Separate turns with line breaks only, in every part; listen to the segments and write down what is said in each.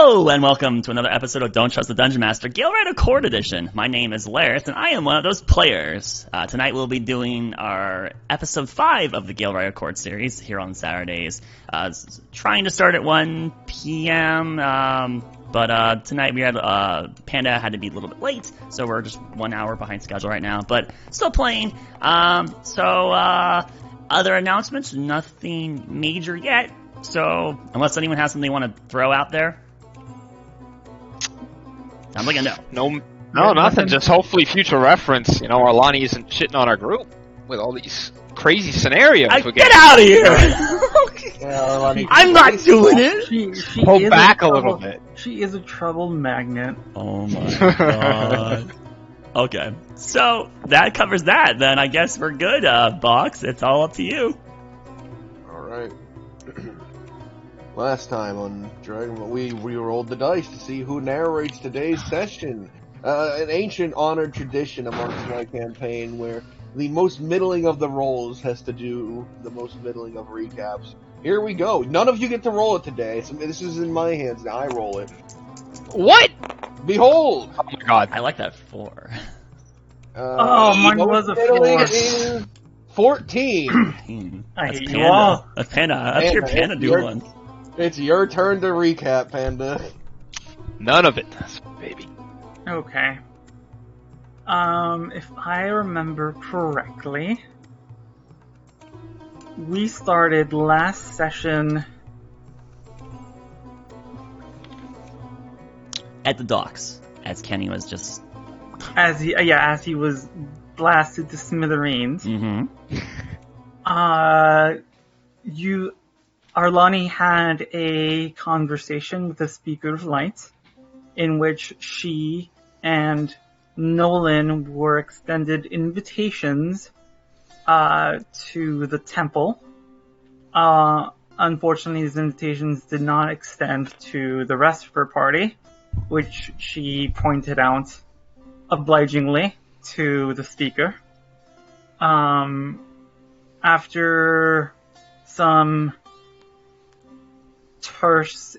Hello, and welcome to another episode of Don't Trust the Dungeon Master, Galewright Accord Edition. My name is Lareth, and I am one of those players. Tonight we'll be doing our episode 5 of the Galewright Accord series here on Saturdays. Trying to start at 1 p.m., but tonight we had Panda had to be a little bit late, so we're just 1 hour behind schedule right now, but still playing. Other announcements, nothing major yet. So, unless anyone has something they want to throw out there? Sounds like a no.
No, nothing. Just hopefully future reference. You know, Arlani isn't shitting on our group with all these crazy scenarios.
Get out of here!
Yeah,
I'm not doing it!
She
Pull back a little bit.
She is a troubled magnet.
Oh my god. Okay, so that covers that. Then I guess we're good, Box. It's all up to you.
Alright. Last time on Dragon, we rolled the dice to see who narrates today's session. An ancient honored tradition amongst my campaign where the most middling of the rolls has to do the most middling of recaps. Here we go. None of you get to roll it today, so this is in my hands now. I roll it.
What?
Behold!
Oh my god.
I like that 4.
Mine was a 4.
14.
I
That's
hate
Panda.
you all.
That's Panda. That's your Panda dueling.
It's your turn to recap, Panda.
None of it, baby.
Okay. If I remember correctly, we started last session
At the docks, as Kenny was just...
as he was blasted to smithereens.
Mm-hmm.
Arlani had a conversation with the Speaker of Light, in which she and Nolan were extended invitations to the temple. Unfortunately, these invitations did not extend to the rest of her party, which she pointed out obligingly to the Speaker. After some terse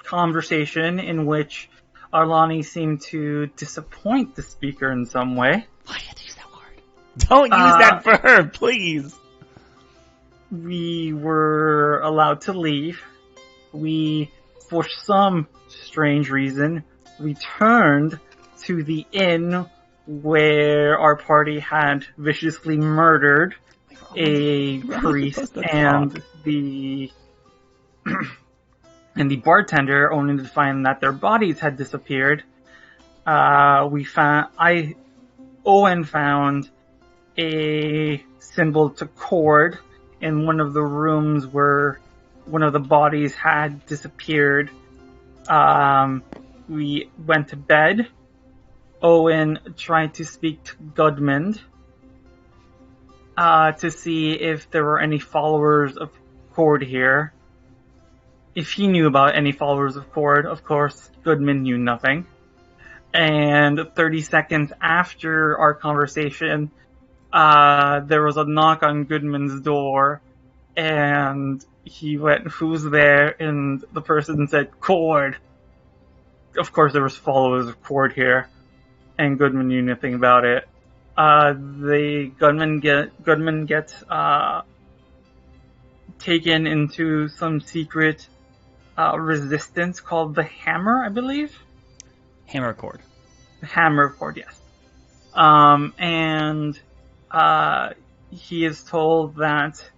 conversation in which Arlani seemed to disappoint the Speaker in some way.
Why do you have to use that word? Don't use that for her, please!
We were allowed to leave. We, for some strange reason, returned to the inn where our party had viciously murdered a priest and the bartender, only to find that their bodies had disappeared. Owen found a symbol to cord in one of the rooms where one of the bodies had disappeared. We went to bed. Owen tried to speak to Gudmund to see if there were any followers of Cord here. If he knew about any followers of Cord, of course, Gudmund knew nothing. And 30 seconds after our conversation, there was a knock on Gudmund's door, and he went, "Who's there?" And the person said, "Cord." Of course, there was followers of Cord here, and Gudmund knew nothing about it. Gudmund gets taken into some secret resistance called the Hammer, I believe.
Hammer Accord.
The Hammer of Cord, yes. He is told that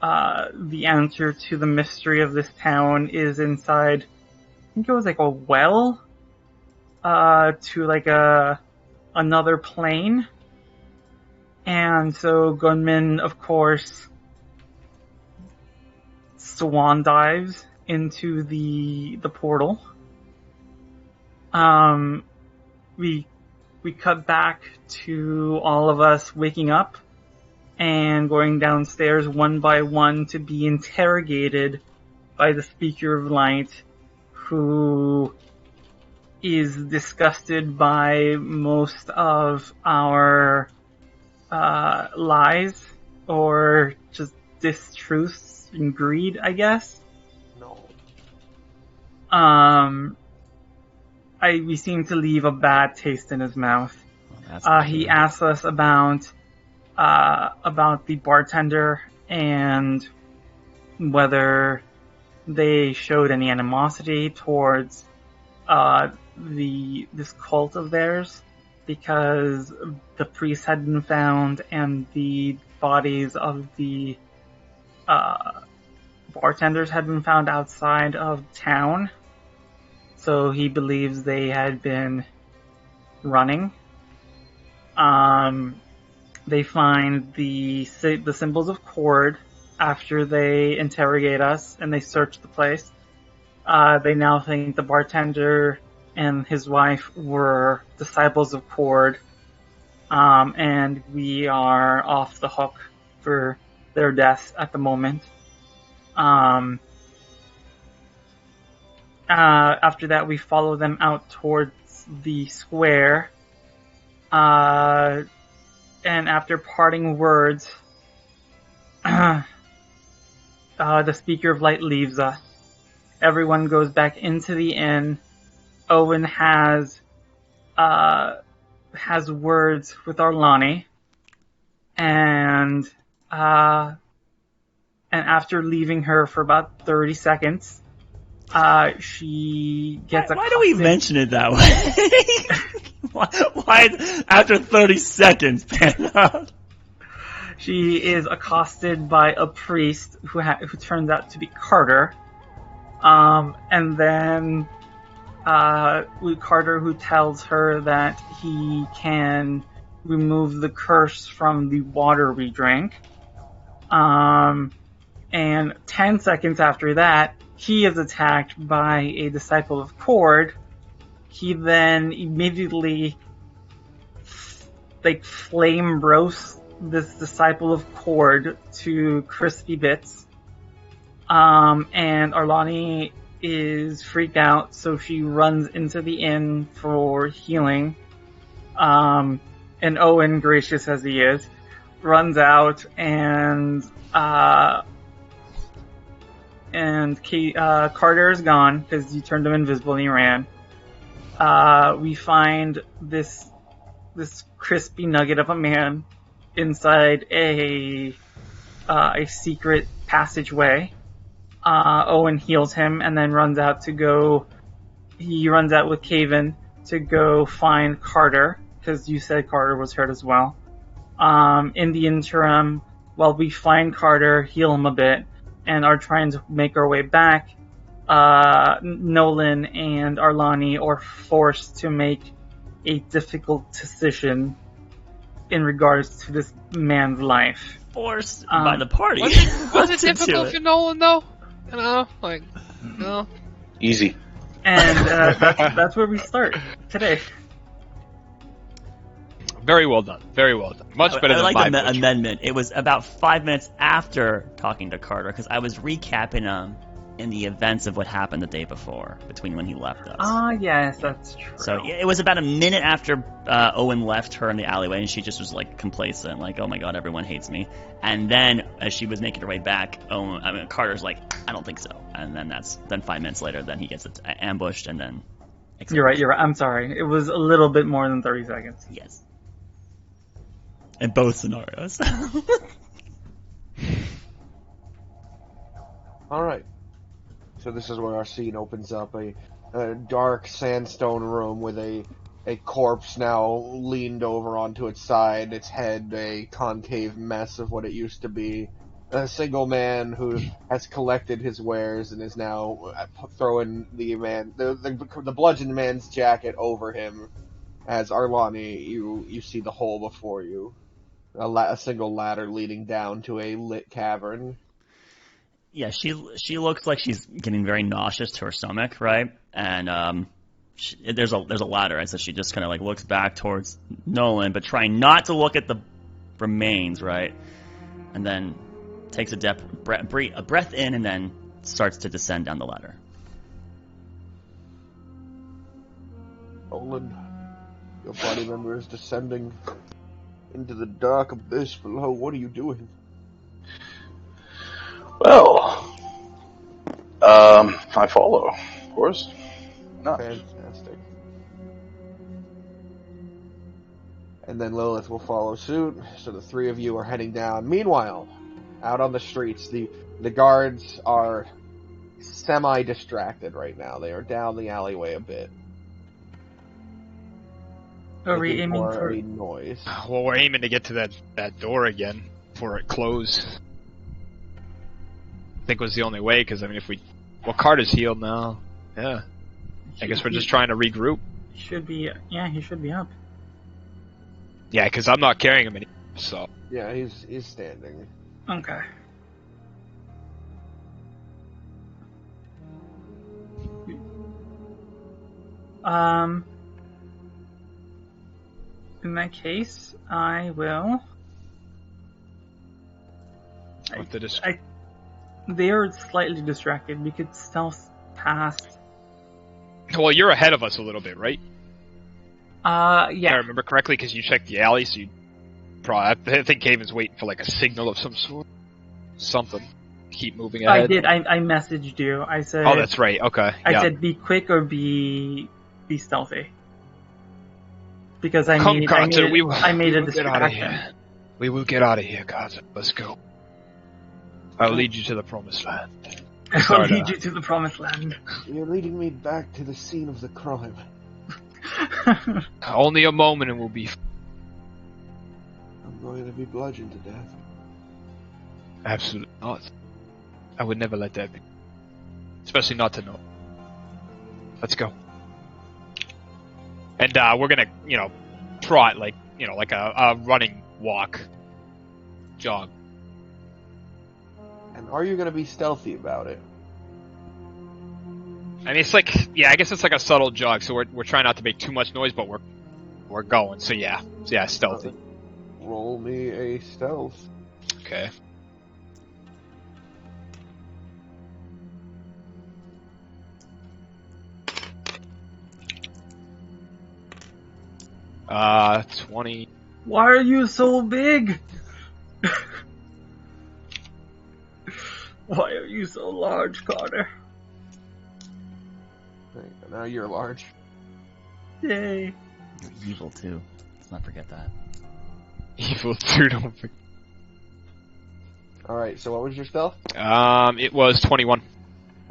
the answer to the mystery of this town is inside, I think it was like a well to like another plane. And so Gudmund, of course, swan dives into the portal. We cut back to all of us waking up and going downstairs one by one to be interrogated by the Speaker of Light, who is disgusted by most of our lies, or just distruth and greed, I guess.
No.
We seem to leave a bad taste in his mouth.
Well, that's for
He
sure.
asks us about the bartender and whether they showed any animosity towards this cult of theirs, because the priest had been found and the bodies of the bartenders had been found outside of town. So he believes they had been running. They find the symbols of Cord after they interrogate us and they search the place. They now think the bartender and his wife were disciples of Cord, and we are off the hook for their deaths at the moment. After that, we follow them out towards the square, and after parting words, the Speaker of Light leaves us. Everyone goes back into the inn. Owen has words with Arlani, and after leaving her for about 30 seconds, she gets
Why do we mention it that way? why after 30 seconds, man?
She is accosted by a priest who turns out to be Carter, and then Carter, who tells her that he can remove the curse from the water we drank. And 10 seconds after that, he is attacked by a disciple of Cord. He then immediately flame roasts this disciple of Cord to crispy bits. And Arlani is freaked out, so she runs into the inn for healing. And Owen, gracious as he is, runs out and Carter is gone because you turned him invisible and he ran. We find this crispy nugget of a man inside a secret passageway. Owen heals him and then runs out with Caven to go find Carter, because you said Carter was hurt as well. In the interim, while we find Carter, heal him a bit, and are trying to make our way back, Nolan and Arlani are forced to make a difficult decision in regards to this man's life.
Forced by the party.
Was it difficult for Nolan, though? You know,
Easy.
And that's where we start today.
Very well done. Very well done. Much better than
I like
my
the
butcher.
amendment. It was about 5 minutes after talking to Carter, because I was recapping in the events of what happened the day before, between when he left us.
Yes, that's true.
So it was about a minute after Owen left her in the alleyway, and she just was like complacent, like, "Oh my god, everyone hates me." And then as she was making her way back, Carter's like, "I don't think so." And then 5 minutes later, then he gets ambushed, and then.
You're right. I'm sorry. It was a little bit more than 30 seconds.
Yes. In both scenarios.
All right. So this is where our scene opens up, a dark sandstone room with a corpse now leaned over onto its side, its head a concave mess of what it used to be. A single man who has collected his wares and is now throwing the bludgeoned man's jacket over him. As Arlani, you see the hole before you. A single ladder leading down to a lit cavern.
Yeah, she looks like she's getting very nauseous to her stomach, right? And there's a ladder, and so she just kind of like looks back towards Nolan, but trying not to look at the remains, right? And then takes a breath in, and then starts to descend down the ladder.
Nolan, your body member is descending into the dark abyss below. What are you doing?
Well, I follow, of course. No.
Fantastic. And then Lilith will follow suit, so the three of you are heading down. Meanwhile, out on the streets, the guards are semi-distracted right now. They are down the alleyway a bit.
Are we
Looking
aiming for...
a noise.
Well, we're aiming to get to that door again before it closed. I think was the only way, because, I mean, if we... Well, Carter's healed now. Yeah. I guess we're just trying to regroup.
Should be... Yeah, he should be up.
Yeah, because I'm not carrying him anymore, so...
Yeah, he's standing.
Okay. In that case, I will... They are slightly distracted. We could stealth past...
Well, you're ahead of us a little bit, right?
Yeah.
If I remember correctly, because you checked the alley, so you probably... I think Haven's waiting for, like, a signal of some sort. Something. Keep moving ahead.
I did. I messaged you. I said...
Oh, that's right. Okay.
I said be quick or be stealthy. Because I made a distraction.
We will get out of here, Carter. Let's go. I'll lead you to the promised land.
I'll lead you to the promised land.
You're leading me back to the scene of the crime.
Only a moment and we'll be...
I'm going to be bludgeoned to death.
Absolutely not. I would never let that be. Especially not to know. Let's go. And we're gonna, trot like a running walk. Jog.
And are you going to be stealthy about it?
I mean, it's like, I guess it's like a subtle jog, so we're trying not to make too much noise, but we're going, so yeah, stealthy.
Roll me a stealth.
Okay. Uh, 20.
Why are you so big? Why are you so large, Carter?
Now you're large.
Yay.
You're evil, too. Let's not forget that.
Evil, too, don't forget.
Alright, so what was your stealth?
It was 21.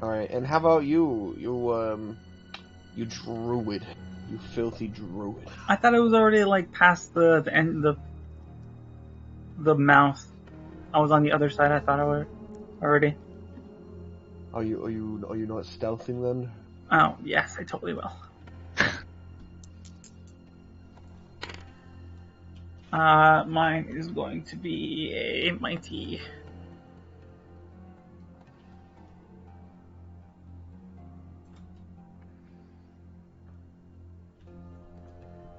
Alright, and how about you? You druid. You filthy druid.
I thought it was already like past the end the mouth. I was on the other side. I thought I were already.
Are you not stealthing then?
Oh yes, I totally will. Mine is going to be a mighty.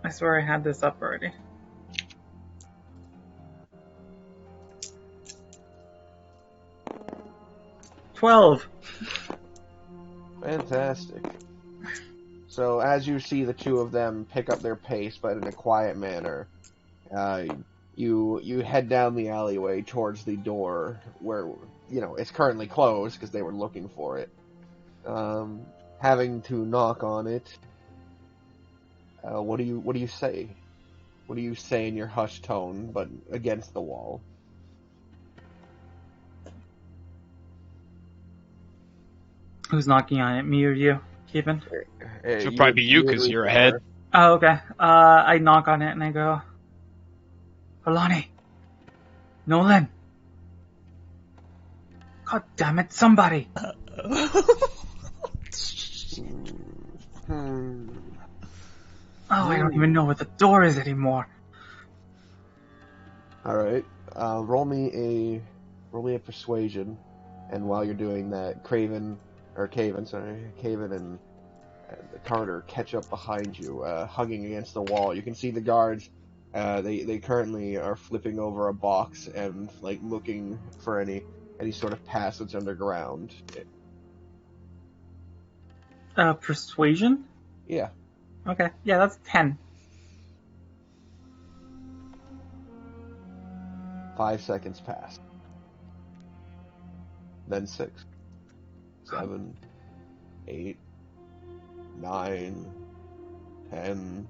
I swear I had this up already. $12.
Fantastic. So as you see the two of them pick up their pace, but in a quiet manner, you head down the alleyway towards the door where it's currently closed because they were looking for it. Having to knock on it. What do you say? What do you say in your hushed tone, but against the wall?
Who's knocking on it? Me or you, Kevin?
Should probably be you because you're ahead.
Oh, okay. I knock on it and I go, Alani, Nolan. God damn it, somebody. Oh, I don't even know what the door is anymore.
Alright. Roll me a persuasion, and while you're doing that, Caven and Carter catch up behind you, hugging against the wall. You can see the guards. They currently are flipping over a box and looking for any sort of passage underground.
Persuasion?
Yeah.
Okay, yeah, that's 10.
5 seconds pass. then 6, 7, 8, 9, 10,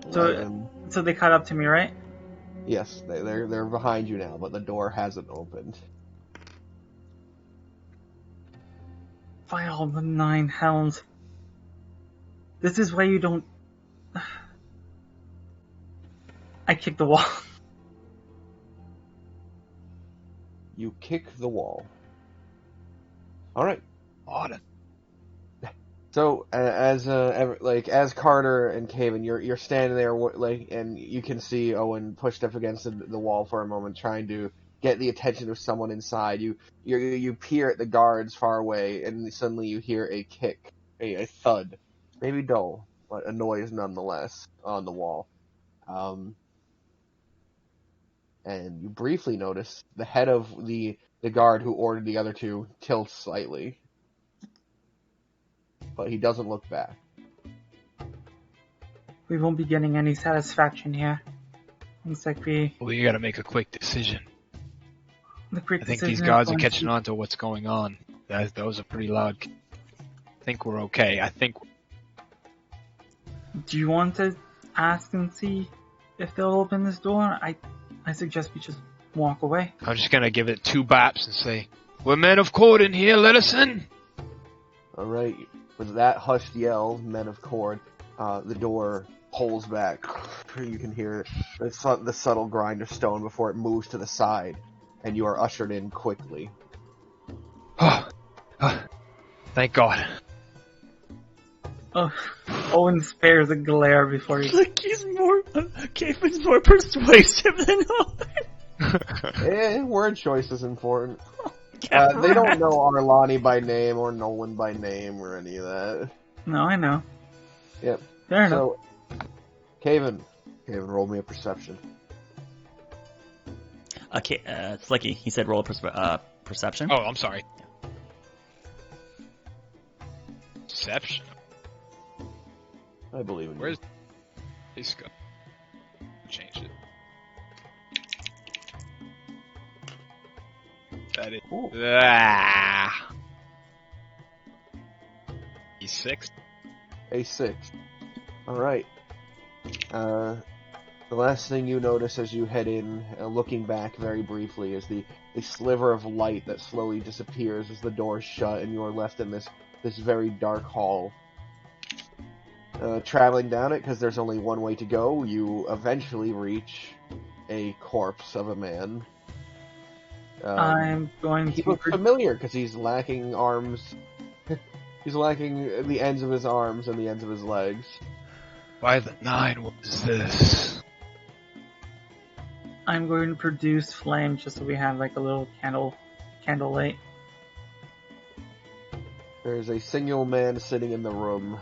11.
So they caught up to me, right?
Yes, they're behind you now, but the door hasn't opened.
By all the 9 hells. This is why you don't... I kicked the wall.
You kick the wall. All right.
Odd.
So as Carter and Caven, you're standing there and you can see Owen pushed up against the wall for a moment, trying to get the attention of someone inside. You peer at the guards far away, and suddenly you hear a kick, a thud, maybe dull, but a noise nonetheless on the wall. And you briefly notice the head of the guard who ordered the other two tilts slightly. But he doesn't look back.
We won't be getting any satisfaction here. Looks like
We gotta make a quick decision.
the quick
I think
decision
these
is
guards are
going
catching
to-
on to what's going on. Those are pretty loud. I think we're okay.
Do you want to ask and see if they'll open this door? I suggest we just walk away.
I'm just gonna give it 2 baps and say, "We're men of court in here, let us in!"
Alright, with that hushed yell, men of court, the door pulls back. You can hear the subtle grind of stone before it moves to the side, and you are ushered in quickly.
Thank God.
Oh, Owen spares a glare before he...
Like Caven's more persuasive than Owen.
Word choice is important. They don't know Arlani by name or Nolan by name or any of that.
No, I know.
Yep.
Fair enough.
So, Caven, roll me a perception.
Okay, Slicky, he said roll a perception.
Oh, I'm sorry. Deception.
I believe in you.
Where's this go? Change it. That is.
Cool.
E6.
A 6. Alright. The last thing you notice as you head in, looking back very briefly, is the sliver of light that slowly disappears as the doors shut and you are left in this very dark hall. Traveling down it, because there's only one way to go, you eventually reach a corpse of a man.
I'm going
He
to...
looks familiar, because he's lacking arms. He's lacking the ends of his arms and the ends of his legs.
By the 9, what is this?
I'm going to produce flame just so we have like a little candle light.
There's a single man sitting in the room.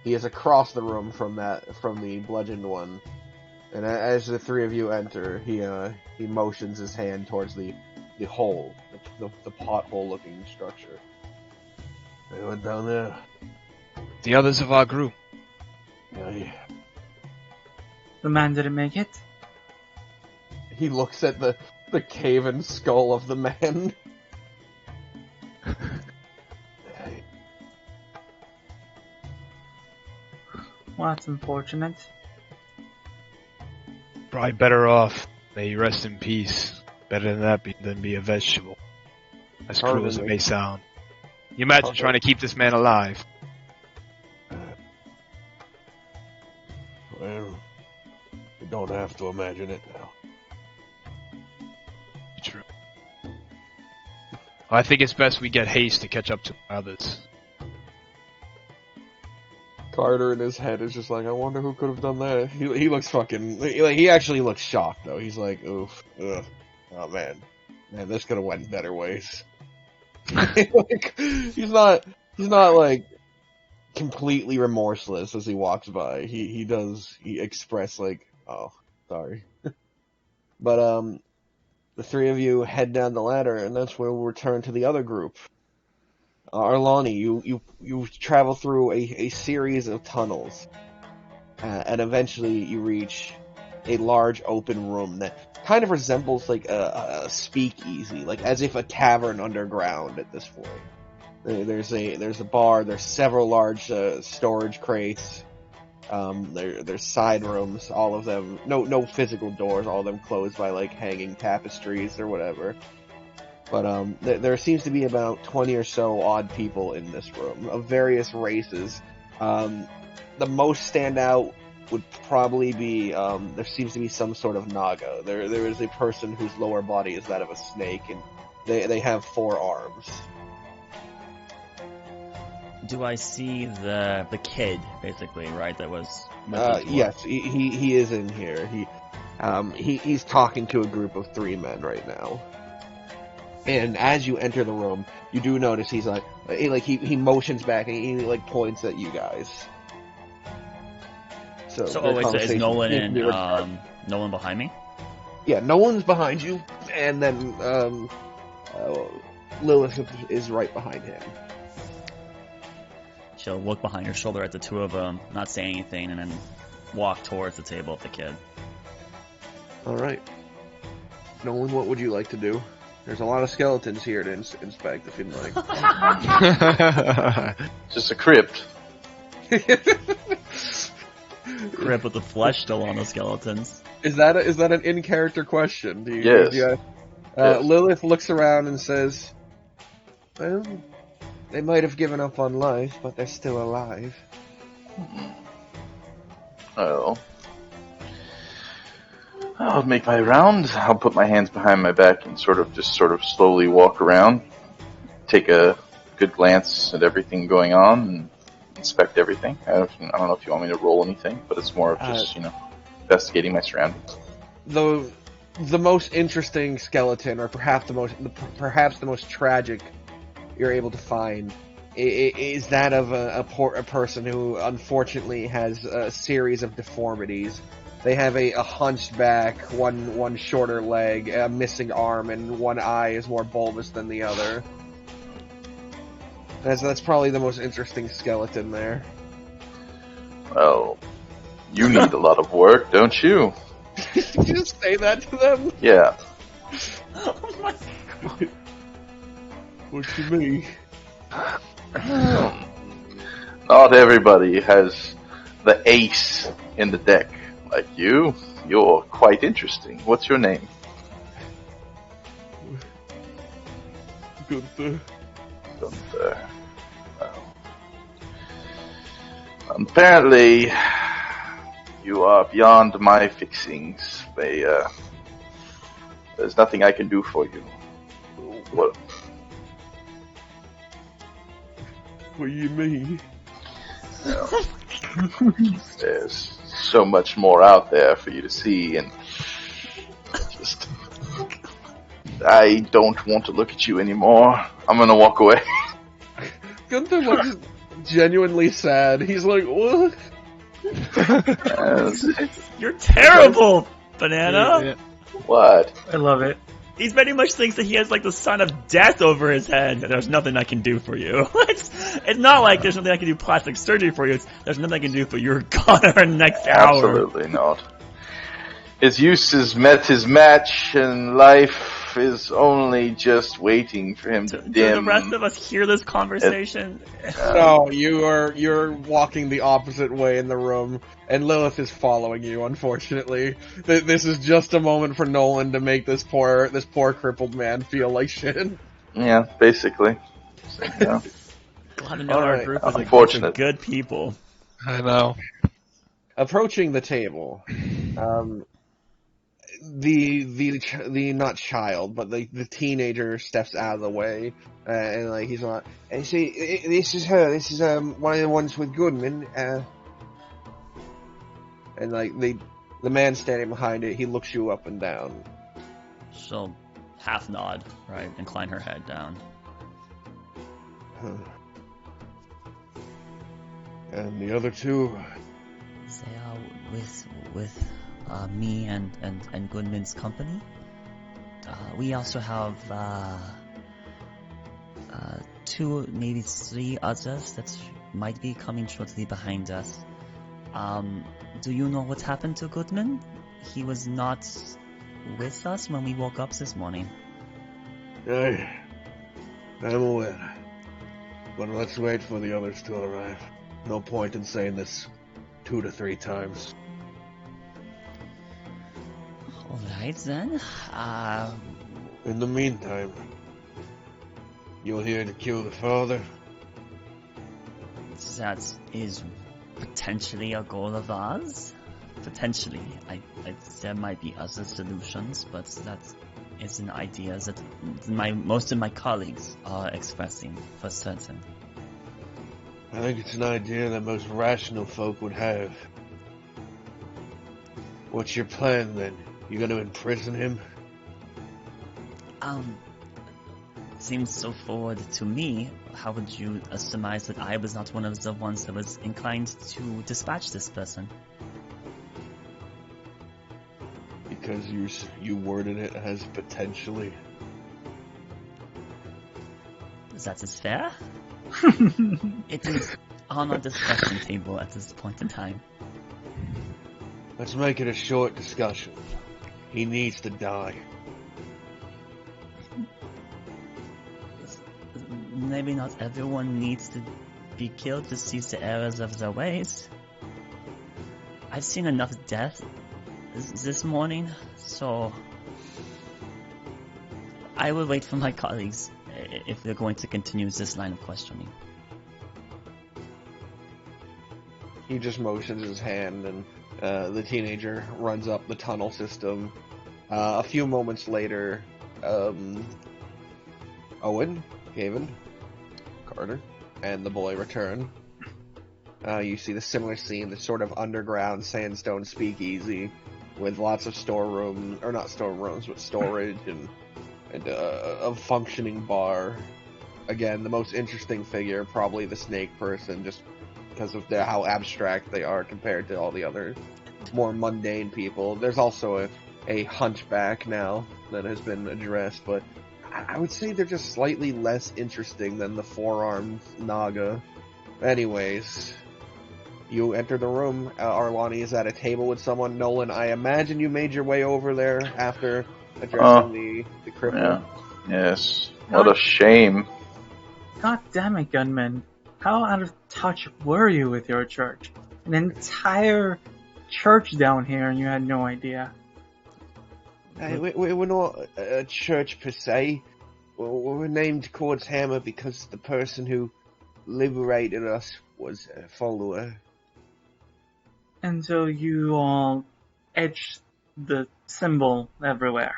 He is across the room from the bludgeoned one. And as the 3 of you enter, he motions his hand towards the hole, the pothole-looking structure. They went down there.
The others of our group.
Yeah.
The man didn't make it.
He looks at the caven skull of the man.
Well, that's unfortunate.
Probably better off. May you rest in peace. Better than that than be a vegetable. As cruel as it may sound. You imagine trying to keep this man alive.
Well, you don't have to imagine it now.
True. I think it's best we get haste to catch up to others.
Carter in his head is just like, I wonder who could have done that. He looks fucking... He actually looks shocked, though. He's like, oof. Ugh. Oh, man, this could have went better ways. Like, he's not, like, completely remorseless as he walks by. He express, like, oh, sorry. But, the 3 of you head down the ladder, and that's where we'll return to the other group. Arlani, you travel through a series of tunnels, and eventually you reach a large open room that kind of resembles like a speakeasy, like as if a tavern underground at this point. There's a bar. There's several large storage crates. There's side rooms. All of them, no physical doors. All of them closed by like hanging tapestries or whatever. But there seems to be about 20 or so odd people in this room of various races. The most standout would probably be there seems to be some sort of Naga. There is a person whose lower body is that of a snake, and they have 4 arms.
Do I see the kid, basically, right? That was
yes, he is in here. He's talking to a group of 3 men right now. And as you enter the room, you do notice he's he motions back and he like points at you guys. So
is Nolan in Nolan behind me?
Yeah, Nolan's behind you, and then Lilith is right behind him.
She'll look behind her shoulder at the 2 of them, not say anything, and then walk towards the table of the kid.
Alright. Nolan, what would you like to do? There's a lot of skeletons here to inspect, if you'd like.
Just a crypt.
Crypt with the flesh still on the skeletons.
Is that an in-character question?
Yes.
Yes. Lilith looks around and says, well, they might have given up on life, but they're still alive.
Oh. I'll make my round. I'll put my hands behind my back and sort of slowly walk around, take a good glance at everything going on, and inspect everything. I don't know if you want me to roll anything, but it's more of just, investigating my surroundings.
The most interesting skeleton, or perhaps the most tragic you're able to find, is that of a person who unfortunately has a series of deformities. They have a hunched back, one shorter leg, a missing arm, and one eye is more bulbous than the other. That's probably the most interesting skeleton there.
Well, you need a lot of work, don't you?
Did you just say that to them?
Yeah.
Oh my god.
What you mean?
Not everybody has the ace in the deck. Like you, you're quite interesting. What's your name?
Gunther.
Gunther. Well, apparently, you are beyond my fixings. There's nothing I can do for you. What?
What do you mean?
There's so much more out there for you to see, and just I don't want to look at you anymore. I'm gonna walk away.
Gunther looks genuinely sad. He's like, what?
You're terrible, Banana!
Yeah.
What?
I love it.
He very much thinks that he has like the sign of death over his head. There's nothing I can do for you. It's not like there's nothing I can do plastic surgery for you. There's nothing I can do for you. You're gone in our next hour.
Absolutely not. His use has met his match, and life is only just waiting for him to
Do
dim.
the rest of us hear this conversation?
No, you're walking the opposite way in the room, and Lilith is following you. Unfortunately, this is just a moment for Nolan to make this poor crippled man feel like shit.
Yeah, basically. So, yeah.
Glad to know our group is a bunch
Unfortunate.
of good people.
I know.
Approaching the table, the not child, but the teenager steps out of the way, and like he's not. And see, this is her. This is one of the ones with Goodman. And like the man standing behind it, he looks you up and down.
She'll half nod, right? Incline her head down.
And the other two.
They are with me and Goodman's company. We also have 2, maybe 3 others that might be coming shortly behind us. Do you know what happened to Goodman? he was not with us when we woke up this morning.
I'm aware. But let's wait for the others to arrive. No point in saying this 2 to 3 times.
Alright then.
In the meantime, you're here to kill the father?
That is potentially a goal of ours. Potentially. There might be other solutions, but that is an idea that most of my colleagues are expressing for certain.
I think it's an idea that most rational folk would have. What's your plan then? You gonna imprison him?
Seems so forward to me. How would you surmise that I was not one of the ones that was inclined to dispatch this person?
Because you worded it as potentially.
That is fair. It is on our discussion table at this point in time.
Let's make it a short discussion. He needs to die.
Maybe not everyone needs to be killed to cease the errors of their ways. I've seen enough death this morning, so I will wait for my colleagues if they're going to continue this line of questioning.
He just motions his hand, and the teenager runs up the tunnel system. A few moments later, Owen, Gavin, Carter, and the boy return. You see the similar scene, the sort of underground sandstone speakeasy with lots of storerooms, or not storerooms, but storage and a functioning bar. Again, the most interesting figure, probably the snake person, just because of how abstract they are compared to all the other more mundane people. There's also a hunchback now that has been addressed, but I would say they're just slightly less interesting than the four-armed Naga. Anyways, you enter the room. Arlani is at a table with someone. Nolan, I imagine you made your way over there after addressing the cripple.
Yeah. Yes. What a shame.
God damn it, Gunman. How out of touch were you with your church? An entire church down here and you had no idea.
We're not a church per se. We're named Quartz Hammer because the person who liberated us was a follower.
And so you all etched the symbol everywhere.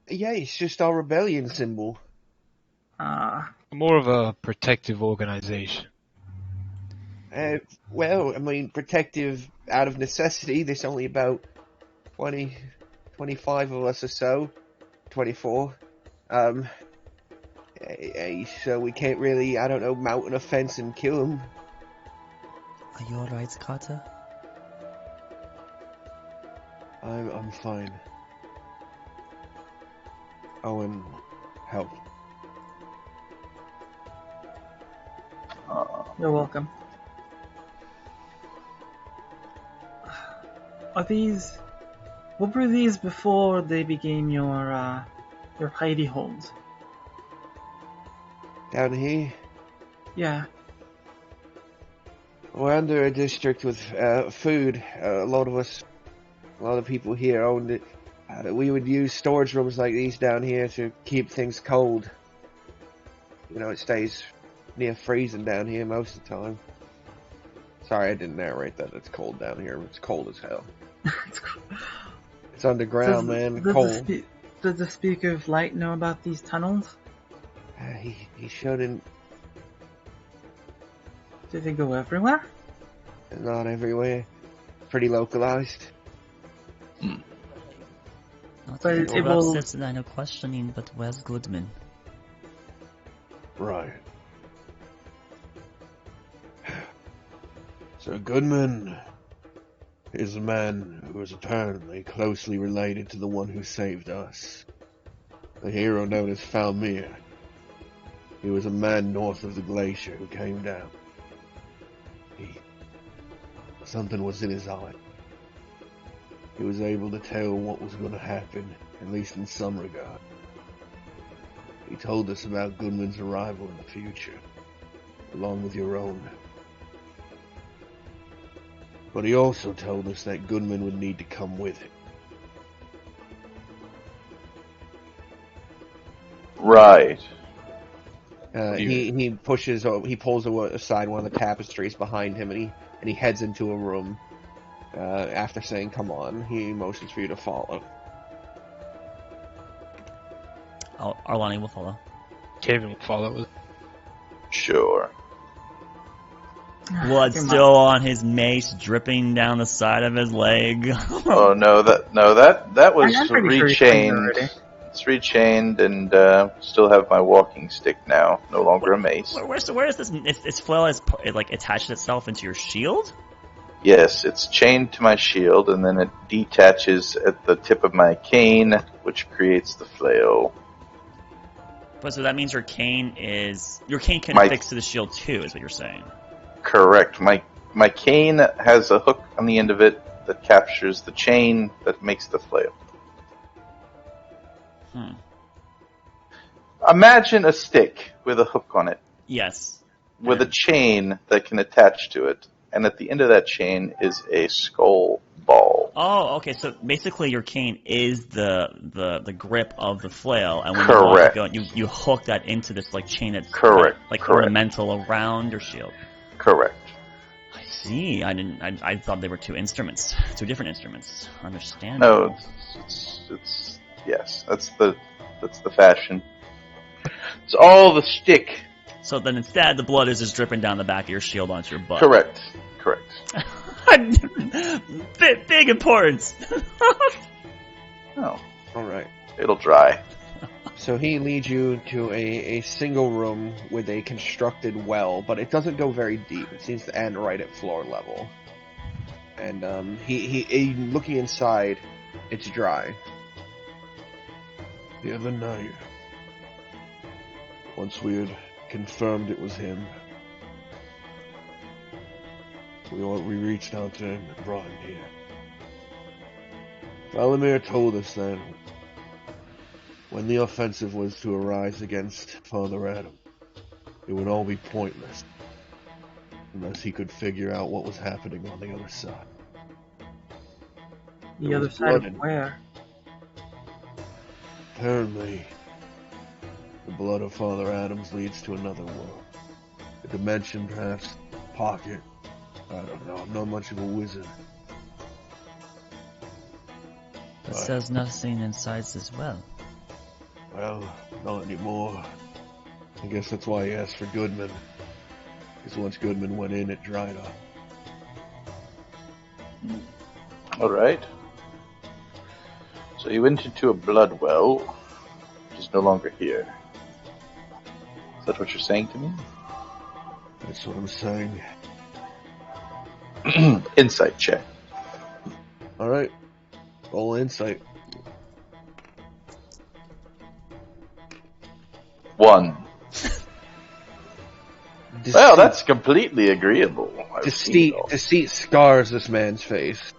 Yeah, it's just our rebellion symbol.
More of a protective organization.
Well, I mean, protective out of necessity. There's only about 25 of us or so. 24. So we can't really, I don't know, mount a fence and kill him.
Are you alright, Carter?
I'm fine. Owen, help.
You're welcome. What were these before they became your hidey holes?
Down here,
Yeah.
we're under a district with food. A lot of people here owned it. We would use storage rooms like these down here to keep things cold. You know, it stays near freezing down here most of the time. Sorry, I didn't narrate that. It's cold down here. It's cold as hell. It's underground, man. Cold.
Does the Speaker of Light know about these tunnels?
He shouldn't.
Do they go everywhere?
Not everywhere. Pretty localized.
Not
But
to
it
interrupt
will-
this line of questioning, but where's Goodman?
Right. So Goodman is a man who is apparently closely related to the one who saved us. The hero known as Falmir. He was a man north of the glacier who came down. Something was in his eye. he was able to tell what was going to happen, at least in some regard. He told us about Goodman's arrival in the future, along with your own. But he also told us that Goodman would need to come with him.
Right.
He pulls aside one of the tapestries behind him, and he heads into a room. After saying, "Come on," he motions for you to follow.
Arlani will follow.
Kevin will follow.
Sure.
Blood still on his mace, dripping down the side of his leg.
Oh no, that was
I'm pretty sure he's clean
rechained.
already.
It's rechained, and still have my walking stick now. No longer a mace.
Where is this? Its flail has like attached itself into your shield.
Yes, it's chained to my shield, and then it detaches at the tip of my cane, which creates the flail.
But so that means your cane can
My-
affix to the shield too, is what you're saying.
Correct. My cane has a hook on the end of it that captures the chain that makes the flail. Imagine a stick with a hook on it,
Yes.
with a chain that can attach to it, and at the end of that chain is a skull ball.
Oh, okay. So basically, your cane is the grip of the flail, and when
Correct.
you walk, you hook that into this like chain that's
Correct.
like
Correct.
ornamental around your shield.
Correct.
I see. I thought they were two different instruments. Understand?
No, it's yes. That's the fashion. It's all the stick.
So then instead, the blood is just dripping down the back of your shield onto your butt.
Correct.
Big importance.
Oh,
Alright.
it'll dry.
So he leads you to a single room with a constructed well, but it doesn't go very deep. It seems to end right at floor level. And he looking inside, it's dry. The other night, once we had confirmed it was him, we reached out to him and brought him here. Valimir told us that when the offensive was to arise against Father Adam, it would all be pointless unless he could figure out what was happening on the other side.
The
There
other
was
side
blood
of
in-
where?
Apparently, the blood of Father Adams leads to another world. A dimension, perhaps, pocket. I don't know, I'm not much of a wizard.
But there's nothing inside as well.
Well, not anymore. I guess that's why he asked for Goodman. Because once Goodman went in, it dried up.
Alright. So you went into a blood well, which is no longer here. Is that what you're saying to me?
That's what I'm saying.
Insight check.
Alright. Roll insight.
1.
Deceit,
Well, that's completely agreeable. I've seen it all.
Deceit scars this man's face.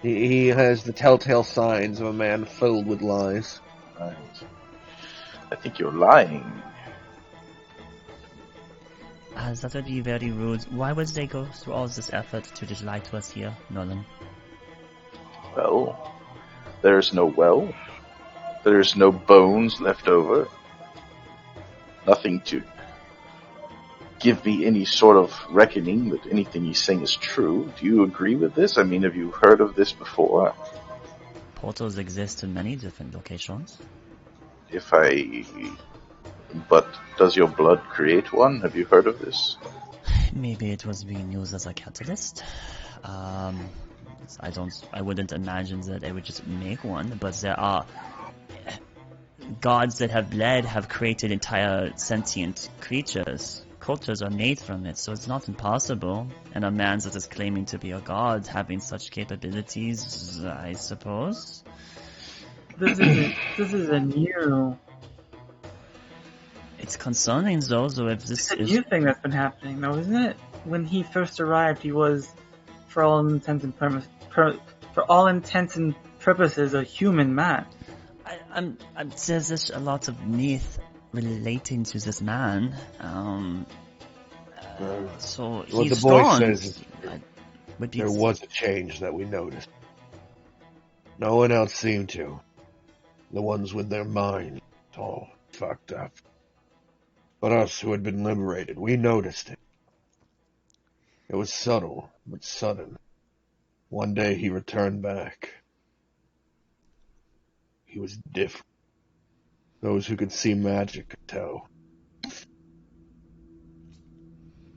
He has the telltale signs of a man filled with lies.
Right. I think you're lying.
That would be very rude. Why would they go through all this effort to just lie to us here, Nolan?
Well, there's no well. There's no bones left over. Nothing to give me any sort of reckoning that anything he's saying is true. Do you agree with this? I mean, have you heard of this before?
Portals exist in many different locations.
But does your blood create one? Have you heard of this?
Maybe it was being used as a catalyst. I wouldn't imagine that they would just make one, but there are gods that have bled, have created entire sentient creatures. Cultures are made from it, so it's not impossible. And a man that is claiming to be a god having such capabilities, I suppose.
This is a new
It's concerning though, so if this
It's a
is...
new thing that's been happening, though, isn't it? When he first arrived, he was, for all intents and for all intents and purposes, a human man.
There's a lot of myth relating to this man. So
What
he's
the boy
strong.
says is there was a change that we noticed. No one else seemed to. The ones with their minds all fucked up. But us who had been liberated, we noticed it. It was subtle, but sudden. One day he returned back. He was different. Those who could see magic could tell. It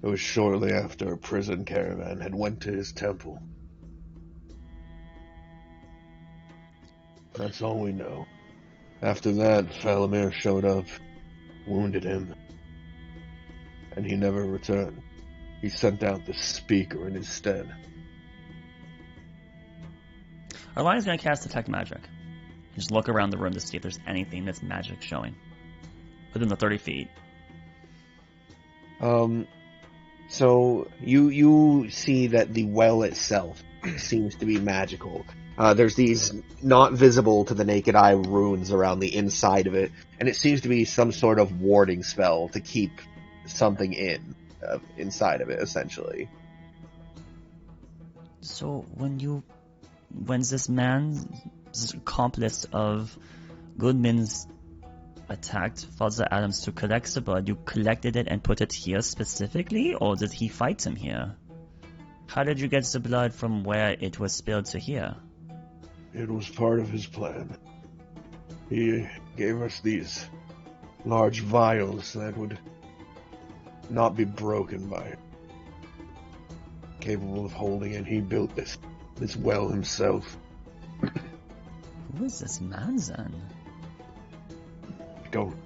was shortly after a prison caravan had went to his temple. That's all we know. After that, Falamir showed up, wounded him, and he never returned. He sent out the speaker in his stead.
Orion's gonna cast Detect Magic. Just look around the room to see if there's anything that's magic showing. Within the 30 feet.
So you see that the well itself seems to be magical. There's these not visible to the naked eye runes around the inside of it, and it seems to be some sort of warding spell to keep something inside of it, essentially.
So when this man's accomplice of Goodman's attacked Father Adams to collect the blood, you collected it and put it here specifically, or did he fight him here? How did you get the blood from where it was spilled to here?
It was part of his plan. He gave us these large vials that would not be broken by it. Capable of holding it, he built this well himself.
Who is this man then?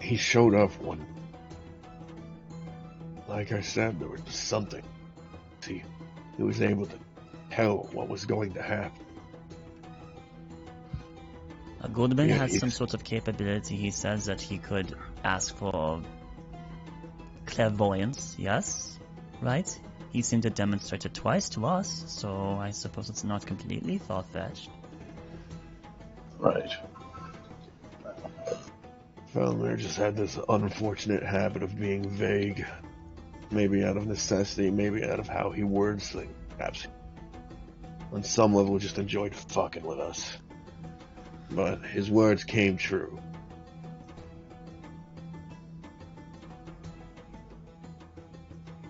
He showed up one. Like I said, there was something. See, he was able to tell what was going to happen.
Goodman has some sort of capability. He says that he could ask for clairvoyance, yes? Right? He seemed to demonstrate it twice to us, so I suppose it's not completely far-fetched.
Right.
Falamir just had this unfortunate habit of being vague. Maybe out of necessity, maybe out of how he words things. Perhaps on some level just enjoyed fucking with us. But his words came true.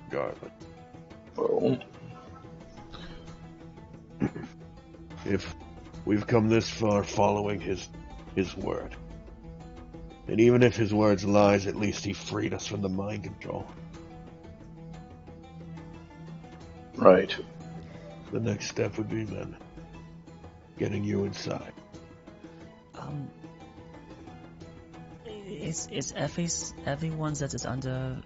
Regardless.
Well,
If we've come this far following his word. And even if his words lies, at least he freed us from the mind control.
right.
The next step would be then getting you inside.
Is everyone that is under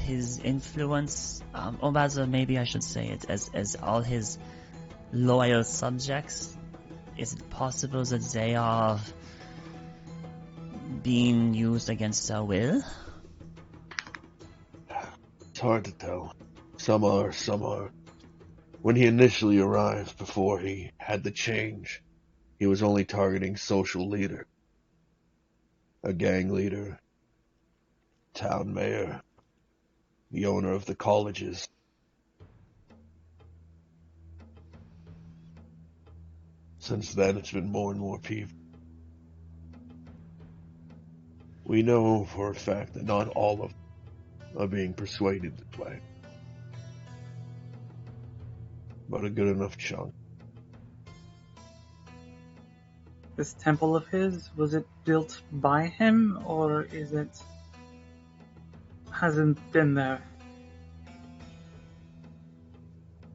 his influence, or rather, maybe I should say it, as all his loyal subjects, is it possible that they are being used against their will?
It's hard to tell. Some are, some aren't. When he initially arrived, before he had the change, he was only targeting social leader. A gang leader, town mayor, the owner of the colleges. Since then, it's been more and more people. We know for a fact that not all of them are being persuaded to play. But a good enough chunk.
This temple of his, was it built by him, or hasn't been there?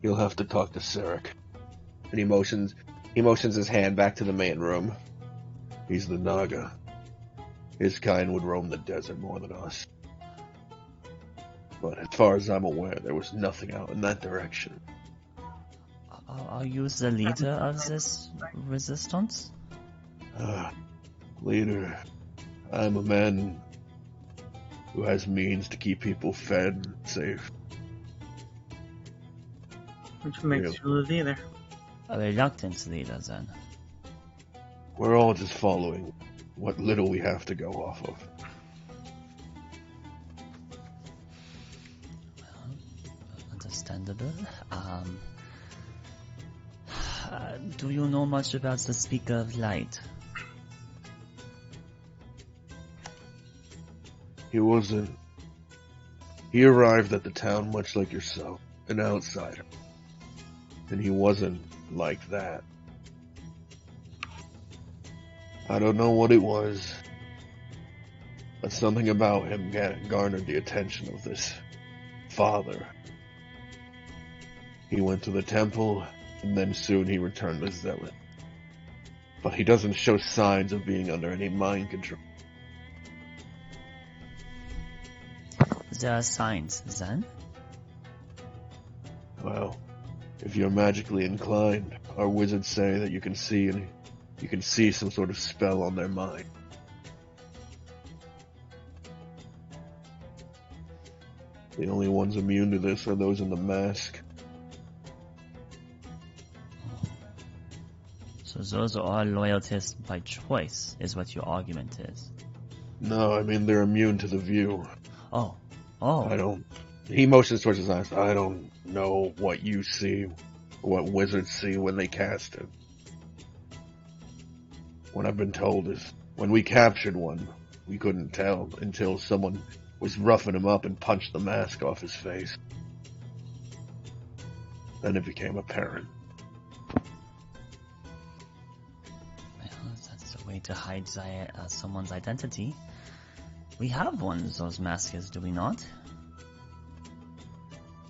You'll have to talk to Sarek. And he motions his hand back to the main room. He's the Naga. His kind would roam the desert more than us. But as far as I'm aware, there was nothing out in that direction.
Are you the leader of this resistance?
Leader, I'm a man who has means to keep people fed and safe.
Which makes you the leader.
A reluctant leader, then.
We're all just following what little we have to go off of.
Understandable. Do you know much about the Speaker of Light?
He wasn't. He arrived at the town much like yourself, an outsider. And he wasn't like that. I don't know what it was, but something about him garnered the attention of this father. He went to the temple, and then soon he returned as Zealot. But he doesn't show signs of being under any mind control.
There are signs, then?
Well, if you're magically inclined, our wizards say that you can see some sort of spell on their mind. The only ones immune to this are those in the mask.
So those are all loyalties by choice, is what your argument is.
No, I mean they're immune to the view.
Oh.
He motions towards his eyes. I don't know what you see, what wizards see when they cast it. What I've been told is, when we captured one, we couldn't tell until someone was roughing him up and punched the mask off his face. Then it became apparent.
Well, that's a way to hide someone's identity. We have one of those masks, do we not?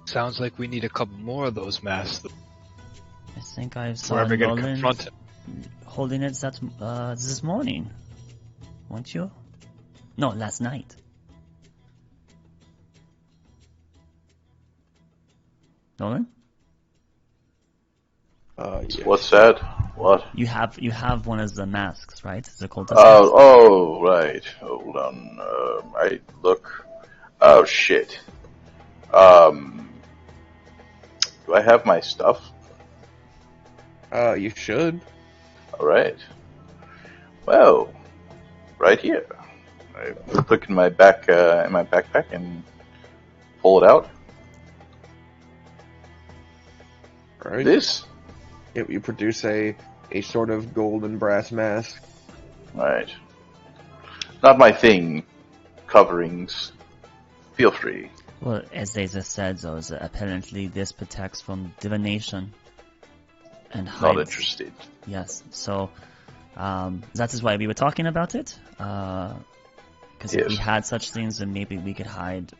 Sounds like we need a couple more of those masks.
I think I
We're
saw
ever gonna
Nolan
confront him.
holding it this morning. Weren't you? No, last night. Nolan?
Yeah.
What's that? What?
You have one of the masks, right? The cultist mask?
Oh, right. Hold on. I look. Oh, shit. Do I have my stuff?
You should.
Alright. Well, right here. I look in my backpack and pull it out.
Right.
This?
Yep, you produce a sort of golden brass mask.
Right. Not my thing. Coverings. Feel free.
Well, as they just said, though, apparently this protects from divination and hides.
Not interested.
Yes, so that is why we were talking about it. Because if we had such things, then maybe we could hide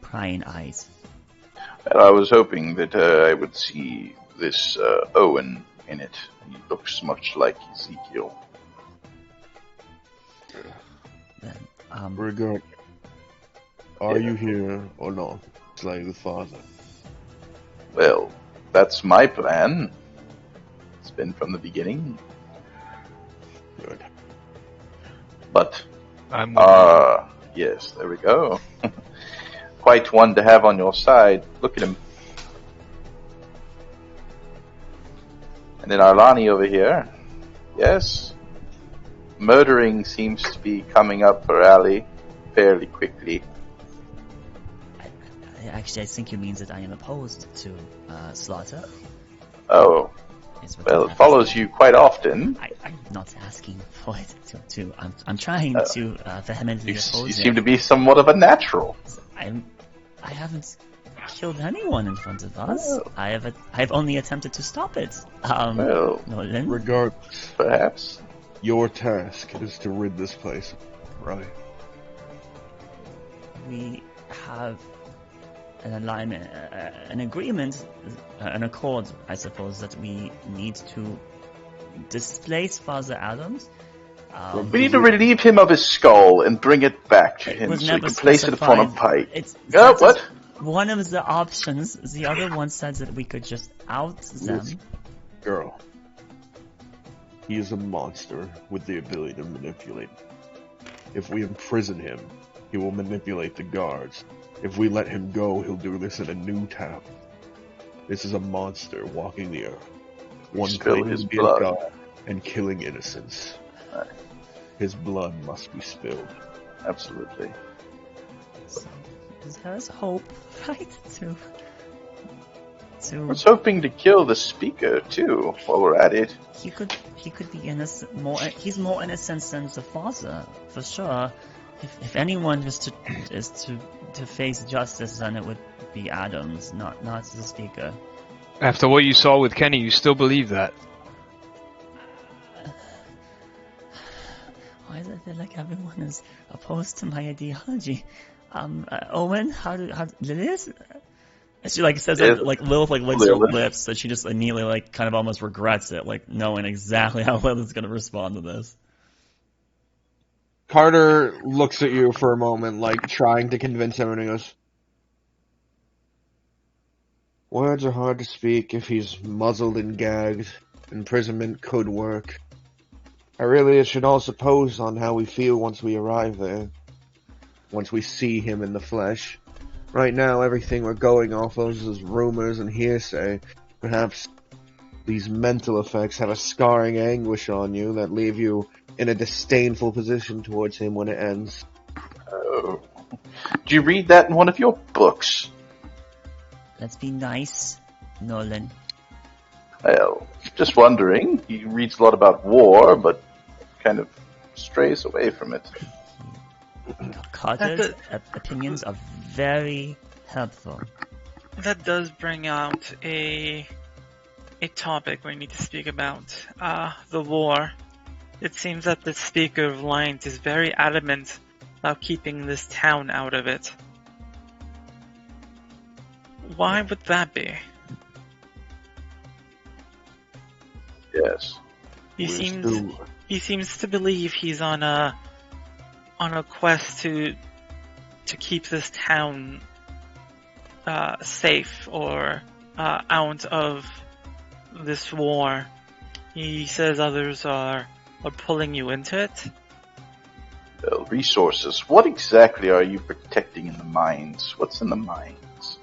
prying eyes.
And I was hoping that I would see this Owen in it. He looks much like Ezekiel.
Then,
Regard. Are you here or not? Slay the father.
Well, that's my plan. It's been from the beginning.
Good.
But,
I'm
yes, there we go. Quite one to have on your side. Look at him. And then Arlani over here. Yes. Murdering seems to be coming up her alley fairly quickly.
Actually, I think you mean that I am opposed to slaughter.
Oh,
Is what
well,
you
it
have
follows
to say.
you quite often.
I'm not asking for it to I'm trying to vehemently
You
oppose
seem
it.
to be somewhat of a natural.
I haven't killed anyone in front of us.
Oh.
I've only attempted to stop it.
Well,
Nolan?
Regardless,
perhaps.
your task is to rid this place, right?
We have an alignment, an agreement, an accord, I suppose, that we need to displace Father Adams.
We need to relieve him of his skull and bring it back to
It
him
was
so he
never
can place it upon a
specified.
pike.
It's
What?
one of the options. The other one said that we could just out them.
Yes. Girl. He is a monster with the ability to manipulate. If we imprison him, he will manipulate the guards. If we let him go, he'll do this in a new town. This is a monster walking the earth. One
Spill
claiming
his
to be a
blood.
god and killing innocents.
Right.
His blood must be spilled.
Absolutely.
So, there's hope, right?
I was hoping to kill the speaker too while we're at it.
He could be innocent. He's more innocent than the father, for sure. If anyone is to face justice, then it would be Adams, not the speaker.
After what you saw with Kenny, you still believe that?
Why is it that like everyone is opposed to my ideology? Owen, how Lilith? And she like says it, like Lilith like licks her lips, that she just immediately like kind of almost regrets it, like knowing exactly how Lilith's gonna respond to this.
Carter looks at you for a moment, like trying to convince him, and he goes, "Words are hard to speak if he's muzzled and gagged. Imprisonment could work. It should all suppose on how we feel once we arrive there. Once we see him in the flesh. Right now, everything we're going off of is rumors and hearsay. Perhaps these mental effects have a scarring anguish on you that leave you in a disdainful position towards him when it ends."
Oh. Did you read that in one of your books?
Let's be nice, Nolan.
Well, just wondering. He reads a lot about war, but kind of strays away from it.
Carter's opinions are very helpful.
That does bring out a topic we need to speak about. The war. It seems that the Speaker of Lions is very adamant about keeping this town out of it. Why would that be?
Yes.
He seems to believe he's on a quest to keep this town safe or out of this war. He says others are pulling you into it.
Well, resources. What exactly are you protecting in the mines? What's in the mines?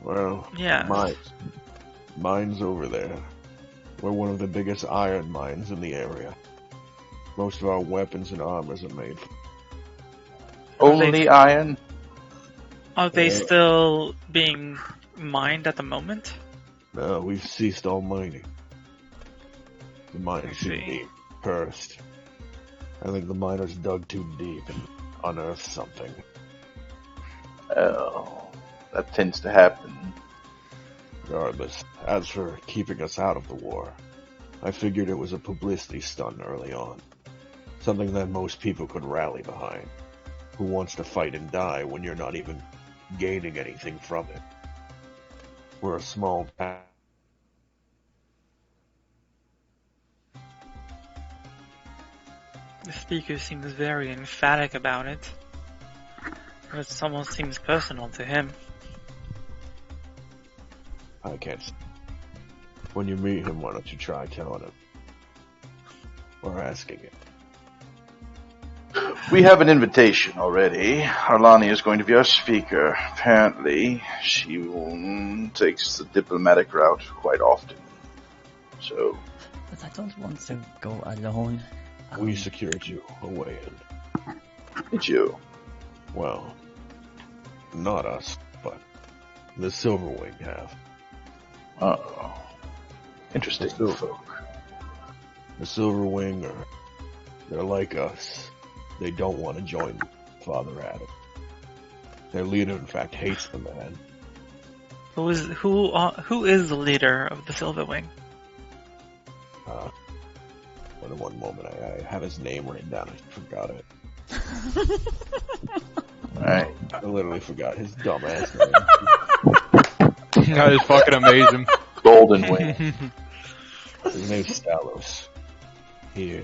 Well,
Yeah.
mines over there. We're one of the biggest iron mines in the area. Most of our weapons and armors are made from.
Only iron?
Are they still being mined at the moment?
No, we've ceased all mining. The mines should
see.
be cursed. I think the miners dug too deep and unearthed something.
Oh, that tends to happen.
Regardless, as for keeping us out of the war, I figured it was a publicity stunt early on. Something that most people could rally behind. Who wants to fight and die when you're not even gaining anything from it? We're a small town.
The speaker seems very emphatic about it. It almost seems personal to him.
I can't. When you meet him, why don't you try telling him? Or asking him.
We have an invitation already. Arlani is going to be our speaker. Apparently, she takes the diplomatic route quite often. So,
But I don't want to go alone.
We secured you a way in.
did you?
Well, not us, but the Silverwing have.
Uh-oh. Interesting
Still-
folk.
The Silverwing they're like us. They don't want to join Father Adam. Their leader, in fact, hates the man.
Who is the leader of the Silverwing?
One moment, I have his name written down. I forgot it.
Alright.
I literally forgot his dumbass name.
That is fucking amazing.
Golden Wing.
His name's Stalos. Here.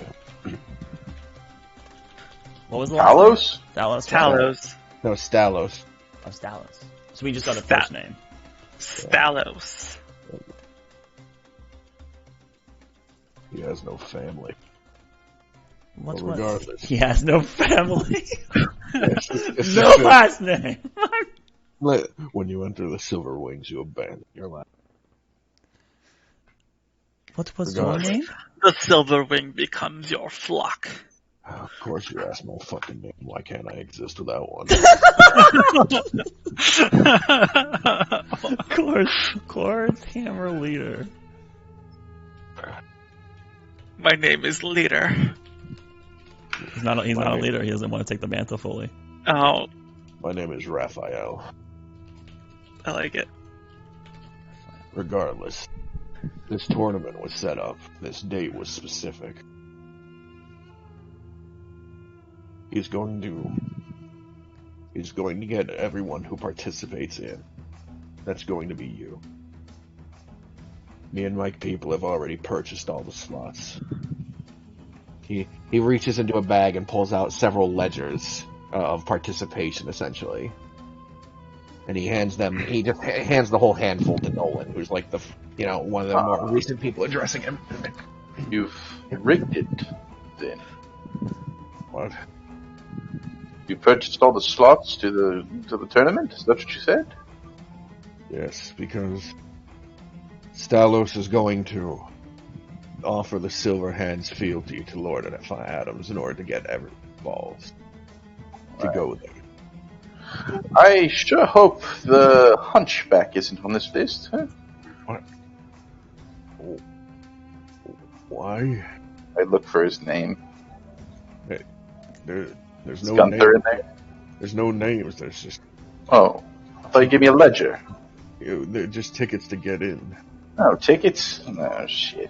What was the last
Talos?
name? Talos.
Talos.
No, Stalos.
Oh, Stalos. So we just got a first name.
Stalos.
He has no family.
What
But
was?
regardless.
He has no family.
It's
No
just
last name.
when you enter the Silver Wings, you abandon your life.
What was your name?
The silver wing becomes your flock.
Of course you asked my fucking name. Why can't I exist without one?
Course, Hammer Leader.
My name is Leader.
He's not a leader. He doesn't want to take the mantle fully.
Oh,
My name is Raphael.
I like it.
Regardless, this tournament was set up. This date was specific. He's going to get everyone who participates in. That's going to be you. Me and my people have already purchased all the slots. He reaches into a bag and pulls out several ledgers of participation, essentially. And he hands the whole handful to Nolan, who's like one of the more recent people addressing him.
You've rigged it, then.
What?
You purchased all the slots to the tournament? Is that what you said?
Yes, because Stalos is going to offer the Silver Hands fealty to Lord Adams in order to get everyone involved to go there.
I sure hope the Hunchback isn't on this list, huh?
What? Why?
I look for his name.
There's
Is
no
Gunther
name.
in there?
There's no names. There's just
Oh, I thought you'd give me a ledger.
they're just tickets to get in.
Oh, tickets? Oh, shit.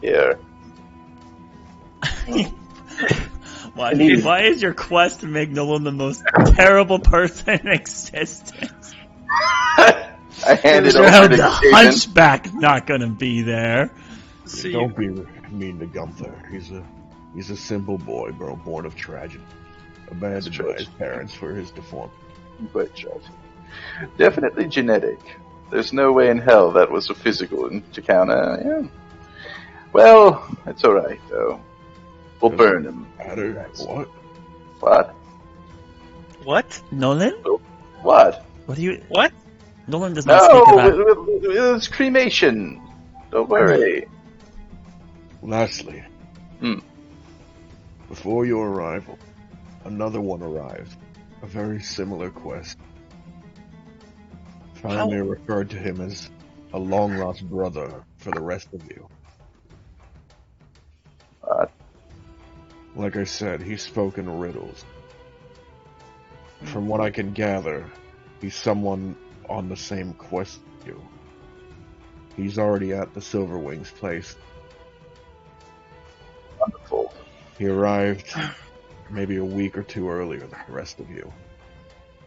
Here.
Why is your quest to make Nolan the most terrible person in existence?
I handed
Sure
over
how
the
the
agent.
Hunchback not gonna be there.
So
Don't be mean to Gunther. He's a simple boy, born of tragedy, abandoned by his parents for his deformity.
But definitely genetic. There's no way in hell that was a physical encounter. Yeah. Well, it's alright, though. We'll burn him.
Matter what?
What?
What?
Nolan?
What?
What do you...
What?
Nolan does not speak
No,
about...
it's cremation. Don't worry.
Lastly,
Hmm.
before your arrival, another one arrived. A very similar quest. Faramir referred to him as a long-lost brother for the rest of you.
What?
Like I said, he spoke in riddles. From what I can gather, he's someone on the same quest as you. He's already at the Silverwings place.
Wonderful.
He arrived maybe a week or two earlier than the rest of you.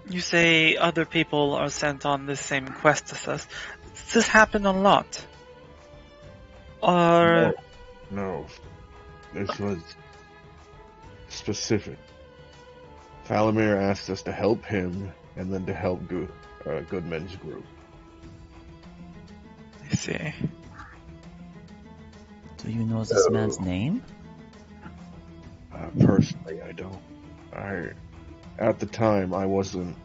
You say other people are sent on this same quest as us. Does this happen a lot? Or...
No. This was specific. Faramir asked us to help him and then to help Goodman's group.
I see.
Do you know this man's name?
Personally, I don't. At the time, I wasn't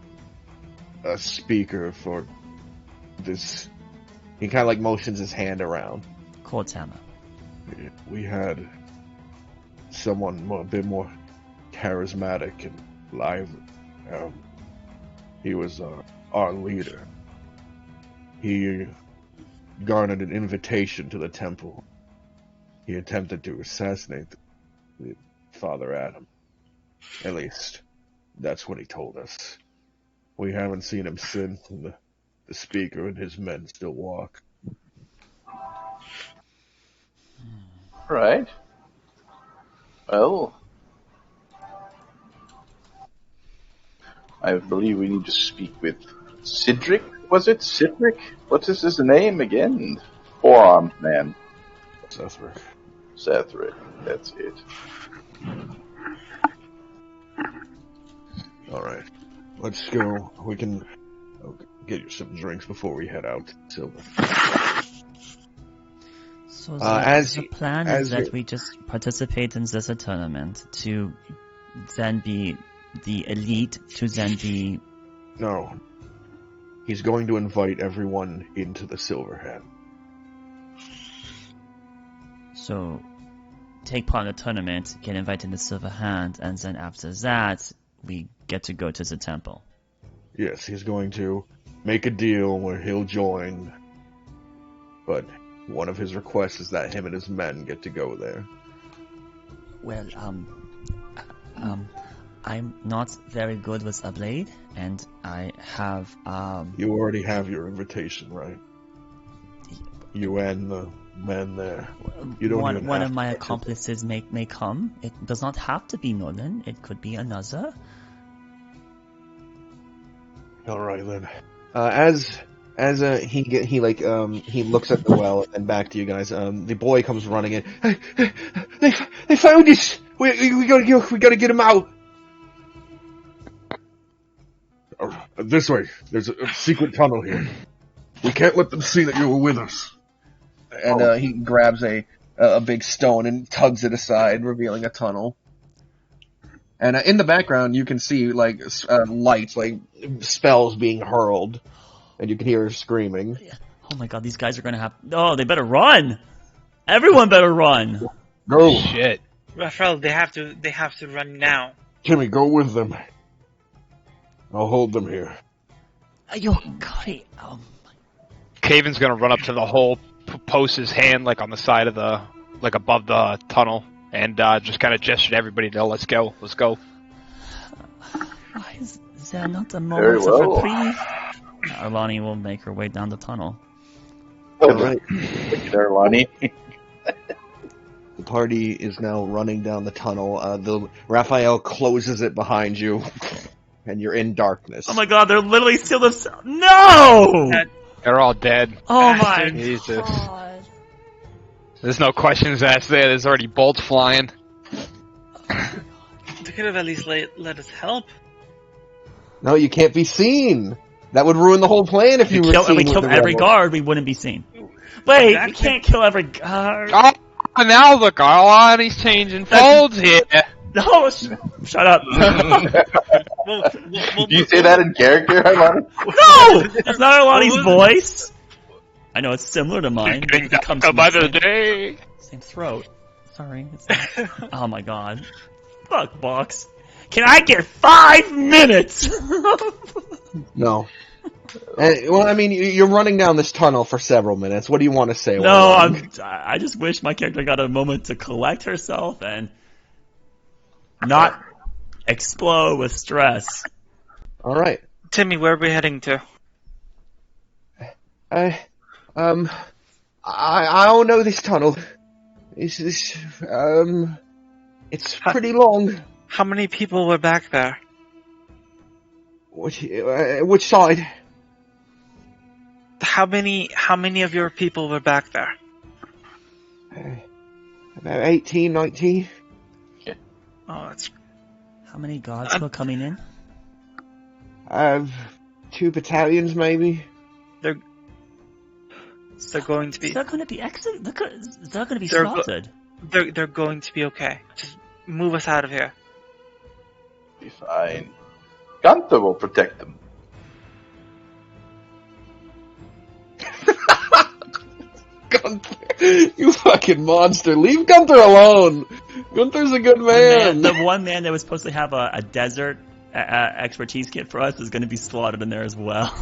a speaker for this. He kind of like motions his hand around.
Cortana.
We had someone a bit more charismatic and lively. He was our leader. He garnered an invitation to the temple. He attempted to assassinate Father Adam. At least, that's what he told us. We haven't seen him since, and the speaker and his men still walk.
Right. Well, I believe we need to speak with Cedric. Was it Cedric? What is his name again? Four-armed man.
Cethric.
Cedric. That's it.
Alright. Let's go. We can get you some drinks before we head out, Silver.
So the plan is that
you-
we just participate in this tournament to then be the elite, to then be...
No. He's going to invite everyone into the Silver Hand.
So, take part in the tournament, get invited to Silver Hand, and then after that, we get to go to the temple.
Yes, he's going to make a deal where he'll join, but one of his requests is that him and his men get to go there.
Well, I'm not very good with a blade, and I have,
You already have your invitation, right? You and the men there. You don't even
one
have
of my
to-
accomplices may come. It does not have to be Nolan. It could be another.
All right then. He looks at the well and back to you guys. The boy comes running in. They found us. We gotta get him out. This way. There's a secret tunnel here. We can't let them see that you were with us. And he grabs a big stone and tugs it aside, revealing a tunnel. And in the background, you can see lights, spells being hurled, and you can hear her screaming.
Oh my god, these guys are gonna have... Oh, they better run! Everyone better run!
Go,
Shit.
Raphael, they have to run now.
Timmy, go with them. I'll hold them here.
Yo, Cody,
Caven's gonna run up to the hole, post his hand like on the side of the, like above the tunnel, and just kind of gesture to everybody to let's go.
why is there not a
Very
moment
well.
of reprieve? Arlani will make her way down the tunnel.
All right.
There, Lonnie.
The party is now running down the tunnel. Raphael closes it behind you, and you're in darkness.
Oh my god, they're literally still themselves. No!
They're all dead.
Oh my
Jesus.
god.
There's no questions asked there. There's already bolts flying.
They could have at least let us help.
No, you can't be seen. That would ruin the whole plan if you were seen.
We
with
killed
the
every
rebels.
guard, we wouldn't be seen. Wait, we
Exactly.
can't kill every guard.
Oh, now look, Arlani's changing folds here.
No, shut up.
We'll
Do you say that in character, Lonnie?
No! That's not Arlani's voice. I know it's similar to mine.
Getting
It comes
darker
from
by
the
the day.
same throat. Sorry. It's not. Oh my god. Fuck, Box. Can I get 5 minutes?
No. Well, I mean, you're running down this tunnel for several minutes. What do you want to say?
No,
Warlock?
I just wish my character got a moment to collect herself and not explode with stress.
All right.
Timmy, where are we heading to?
I don't know this tunnel. It's pretty long.
How many people were back there?
Which side?
How many of your people were back there?
About 18, 19.
Oh, that's
How many gods were coming in?
2 battalions, maybe.
they're going to be
They're going to be they're going to be
They're
slaughtered.
they're going to be okay. Just move us out of here.
Be fine. Gunther will protect them.
Gunther, you fucking monster! Leave Gunther alone. Gunther's a good man.
The one man that was supposed to have a desert expertise kit for us is going to be slaughtered in there as well.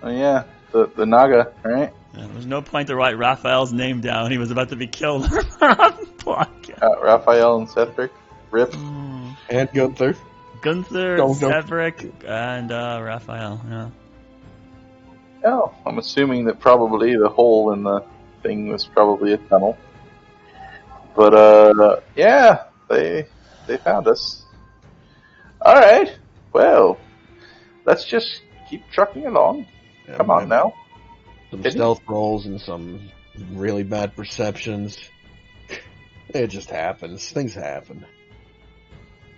Oh yeah, the Naga, right?
Yeah, there's no point to write Raphael's name down. He was about to be killed. Podcast.
Raphael and Cedric. Rip.
And Gunther.
Gunther,
Don't-
Severick, and Raphael. Yeah.
Oh, I'm assuming that probably the hole in the thing was probably a tunnel. But yeah, they found us. All right. Well, let's just keep trucking along. Come on now.
Some
Didn't-
stealth rolls and some really bad perceptions. It just happens. Things happen.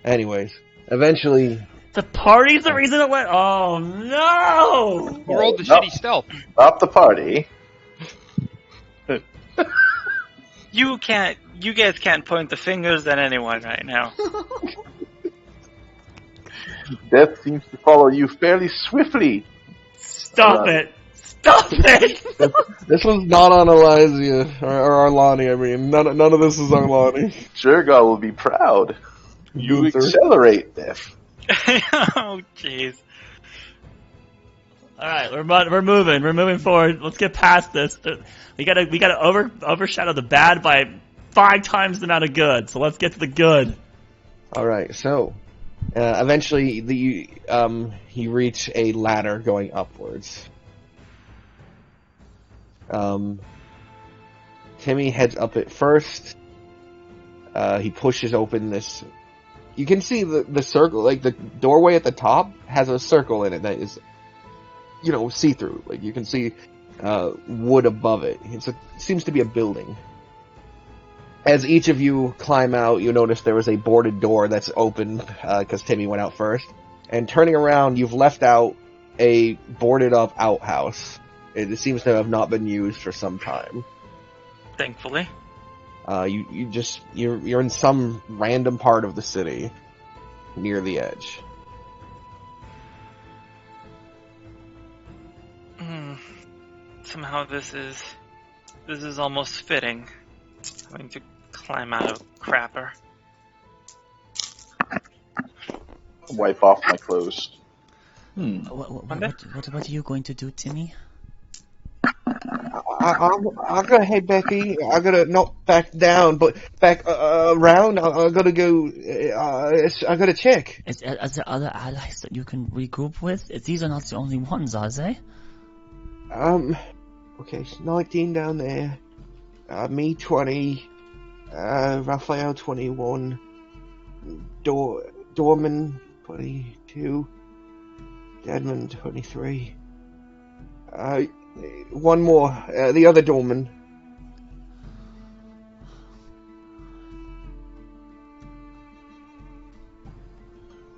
Anyways, eventually,
The party's the reason it went. Oh no!
Who rolled the
No.
shitty stealth?
Stop the party.
You guys can't point the fingers at anyone right now.
Death seems to follow you fairly swiftly.
Stop it!
Stop it!
This was not on Elysia, or Arlani, I mean. None of this is Arlani.
Jurgar will be proud. You
Gunther.
accelerate death.
Oh, jeez.
All right, we're moving. We're moving forward. Let's get past this. We gotta overshadow the bad by 5 times the amount of good. So let's get to the good.
Alright, so, eventually you reach a ladder going upwards. Timmy heads up it first. He pushes open this. You can see the circle, like the doorway at the top has a circle in it that is, see-through. Like you can see wood above it. It seems to be a building. As each of you climb out, you notice there is a boarded door that's open because Timmy went out first. And turning around, you've left out a boarded up outhouse. It seems to have not been used for some time.
Thankfully.
You're in some random part of the city near the edge.
Somehow this is almost fitting. Having to climb out of crapper.
Wipe off my clothes.
What are you going to do, Timmy?
I'm gonna head back in. I'm gonna not back down, but back around. I'm gonna go. I gotta check.
Are there other allies that you can regroup with? These are not the only ones, are they?
Okay, 19 down there. Me 20. Raphael 21. Dorman 22. Deadman 23. One more. The other Dorman.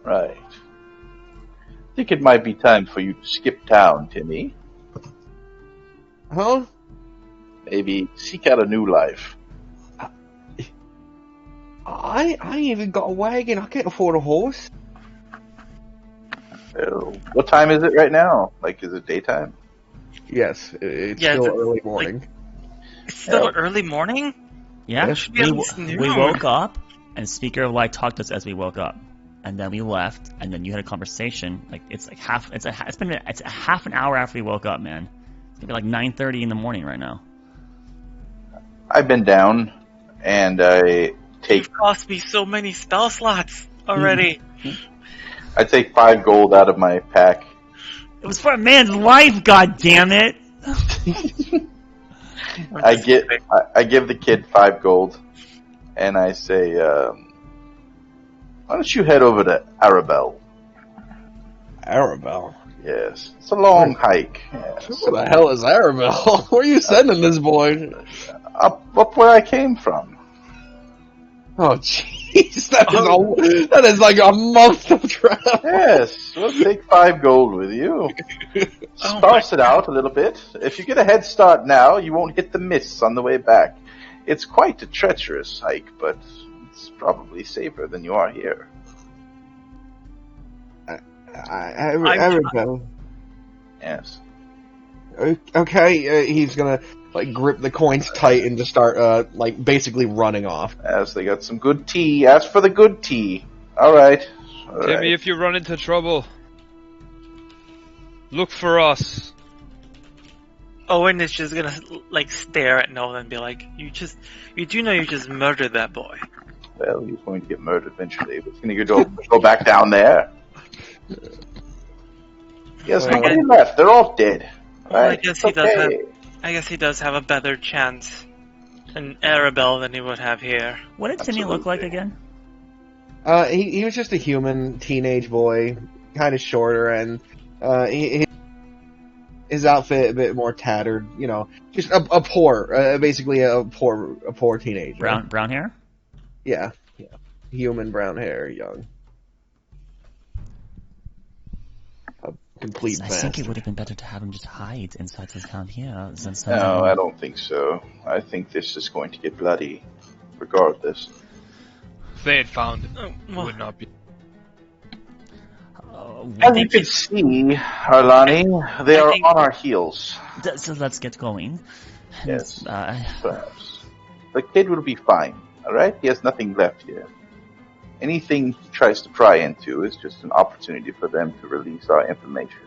Right. I think it might be time for you to skip town, Timmy.
Huh?
Maybe seek out a new life.
I ain't even got a wagon. I can't afford a horse.
What time is it right now? Like, is it daytime?
Yes, it's
Yeah,
still
it's
early morning.
It's still early morning?
Yeah,
Yeah.
Should be at least
we
noon.
woke up, and Speaker of Light talked to us as we woke up, and then we left, and then you had a conversation. Like it's a half an hour after we woke up, man. It's gonna be like 9:30 in the morning right now.
I've been down, and I take
You've cost me so many spell slots already.
I take 5 gold out of my pack.
It was for a man's life, god damn it!
I give the kid 5 gold, and I say, why don't you head over to Arabelle?
Arabelle?
Yes, it's a long hike. Yes.
Who the hell is Arabelle? Where are you sending this boy?
Up where I came from.
Oh, jeez, that is like a month of travel.
Yes, we'll take 5 gold with you. Sparse it out a little bit. If you get a head start now, you won't hit the mists on the way back. It's quite a treacherous hike, but it's probably safer than you are here.
Arabelle.
Yes.
Okay, he's gonna grip the coins tight and just start basically running off.
As they got some good tea. Ask for the good tea. All right.
Timmy, if you run into trouble, look for us.
Owen is just gonna stare at Nolan and be like, you do know you just murdered that boy.
Well, he's going to get murdered eventually. But he's going to go back down there. Yes, nobody left. They're all dead.
Well,
Right?
I guess he does have a better chance in Arabelle than he would have here.
What did Timmy look like again?
He was just a human teenage boy, kind of shorter, and his outfit a bit more tattered. Just basically a poor teenager.
Brown hair?
Yeah, human brown hair, young. A complete
I
mess.
think it would have been better to have him just hide inside the town here than send
No,
him.
I don't think so. I think this is going to get bloody, regardless.
If they had found it,
Oh,
it
well,
would not be.
As you can see, Arlani, they are on our heels.
So let's get going.
Yes, perhaps. The kid will be fine, alright? He has nothing left here. Anything he tries to pry into is just an opportunity for them to release our information.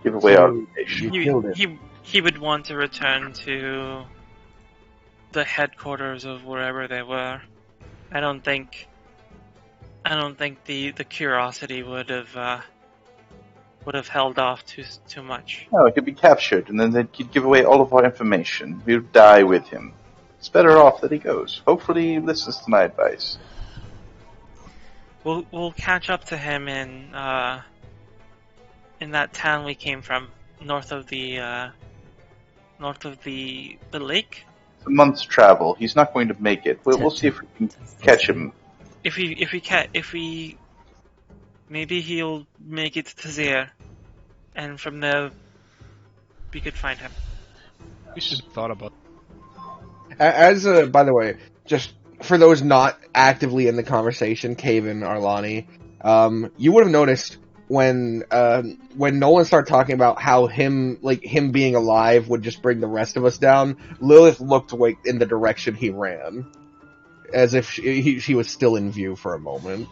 Give away our location.
You killed him.
He would want to return to the headquarters of wherever they were. I don't think the curiosity would have held off too much.
No, he could be captured, and then he'd give away all of our information. We would die with him. It's better off that he goes. Hopefully he listens to my advice.
We'll catch up to him in that town we came from, north of the lake.
It's a month's travel. He's not going to make it. We'll see if we can catch him.
Maybe he'll make it to Zir, and from there we could find him.
We should have thought about.
By the way, just for those not actively in the conversation, Kaven, Arlani, you would have noticed when Nolan started talking about how him being alive would just bring the rest of us down, Lilith looked away in the direction he ran, as if she was still in view for a moment.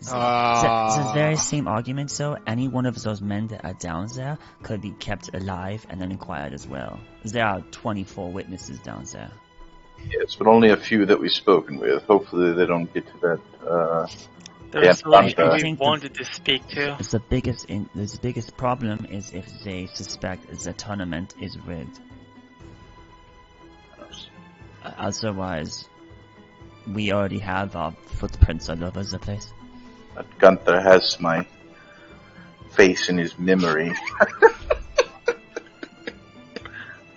The very same argument, so any one of those men that are down there could be kept alive and then inquired as well. There are 24 witnesses down there.
Yes, but only a few that we've spoken with. Hopefully they don't get to that.
There's we wanted to speak to.
The biggest problem is if they suspect the tournament is rigged. Otherwise, we already have our footprints all over the place.
But Gunther has my face in his memory.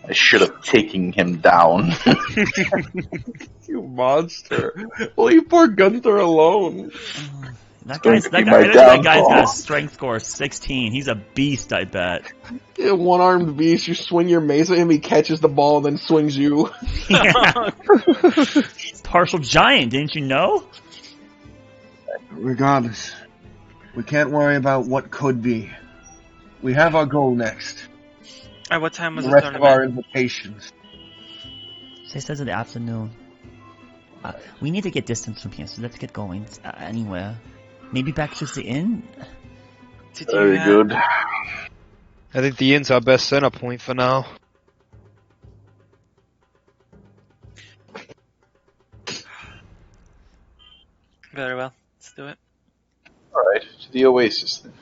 I should have taken him down.
You monster! Leave poor Gunther alone.
That guy's got a strength score of 16. He's a beast, I bet.
Yeah, one-armed beast. You swing your mace at him, he catches the ball, and then swings you.
He's partial giant, didn't you know?
Regardless, we can't worry about what could be. We have our goal next.
At what time was
the
the
rest
tournament?
of our invitations.
They says in the afternoon. We need to get distance from here, so let's get going. Anywhere. Maybe back to the inn?
Very good.
I think the inn's our best center point for now.
Very well. Let's do it.
Alright, to the Oasis then.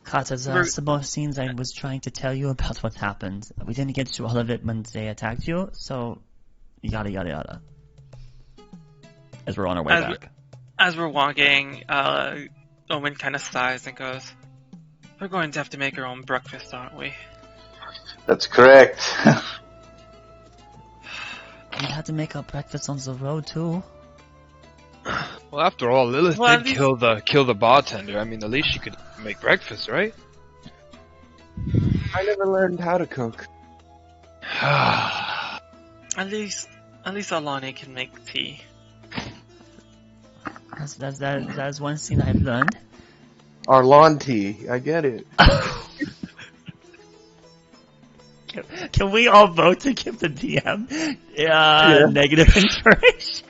Carter, that's the most scenes I was trying to tell you about what happened. We didn't get to all of it when they attacked you, so yada yada yada. As we're on our way back.
As we're walking, Owen kind of sighs and goes, "We're going to have to make our own breakfast, aren't we?"
That's correct.
We had to make our breakfast on the road too.
Well, after all, Lilith
Well,
did kill the bartender. I mean, at least she could make breakfast, right?
I never learned how to cook.
At least Alani can make tea.
That's one thing I've learned.
Our lawn tea, I get it.
Can we all vote to give the DM negative inspiration?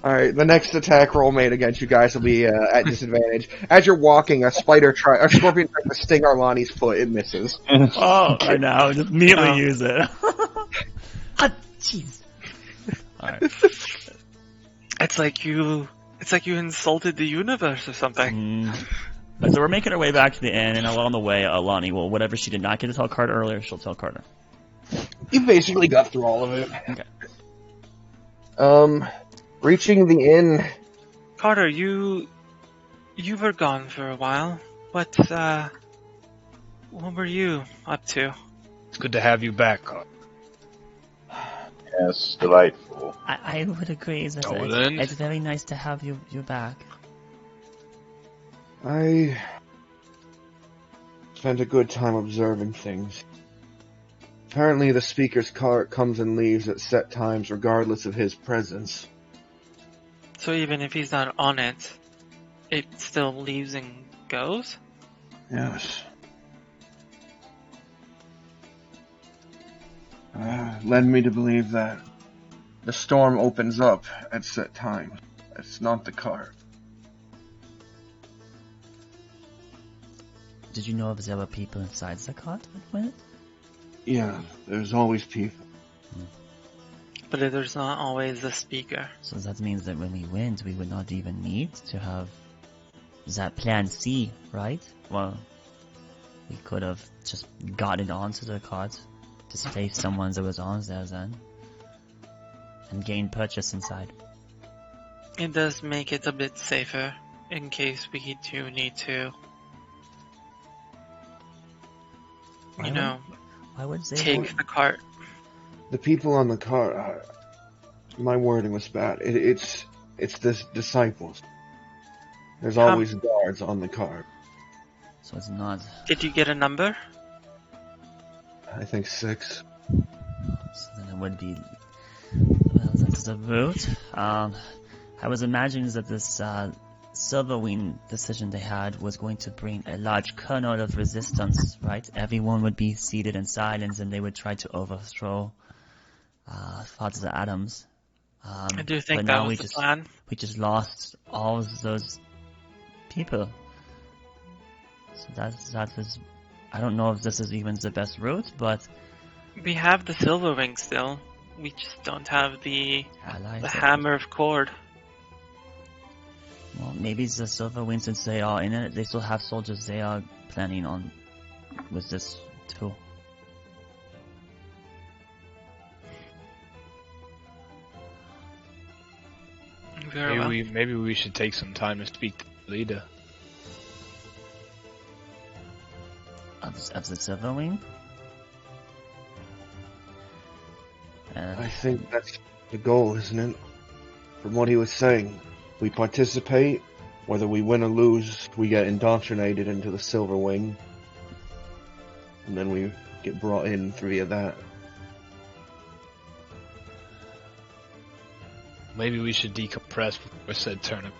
Alright, the next attack roll made against you guys will be at disadvantage. As you're walking, a scorpion tries to sting Arlani's foot. It misses.
Oh, I know. Just immediately use it. Jeez. Alright.
It's like you insulted the universe or something.
So we're making our way back to the inn, and along the way, Alani will, whatever she did not get to tell Carter earlier, she'll tell Carter.
You basically got through all of it.
Okay.
Reaching the inn.
Carter, you were gone for a while. What were you up to?
It's good to have you back, Carl.
Yes, delightful.
I would agree that
Nolan?
it's very nice to have you back.
I spent a good time observing things. Apparently the speaker's cart comes and leaves at set times regardless of his presence.
So even if he's not on it, it still leaves and goes?
Yes. Led me to believe that the storm opens up at set times. It's not the cart.
Did you know if there were people inside the cart with it?
Yeah, there's always people.
But there's not always the speaker.
So that means that when we win, we would not even need to have that plan C, right? Well, we could have just gotten onto the cart, displaced someone that was on there then, and gained purchase inside.
It does make it a bit safer in case we do need to,
Why would they
take the cart.
The people on the cart. My wording was bad. It's the disciples. There's always guards on the cart.
So it's not.
Did you get a number?
I think 6.
So then it would be. Well, that's the route. I was imagining that this Silverwing decision they had was going to bring a large kernel of resistance, right? Everyone would be seated in silence and they would try to overthrow Father Adams.
I do think
but
that
now
was the plan.
We just lost all of those people. So that is. I don't know if this is even the best route, but
We have the Silverwing still. We just don't have the Hammer of Cord.
Well, maybe the Silverwing, since they are in it, they still have soldiers they are planning on with this too.
Very well.
Maybe we should take some time to speak to the leader.
Of the Silverwing?
I think that's the goal, isn't it? From what he was saying, we participate, whether we win or lose, we get indoctrinated into the Silver Wing, and then we get brought in via that.
Maybe we should decompress before said tournament.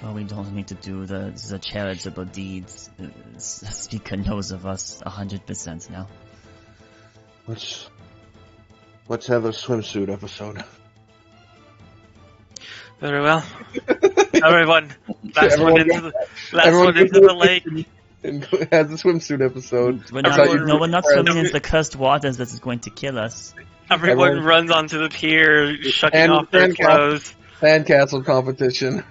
Well, we don't need to do the charitable deeds. The speaker knows of us 100% now.
Let's have a swimsuit episode.
Very well. Everyone, last one into the lake.
And has a swimsuit episode.
We're not swimming into the cursed waters that is going to kill us.
Everyone runs onto the pier, shucking off their clothes.
Sandcastle competition.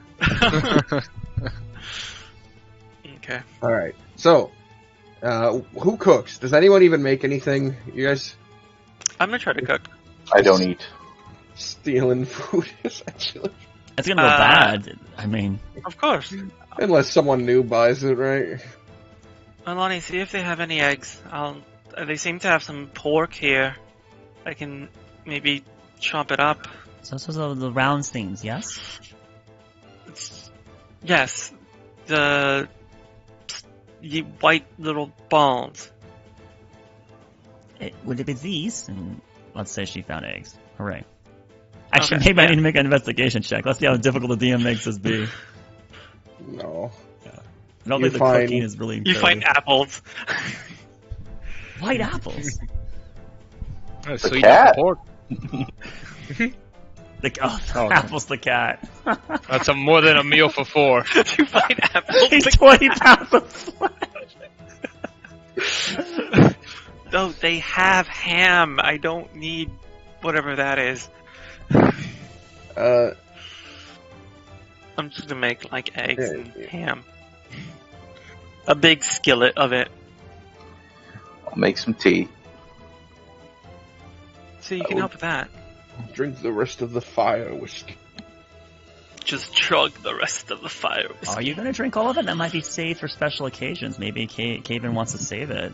Okay.
Alright, so, who cooks? Does anyone even make anything? You guys
I'm gonna try to cook.
I don't eat.
stealing food, essentially.
It's gonna go bad. I mean,
Of course.
Unless someone new buys it, right?
Alani, see if they have any eggs. They seem to have some pork here. I can maybe chop it up.
so the round things, yes?
Yes, the white little balls.
Would it be these? And let's say she found eggs. Hooray. Actually,
Okay,
maybe I
yeah.
need to make an investigation check. Let's see how difficult the DM makes this be.
No.
I don't
You
think the
find-
cooking is really
You find apples.
white apples.
Oh,
The
sweet
cat.
pork.
Oh, apples the cat.
That's more than a meal for 4.
You find apples.
He's 20 pounds of flesh.
No, they have ham. I don't need whatever that is. I'm just gonna make like eggs and ham. A big skillet of it.
I'll make some tea.
So you can help with that.
Drink the rest of the fire whiskey.
Just chug the rest of the fire.
Are you going to drink all of it? That might be saved for special occasions. Maybe Caven wants to save it.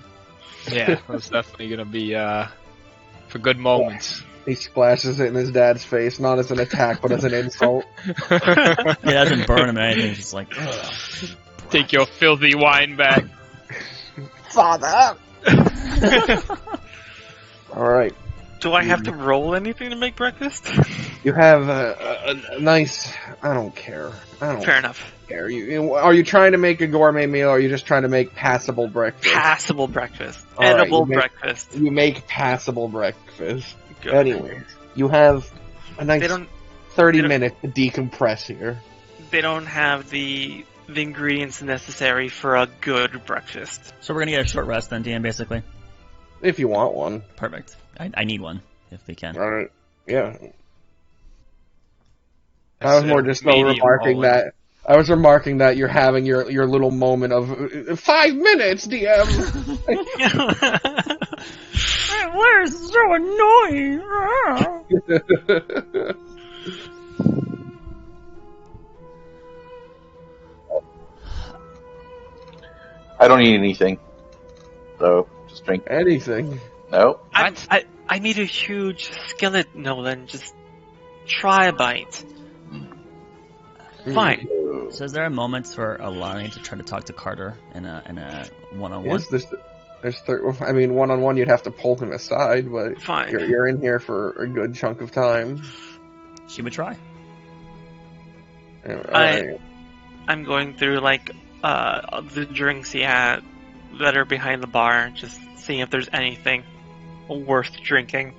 Yeah, that's definitely gonna be for good moments.
He splashes it in his dad's face, not as an attack, but as an insult.
It doesn't burn him or anything. It's just like, ugh.
Take your filthy wine back.
Father! Alright.
Do I have to roll anything to make breakfast?
You have a nice. I don't care. I don't
Fair enough.
care. Are you trying to make a gourmet meal, or are you just trying to make passable breakfast?
Passable breakfast.
All right,
Edible breakfast.
You make passable breakfast.
Good.
Anyways, you have a nice
They don't
30 minutes to decompress here.
they don't have the ingredients necessary for a good breakfast.
So we're gonna get a short rest then, DM, basically.
If you want one.
Perfect. I need one, if we can.
Alright. Yeah. I was more just remarking that. I was remarking that you're having your little moment of 5 minutes, DM.
Why is it so annoying?
I don't eat anything. So, just drink.
Anything.
No?
I need a huge skillet, Nolan. Just try a bite. Fine.
So is there a moment for Alani to try to talk to Carter in a one-on-one?
Yes, I mean, one-on-one you'd have to pull him aside, but
Fine.
you're in here for a good chunk of time.
She would try.
I'm going through the drinks he had that are behind the bar, just seeing if there's anything worth drinking.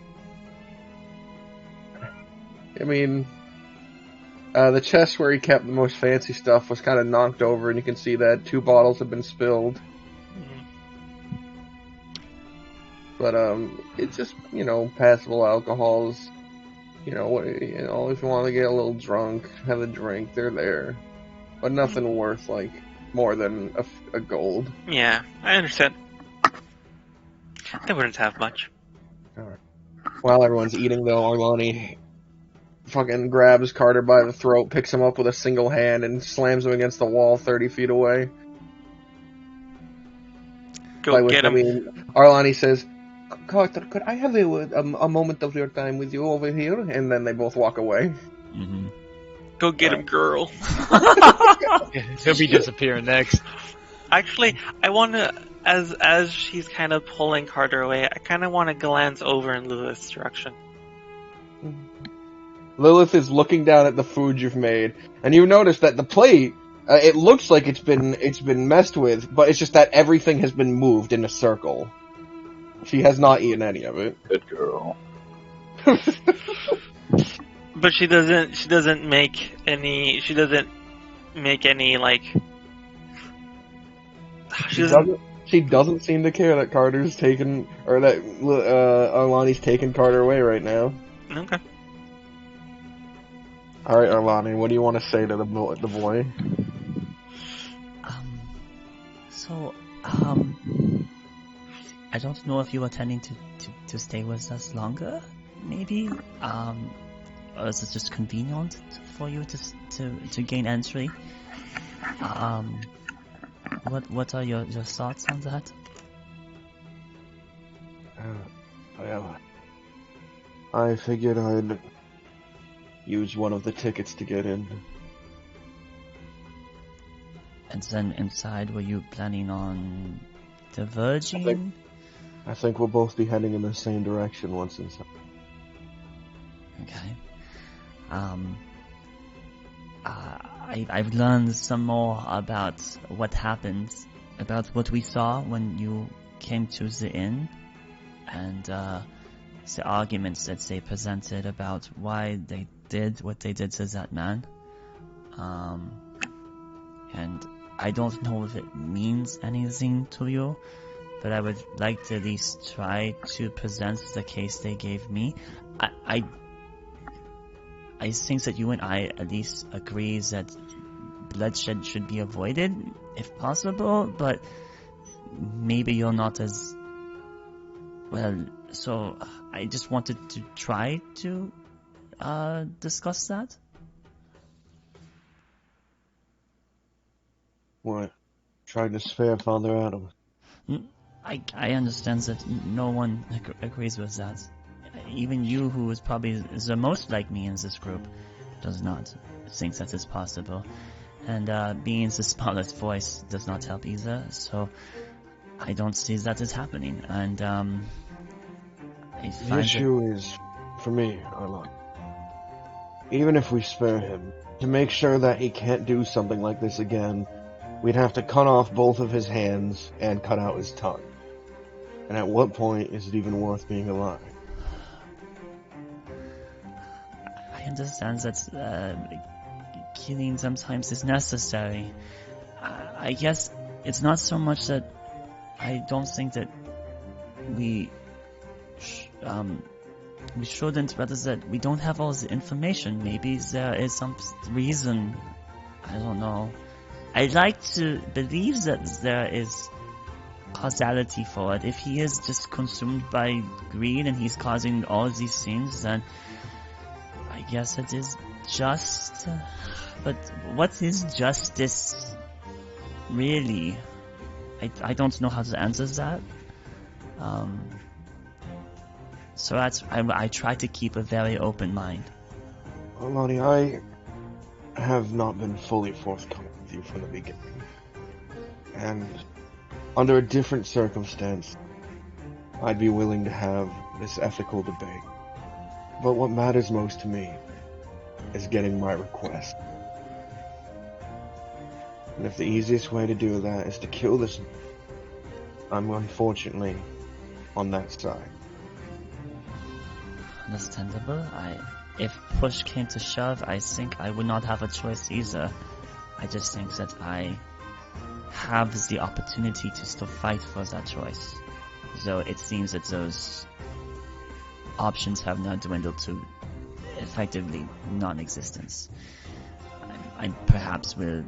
I mean, the chest where he kept the most fancy stuff was kind of knocked over, and you can see that 2 bottles have been spilled. But it's just passable alcohols. If you want to get a little drunk, have a drink. They're there, but nothing worth more than a gold.
Yeah, I understand. They wouldn't have much.
Alright. While everyone's eating, though, Arlani fucking grabs Carter by the throat, picks him up with a single hand, and slams him against the wall 30 feet away.
Go get him.
Arlani says, Carter, could I have a moment of your time with you over here? And then they both walk away.
Mm-hmm.
Go get him, girl.
He'll be disappearing next.
Actually, I want to, as she's kind of pulling Carter away, I kind of want to glance over in Lilith's direction.
Lilith is looking down at the food you've made, and you notice that the plate, it looks like it's been messed with, but it's just that everything has been moved in a circle. She has not eaten any of it.
Good girl.
But she doesn't make any
She doesn't seem to care that Carter's taken, or that Arlani's taken Carter away right now.
Okay.
All right, Arlani, what do you want to say to the boy?
I don't know if you're intending to stay with us longer, maybe? Or is it just convenient for you to gain entry? What are your thoughts on that?
Well, I figured I'd use one of the tickets to get in.
And then inside, were you planning on diverging?
I think we'll both be heading in the same direction once inside.
Okay. I've learned some more about what happened, about what we saw when you came to the inn, and the arguments that they presented about why they did what they did to that man. And I don't know if it means anything to you, but I would like to at least try to present the case they gave me. I think that you and I at least agree that bloodshed should be avoided, if possible, but maybe you're not as well. So I just wanted to try to discuss that.
What? Trying to spare Father Adam?
I understand that no one agrees with that. Even you, who is probably the most like me in this group, does not think that is possible. And being the smallest voice does not help either, so I don't see that as happening. And
The issue is, for me, Arlon, even if we spare him, to make sure that he can't do something like this again, we'd have to cut off both of his hands and cut out his tongue. And at what point is it even worth being alive?
I understand that killing sometimes is necessary. I guess it's not so much that I don't think that we shouldn't, rather that we don't have all the information. Maybe there is some reason, I don't know. I like to believe that there is causality for it. If he is just consumed by greed and he's causing all these things, then I guess it is just. But what is justice really? I don't know how to answer that. So I try to keep a very open mind.
Well, Lonnie, I have not been fully forthcoming with you from the beginning. And under a different circumstance, I'd be willing to have this ethical debate. But what matters most to me is getting my request. And if the easiest way to do that is to kill this, I'm unfortunately on that side.
Understandable. If push came to shove, I think I would not have a choice either. I just think that I have the opportunity to still fight for that choice. Though it seems that those options have now dwindled to effectively non-existence. I perhaps will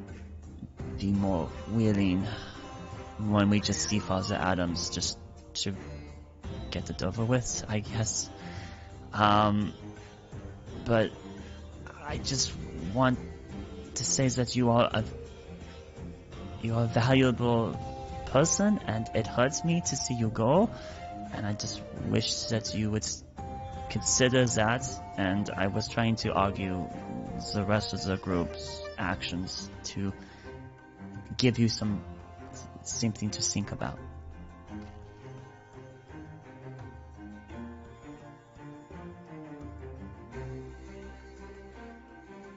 be more willing when we just see Father Adams just to get it over with, I guess. But I just want to say that you are a valuable person, and it hurts me to see you go, and I just wish that you would consider that. And I was trying to argue the rest of the group's actions to give you something to think about.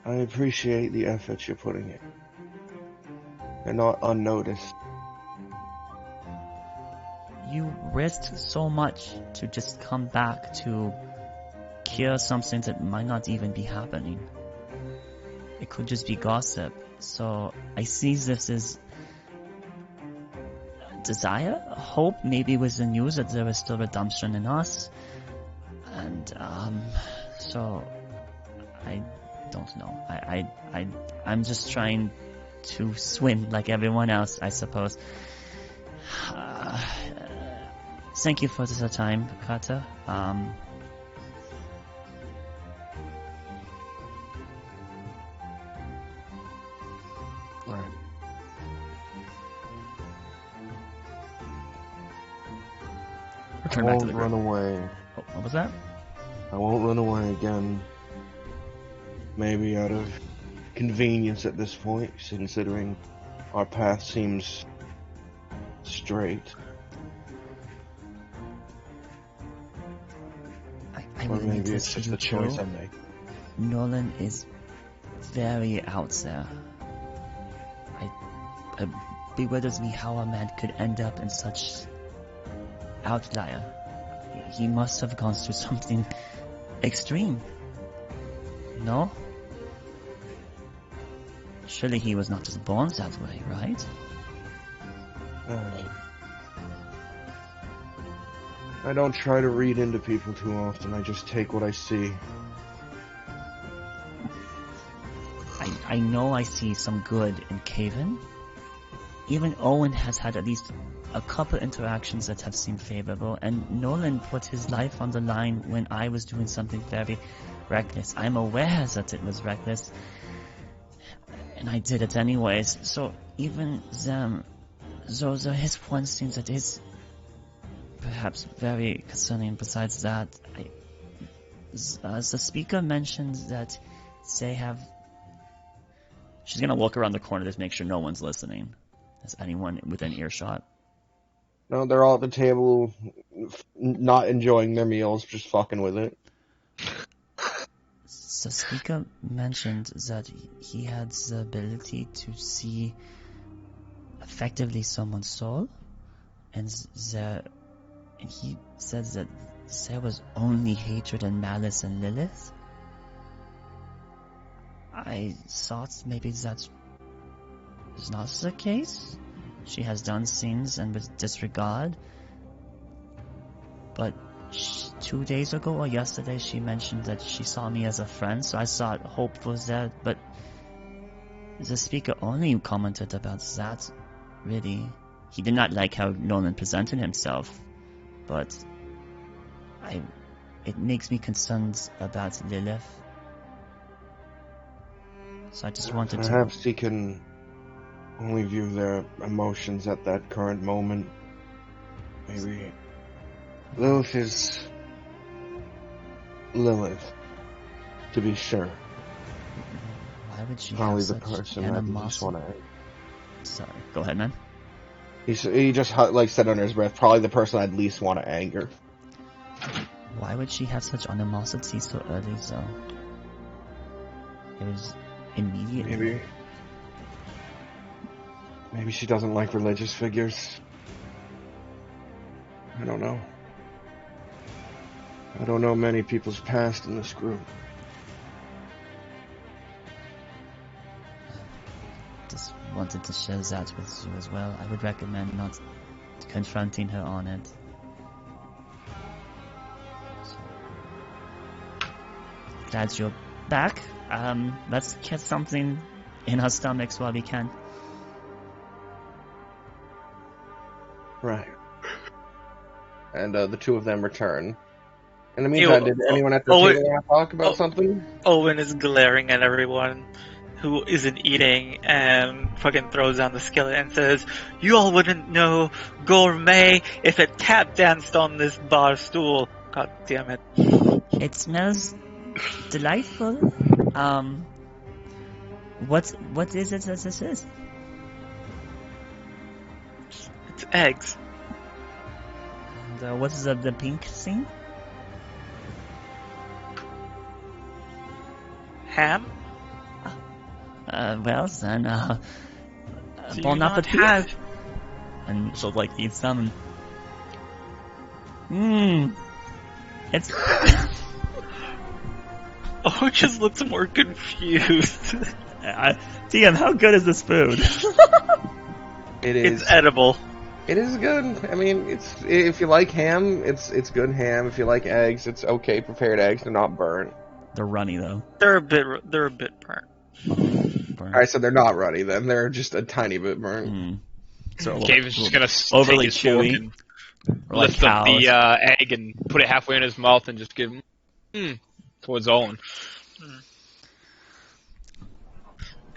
I appreciate the effort you're putting in. They're not unnoticed.
You risked so much to just come back to cure something that might not even be happening. It could just be gossip. So I see this as desire, hope, maybe with the news that there is still redemption in us. And so I don't know. I'm just trying to swim like everyone else, I suppose. Thank you for the time, Kata.
Alright.
Return
I
back to the
won't run
group.
away.
Oh, what was that?
I won't run away again. Maybe out of convenience at this point, considering our path seems straight.
I
Or
will need
maybe
to
it's
see
just
you
a choice
through.
I make.
Nolan is very out there. It bewilders me how a man could end up in such outlier. He must have gone through something extreme. No? Surely he was not just born that way, right?
I don't try to read into people too often, I just take what I see.
I know I see some good in Caven. Even Owen has had at least a couple interactions that have seemed favorable, and Nolan put his life on the line when I was doing something very reckless. I'm aware that it was reckless, and I did it anyways. So even them, those are his one thing that is perhaps very concerning. Besides that, the speaker mentioned that they have...
She's gonna look around the corner to make sure no one's listening. Is anyone within earshot?
No, they're all at the table, not enjoying their meals, just fucking with it.
The speaker mentioned that he had the ability to see effectively someone's soul, and he said that there was only hatred and malice in Lilith. I thought maybe that is not the case. She has done things and with disregard, but 2 days ago or yesterday she mentioned that she saw me as a friend, so I thought hope was there, but the speaker only commented about that, really. He did not like how Nolan presented himself, but it makes me concerned about Lilith. So I just wanted to...
Perhaps he can only view their emotions at that current moment. Maybe Lilith is Lilith, to be sure.
Why would she
Probably
have
the
such
person that you just want
animosity?
to...
Sorry, go ahead, man.
He just like said under his breath, probably the person I'd least want to anger.
Why would she have such animosity so early, though? It was immediately.
Maybe she doesn't like religious figures. I don't know. I don't know many people's past in this group.
Just wanted to share that with you as well. I would recommend not confronting her on it. So, glad you're back. Let's get something in our stomachs while we can.
Right. And the two of them return. In the meantime, did anyone at the table want to talk about something?
Owen is glaring at everyone who isn't eating and fucking throws down the skillet and says, "You all wouldn't know gourmet if it tap danced on this bar stool." God damn it.
It smells delightful. What is it that this is?
It's eggs.
And what's the pink thing?
Ham?
Well then,
Do
bon
you not
appetit.
have-
And she'll like eat some. It's
Oh, just looks more confused.
TM, how good is this food?
It is.
It's edible.
It is good. I mean, if you like ham, it's good ham. If you like eggs, it's okay prepared eggs. They're not burnt.
They're runny though.
They're a bit burnt.
Alright, so they're not runny then. They're just a tiny bit burnt.
So
Gavin's just gonna
overly
take his fork
chewy.
and
Or like
lift up
cows.
the egg and put it halfway in his mouth and just give him towards Owen.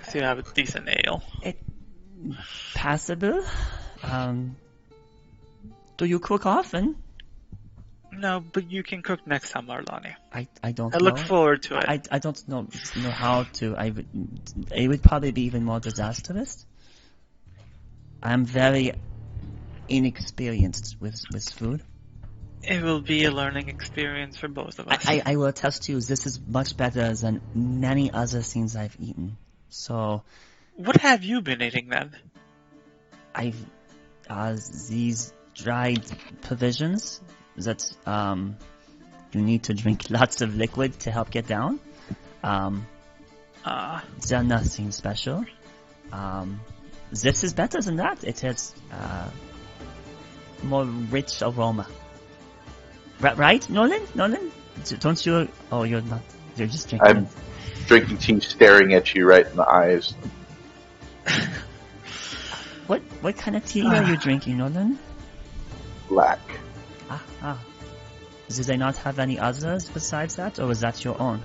So you have a decent ale.
Passable. Do you cook often?
No, but you can cook next time, Marlani.
I don't
I
know.
look forward to it.
I don't know how to. It would probably be even more disastrous. I'm very inexperienced with food.
It will be a learning experience for both of us.
I will attest to you, this is much better than many other things I've eaten. So
What have you been eating then?
I've these dried provisions that you need to drink lots of liquid to help get down. They're nothing special. This is better than that. It has more rich aroma. Right, Nolan? Nolan? Don't you? Oh, you're not. You're just drinking.
I'm drinking tea, staring at you right in the eyes.
What kind of tea are you drinking, Nolan?
Black.
Do they not have any others besides that, or was that your own?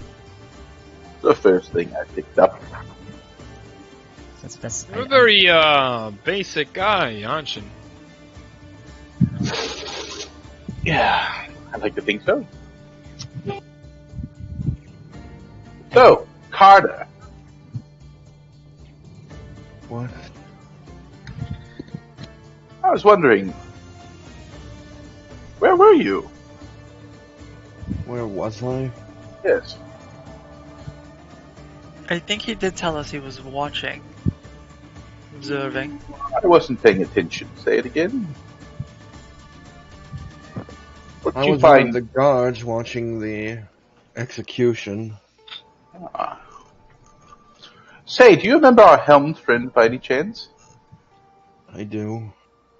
The first thing I picked up.
That's
You're a very basic guy, aren't you?
Yeah, I'd like to think so. So, Carter.
What?
I was wondering, Where were you?
Where was I?
Yes.
I think he did tell us he was watching. Observing.
I wasn't paying attention. Say it again. What
I
did you
was one of
find?
the guards watching the execution.
Ah. Say, do you remember our helmed friend by any chance?
I do.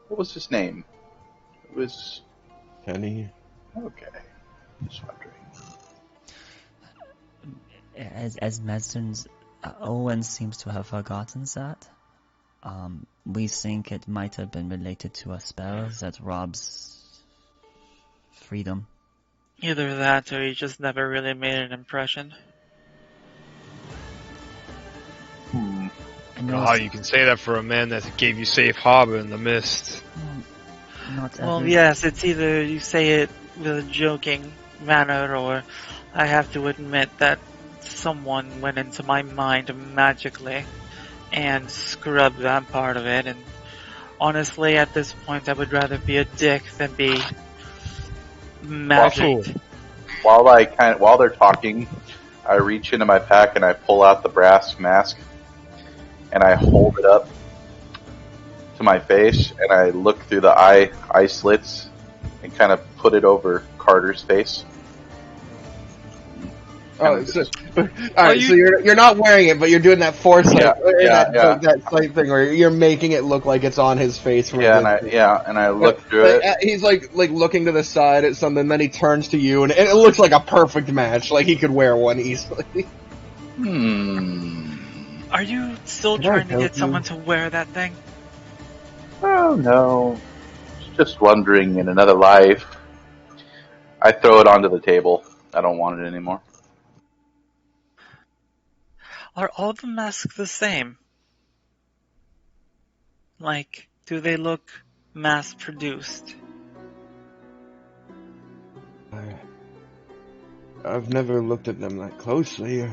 What was his name? It was...
Kenny.
Okay. Just wondering.
As mentioned, Owen seems to have forgotten that. We think it might have been related to a spell that robs freedom.
Either that or he just never really made an impression.
I know
God, you can say that for a man that gave you safe harbor in the mist.
not
Well,
every-
yes, it's either you say it with a joking manner or I have to admit that someone went into my mind magically and scrubbed that part of it, and honestly at this point I would rather be a dick than be magic.
While they're talking, I reach into my pack and I pull out the brass mask and I hold it up to my face and I look through the eye slits and kind of put it over Carter's face.
Oh, so, alright, so you're not wearing it, but you're doing that foresight, that sight thing where you're making it look like it's on his face. From
And I look through it.
He's like looking to the side at something, then he turns to you, and it looks like a perfect match. Like he could wear one easily.
Are you still
Can I
trying to
help
get
you?
someone to wear that thing?
Oh no, just wondering. In another life, I throw it onto the table. I don't want it anymore.
Are all the masks the same? Like, do they look mass-produced?
I've never looked at them that closely.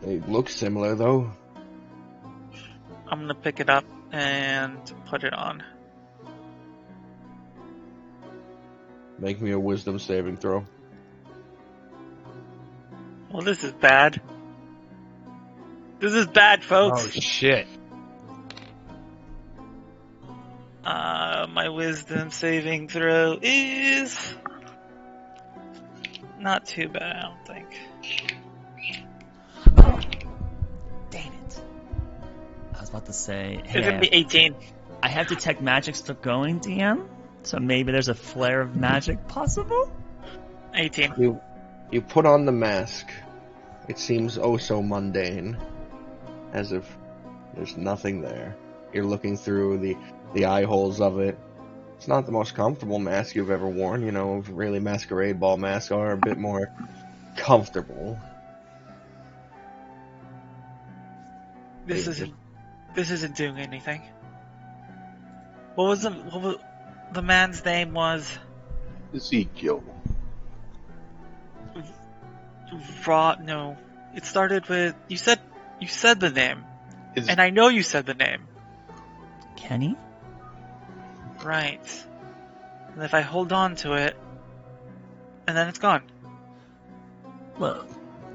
They look similar, though.
I'm gonna pick it up and put it on.
Make me a wisdom saving throw.
Well, this is bad. This is bad, folks.
Oh shit!
My wisdom saving throw is not too bad, I don't think.
Damn it. I was about to say,
It's gonna be 18.
I have Detect Magic still going, DM, so maybe there's a flare of magic possible?
18.
You put on the mask. It seems oh so mundane. As if there's nothing there. You're looking through the eye holes of it. It's not the most comfortable mask you've ever worn. You know, really masquerade ball masks are a bit more comfortable.
This isn't doing anything. What was the man's name was
Ezekiel.
No. It started with you said the name.
Is-
And I know you said the name.
Kenny?
Right. And if I hold on to it, and then it's gone.
Well,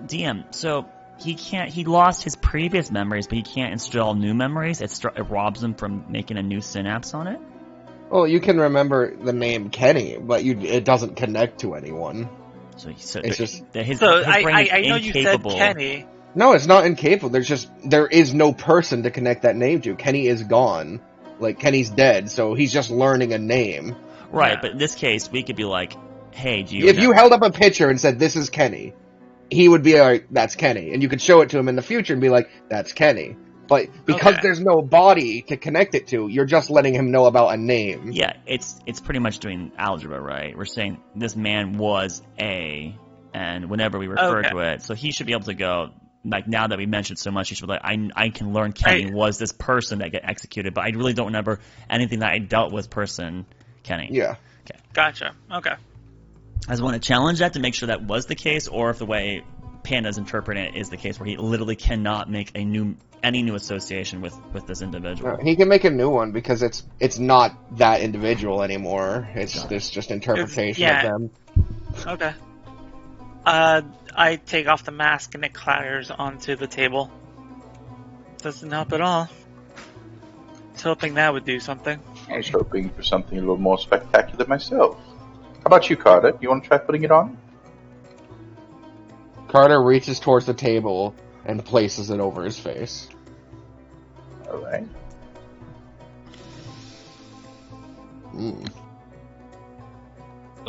DM, so he lost his previous memories, but he can't install new memories. It robs him from making a new synapse on it.
Well, you can remember the name Kenny, but it doesn't connect to anyone.
So
It's just
his
So
brain is
I know you said
incapable.
Kenny.
no, it's not incapable. There is no person to connect that name to. Kenny is gone. Like Kenny's dead, so he's just learning a name.
Right,
Yeah.
but in this case, we could be like, hey, do you
If
know-
you held up a picture and said, "This is Kenny," he would be like, "That's Kenny," and you could show it to him in the future and be like, "That's Kenny." But because
Okay.
there's no body to connect it to, you're just letting him know about a name.
Yeah, it's pretty much doing algebra, right? We're saying this man was A, and whenever we refer
Okay.
to it, so he should be able to go, like, now that we mentioned so much, he should be like, I can learn Kenny was this person that got executed, but I really don't remember anything that I dealt with person Kenny.
Yeah.
Gotcha. Okay.
I just want to challenge that to make sure that was the case, or if the way Panda's interpreting it is the case where he literally cannot make a new
any new association with this individual.
He can make a new one because it's not that individual anymore. It's just interpretation of them.
Okay. I take off the mask and it clatters onto the table. Doesn't help at all. I was hoping that would do something.
I was hoping for something a little more spectacular myself. How about you, Carter? You want to try putting it on?
Carter reaches towards the table and places it over his face.
Alright.
No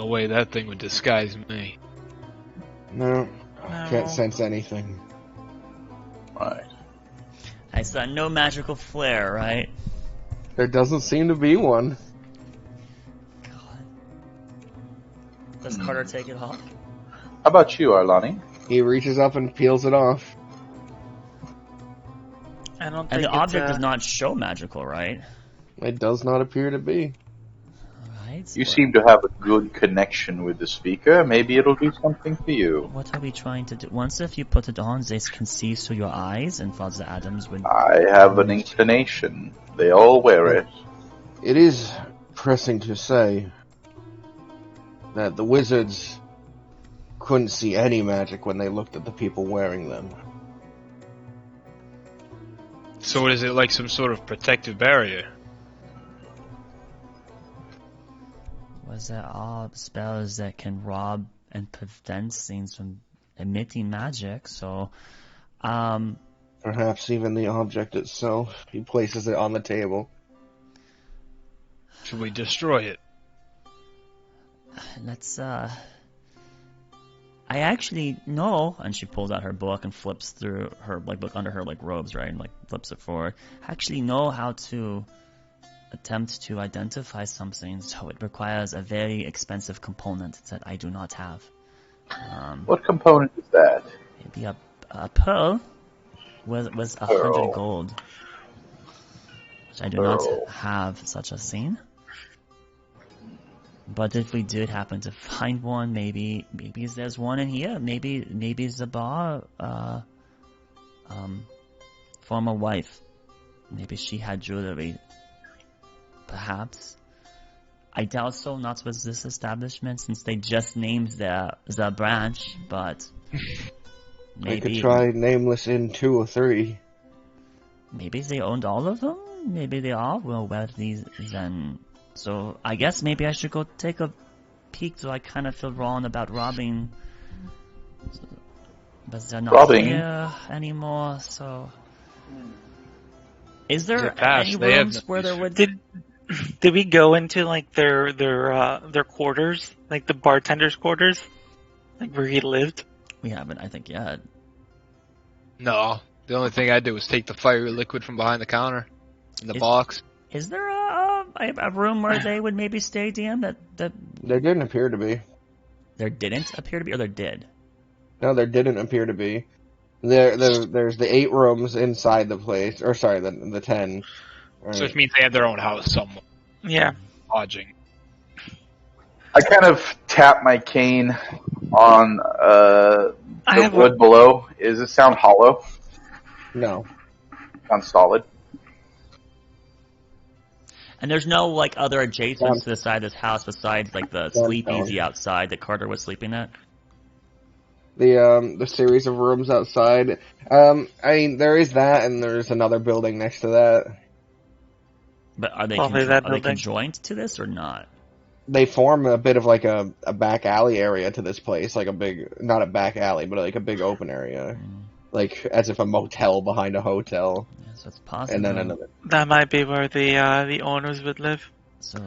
way that thing would disguise me.
No, can't sense anything.
Right.
I saw no magical flair, right?
There doesn't seem to be one.
God. Does Carter take it off?
How about you, Arlani?
He reaches up and peels it off.
I don't think
And the object does not show magical, right?
It does not appear to be.
Alright.
You seem to have a good connection with the speaker. Maybe it'll do something for you.
What are we trying to do? Once if you put it on, they can see through your eyes, and Father Adams would...
I have an inclination. They all wear it.
It is pressing to say that the wizards couldn't see any magic when they looked at the people wearing them.
So is it like some sort of protective barrier?
Was there all spells that can rob and prevent things from emitting magic, so...
Perhaps even the object itself. He places it on the table.
Should we destroy it?
Let's, I actually know, and she pulls out her book and flips through her, like, book under her, like, robes, right, and, like, flips it forward. I actually know how to attempt to identify something, so it requires a very expensive component that I do not have.
What component is that?
Maybe a pearl with 100 gold, which I do not have such a thing. But if we did happen to find one, maybe there's one in here. Maybe Zabar, former wife, maybe she had jewelry. Perhaps. I doubt so, not with this establishment, since they just named the branch, but maybe...
I could try Nameless Inn 2 or 3.
Maybe they owned all of them? Maybe they all will wear these then. So I guess maybe I should go take a peek, so I kind of feel wrong about robbing. But they're not here anymore, so... Is there any rooms where there would...
Did we go into like their quarters, like the bartender's quarters, like where he lived?
We haven't, I think, yet.
No. The only thing I did was take the fiery liquid from behind the counter in the box.
Is there a room where they would maybe stay, DM? That
There didn't appear to be.
There didn't appear to be, or there did?
No, there didn't appear to be. There's the 8 rooms inside the place, or sorry, the 10. Right.
So which means they had their own house somewhere.
Yeah.
Lodging.
I kind of tap my cane on the wood below. Does it sound hollow?
No.
Sounds solid.
And there's no like other adjacents to the side of this house besides like the sleepeasy outside that Carter was sleeping at?
The series of rooms outside. I mean, there is that, and there's another building next to that.
But are they conjoined to this or not?
They form a bit of like a back alley area to this place, like a big, not a back alley, but like a big open area, like as if a motel behind a hotel.
Yes, that's possible.
And then another.
That might be where the owners would live.
So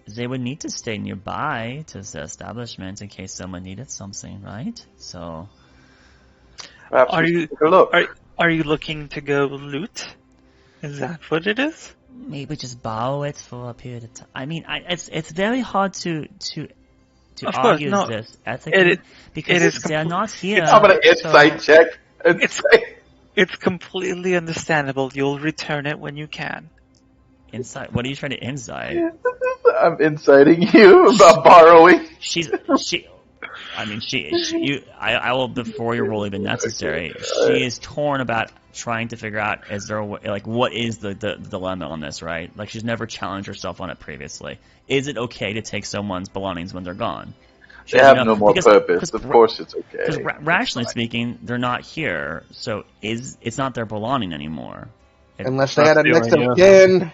they would need to stay nearby to the establishment in case someone needed something, right? So
perhaps
are you
take a look.
Are you looking to go loot? Is that what it is?
Maybe just borrow it for a period of time. I mean, it's very hard to argue this ethically because they're not here.
I'm gonna insight check.
It's completely understandable. You'll return it when you can.
Insight? What are you trying to insight?
I'm inciting you about borrowing.
I will, before you roll even necessary, she is torn about trying to figure out is there a way, like what is the dilemma on this, right? Like she's never challenged herself on it previously. Is it okay to take someone's belongings when they're gone?
They have no more purpose. Of course, it's okay.
Because rationally speaking, they're not here, so it's not their belonging anymore.
Unless they had a mix of kin.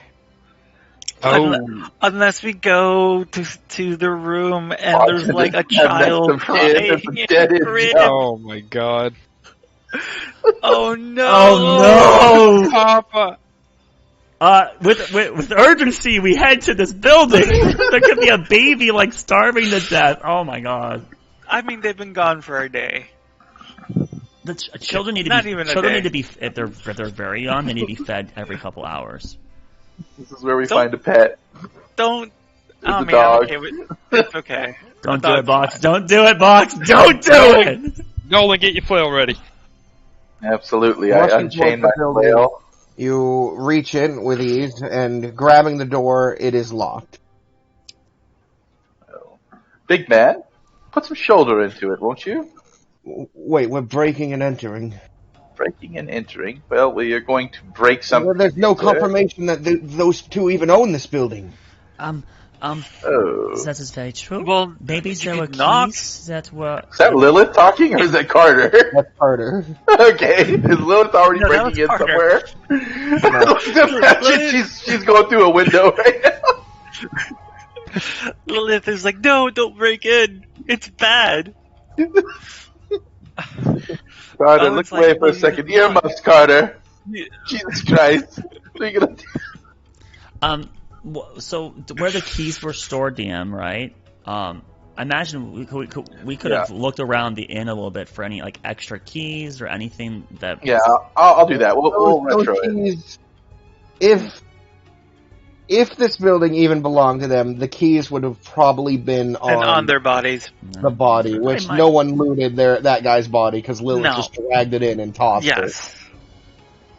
Oh,
Unless we go to the room and there's like a child crying in the crib.
oh my God!
Oh no!
Oh no!
Papa.
With urgency, we head to this building. There could be a baby like starving to death. Oh my God!
I mean, they've been gone for a day.
The children need to
Not
be
even a
children
day.
need to be if they're very young. They need to be fed every couple hours.
This is where we
Don't-
find a pet.
Don't.
There's
I
a
mean,
dog.
I'm okay with, it's okay.
Don't
The
do it,
dog's
Box.
fine.
Don't do it, Box. Don't do it.
Nolan, get your flail ready.
Absolutely. I
Rushing
unchained
towards
my
the building.
flail.
You reach in with ease, and grabbing the door, it is locked.
Big man, put some shoulder into it, won't you?
Wait, we're breaking and entering.
Breaking and entering. Well, we are going to break something.
There's no confirmation that those two even own this building.
Oh.
That is very true.
Well,
maybe
you
there were
could knock.
keys that were.
Is that Lilith talking, or is that Carter?
That's Carter.
Okay, is Lilith already
No, that
breaking in
was
somewhere? she's going through a window right now.
Lilith is like, no, don't break in. It's bad.
Carter,
Oh,
look
it's
away
like
for a
you
second.
need to
Earmuffs, Carter.
Yeah.
Jesus Christ. What are you gonna do?
So where the keys were stored, DM, right? I imagine we could have looked around the inn a little bit for any like extra keys or anything that.
Yeah, I'll do that. We'll retro it.
keys, if this building even belonged to them, the keys would have probably been
And on their bodies.
the body, which
might-
no one looted that guy's body because Lilith
No.
just dragged it in and tossed it.
Yes.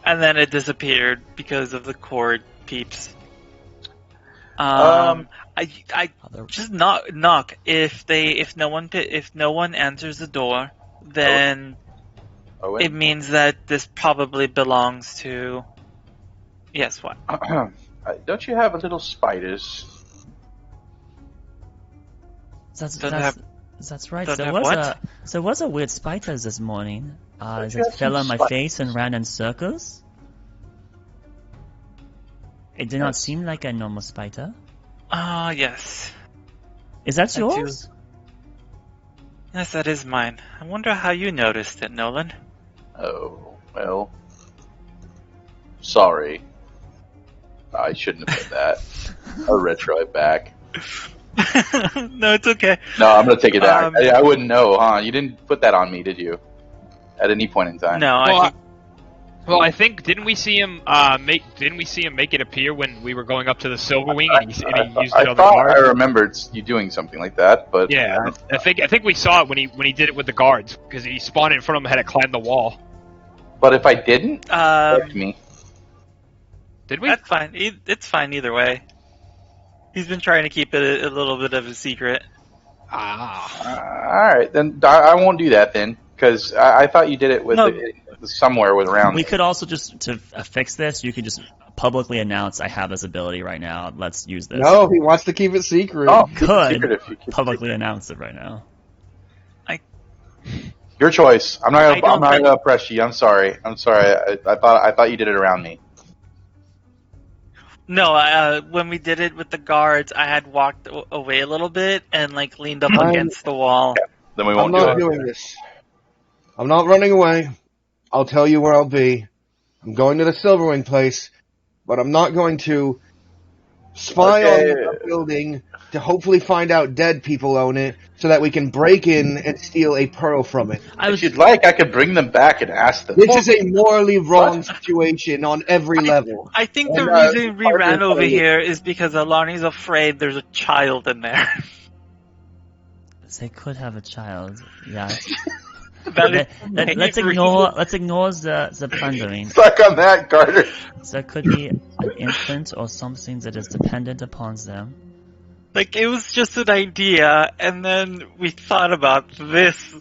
And then it disappeared because of the cord peeps. I
Other-
just knock. If no one answers the door, then
Owen?
it means that this probably belongs to. Yes, what?
Don't you have little spiders?
Doesn't have-
That's right.
doesn't
There
have
was
what?
there was a weird spider this morning.
Don't you
It
have
fell
some
on my
spiders?
face and ran in circles. It did not seem like a normal spider.
Ah, yes.
Is that
I do.
yours?
Yes, that is mine. I wonder how you noticed it, Nolan.
Oh, well. Sorry. I shouldn't have done that. I'll retro it back.
No, it's okay.
No, I'm gonna take it back.
Um,
I wouldn't know, huh? You didn't put that on me, did you? At any point in time?
No,
Well,
I think
I think didn't we see him make it appear when we were going up to the Silver Wing and he used
I
it on the
thought
guard?
I remembered you doing something like that, but
Yeah, I think we saw it when he did it with the guards because he spawned in front of him and had to climb the wall.
But if I didn't, correct me.
Did we?
that's fine. It's fine either way. He's been trying to keep it a little bit of a secret.
All right, then I won't do that then, because I thought you did it with
No.
somewhere with around.
We could also just to fix this. You could just publicly announce, "I have this ability right now. Let's use this."
No, he wants to keep it secret.
Oh, keep it
Could
secret if you keep it
publicly
secret.
announce it right now.
Your choice. I'm
I
not
don't
gonna oppress you. I'm sorry. I thought you did it around me.
No, when we did it with the guards, I had walked away a little bit and like leaned up against the wall.
Then we
I'm
won't
not
do it.
doing this. I'm not running away. I'll tell you where I'll be. I'm going to the Silverwing place, but I'm not going to spy
Okay.
on the building to hopefully find out dead people own it so that we can break in and steal a pearl from it.
If you'd like, I could bring them back and ask them.
This is a morally wrong situation on every level.
I think the
And,
reason we
partner
ran over
playing-
here is because Alani's afraid there's a child in there.
They could have a child. Yeah.
That is the main
Let's
reason.
ignore the plundering.
Suck on that, Carter.
There could be an infant or something that is dependent upon them.
Like, it was just an idea, and then we thought about this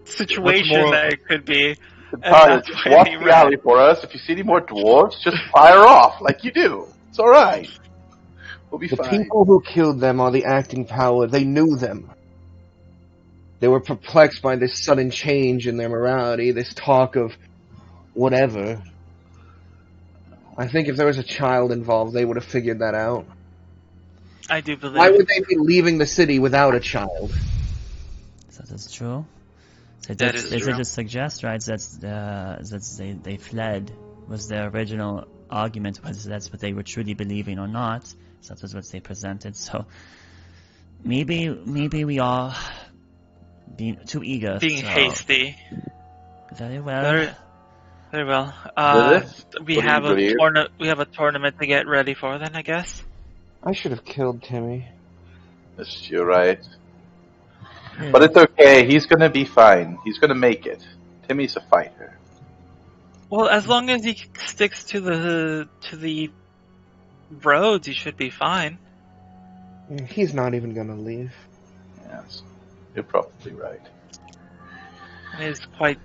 situation
more-
that it could be.
Carter, just walk the alley for us. If you see any more dwarves, just fire off like you do. It's alright. We'll be
The
fine.
people who killed them are the acting power. They knew them. They were perplexed by this sudden change in their morality, this talk of whatever. I think if there was a child involved, they would have figured that out.
I do believe.
Why would they be leaving the city without a child?
That is true. So
That is
they
true.
just suggest, right, that they fled was their original argument, whether that's what they were truly believing or not. So that was what they presented. So maybe we are being too eager.
Being
so-
hasty.
Very well.
Very well. We
What
have
do you do?
we have a tournament to get ready for then, I guess.
I should have killed Timmy.
Yes, you're right. But it's okay. He's gonna be fine. He's gonna make it. Timmy's a fighter.
Well, as long as he sticks to the roads, he should be fine.
He's not even gonna leave.
Yes, you're probably right.
It is quite.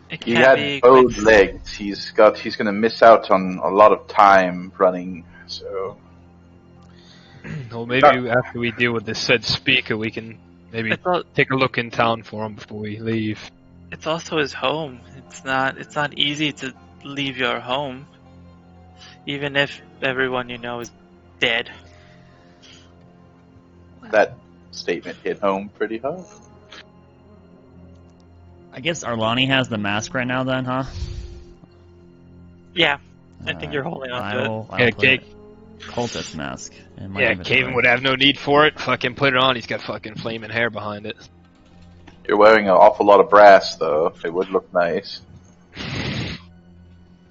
It
He
can
had
be
bowed
quite-
legs. He's gonna miss out on a lot of time running. So
Well, maybe after we deal with this said speaker, we can maybe take a look in town for him before we leave.
It's also his home. It's not easy to leave your home, even if everyone you know is dead.
that statement hit home pretty hard.
I guess Arlani has the mask right now then, huh?
Yeah, I think you're holding on to it.
I'll
Yeah,
put
Cake.
Cultist mask in my
Yeah,
inventory.
Caven would have no need for it. Fucking put it on. He's got fucking flaming hair behind it.
You're wearing an awful lot of brass, though. It would look nice.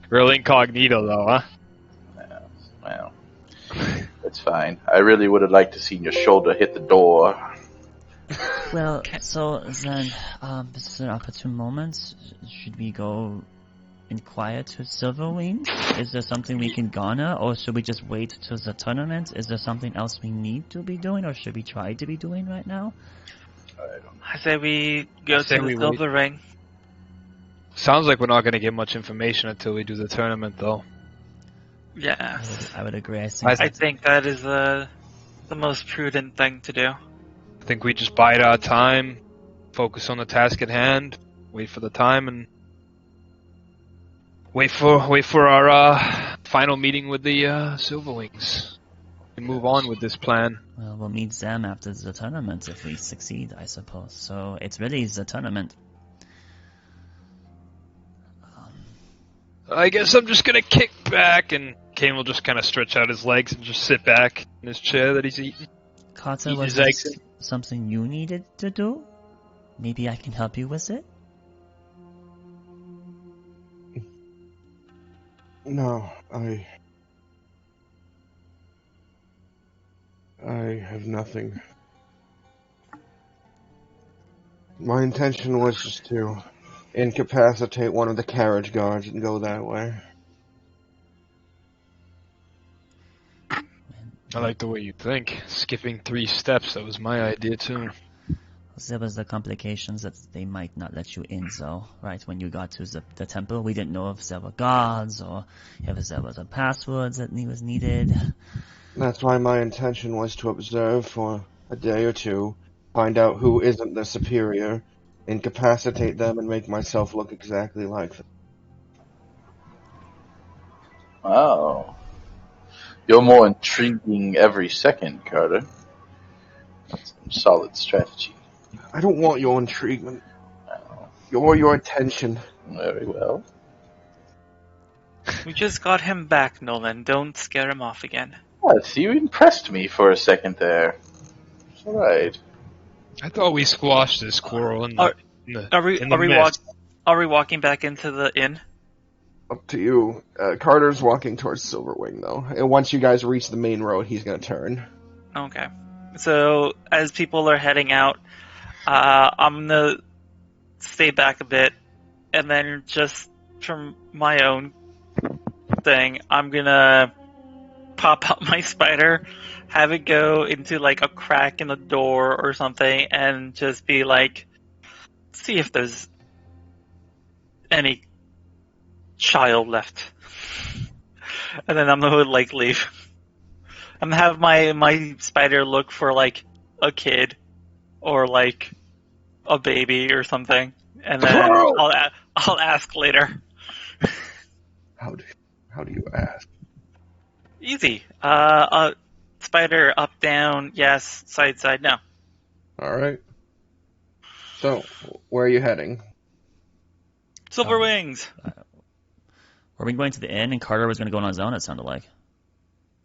Real incognito, though, huh?
Yeah, well, it's fine. I really would have liked to see your shoulder hit the door.
Well, so then, this is an opportune moment. Should we go inquire to Silverwing? Is there something we can garner, or should we just wait till the tournament? Is there something else we need to be doing, or should we try to be doing right now?
I say we go
say
to the
we wait.
Silver Ring.
Sounds like we're not going to get much information until we do the tournament, though.
Yeah,
I would agree.
I
I think that is the most prudent thing to do.
think we just bide our time, focus on the task at hand, wait for the time, and wait for our final meeting with the Silverwings. And move on with this plan.
Well, we'll meet them after the tournament if we succeed, I suppose. So it's really the tournament.
I guess I'm just gonna kick back, and Kane will just kind of stretch out his legs and just sit back in his chair that he's eating.
Carter,
Eat
was
his eggs.
this something you needed to do? Maybe I can help you with it?
No, I have nothing. My intention was just to incapacitate one of the carriage guards and go that way.
I like the way you think. Skipping 3 steps, that was my idea too.
There was the complications that they might not let you in, though, right? When you got to the temple, we didn't know if there were guards or if there was a password that was needed.
That's why my intention was to observe for a day or two, find out who isn't the superior, incapacitate them, and make myself look exactly like them.
Wow. You're more intriguing every second, Carter. That's some solid strategy.
I don't want your intriguement,
Oh,
your attention.
very well.
We just got him back, Nolan. Don't scare him off again.
What? You impressed me for a second there. It's alright.
I thought we squashed this quarrel in
Are-
the
Are we
in the
are we
mist.
are we walking back into the inn?
Up to you. Carter's walking towards Silverwing, though. And once you guys reach the main road, he's gonna turn.
Okay. So as people are heading out, I'm gonna stay back a bit, and then just from my own thing, I'm gonna pop out my spider, have it go into like a crack in the door or something, and just be like, see if there's any child left. And then I'm gonna like leave. I'm gonna have my spider look for like a kid or like a baby or something, and then I'll ask later.
How do you ask?
Easy. Spider up, down, yes, side, no.
All right. So, where are you heading?
Silver Wings.
Were we going to the inn and Carter was going to go on his own, it sounded like?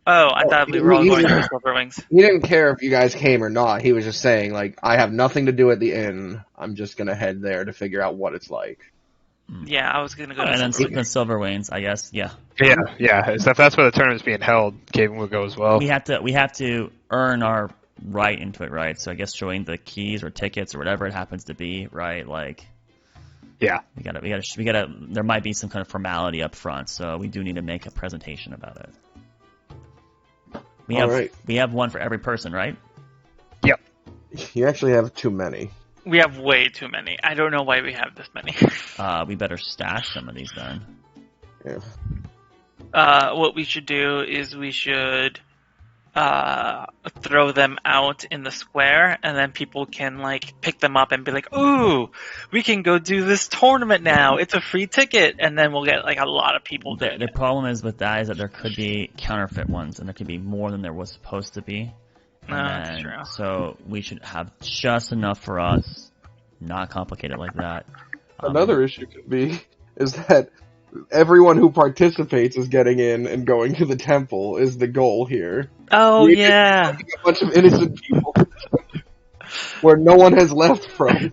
Oh, I thought we were all going to the Silver Wings.
He didn't care if you guys came or not. He was just saying, like, I have nothing to do at the inn. I'm just going to head there to figure out what it's like.
Yeah, I was going to go to
And
Silver
then
Wings.
the Silver Wings, I guess, yeah.
Yeah. If that's where the tournament's being held, Caven will go as well.
We have to earn our right into it, right? So I guess showing the keys or tickets or whatever it happens to be, right? Like,
Yeah.
we gotta. There might be some kind of formality up front, so we do need to make a presentation about it. We have one for every person, right?
Yep.
You actually have too many.
We have way too many. I don't know why we have this many.
We better stash some of these then.
Yeah.
What we should do is we should throw them out in the square, and then people can like pick them up and be like, "Ooh, we can go do this tournament now. It's a free ticket," and then we'll get like a lot of people.
The problem is with that is that there could be counterfeit ones, and there could be more than there was supposed to be.
That's true.
So we should have just enough for us, not complicated like that.
Another issue could be is that everyone who participates is getting in and going to the temple is the goal here.
Oh yeah.
A bunch of innocent people where no one has left from.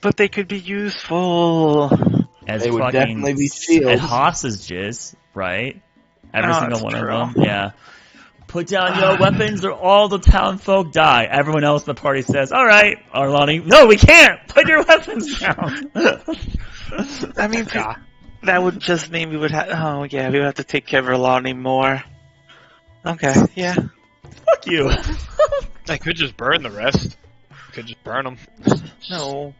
But they could be useful.
As
They would
fucking
definitely be shields.
And hostages, right? Every
Oh,
single
that's
one
true.
of them. Yeah. Put down your weapons or all the town folk die. Everyone else in the party says, "All right, Arlani." No, we can't. Put your weapons down.
I mean, that would just mean we would have. Oh yeah, we would have to take care of Arlani more. Okay, yeah.
Fuck you.
I could just burn the rest. Could just burn them.
No.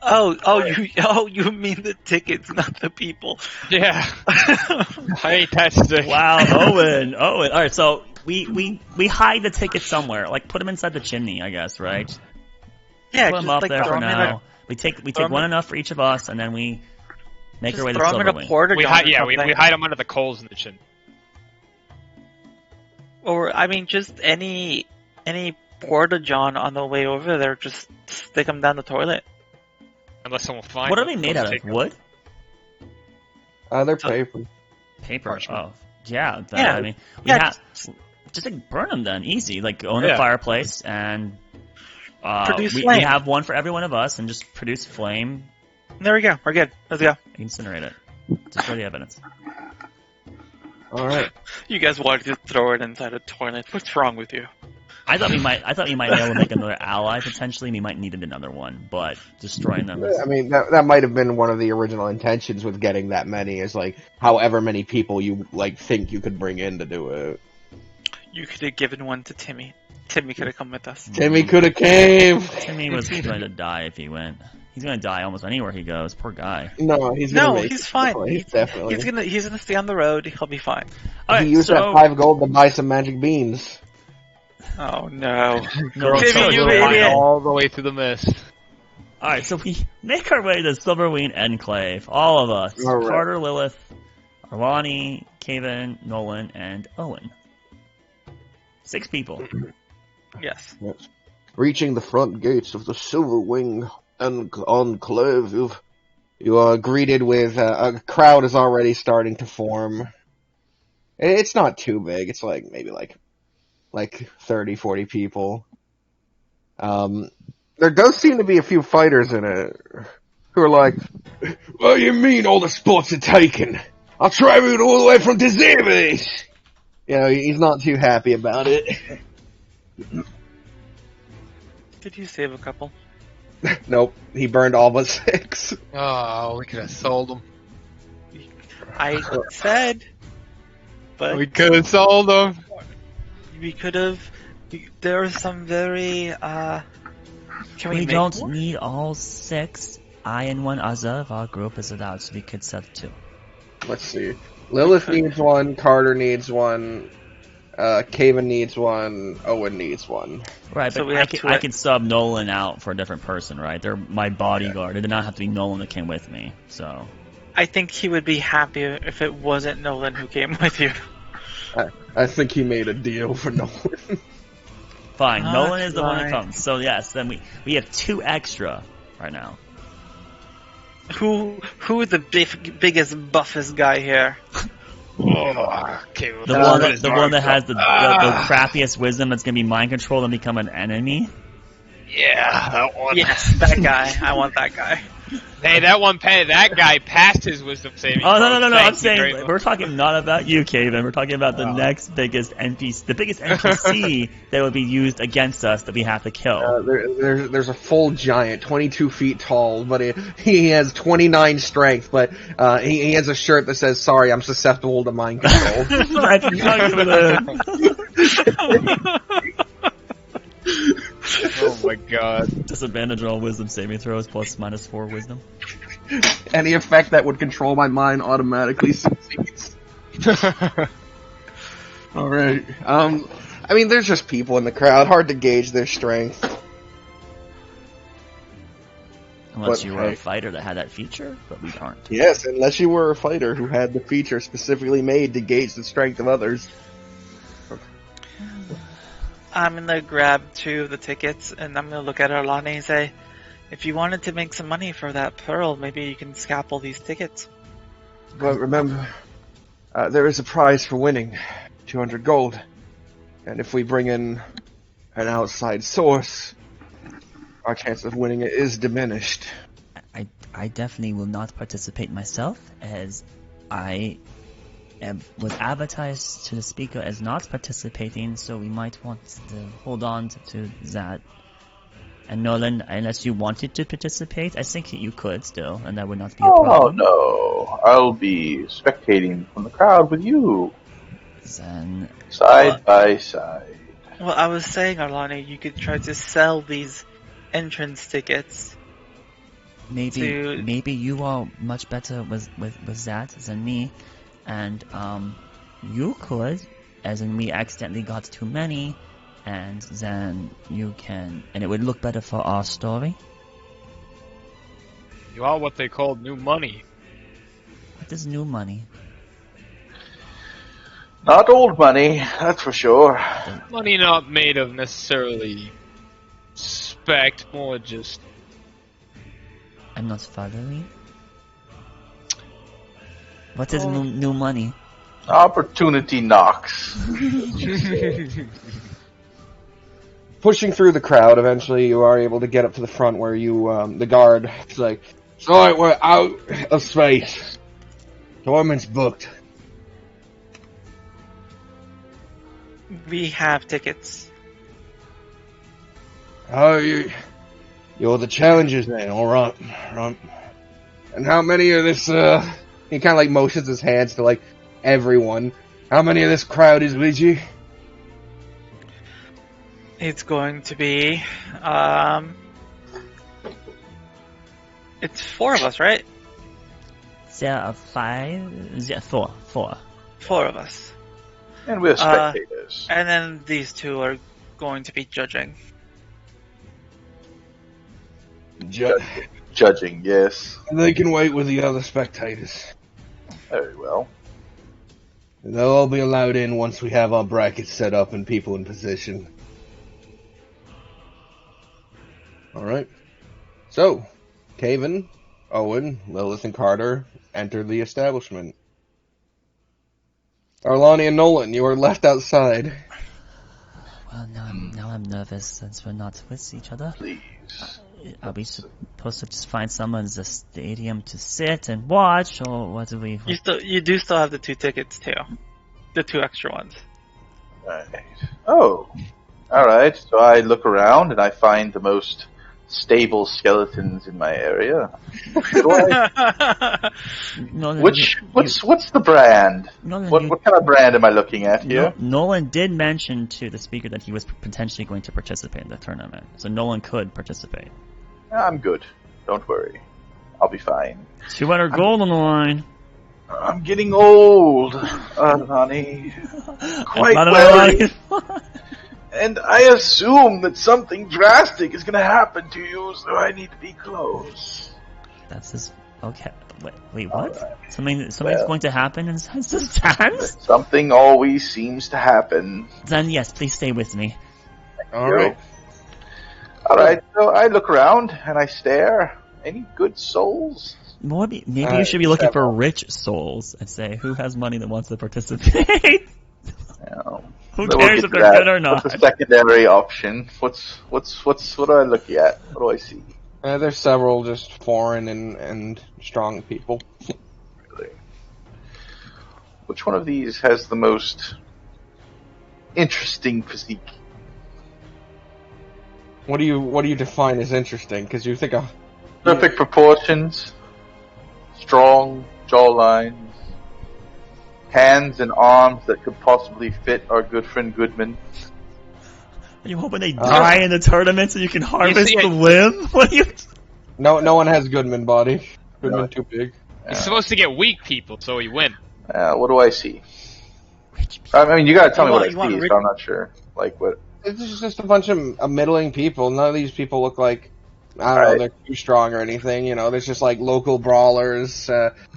You mean the tickets, not the people?
Yeah. I ain't that sick.
Wow, Owen. All right, so we hide the tickets somewhere. Like put them inside the chimney, I guess, right?
Yeah,
Put
just
them up
like
there
throw
for
'em in
now. We take one enough for each of us, and then we make our way to
throw 'em in
Silver
a
Wing.
porta
We
john
hide,
or
yeah, we
something.
hide them under the coals in the chin.
Or I mean, just any porta john on the way over there. Just stick them down the toilet.
Unless someone finds
What are
them,
they made
they'll
out of?
take them.
Wood?
They're paper.
Paper.
Parchment.
Oh, yeah.
Yeah.
I mean,
Yeah,
just like burn them then, easy. Like go in
Yeah.
the fireplace and
Produce
we
flame.
have one for every one of us and just produce flame,
There we go. We're good. Let's go.
incinerate it, destroy the evidence.
All right.
You guys wanted to throw it inside a toilet. What's wrong with you?
I thought we might be able to make another ally potentially. We might need another one, but destroying them.
I mean, that might have been one of the original intentions with getting that many, is like however many people you like think you could bring in to do it.
You could have given one to Timmy. Timmy could have come with us.
Timmy could have came.
Timmy was going to die if he went. He's going to die almost anywhere he goes. Poor guy.
No, he's gonna
No,
make
he's
it.
fine.
Oh, he's definitely.
He's gonna stay on the road. He'll be fine.
All right,
he used that 5 gold to buy some magic beans.
Oh no.
No,
Timmy,
so
you
we're
idiot.
all the way through the mist.
All right, so we make our way to Silverwing Enclave. All of us:
All right.
Carter, Lilith, Arlani, Caven, Nolan, and Owen. 6 people.
Yes.
Yes. Reaching the front gates of the Silver Wing Enclave, you are greeted with a crowd is already starting to form. It's not too big. It's like maybe like 30, 40 people. There does seem to be a few fighters in it who are like, "What do you mean all the spots are taken? I traveled all the way from Dezirabes." You know, he's not too happy about it.
Did you save a couple?
Nope, he burned all but 6.
Oh, we could have sold them.
I said, but
We could have sold them.
we could have. There are some very Can
We
make
don't
more?
need all 6. I and one other of our group is allowed, so we could set 2.
Let's see. Lilith needs one, Carter needs one, Kaven needs one, Owen needs one.
Right,
So
but
we have two
I can sub Nolan out for a different person, right? They're my bodyguard. It did not have to be Nolan that came with me, so...
I think he would be happier if it wasn't Nolan who came with you.
I think he made a deal for Nolan.
Fine,
Ah,
Nolan is the one that
fine.
comes. So yes, then we have 2 extra right now.
Who is the biggest, buffest guy here?
Oh, okay, well,
The one that has the crappiest wisdom that's gonna be mind controlled and become an enemy.
yeah, that one.
Yes, that guy. I want that guy.
Hey, that guy passed his wisdom saving.
Oh no!
throw.
I'm
Thank you very
saying
much.
we're talking not about you, Kaven. We're talking about the
Oh.
next biggest NPC, the biggest NPC that would be used against us that we have to kill.
There's a full giant, 22 feet tall, but he has 29 strength, but he has a shirt that says, "Sorry, I'm susceptible to mind control."
That's
Oh my god.
disadvantage on all wisdom saving throws plus -4 wisdom.
Any effect that would control my mind automatically succeeds. Alright. I mean, there's just people in the crowd, hard to gauge their strength.
Unless
But,
you were a
hey.
fighter that had that feature, but we aren't.
Yes, unless you were a fighter who had the feature specifically made to gauge the strength of others.
I'm gonna grab 2 of the tickets and I'm gonna look at Arlani and say, if you wanted to make some money for that pearl, maybe you can scalpel these tickets.
But remember, there is a prize for winning, 200 gold. And if we bring in an outside source, our chance of winning it is diminished.
I definitely will not participate myself, as I was advertised to the speaker as not participating, so we might want to hold on to that. And Nolan, unless you wanted to participate, I think you could still, and that would not be a
Oh
problem.
no, I'll be spectating from the crowd with you,
Then,
side by side.
Well, I was saying, Arlani, you could try to sell these entrance tickets.
maybe you are much better with that than me, and you could, as in we accidentally got too many, and then you can, and it would look better for our story.
You are what they call new money.
What is new money?
Not old money, that's for sure.
Money not made of necessarily spect, more just
I'm not following. What is new money?
Opportunity knocks.
Pushing through the crowd, eventually you are able to get up to the front where you, the guard, is like, "Sorry, we're out of space. Tournament's booked."
We have tickets.
Oh, you're the challengers then, alright. Right. And how many of this, he kinda like motions his hands to like everyone. How many of this crowd is with you?
It's going to be, it's 4 of us, right?
There are 5, yeah, 4.
4 of us.
And we're spectators.
And then these 2 are going to be judging.
Judging, yes.
They can wait with the other spectators.
Very well.
They'll all be allowed in once we have our brackets set up and people in position. Alright. So, Kaven, Owen, Lilith, and Carter enter the establishment. Arlani and Nolan, you are left outside.
Well, now I'm nervous since we're not with each other.
Please.
Are we supposed to just find someone in the stadium to sit and watch, or what do we?
You do still have the 2 tickets too. The 2 extra ones.
Right. Oh. Alright, so I look around and I find the most stable skeletons in my area. Do I?
Nolan,
What's the brand?
Nolan,
What kind of brand am I looking at here?
Nolan did mention to the speaker that he was potentially going to participate in the tournament, so Nolan could participate.
I'm good. Don't worry. I'll be fine.
200 gold on the line.
I'm getting old, honey. Quite
Not
well. And I assume that something drastic is going to happen to you, so I need to be close.
That's his. Okay. Wait, what?
Right.
Something's going to happen in his hands?
Something always seems to happen.
Then yes, please stay with me.
Alright.
Alright, so I look around and I stare. Any good souls?
Maybe you should be looking for rich souls and say who has money that wants to participate.
No.
Who
So
cares if they're good or not?
What's the secondary option? What do I look at? What do I see?
There's several just foreign and strong people.
Really? Which one of these has the most interesting physique?
What do you define as interesting? Because you think of
Perfect proportions, strong jawlines, hands and arms that could possibly fit our good friend Goodman.
Are you hoping they die in the tournament so you can harvest the limb? What are you?
no one has Goodman body. Goodman too big.
He's supposed to get weak people, so he win.
What do I see? I mean, you gotta tell me what I see,
rich-
so I'm not sure. Like, what?
It's just a bunch of middling people. None of these people look like, I don't know, they're too strong or anything. You know, there's just like local brawlers,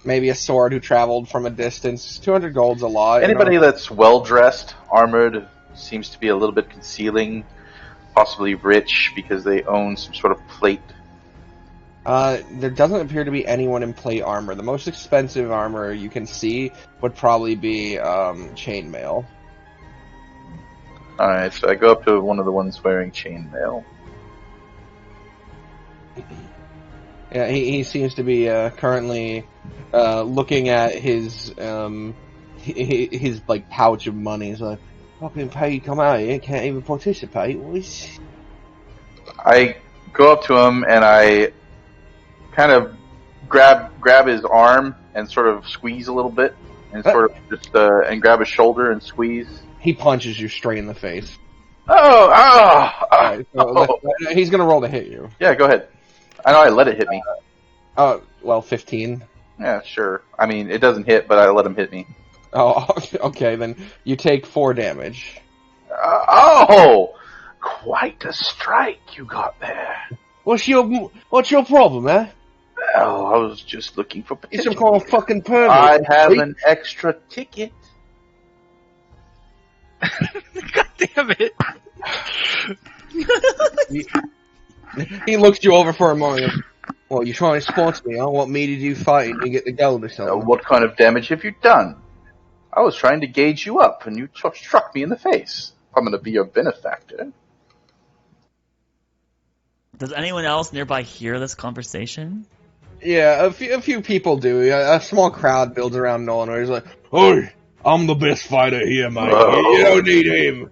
maybe a sword who traveled from a distance. 200 gold's a lot.
Anybody that's well-dressed, armored, seems to be a little bit concealing, possibly rich because they own some sort of plate.
There doesn't appear to be anyone in plate armor. The most expensive armor you can see would probably be chainmail.
Alright, so I go up to one of the ones wearing chainmail.
Yeah, he seems to be currently looking at his like pouch of money. He's like, fucking pay, come out here, can't even participate.
I go up to him and I kind of grab his arm and sort of squeeze a little bit, and sort of just and grab his shoulder and squeeze.
He punches you straight in the face.
Right,
so he's gonna roll to hit you.
Yeah, go ahead. I know I let it hit me.
Well, 15.
Yeah, sure. I mean, it doesn't hit, but I let him hit me.
Oh, okay, then you take 4 damage.
Quite a strike you got there.
What's your problem, eh?
Well, I was just looking for
It's
potential.
some kind of fucking permit.
I have an extra ticket.
God damn it!
He looks you over for a moment. Well, you're trying to sponsor me, huh? Want me to do fighting to get the gold or something?
What kind of damage have you done? I was trying to gauge you up, and you struck me in the face. I'm going to be your benefactor.
Does anyone else nearby hear this conversation?
Yeah, a few people do. A small crowd builds around Nolan where he's like, "Hey, I'm the best fighter here, mate.
Oh.
You don't need him."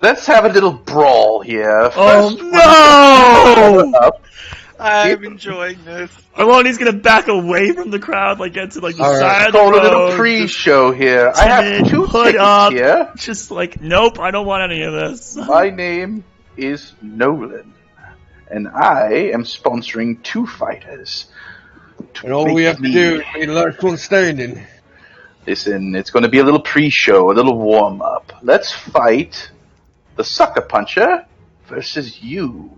Let's have a little brawl here.
Oh no!
I'm enjoying this.
Arloni's gonna back away from the crowd, like get to like the
All right.
side of the
Call a
road.
little pre-show here. I have 2
hood
tickets
up.
here.
Just like, nope, I don't want any of this.
My name is Nolan, and I am sponsoring 2 fighters.
And all we have to do is be the last one standing.
Listen, it's going to be a little pre-show, a little warm-up. Let's fight the Sucker Puncher versus you.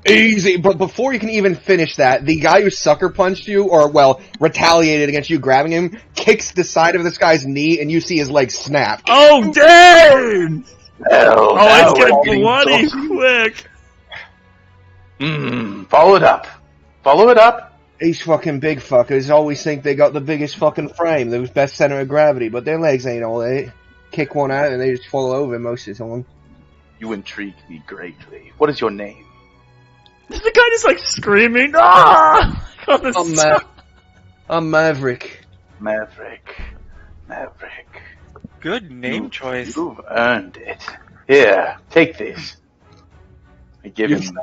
Easy, but before you can even finish that, the guy who sucker punched you, or, well, retaliated against you grabbing him, kicks the side of this guy's knee, and you see his leg snap.
Oh damn!
Well,
Oh, it's
we're
getting
getting
bloody
saucy.
quick.
Follow it up. Follow it up.
These fucking big fuckers always think they got the biggest fucking frame, the best center of gravity, but their legs ain't all that. Kick one out and they just fall over most of the time.
You intrigue me greatly. What is your name?
The guy just like screaming, ah! On the
I'm Maverick.
Maverick.
Good name choice.
You've earned it. Here, take this. I give
You,
him.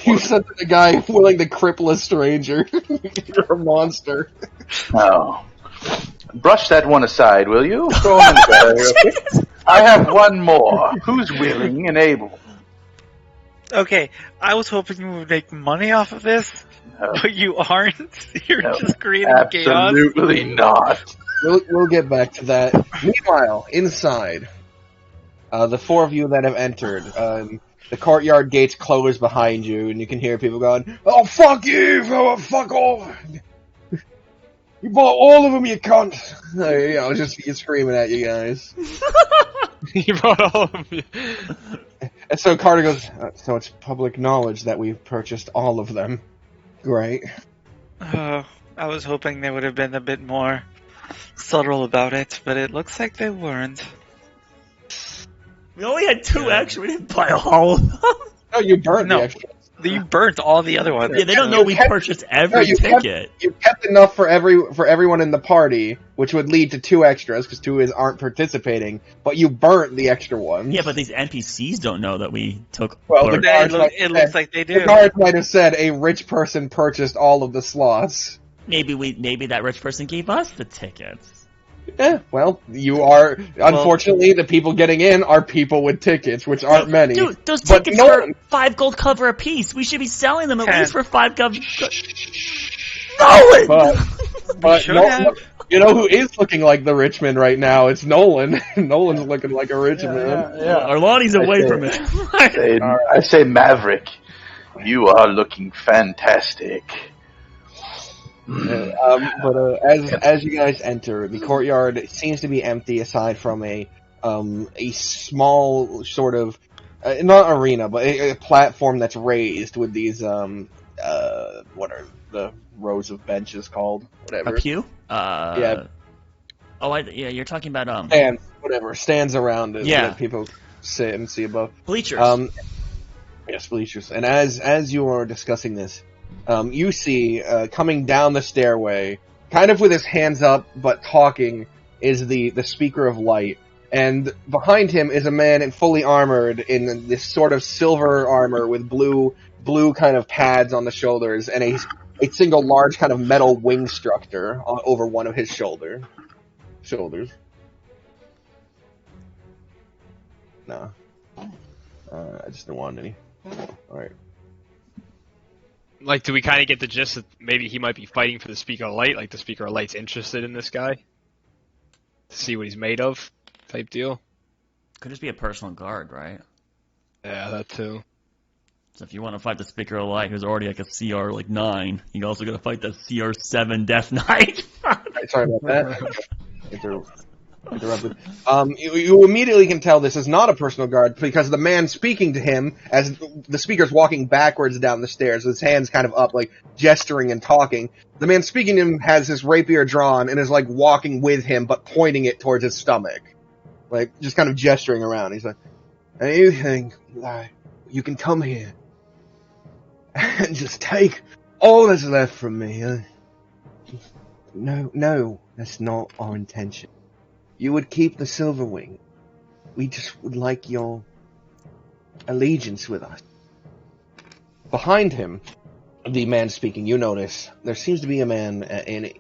you said to the guy willing to cripple a stranger. You're a monster.
Oh. Brush that one aside, will you? Throw him in the barrier real quick. I have one more. Who's willing and able?
Okay, I was hoping you would make money off of this,
No,
but you aren't. You're
no,
just creating chaos.
absolutely not.
We'll get back to that. Meanwhile, inside, the four of you that have entered, the courtyard gates close behind you, and you can hear people going, "Oh, fuck you! Oh, fuck off! You bought all of them, you cunt!" Just screaming at you guys.
You brought all of them.
And so Carter goes, "So it's public knowledge that we've purchased all of them. Great."
Oh, I was hoping they would have been a bit more subtle about it, but it looks like they weren't.
We only had 2 extra. We didn't buy all of them.
No, you burned
No.
the extra.
You burnt all the other ones.
Yeah, they don't know we purchased every ticket.
You kept enough for everyone in the party, which would lead to 2 extras because 2 aren't participating. But you burnt the extra ones.
Yeah, but these NPCs don't know that we took.
Well,
or-
the guards
It looks like they
the
do.
guards might have said a rich person purchased all of the slots.
maybe that rich person gave us the tickets.
Yeah, well, you are. Unfortunately, the people getting in are people with tickets, which aren't many.
Dude, those
But
tickets
no
are
one-
5 gold cover a piece. We should be selling them at
10.
least for 5 gold. Nolan!
But
should
no,
have.
you know who is looking like the rich man right now? It's Nolan. Nolan's looking like a rich man.
Arlani's away
say-
from it.
I say, Maverick, you are looking fantastic.
As you guys enter, the courtyard seems to be empty aside from a small sort of not arena, but a platform that's raised with these what are the rows of benches called? Whatever.
A pew?
Yeah.
Oh, you're talking about
stands around it.
Yeah.
That people sit and see above.
bleachers.
Yes, bleachers. And as you are discussing this, you see coming down the stairway, kind of with his hands up but talking, is the speaker of light. And behind him is a man in fully armored in this sort of silver armor with blue kind of pads on the shoulders and a single large kind of metal wing structure over one of his shoulders. No. I just don't want any. Alright.
Like, do we kind of get the gist that maybe he might be fighting for the Speaker of Light? Like, the Speaker of Light's interested in this guy? To see what he's made of? Type deal?
Could just be a personal guard, right?
Yeah, that too.
So if you want to fight the Speaker of Light, who's already like a CR 9, you also got to fight the CR 7 Death Knight.
Sorry about that. Interrupted. You immediately can tell this is not a personal guard because the man speaking to him, as the speaker's walking backwards down the stairs with his hands kind of up, like gesturing and talking, the man speaking to him has his rapier drawn and is like walking with him but pointing it towards his stomach. Like, just kind of gesturing around. He's like, "And you think you can come here and just take all that's left from me? Huh? No, that's not our intention. You would keep the Silver Wing. We just would like your allegiance with us." Behind him, the man speaking, you notice, there seems to be a man in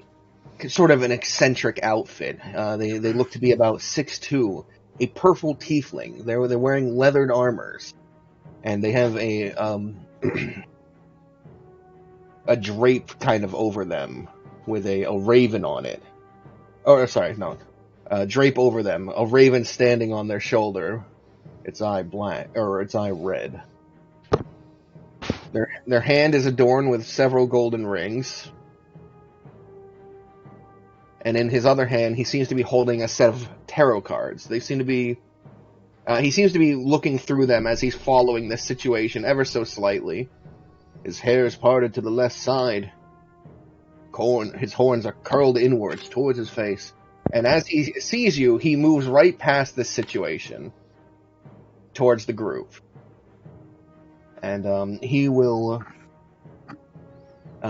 sort of an eccentric outfit. They look to be about 6'2", a purple tiefling. They're wearing leathered armors, and they have a drape kind of over them with a raven on it. Oh, sorry, no. Drape over them, a raven standing on their shoulder, its eye black, or its eye red. Their hand is adorned with several golden rings, and in his other hand, he seems to be holding a set of tarot cards. They seem to be, he seems to be looking through them as he's following this situation ever so slightly. His hair is parted to the left side. His horns are curled inwards towards his face. And as he sees you, he moves right past this situation towards the group. And he will...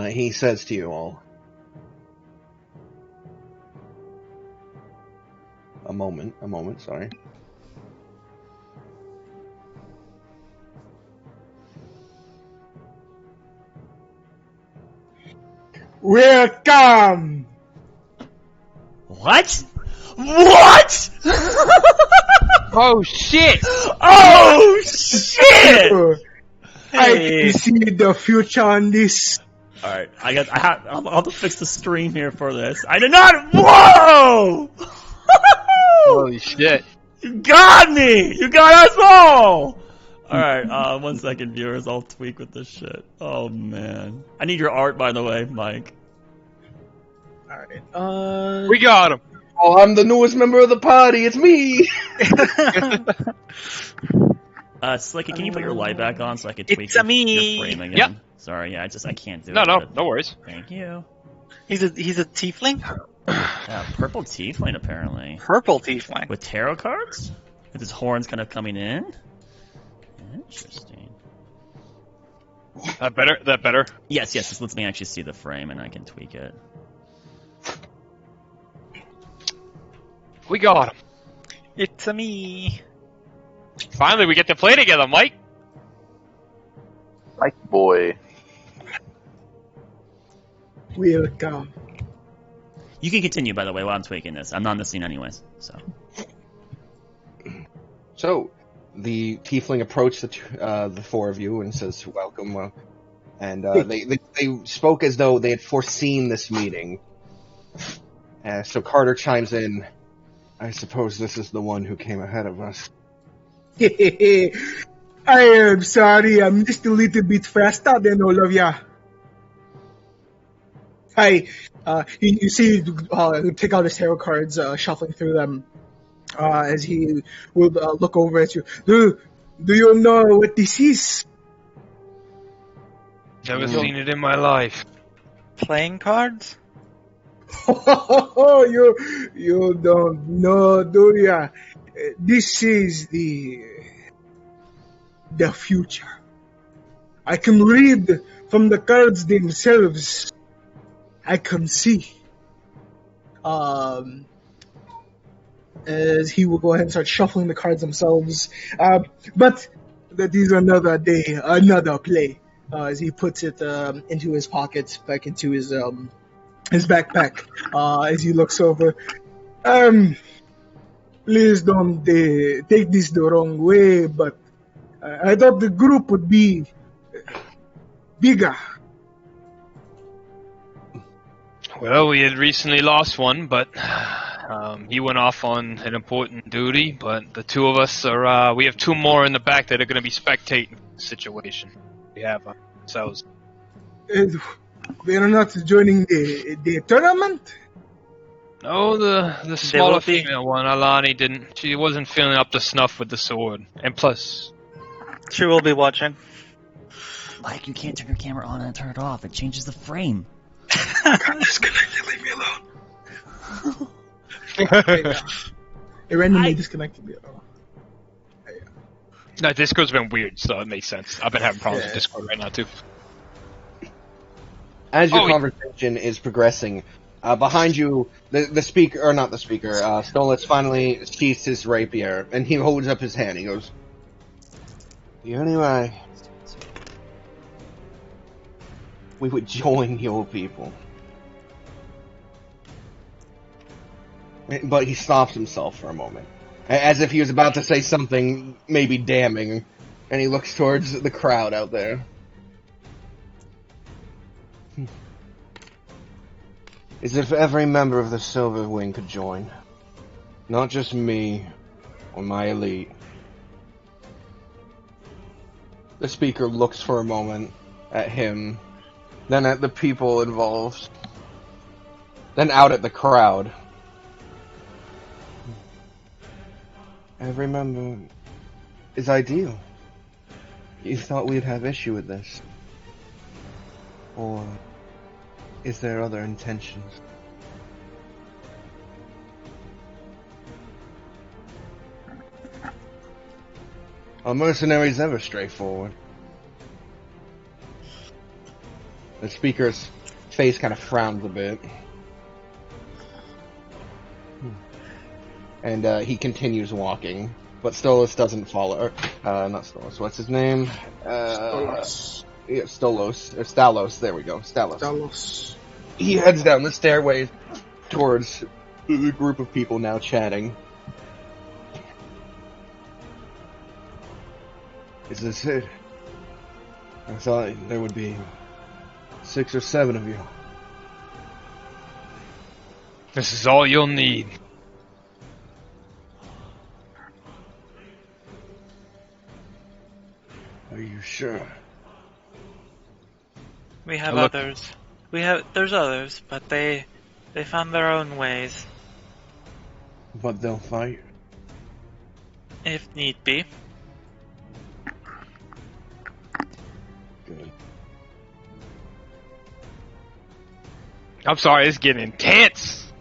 he says to you all... A moment, sorry.
Welcome!
What? What?
Oh shit!
Oh shit!
I can see the future on this.
All right, I'll have to fix the stream here for this. I did not. Whoa!
Holy shit!
You got me! You got us all! Alright, 1 second, viewers. I'll tweak with this shit. Oh, man. I need your art, by the way, Mike.
Alright,
We got him!
Oh, I'm the newest member of the party. It's me.
Slicky, can you put your light back on so I can tweak
It's
your
me.
frame again?
Yep.
Sorry, I can't do
No,
it. but-
no worries.
Thank you.
He's a tiefling?
Purple tiefling, apparently.
Purple tiefling.
With tarot cards? With his horns kind of coming in? Interesting.
That better?
Yes, this lets me actually see the frame and I can tweak it.
We got him.
It's a me.
Finally, we get to play together, Mike.
Mike boy.
welcome.
You can continue, by the way, while I'm tweaking this. I'm not in the scene anyways, so.
So, the tiefling approached the four of you and says, "Welcome." And they spoke as though they had foreseen this meeting. So Carter chimes in. I suppose this is the one who came ahead of us.
I am sorry, I'm just a little bit faster than all of ya. You see, take out his tarot cards, shuffling through them, as he would look over at you. Do you know what this is?
Never seen it in my life.
Playing cards?
Oh, you don't know, do ya? This is the future. I can read from the cards themselves. I can see. As he will go ahead and start shuffling the cards themselves. But that is another day, another play. As he puts it into his pocket, back into his backpack. As he looks over. Please don't take this the wrong way, but I thought the group would be bigger.
Well, we had recently lost one, but he went off on an important duty. But the two of us we have two more in the back that are going to be spectating the situation. We have ourselves.
They're not joining the tournament?
No, the smaller
will be.
female one, Alani, didn't. She wasn't feeling up to snuff with the sword. And plus,
She will be watching.
Mike, you can't turn your camera on and turn it off. It changes the frame.
I'm disconnected, leave me alone. It randomly disconnected me.
no, Discord's been weird, so it makes sense. I've been having problems with Discord right now too.
As your conversation is progressing, behind you, the speaker, or not the speaker, Stolas finally sheaths his rapier, and he holds up his hand. He goes, "The only way we would join your people." But he stops himself for a moment, as if he was about to say something maybe damning, and he looks towards the crowd out there. As if every member of the Silver Wing could join. Not just me, or my elite. The speaker looks for a moment at him, then at the people involved, then out at the crowd. Every member is ideal. You thought we'd have issue with this? Or is there other intentions? Are mercenaries ever straightforward? The speaker's face kind of frowns a bit. And he continues walking. But Stolas doesn't follow. Not Stolas, what's his name?
Stolas.
Yeah, Stolos. Or Stalos, there we go. Stalos.
Talos.
he heads down the stairway towards the group of people now chatting. Is this it? I thought there would be 6 or 7 of you.
This is all you'll need.
Are you sure?
We have
Look.
others. There's others, but they found their own ways,
But they'll fight.
if need be.
Good.
I'm sorry, it's getting intense.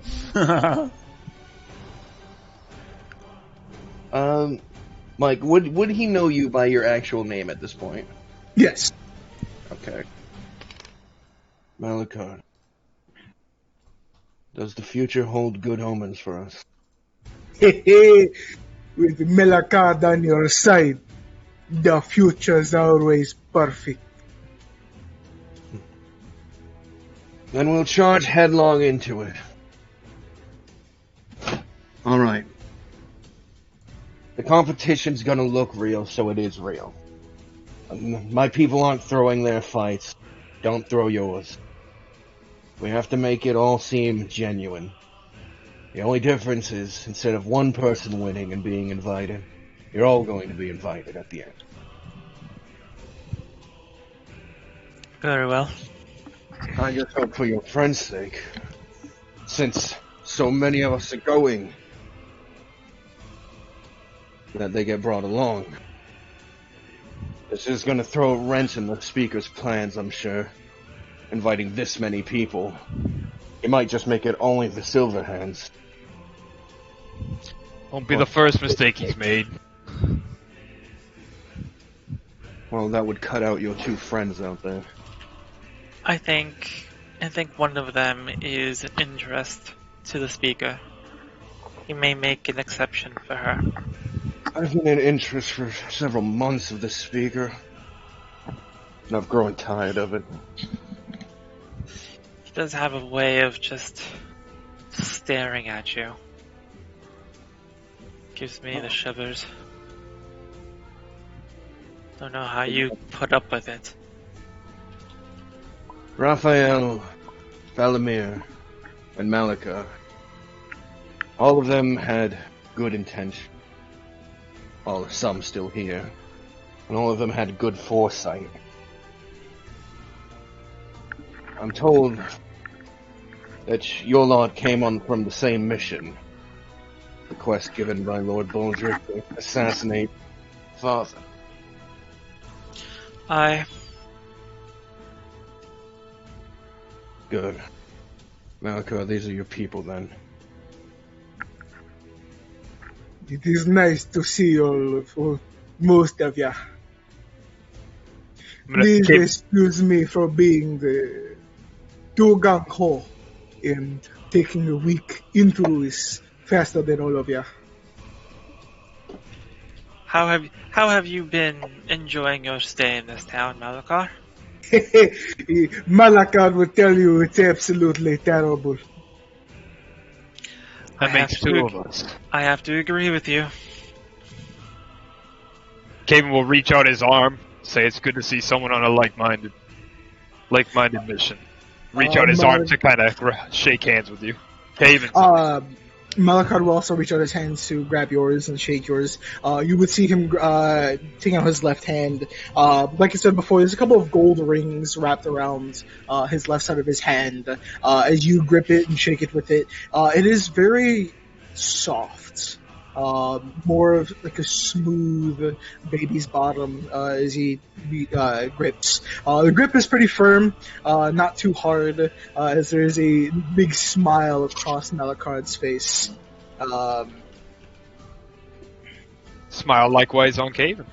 Mike, would he know you by your actual name at this point?
Yes.
Okay. Malachar. Does the future hold good omens for us?
With Melakad on your side, the future's always perfect.
Then we'll charge headlong into it. Alright. The competition's gonna look real, so it is real. My people aren't throwing their fights. Don't throw yours. We have to make it all seem genuine. The only difference is, instead of one person winning and being invited, you're all going to be invited at the end.
Very well.
I just hope for your friend's sake, since so many of us are going, that they get brought along. This is going to throw a wrench in the speaker's plans, I'm sure. Inviting this many people. It might just make it only the Silverhands.
Won't be the first mistake he's made.
Well, that would cut out your 2 friends out there.
I think one of them is of interest to the speaker. He may make an exception for her.
I've been in interest for several months of this speaker, and I've grown tired of it.
He does have a way of just staring at you. Gives me the shivers. Don't know how you put up with it.
Raphael, Valimir, and Malika. All of them had good intention. Some still here. And all of them had good foresight. I'm told that your lot came on from the same mission. The quest given by Lord Boldrick to assassinate Father. Good. Malika, these are your people then.
It is nice to see most of ya. Please excuse me for being too gung-ho and taking a week into this faster than all of ya.
How have you been enjoying your stay in this town, Malachar?
Malakad will tell you it's absolutely terrible.
That makes 2 of us.
I have to agree with you.
Caven will reach out his arm, say it's good to see someone on a like-minded mission. Reach out his arm to kind of shake hands with you. Caven.
Malakad will also reach out his hands to grab yours and shake yours. You would see him take out his left hand. Like I said before, there's a couple of gold rings wrapped around his left side of his hand. As you grip it and shake it with it, it is very soft. More of like a smooth baby's bottom as he grips. The grip is pretty firm, not too hard, as there's a big smile across Malakard's face.
Smile likewise on Caven.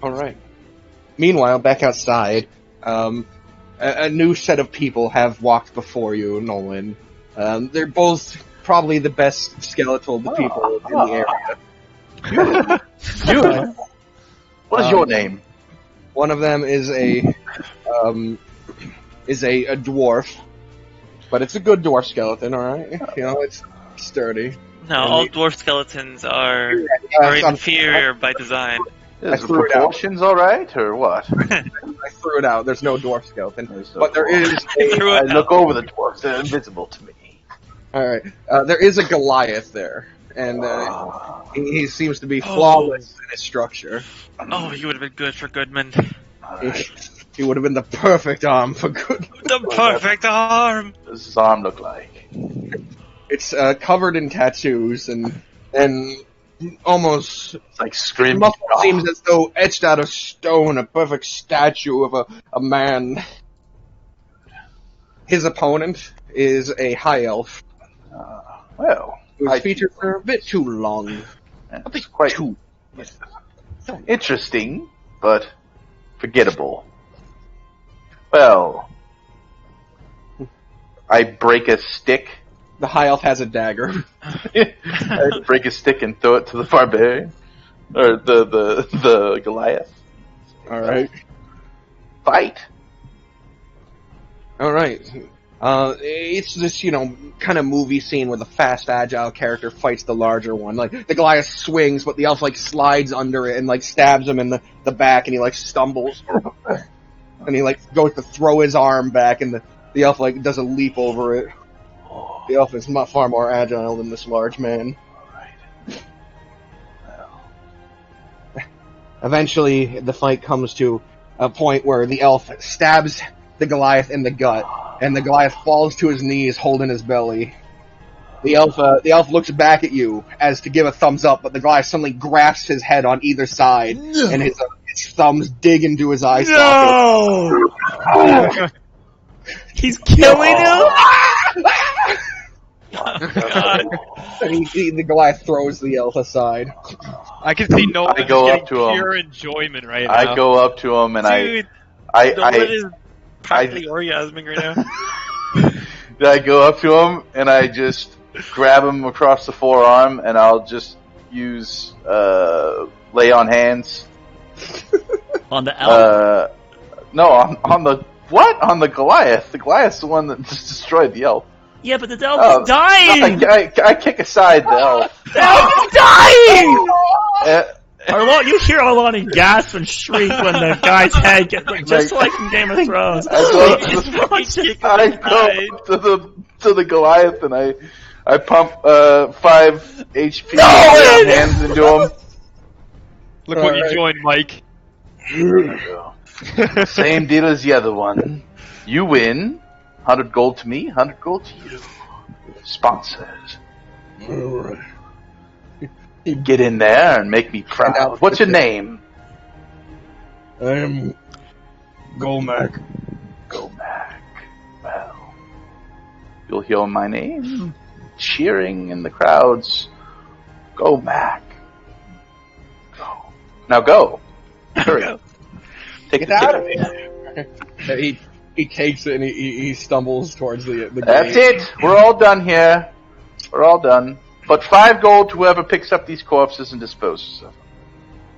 Alright. Meanwhile, back outside, a new set of people have walked before you, Nolan. They're both probably the best skeletal people in the area.
You? What is your name?
One of them is a dwarf, but it's a good dwarf skeleton. All right, it's sturdy.
No, all dwarf skeletons are inferior by design.
Is the
threw it out.
proportions all right, or what?
I threw it out. There's no dwarf skeleton, but there is.
I look over the dwarves; they're invisible to me.
All right, there is a Goliath there, and he seems to be flawless in his structure.
Oh, he would have been good for Goodman.
He would have been the perfect arm for good.
The perfect arm!
What does his arm look like?
It's covered in tattoos and almost
It's like screaming.
muscle seems as though etched out of stone, a perfect statue of a man. His opponent is a high elf.
Well,
Whose features are a bit too long.
it's quite interesting, but forgettable. Well, I break a stick.
The high elf has a dagger.
I break a stick and throw it to the barbarian, or the Goliath.
All right.
Fight.
All right. It's this, kind of movie scene where the fast, agile character fights the larger one. Like, the Goliath swings, but the elf, slides under it and, stabs him in the back, and he, stumbles. And he, goes to throw his arm back, and the elf, does a leap over it. The elf is far more agile than this large man. Eventually, the fight comes to a point where the elf stabs the Goliath in the gut, and the Goliath falls to his knees, holding his belly. The elf looks back at you as to give a thumbs up, but the Goliath suddenly grasps his head on either side, and his thumbs dig into his eye socket.
He's killing him?
And the Goliath throws the elf aside.
I can see Nolan
I go
getting
up to him.
pure enjoyment right now.
I go up to him and
Dude, Nolan is practically orgasming right now.
I go up to him and I just grab him across the forearm and I'll just use lay on hands.
On the elf?
No, on the what? On the Goliath. The Goliath's the one that just destroyed the elf.
Yeah, but the elf is dying!
I kick aside the elf.
The elf is dying! You hear Arlani gasp and shriek when the guy's head gets just like in Game of Thrones.
I go to the Goliath and I pump 5 HP hands into him.
Look what you joined, Mike.
Same deal as the other one. You win. 100 gold to me, 100 gold to you. Sponsors. Get in there and make me proud. What's your name?
I am Golmac.
Golmac. Well, you'll hear my name. Cheering in the crowds. Golmac. Go. Now go. Hurry. Take it out of here.
He takes it and he stumbles towards the
That's
gate.
it. We're all done here. We're all done. But 5 gold to whoever picks up these corpses and disposes of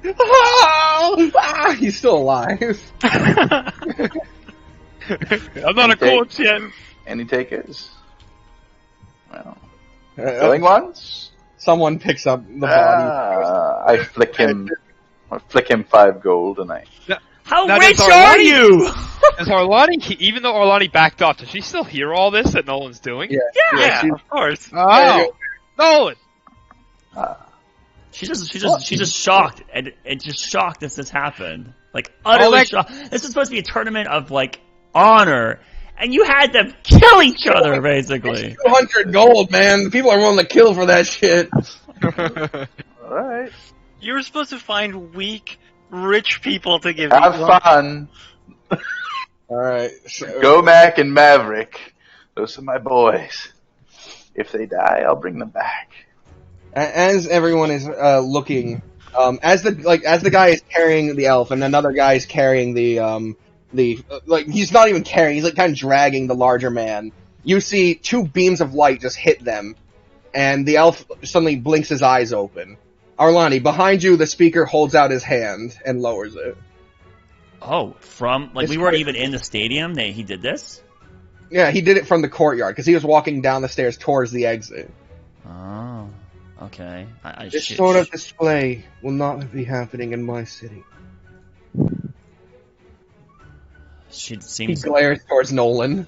them.
He's still alive.
I'm not a corpse yet.
Any takers? Well, going once?
Someone picks up the body.
I flick him 5 gold and I...
How
Now,
rich
does
are you?
Does Arlani, even though Arlani backed off, does she still hear all this that Nolan's doing?
Yeah, of course.
Oh, Nolan!
She's just shocked and just shocked this happened. Utterly shocked. This is supposed to be a tournament of honor, and you had them kill each other basically.
200 gold, man. People are willing to kill for that shit.
Alright.
You were supposed to find weak, rich people to give you.
Have fun.
Alright.
Gomac and Maverick. Those are my boys. If they die, I'll bring them back.
As everyone is looking, as the guy is carrying the elf, and another guy is carrying he's not even carrying, he's kind of dragging the larger man. You see 2 beams of light just hit them, and the elf suddenly blinks his eyes open. Arlani, behind you, the speaker holds out his hand and lowers it.
Oh, from like
This
we weren't
way.
even in the stadium. He did this.
Yeah, he did it from the courtyard because he was walking down the stairs towards the exit.
Oh, okay.
This sort of display will not be happening in my city.
She
He
seems.
glares towards Nolan.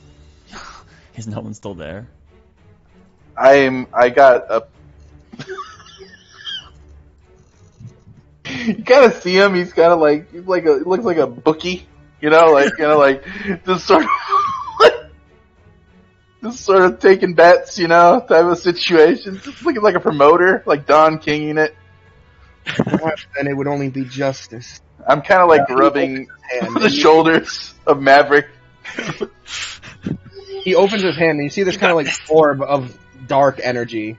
Is no one still there?
I got a. You gotta see him. He's kind of like he looks like a bookie, just sort of just sort of taking bets, type of situation. Just looking like a promoter, like Don Kinging it.
Perhaps then it would only be justice.
I'm kind of like rubbing the shoulders of Maverick.
He opens his hand and you see this kind of like orb of dark energy.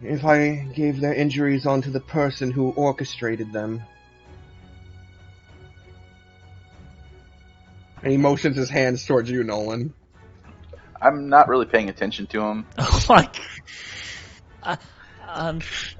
If I gave their injuries onto the person who orchestrated them. And he motions his hands towards you, Nolan.
I'm not really paying attention to him.
Oh my.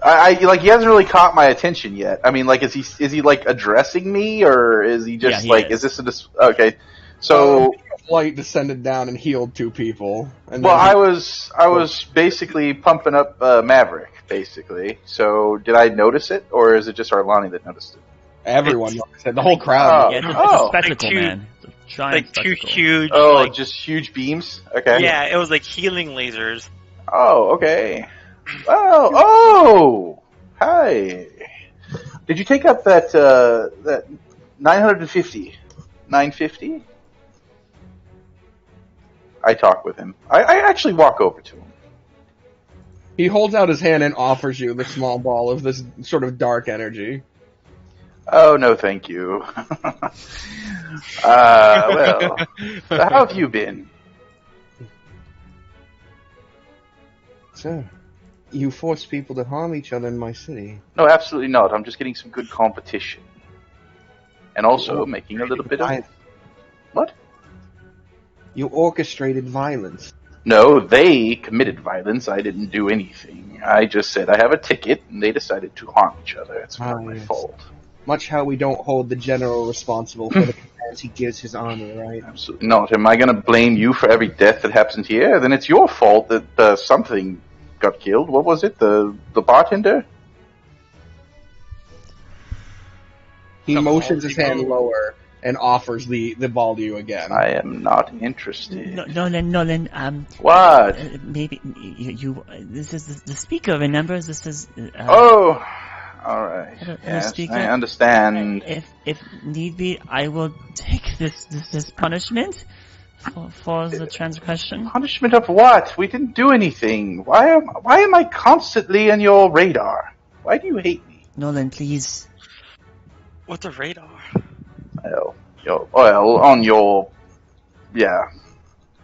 I like he hasn't really caught my attention yet. I mean, like, is he like addressing me, or is he just is this okay? So
Light descended down and healed 2 people. And
well,
then
I was basically pumping up Maverick, basically. So did I notice it, or is it just Arlani that noticed it?
Everyone noticed it. The whole crowd.
Yeah, it's a
Oh.
spectacle,
Like two-
man. It's a giant
Like two
spectacle.
huge.
Oh,
like,
just huge beams. Okay.
yeah, it was like healing lasers.
Oh, okay. Oh, hi. Did you take up that 950? 950? I talk with him. I actually walk over to him.
He holds out his hand and offers you the small ball of this sort of dark energy.
Oh, no, thank you. Well, how have you been?
So, you force people to harm each other in my city.
No, absolutely not. I'm just getting some good competition. And also making a little bit of... What?
You orchestrated violence.
No, they committed violence. I didn't do anything. I just said I have a ticket, and they decided to harm each other. It's not my
yes.
fault.
Much how we don't hold the general responsible for the commands he gives his army, right?
Absolutely not. Am I going to blame you for every death that happens here? Then it's your fault that something got killed. What was it? The bartender?
He motions his hand lower and offers the ball to you again.
I am not interested.
Nolan,
What?
maybe you this is the speaker, remember? This is,
Oh, alright.
the
Yes,
speaker?
I understand.
if need be, I will take this punishment for the transgression.
Punishment of what? We didn't do anything. Why am I constantly on your radar? Why do you hate me?
Nolan, please.
What's a radar?
On your... Yeah.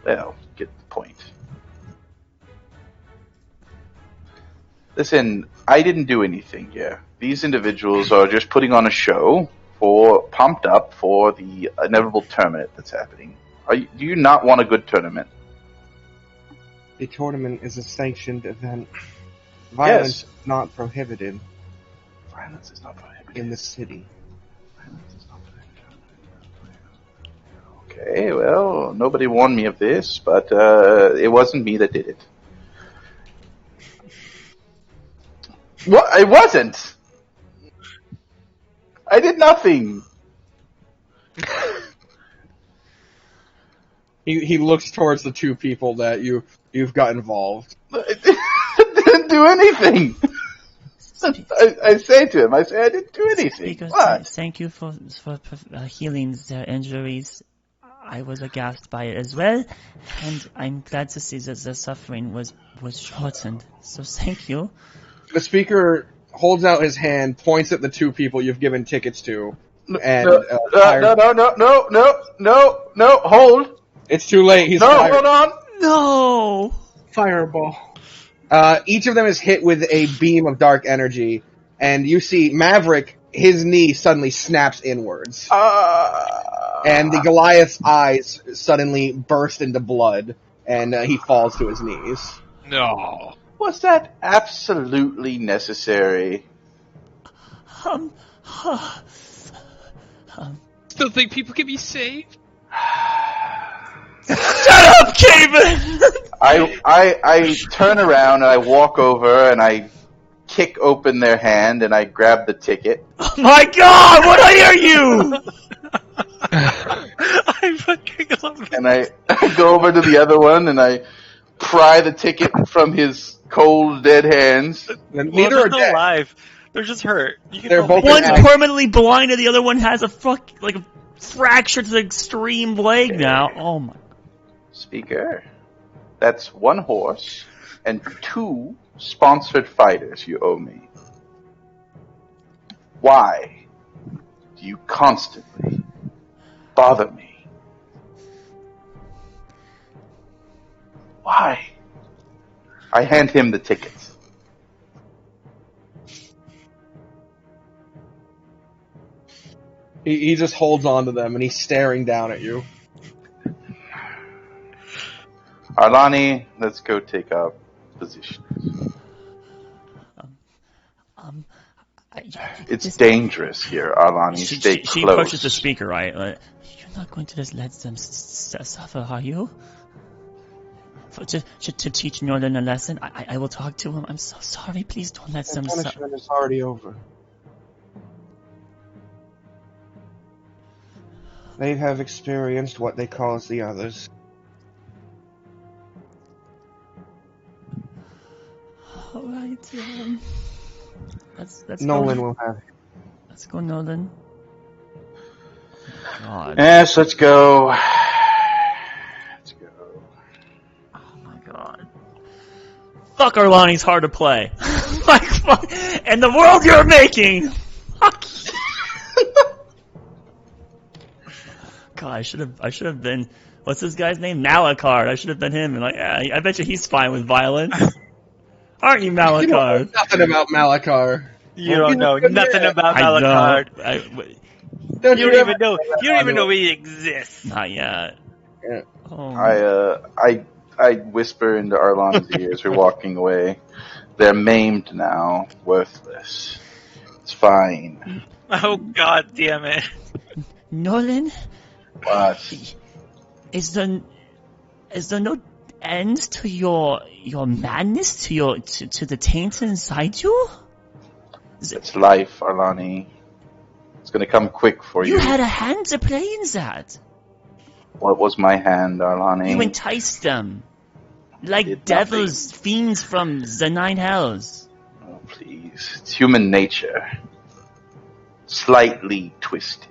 Well, get the point. Listen, I didn't do anything here. These individuals are just putting on a show pumped up for the inevitable tournament that's happening. Do you not want a good tournament?
The tournament is a sanctioned event. Violence is not prohibited
Violence is not prohibited.
in the city.
Violence is not prohibited. Okay, well, nobody warned me of this, but it wasn't me that did it. What? It wasn't! I did nothing!
He looks towards the 2 people that you've got involved.
I didn't do anything! I say to him, I didn't do anything.
Speaker,
What?
thank you for healing their injuries. I was aghast by it as well, and I'm glad to see that their suffering was shortened. So thank you.
The speaker holds out his hand, points at the 2 people you've given tickets to, and
No, hold.
It's too late. He's
No,
fired.
hold on.
No!
Fireball.
Each of them is hit with a beam of dark energy, and you see Maverick, his knee suddenly snaps inwards. And the Goliath's eyes suddenly burst into blood, and he falls to his knees.
No.
Was that absolutely necessary?
Still think people can be saved?
Shut up, Cayman!
I turn around and I walk over and I kick open their hand and I grab the ticket.
Oh my god, what are you?
I fucking love it.
And I go over to the other one and I pry the ticket from his cold, dead hands.
Neither
Well,
are
they're still
dead.
alive. They're just hurt. You can
They're
tell
both
me.
One's
Yeah.
permanently blinded, the other one has a fractured to the extreme leg now. Oh my.
Speaker, that's 1 horse and 2 sponsored fighters you owe me. Why do you constantly bother me? Why? I hand him the tickets.
He just holds on to them and he's staring down at you.
Arlani, let's go take up positions. It's dangerous here, Arlani. Stay
She
close.
approaches the speaker, right? Like, you're not going to just let them suffer, are you? To teach Northern a lesson? I will talk to him. I'm so sorry. Please don't let
The
them suffer.
punishment is already over. They have experienced what they cause the others.
Alright, let's
Nolan
go.
will have it.
Let's go, Nolan. God.
Yes, let's go. Let's go.
Oh my god. Fuck, Arlani's hard to play. Like, fuck. And the world you're making! Fuck. God, I should have been, what's this guy's name? Malachard. I should have been him. And like, yeah, I bet you he's fine with violence. Aren't you,
You know
Malachard?
nothing about Malachar.
You don't know nothing about
I know.
Malachard.
Don't
You don't even know. You don't even know he exists.
Not yet.
Yeah.
Oh,
I whisper into Arlani's ears. We're walking away. They're maimed now, worthless. It's fine.
Oh god damn it!
Nolan,
What?
is there no end to your madness, to the taint inside you?
It's life, Arlani. It's gonna come quick for you.
You had a hand to play in that.
What was my hand, Arlani?
You enticed them.
Did
Like
nothing.
devils, fiends from the nine hells.
Oh, please. It's human nature. Slightly twisted.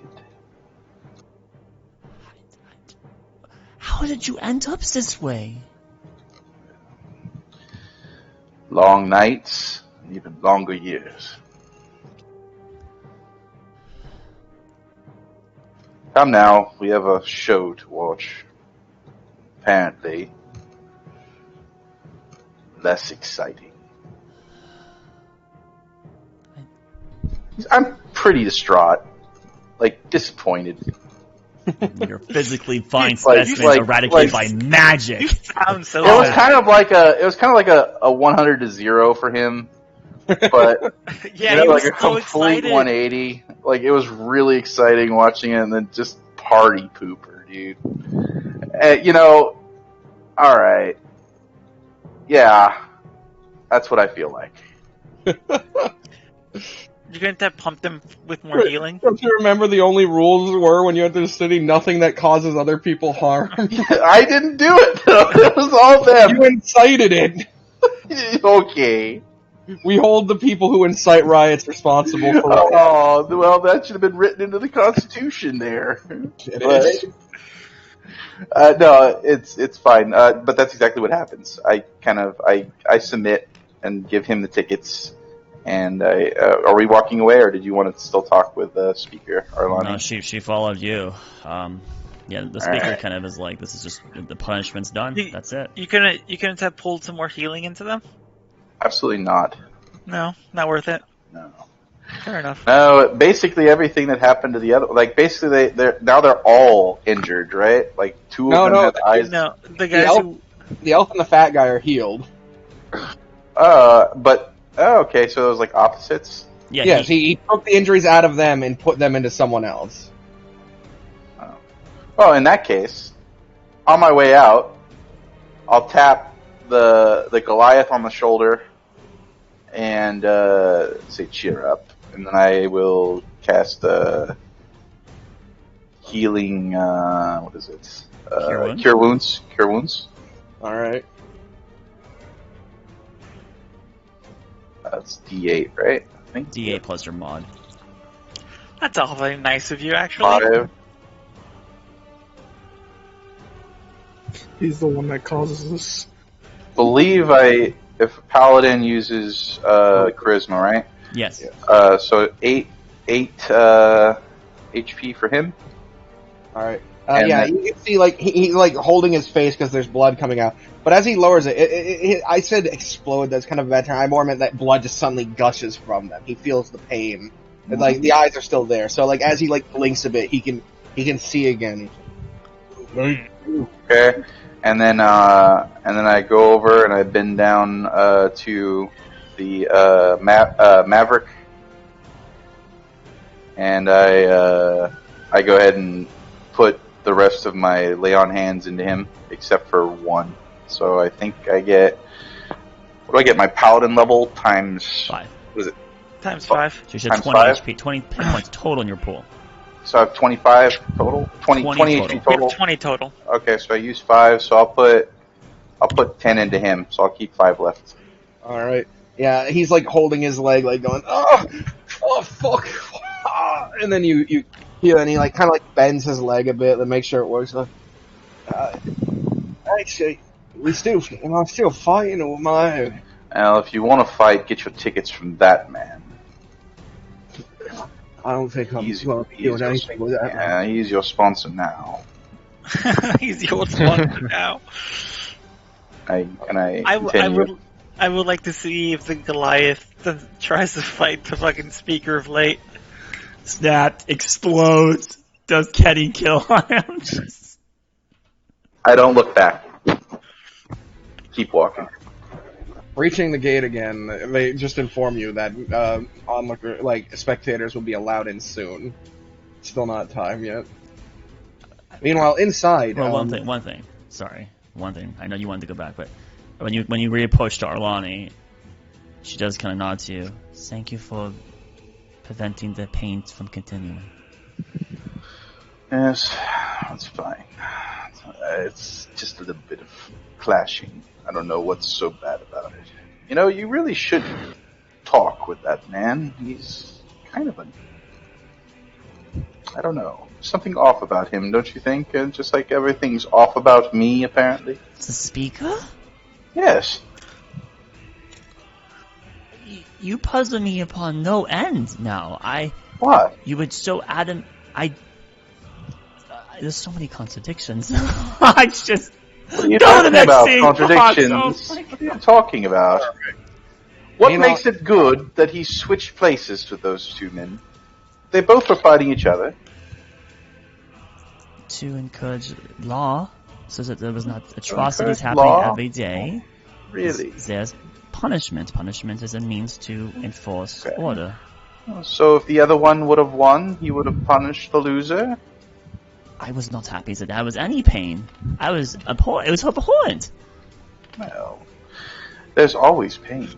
How did you end up this way?
Long nights, and even longer years. Come now, we have a show to watch. Apparently, less exciting. I'm pretty distraught. Like, disappointed.
Your physically fine
Like-
specimens
like-
eradicated
like-
by magic.
You sound so.
It was
bad.
kind of like a 100 to 0 for him. But
Yeah,
you know,
he was
like a
so
complete
excited.
180. Like, it was really exciting watching it, and then just party pooper, dude. You know, alright. Yeah, that's what I feel like.
You're going to pump them with more healing.
Don't you remember the only rules were when you enter the city, nothing that causes other people harm?
I didn't do it, though. It was all them.
You incited it.
Okay.
We hold the people who incite riots responsible for riots.
Oh, well, that should have been written into the Constitution there.
It
But-
is.
No, it's fine. But that's exactly what happens. I submit and give him the tickets. And are we walking away, or did you want to still talk with the speaker, Arlani?
No, she followed you. Yeah, the speaker kind of is like, this is just, the punishment's done. That's it.
You couldn't have pulled some more healing into them?
Absolutely not.
No, not worth it.
No.
Fair enough.
No, basically everything that happened to the other, like basically they're all injured, right? Like two of them have eyes.
No, the guys who.
The elf and the fat guy are healed.
Okay, so it was like opposites.
Yeah,
Yes, he took the injuries out of them and put them into someone else.
Well, in that case, on my way out, I'll tap the Goliath on the shoulder and say cheer up, and then I will cast healing. What is it? Cure wounds. Cure wounds.
All right.
That's D8, right? I think
D8 plus your mod.
That's awfully nice of you, actually.
5.
He's the one that causes this.
Believe if a paladin uses charisma, right?
Yes.
So 8 HP for him.
All right.
And
Yeah,
then-
you can see like he's like holding his face because there's blood coming out. But as he lowers it, I said explode. That's kind of a bad term. I more meant that blood just suddenly gushes from them. He feels the pain. And, like the eyes are still there. So like as he like blinks a bit, he can see again.
Okay, and then I go over and I bend down to the Maverick, and I go ahead and put the rest of my lay on hands into him, except for one. So I think I get, what do I get? My paladin level times
5.
Was it?
Times 5.
So you should
Times
20
5?
HP, 20 hit points total in your pool.
So I have 25 total. 20
20
HP
We
total.
have 20 total.
Okay, so I use 5. So I'll put 10 into him. So I'll keep 5 left.
All right. Yeah, he's like holding his leg, like going, oh fuck, ah," and then you and he like kind of like bends his leg a bit to make sure it works. Actually, I'm still fighting with my.
Well, if you want to fight, get your tickets from that man.
I don't think I'm
He's
doing
your-
anything with that.
Yeah, he's your sponsor now.
He's your sponsor now.
I
I
continue.
would like to see if the Goliath tries to fight the fucking Speaker of Late.
Snap, explodes, does Kenny kill on him?
I don't look back. Keep walking.
Reaching the gate again, they just inform you that onlooker, like spectators will be allowed in soon. Still not time yet. Meanwhile, inside.
Well, one thing. Sorry, one thing. I know you wanted to go back, but when you reapproach to Arlani, she does kind of nod to you. Thank you for preventing the pain from continuing.
Yes, that's fine. It's just a little bit of clashing. I don't know what's so bad about it. You know, you really should talk with that man. He's kind of I don't know. Something off about him, don't you think? Just like everything's off about me, apparently.
The speaker?
Yes.
You puzzle me upon no end now.
What?
You would so adamant. There's so many contradictions. I just.
What are you
Go to
talking
that
about?
scene,
Contradictions?
Fox. Oh my
What are you talking about? What
Meanwhile-
makes it good that he switched places with those two men? They both were fighting each other.
To encourage law, so that there was not atrocities
encourage
happening
law?
every day.
Really?
There's punishment. Punishment is a means to enforce
Okay.
order.
So if the other one would have won, he would have punished the loser?
I was not happy that there was any pain. I was abhorrent. It was abhorrent.
Well, there's always pain.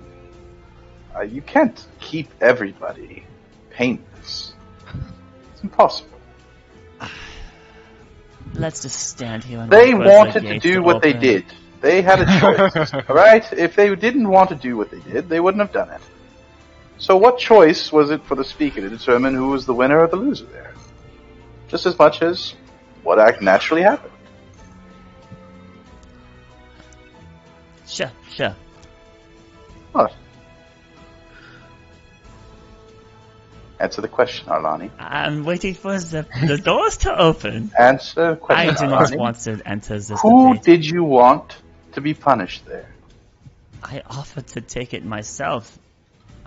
You can't keep everybody painless. It's impossible.
Let's just stand here and
They
wait for the
wanted to
gates
do what they
open.
did. They had a choice, alright? If they didn't want to do what they did, they wouldn't have done it. So what choice was it for the speaker to determine who was the winner or the loser there? Just as much as what naturally happened.
Sure.
What? Answer the question, Arlani.
I'm waiting for the doors to open.
Answer the
I
question,
do not
Arlani.
want to enter this
Who
debate.
did you want to be punished there?
I offered to take it myself.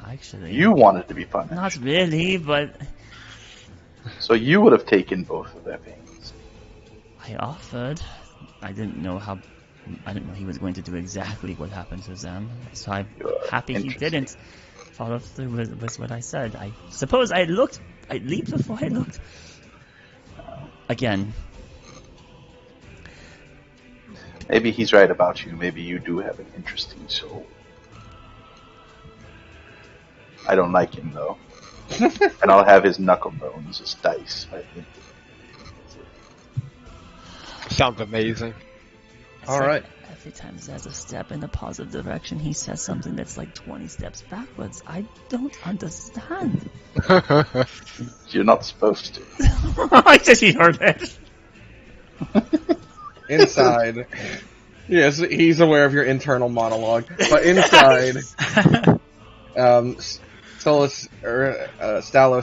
Actually.
You wanted to be punished.
Not really, but
So you would have taken both of their pains.
I offered. I didn't know he was going to do exactly what happened to them. So I'm happy he
Interesting.
didn't follow through with what I said. I suppose I leaped before I looked. Again,
Maybe he's right about you. Maybe you do have an interesting soul. I don't like him, though. And I'll have his knuckle bones as dice.
Sounds amazing.
All right.
Every time there's a step in a positive direction, he says something that's like 20 steps backwards. I don't understand.
You're not supposed to.
I said he heard it.
Inside. Yes, he's aware of your internal monologue. But inside, Stalos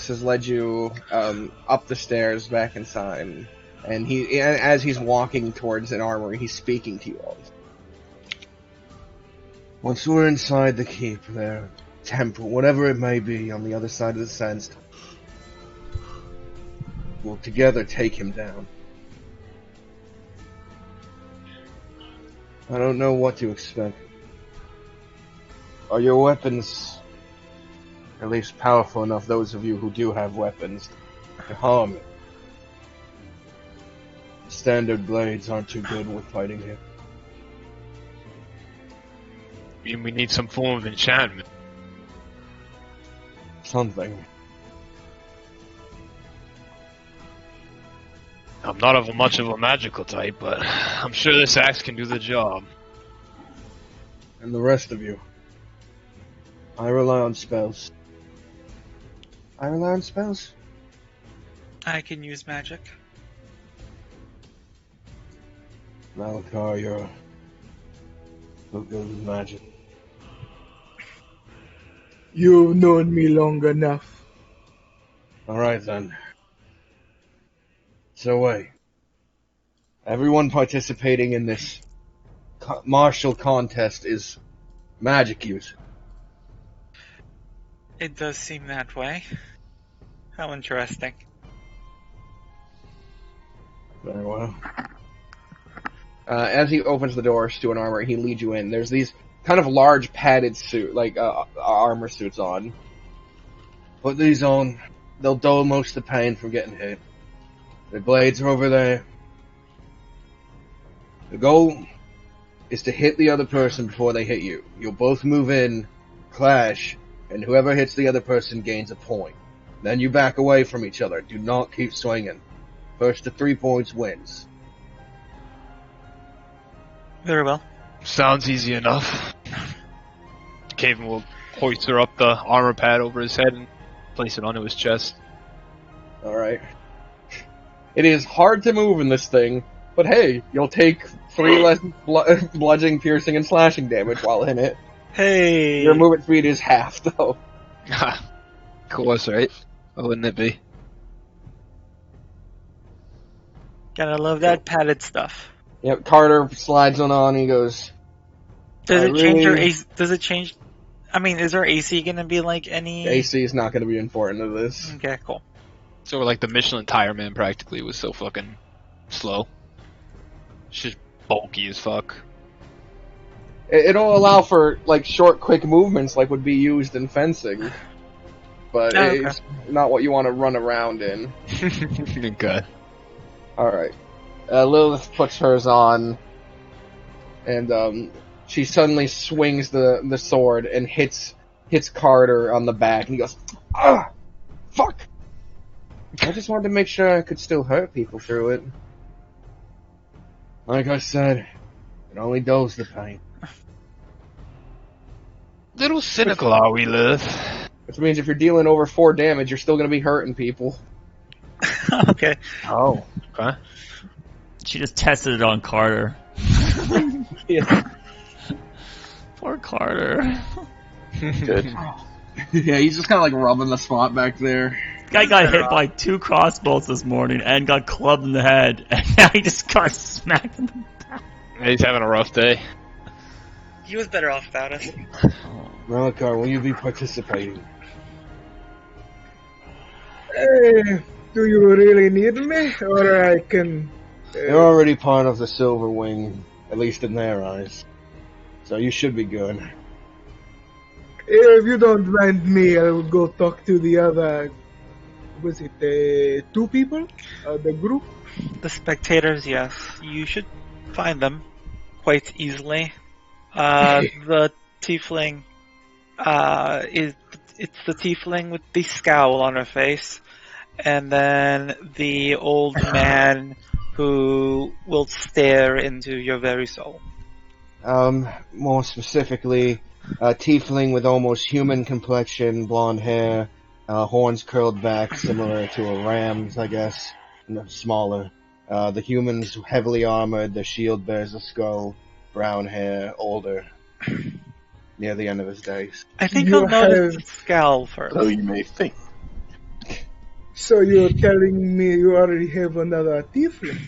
has led you up the stairs back inside. And as he's walking towards an armory, he's speaking to you all. Once we're inside the keep, their temple, whatever it may be, on the other side of the sandstone, we'll together take him down. I don't know what to expect. Are your weapons at least powerful enough, those of you who do have weapons, to harm him? Standard blades aren't too good with fighting him.
We need some form of enchantment.
Something.
I'm not of much of a magical type, but I'm sure this axe can do the job.
And the rest of you. I rely on spells. I rely on spells.
I can use magic.
Malakar, you're so good with magic.
You've known me long enough.
Alright then. So wait. Everyone participating in this martial contest is magic user.
It does seem that way. How interesting.
Very well. As he opens the doors to an armor, he leads you in. There's these kind of large padded armor suits on. Put these on. They'll dull most of the pain from getting hit. The blades are over there. The goal is to hit the other person before they hit you. You'll both move in, clash, and whoever hits the other person gains a point. Then you back away from each other. Do not keep swinging. First to 3 points wins.
Very well.
Sounds easy enough. Caven will hoister up the armor pad over his head and place it onto his chest.
Alright. It is hard to move in this thing, but hey, you'll take 3 less bludgeoning, piercing, and slashing damage while in it.
Hey!
Your movement speed is half, though.
Of course, right? Why wouldn't it be?
Gotta love that padded stuff.
Yep, Carter slides on, he goes...
Does it change your AC? Does it change... I mean, is our AC gonna be like any...
AC is not gonna be important to this.
Okay, cool.
So like the Michelin Tire Man practically was so fucking slow. It's just bulky as fuck.
It'll allow for, like, short, quick movements like would be used in fencing. But it's not what you want to run around in.
Okay.
Alright. Lilith puts hers on, and she suddenly swings the sword and hits Carter on the back, and he goes, "Ah! Fuck! I just wanted to make sure I could still hurt people through it. Like I said, it only dulls the pain."
Little cynical are we, Lilith?
Which means if you're dealing over 4 damage, you're still going to be hurting people.
Okay.
Oh, okay.
She just tested it on Carter.
Yeah.
Poor Carter.
Good.
Yeah, he's just kind of like rubbing the spot back there.
Guy got hit by 2 crossbows this morning and got clubbed in the head, and now he just got smacked in the back.
He's having a rough day.
He was better off without us.
Malakar, will you be participating?
Hey, do you really need me? Or I can...
You're already part of the Silver Wing, at least in their eyes. So you should be good.
If you don't mind me, I will go talk to the other... Was it 2 people? The group?
The spectators, yes. You should find them. quite easily. The tiefling it's the tiefling with the scowl on her face, and then the old man who will stare into your very soul.
More specifically, a tiefling with almost human complexion, blonde hair, horns curled back, similar to a ram's, I guess, smaller. The human's heavily armored, the shield bears a skull, brown hair, older, near the end of his days.
I think
You
I'll notice
have-
the scowl first.
So you may think.
So you're telling me you already have another tiefling?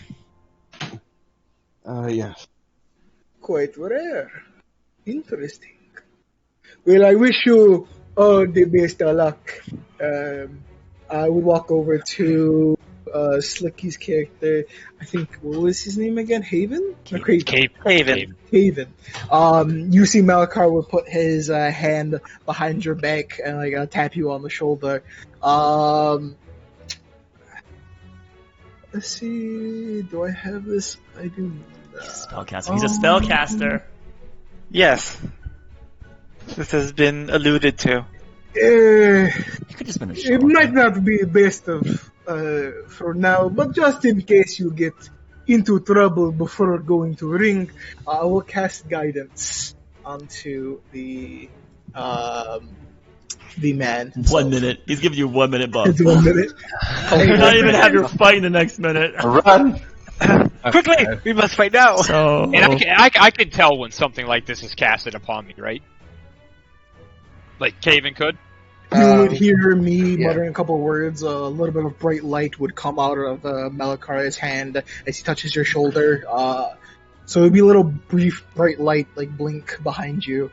Yes.
Quite rare. Interesting. Well, I wish you all the best of luck. I would walk over to Slicky's character. I think, what was his name again? Haven? Or Craven?
Haven.
Haven. You see Malakar will put his hand behind your back and tap you on the shoulder. Let's see. Do I have this? I do.
Spellcaster. He's a spellcaster.
Yes. This has been alluded to.
He could just been a
It
short.
might not be best of for now, but just in case you get into trouble before going to ring, I will cast guidance onto the man.
1 minute. He's giving you 1 minute buff.
It's 1 minute.
You not even have your fight in the next minute.
Run!
Quickly! We must fight now!
So
And I can tell when something like this is casted upon me, right? Like Caven could?
You would hear me
yeah.
muttering a couple words. A little bit of bright light would come out of Malakar's hand as he touches your shoulder. So it would be a little brief bright light, blink behind you.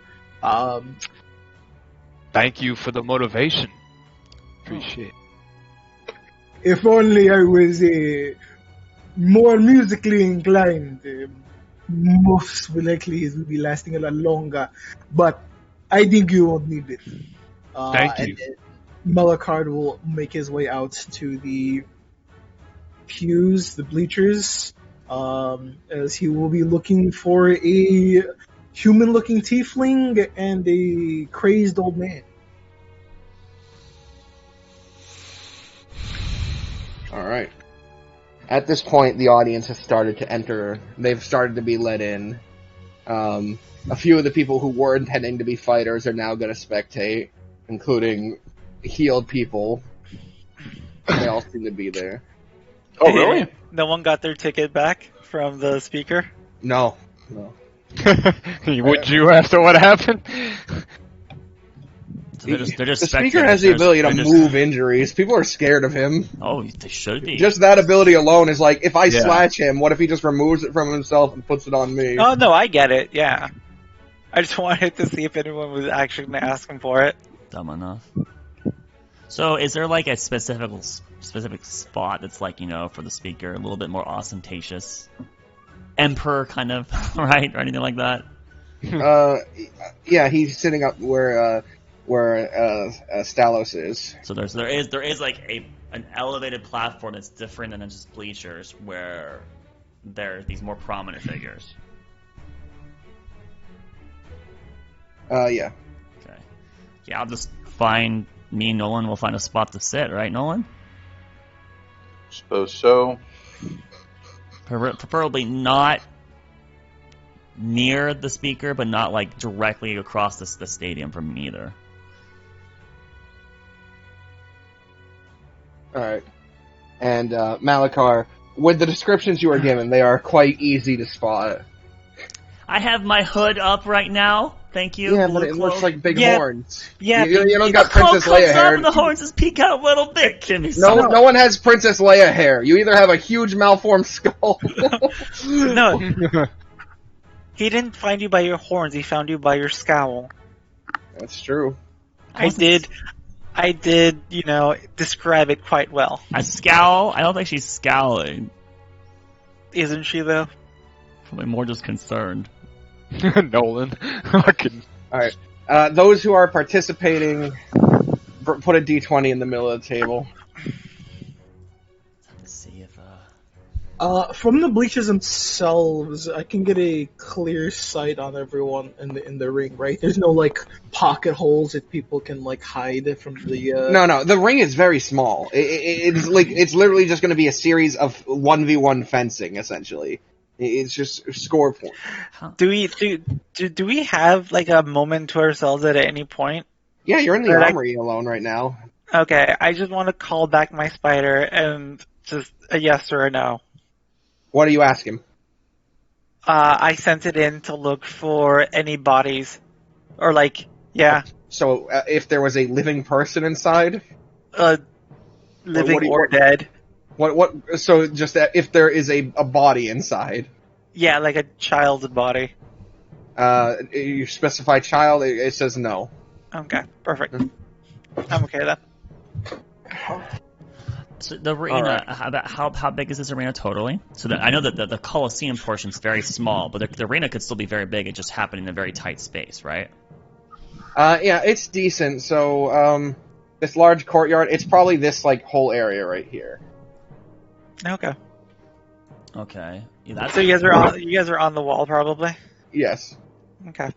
Thank you for the motivation. Appreciate it.
If only I was more musically inclined, most likely it will be lasting a lot longer. But I think you won't need it.
Thank you.
And Malakard will make his way out to the pews, the bleachers, as he will be looking for a human-looking tiefling and a crazed old man.
Alright. At this point, the audience has started to enter. They've started to be let in. A few of the people who were intending to be fighters are now going to spectate, including healed people. They all seem to be there.
Oh, really?
No one got their ticket back from the speaker?
No.
Would you after what happened?
So they're just
The speaker
spectators.
has the ability to
They're just-
move injuries. People are scared of him.
Oh, they should be.
Just that ability alone is like, if I
Yeah.
slash him, what if he just removes it from himself and puts it on me?
Oh, no, I get it, yeah. I just wanted to see if anyone was actually going to ask him for it.
Dumb enough. So, is there like a specific spot that's like, for the speaker, a little bit more ostentatious, emperor kind of, right, or anything like that?
Yeah, he's sitting up where Stalos is.
So there is like an elevated platform that's different than just bleachers, where there are these more prominent figures.
Yeah.
Okay. Yeah, I'll just find me and Nolan will find a spot to sit, right, Nolan?
Suppose so.
Preferably not near the speaker, but not like directly across the stadium from me either.
Alright. And, Malakar, with the descriptions you were given, they are quite easy to spot.
I have my hood up right now. Thank you.
Yeah, but
Blue
it looks
cloak.
like big
Yeah.
horns.
Yeah,
You don't
The
got
cloak
Princess
comes
Leia
up
hair.
and the horns just peek out a little bit. Give me
No,
some.
no one has Princess Leia hair. You either have a huge malformed skull.
No. He didn't find you by your horns, he found you by your scowl.
That's true.
I did, describe it quite well.
A scowl? I don't think she's scowling.
Isn't she, though?
Probably more just concerned.
Nolan. Fucking.
Alright. Those who are participating, put a d20 in the middle of the table.
Let's see if
From the bleachers themselves, I can get a clear sight on everyone in the ring, right? There's no like pocket holes that people can like hide from the.
No. The ring is very small. It's literally just going to be a series of 1v1 fencing, essentially. It's just score point.
Do we have like a moment to ourselves at any point?
Yeah, you're in the
But
armory alone right now.
Okay, I just want to call back my spider and just a yes or a no.
What do you ask him?
I sent it in to look for any bodies, or like, yeah,
So, if there was a living person inside,
living or dead.
what? So, just that if there is a body inside,
Yeah, like a child's body.
you specify child. It says no.
Okay, perfect. I'm okay then.
So the arena, how big is this arena totally? So that I know that the Colosseum portion is very small, but the arena could still be very big. It just happened in a very tight space, right?
Yeah, it's decent. So, this large courtyard, it's probably this like whole area right here.
Okay.
Okay. Yeah, that's
So you guys are on the wall probably.
Yes.
Okay.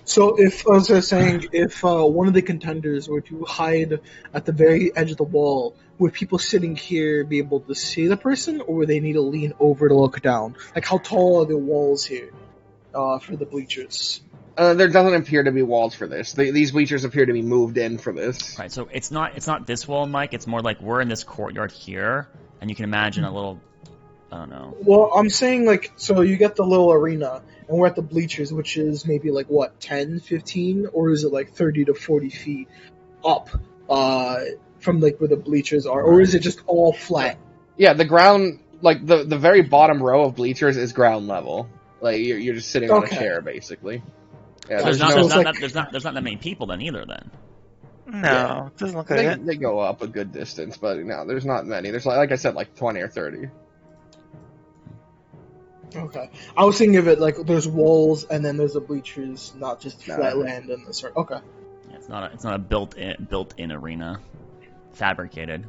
So if, as I was saying, if one of the contenders were to hide at the very edge of the wall, would people sitting here be able to see the person, or would they need to lean over to look down? Like, how tall are the walls here for the bleachers?
There doesn't appear to be walls for this. These bleachers appear to be moved in for this.
right. So it's not this wall, Mike. It's more like we're in this courtyard here, and you can imagine a little. I don't know.
Well, I'm saying, like, so you get the little arena, and we're at the bleachers, which is maybe, like, what, 10, 15? Or is it, like, 30 to 40 feet up from, like, where the bleachers are? Or is it just all flat?
Yeah, the ground, like the very bottom row of bleachers is ground level. Like you're just sitting on a
Okay.
chair, basically. Yeah,
There's
So it's like-
not that many people then either. Then
No,
Yeah.
it doesn't look like it.
they go up a good distance, but no, there's not many. There's like I said, like 20 or 30.
Okay. I was thinking of it like there's walls, and then there's the bleachers, not just
No.
flat land and the sort. Okay.
yeah, it's not a built-in arena, fabricated.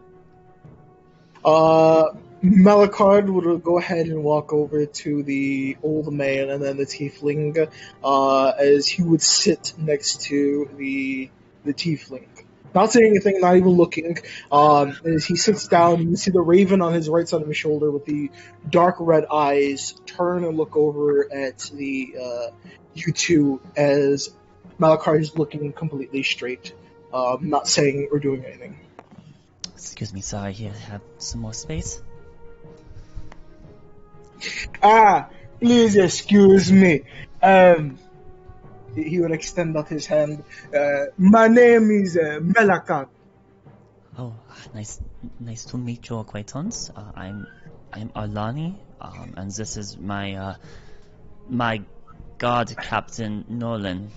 Malakard would go ahead and walk over to the old man and then the tiefling, as he would sit next to the tiefling. Not saying anything, not even looking. As he sits down, you see the raven on his right side of his shoulder with the dark red eyes turn and look over at the you two as Malakard is looking completely straight, not saying or doing anything.
Excuse me, sorry, here, have some more space?
Please excuse me. He would extend out his hand. My name is Malakard.
Oh, nice to meet your acquaintance. I'm Arlani, and this is my guard captain Nolan.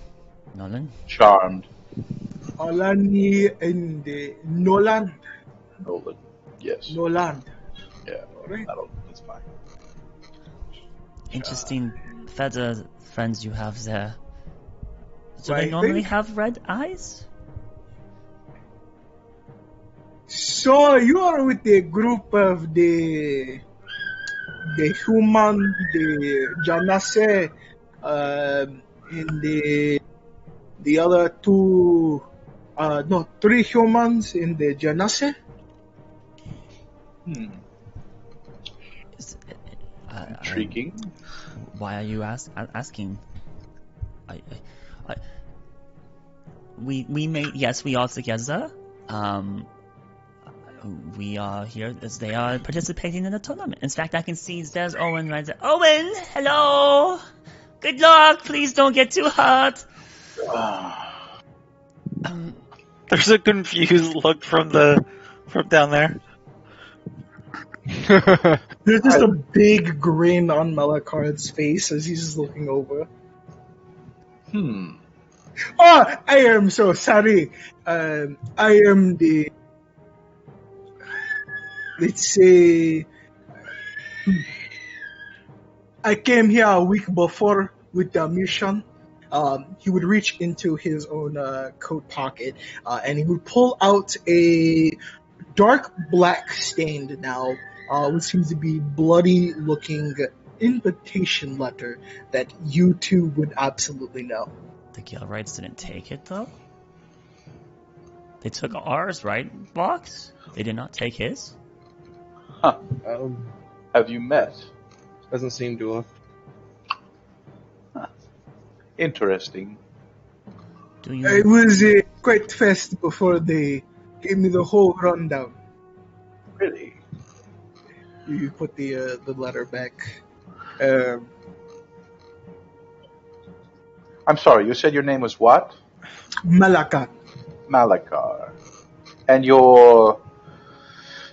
Nolan?
Charmed.
Alani and Nolan.
Nolan. Yes.
Nolan.
Yeah. That's fine.
Interesting feather friends you have there. Do
I
they normally
think-
have red eyes?
So you are with the group of the human, the Janase, and the other two, three humans in the Janase.
Is-
Intriguing.
Why are you asking? We may, yes, we are together. We are here as they are participating in a tournament. In fact, I can see there's Owen right there. Owen, hello. Good luck. Please don't get too hurt.
There's a confused look from down there.
There's just a big grin on Malakard's face as he's just looking over. Oh, I am so sorry. I am the. Let's say. I came here a week before with the mission. He would reach into his own coat pocket and he would pull out a dark black stained now what seems to be bloody-looking invitation letter that you two would absolutely know.
The Galewrights didn't take it, though? They took ours, right, Vox? They did not take his?
Huh.
Um,
Have you met?
doesn't seem to have.
Interesting.
Do you...
It was quite fast before they gave me the whole rundown.
Really?
You put the letter back.
I'm sorry, you said your name was what?
Malaka.
Malakar. And your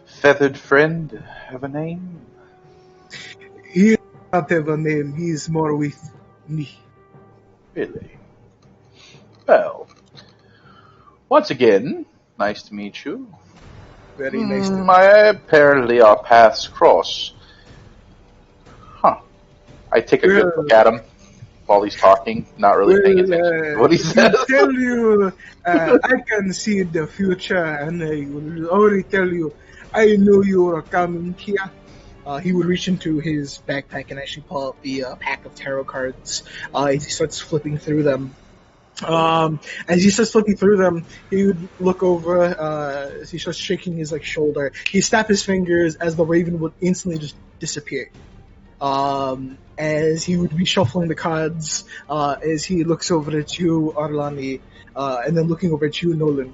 feathered friend have a name?
He does not have a name. He's more with me.
Really? Well, once again, nice to meet you.
Very nice to
Apparently our paths cross. Huh. I take a good look at him while he's talking, not really paying attention to what he says.
To tell you, I can see the future, and I will already tell you, I know you are coming here. He would reach into his backpack and actually pull out the pack of tarot cards as he starts flipping through them. As he starts flipping through them, he would look over, as he starts shaking his shoulder. He snaps his fingers as the raven would instantly just disappear. As he would be shuffling the cards, as he looks over at you, Arlani, and then looking over at you, Nolan.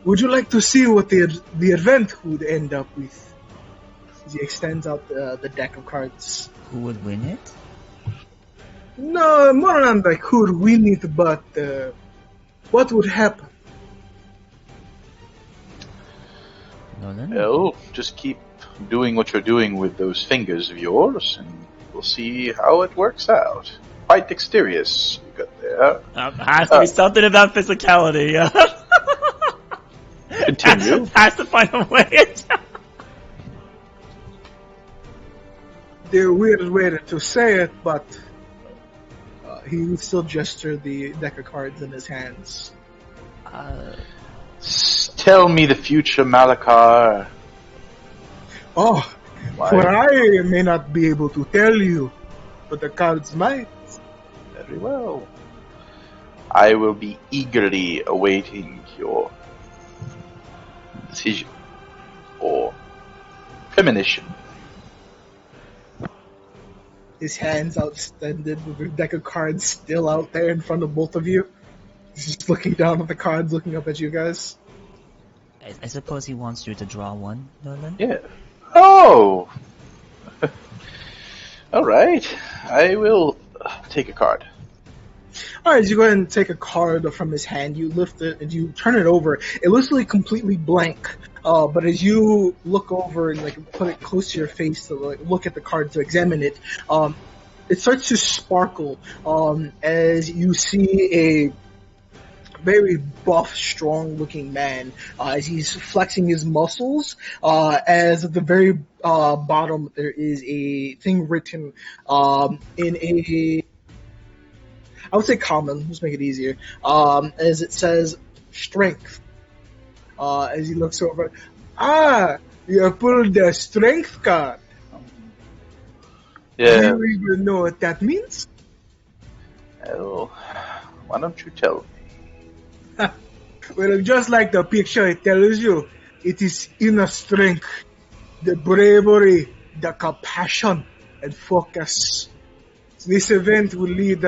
Would you like to see what the event would end up with? As he extends out the deck of cards.
Who would win it?
No, more than who would win it, but what would happen?
Nolan?
Well, just keep doing what you're doing with those fingers of yours, and we'll see how it works out. Quite dexterous you got there.
Has to be something about physicality.
Continue.
Has to find a way.
The weird way to say it, but he would still gesture the deck of cards in his hands.
Tell me the future, Malakar.
Oh,
Why?
for I may not be able to tell you, but the cards might.
Very well. I will be eagerly awaiting your decision or premonition.
His hands outstended with the deck of cards still out there in front of both of you. He's just looking down at the cards, looking up at you guys.
I suppose he wants you to draw one, Nolan?
Yeah. Oh! Alright. I will take a card.
Alright, you go ahead and take a card from his hand. You lift it and you turn it over. It looks like completely blank. But as you look over and put it close to your face to look at the card to examine it, it starts to sparkle as you see a very buff, strong-looking man as he's flexing his muscles. As at the very bottom, there is a thing written in a, I would say common, let's make it easier, as it says, strength. As he looks over, you have pulled the strength card.
Yeah.
Do you even know what that means?
Well, why don't you tell me?
Well, just like the picture it tells you, it is inner strength, the bravery, the compassion, and focus. This event will lead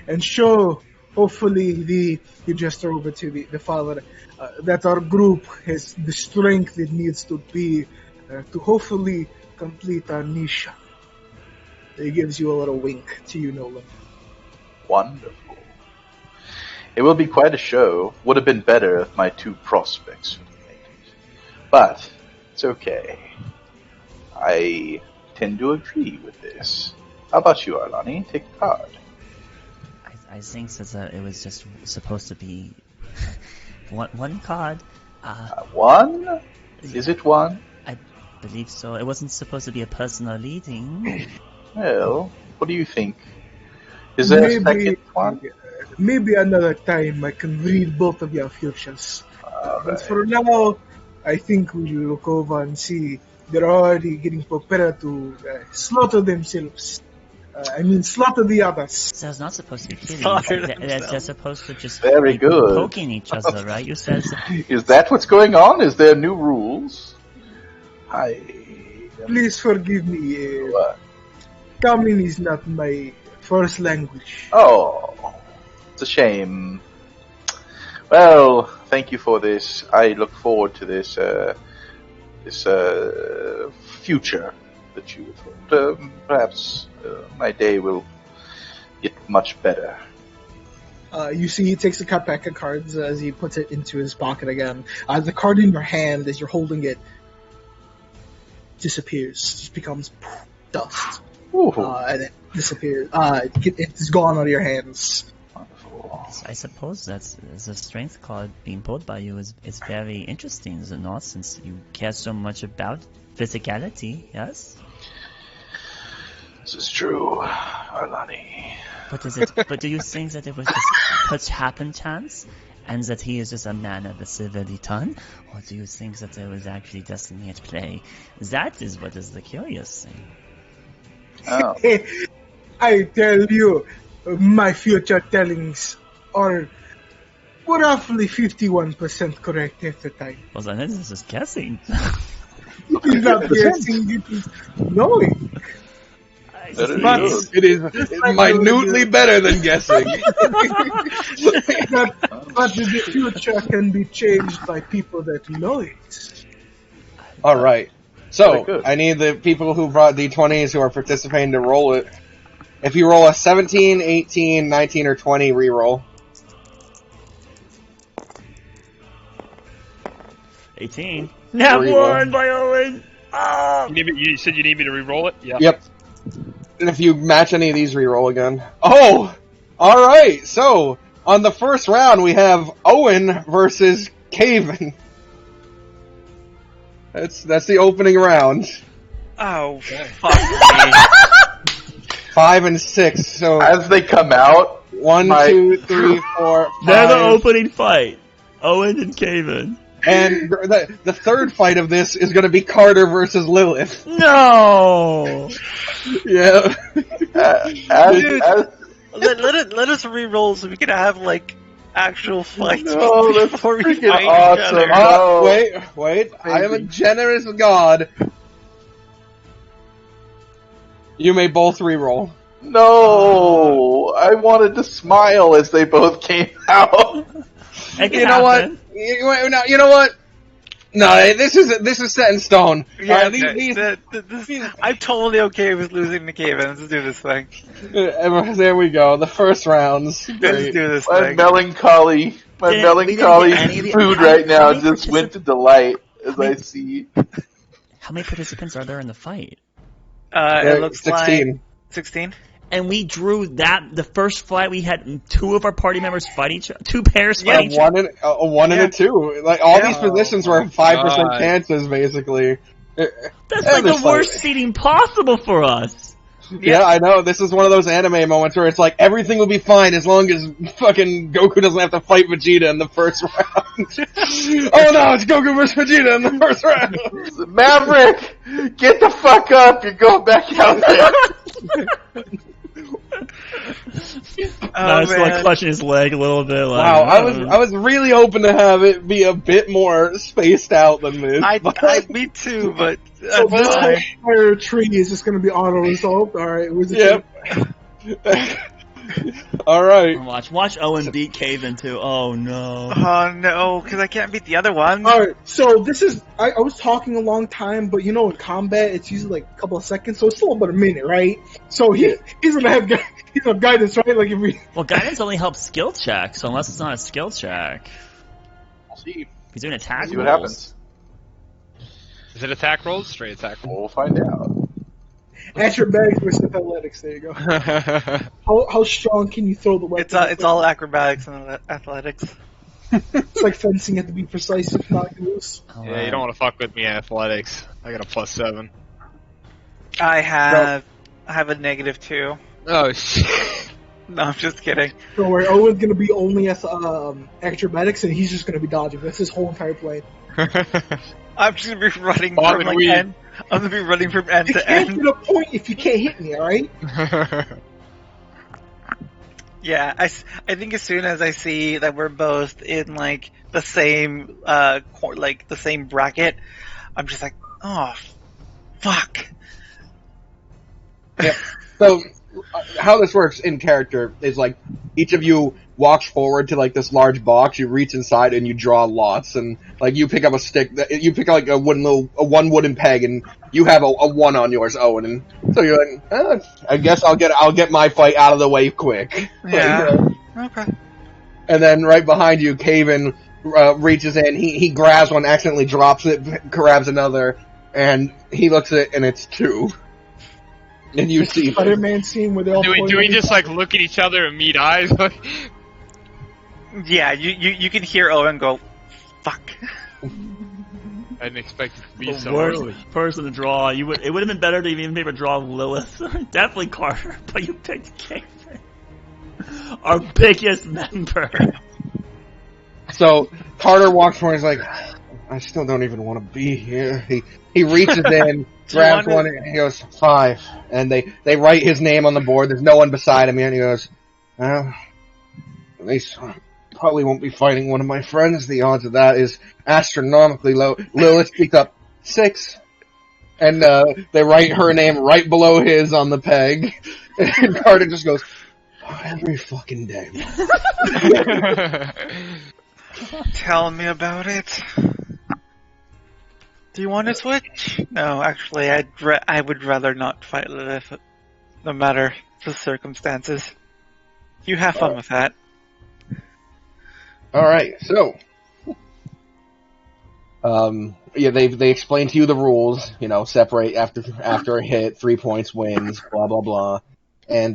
and show, hopefully, you gesture over to the father, that our group has the strength it needs to be to hopefully complete our mission. He gives you a little wink to you, Nolan.
Wonderful. It will be quite a show. Would have been better if my two prospects would have made it. But it's okay. I tend to agree with this. How about you, Arlani? Take a card.
I think that it was just supposed to be one card.
One? Is it one?
I believe so. It wasn't supposed to be a personal reading.
Well, what do you think? Is there a second one?
Maybe another time I can read both of your futures. But
Alright.
for now, I think we should look over and see. They're already getting prepared to slaughter themselves. Slaughter the others.
So it's not supposed to be killing.
Slaughter
They're supposed to just
Very
be
good.
poking each other, right? You said
Is that what's going on? Is there new rules? Hi.
Please forgive me.
What?
Common is not my first language.
Oh, it's a shame. Well, thank you for this. I look forward to this future that you thought. Perhaps my day will get much better.
You see, he takes a pack of cards as he puts it into his pocket again. The card in your hand, as you're holding it, disappears. Just becomes dust. And it disappears. It's gone out of your hands.
Wonderful.
I suppose that's the strength card being pulled by you is very interesting, is it not? Since you care so much about physicality, yes?
This is true, Arlani.
But do you think that it was just such happen chance, and that he is just a man of the civility ton, or do you think that there was actually destiny at play? That is what is the curious thing.
Oh.
I tell you, my future tellings are roughly 51% correct at the time.
Well, then this is just guessing.
It is not guessing, it is knowing.
It is minutely better than guessing.
But the future can be changed by people that know it.
All right.
Very
So,
good.
I need the people who brought D20s who are participating to roll it. If you roll a 17, 18, 19, or 20, re-roll.
18. Nat
Re-roll.
1 by Owen! Oh!
You said you need me to re-roll it? Yeah.
Yep. And if you match any of these, re-roll again. Oh! Alright, so, on the first round, we have Owen versus Caven. That's the opening round.
Oh, fuck me.
5 and 6, so
As they come out,
1,
my-
2, 3, 4, 5.
They're the opening fight. Owen and Caven.
And the third fight of this is going to be Carter versus Lilith.
No!
Yeah.
as
Let us re-roll so we can have, like, actual fights
No, that's
before we
freaking
fight
awesome.
each other.
No.
Wait. I am a generous god. You may both re-roll.
No, I wanted to smile as they both came out.
It can
You know what?
happen.
You know what? No, this is set in stone.
Yeah,
These-
I'm totally okay with losing to Caven. Let's do this thing.
there we go. The first rounds.
Let's
Great.
do this
My
thing.
melancholy
We didn't get any of the-
food
how-
right now
how many
just went to delight as I see.
How many participants are there in the fight?
It looks
16.
like 16.
And we drew the first fight, we had two of our party members fight each other. Two pairs fight each other.
A one and a two. Like all
Yeah.
these positions were 5%
God.
chances, basically.
That's
Yeah,
like the
this
worst
fight.
seating possible for us.
Yeah, I know. This is one of those anime moments where it's like everything will be fine as long as fucking Goku doesn't have to fight Vegeta in the first round. Oh no, it's Goku versus Vegeta in the first round.
Maverick, get the fuck up! You're going back out there.
Now he's like clutching his leg a little bit. Like,
Wow, I was really hoping to have it be a bit more spaced out than this.
Me too, but
So this whole
fine.
entire tree is just going to be auto-resolved? Alright, was it
Yep. Alright.
Watch Owen beat Caven too. Oh no.
Oh no, because I can't beat the other one.
Alright, so this is, I was talking a long time, but you know in combat it's usually like a couple of seconds, so it's still about a minute, right? So he's gonna have guidance, right? Like if we...
Well, guidance only helps skill check, so unless it's not a skill check,
We'll see.
he's doing attack
See what
rolls.
happens.
Is it attack rolls? Straight attack rolls.
We'll find out.
Acrobatics versus athletics, there you go. How strong can you throw the weapon?
It's all acrobatics and athletics.
It's like fencing, you have to be precise if not loose.
Yeah, you don't want to fuck with me in athletics. I got a +7.
I have a -2.
Oh shit.
No, I'm just kidding.
Don't worry, Owen's gonna be only acrobatics and he's just gonna be dodging. That's his whole entire play.
I'm just gonna be running
All
from
the
like
weed.
end. I'm gonna be running from end
It
to
can't
end.
get a point if you can't hit me, alright?
Yeah, I think as soon as I see that we're both in like the same like the same bracket, I'm just like, oh fuck.
Yeah. So, how this works in character is like each of you walks forward to like this large box. You reach inside and you draw lots, and like you pick up a stick. You pick like one wooden peg, and you have a 1 on yours, Owen. And so you're like, I guess I'll get my fight out of the way quick.
Yeah. Okay.
And then right behind you, Caven reaches in. He grabs one, accidentally drops it, grabs another, and he looks at it, and it's 2. And you see
Spider-Man scene where they all
do
point
we
at
just
each
like look at each other and meet eyes?
Yeah, you can hear Owen go, fuck.
I didn't expect it to be
The
so
worst
early.
person to draw. It would have been better to even maybe draw Lilith. Definitely Carter, but you picked Caven. Our biggest member.
So Carter walks forward and is like, I still don't even want to be here. He reaches in, grabs one, and he goes, 5. And they write his name on the board. There's no one beside him, and he goes, well, at least I probably won't be fighting one of my friends. The odds of that is astronomically low. Lilith speaks up, 6. And they write her name right below his on the peg. And Carter just goes, every fucking day.
Tell me about it. Do you want to switch? No, actually, I would rather not fight Lilith, no matter the circumstances. You have fun with that.
Alright, so yeah, they explain to you the rules, separate after a hit, 3 points wins, blah blah blah. And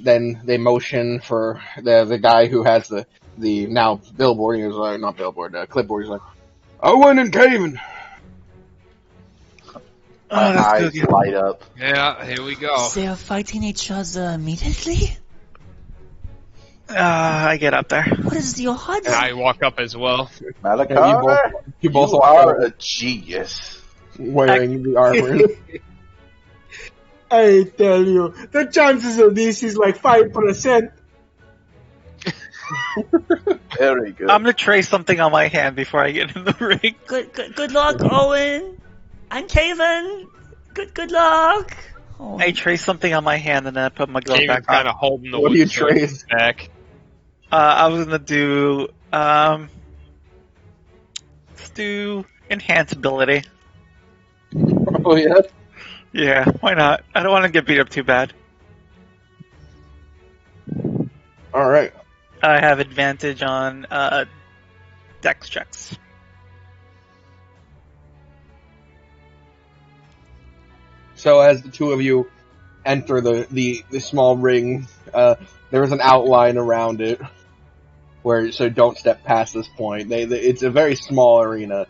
then they motion for the guy who has the now billboard, he was like, not billboard, clipboard, he's like, Owen and Caven.
My
that's
eyes
good.
light up.
Yeah, here we go.
They are fighting each other immediately?
I get up there.
What is your odds?
And I walk up as well.
Malachi,
You both
you are a genius.
wearing the armor.
I tell you, the chances of this is like 5%.
Very good.
I'm gonna trace something on my hand before I get in the ring.
Good luck, Owen! And Caven! Good luck! Oh,
I trace something on my hand and then I put my glove
Caven's
back
kind
on.
of holding the
What do you
wood so it's
trace?
back.
I was gonna do, let's do enhance ability.
Oh yeah?
Yeah, why not? I don't want to get beat up too bad.
Alright.
I have advantage on, dex checks.
So as the two of you enter the small ring, there is an outline around it, so don't step past this point. It's a very small arena.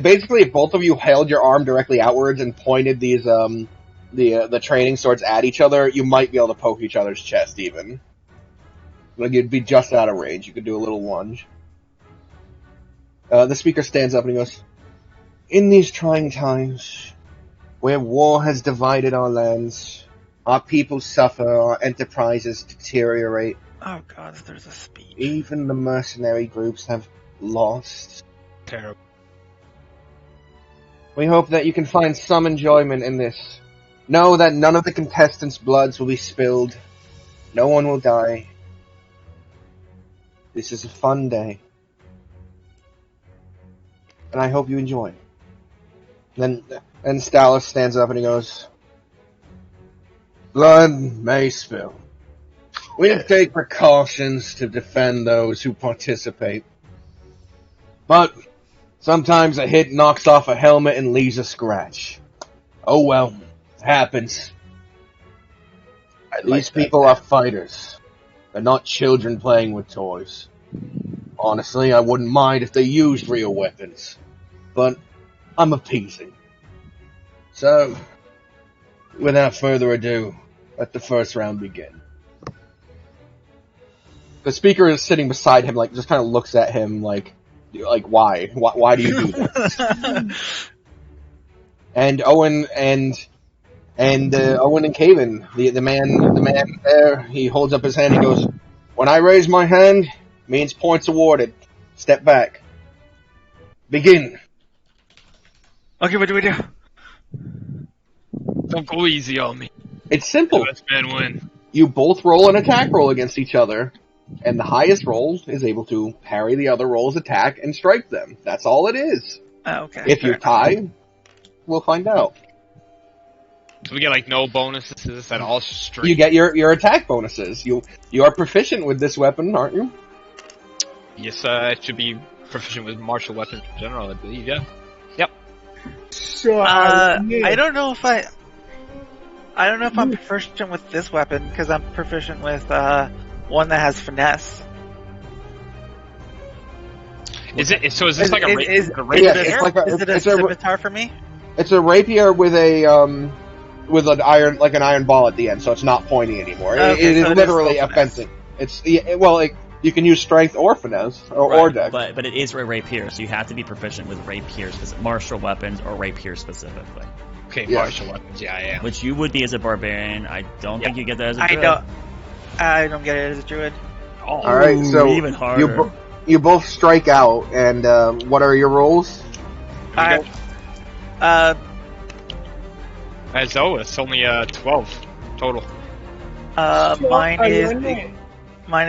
Basically, if both of you held your arm directly outwards and pointed these the training swords at each other, you might be able to poke each other's chest even. Like you'd be just out of range. You could do a little lunge. The speaker stands up and he goes, "In these trying times, where war has divided our lands, our people suffer, our enterprises deteriorate,
Oh god, there's a speech.
even the mercenary groups have lost.
Terrible.
We hope that you can find some enjoyment in this. Know that none of the contestants' bloods will be spilled. No one will die. This is a fun day. And I hope you enjoy it." Then Stalos stands up and he goes, "Blood may spill. We take precautions to defend those who participate. But sometimes a hit knocks off a helmet and leaves a scratch. Oh well, happens.
I like
These
that.
people are fighters. They're not children playing with toys. Honestly, I wouldn't mind if they used real weapons. But I'm appeasing. So, without further ado, let the first round begin." The speaker is sitting beside him, like, just kind of looks at him, like, Like, why? Why do you do this? And Owen and Owen and Caven, the man there, he holds up his hand. He goes, "When I raise my hand, means points awarded. Step back. Begin."
Okay, what do we do?
Don't go easy on me.
It's simple.
The best man win.
You both roll an attack roll against each other, and the highest roll is able to parry the other roll's attack and strike them. That's all it is.
Okay.
If you tie, we'll find out.
So we get like no bonuses at all. Straight.
You get your attack bonuses. You are proficient with this weapon, aren't you?
Yes, I should be proficient with martial weapons in general, I believe. Yeah. Yep.
So,
I don't know if I'm proficient with this weapon because I'm proficient with one that has finesse.
Is it? So is this like a rapier?
Is
Yeah,
it
it's like
a scimitar for me?
It's a rapier with with an iron ball at the end, so it's not pointy anymore.
Okay,
it is
so it is
literally
still finesse.
offensive. You can use strength or finesse or dex.
But it is a rapier, so you have to be proficient with rapiers, martial weapons, or rapier specifically.
Okay,
Yeah.
martial weapons. Yeah, I am.
Which you would be as a barbarian. I don't think you get that as a
I
druid.
don't get it as a druid.
All right, so
even harder.
you both strike out, and what are your rolls?
I
As though it's only 12 total.
mine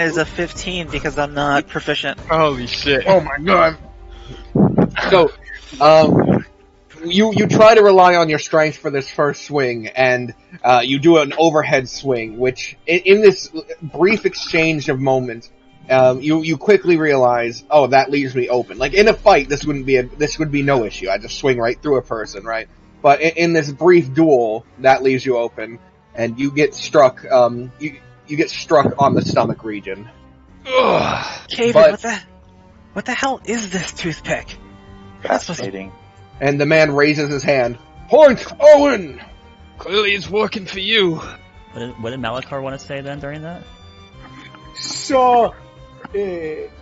is a 15 because I'm not proficient.
Holy shit!
Oh my god! So, you try to rely on your strength for this first swing, and you do an overhead swing, which in this brief exchange of moments, you quickly realize, oh, that leaves me open. Like in a fight, this would be no issue. I just swing right through a person, right? But in this brief duel, that leaves you open, and you get struck. You get struck on the stomach region.
Caven, what the hell is this toothpick?
Fascinating.
And the man raises his hand. Point, Owen!
Clearly, it's working for you.
What did Malachar want to say then during that?
So,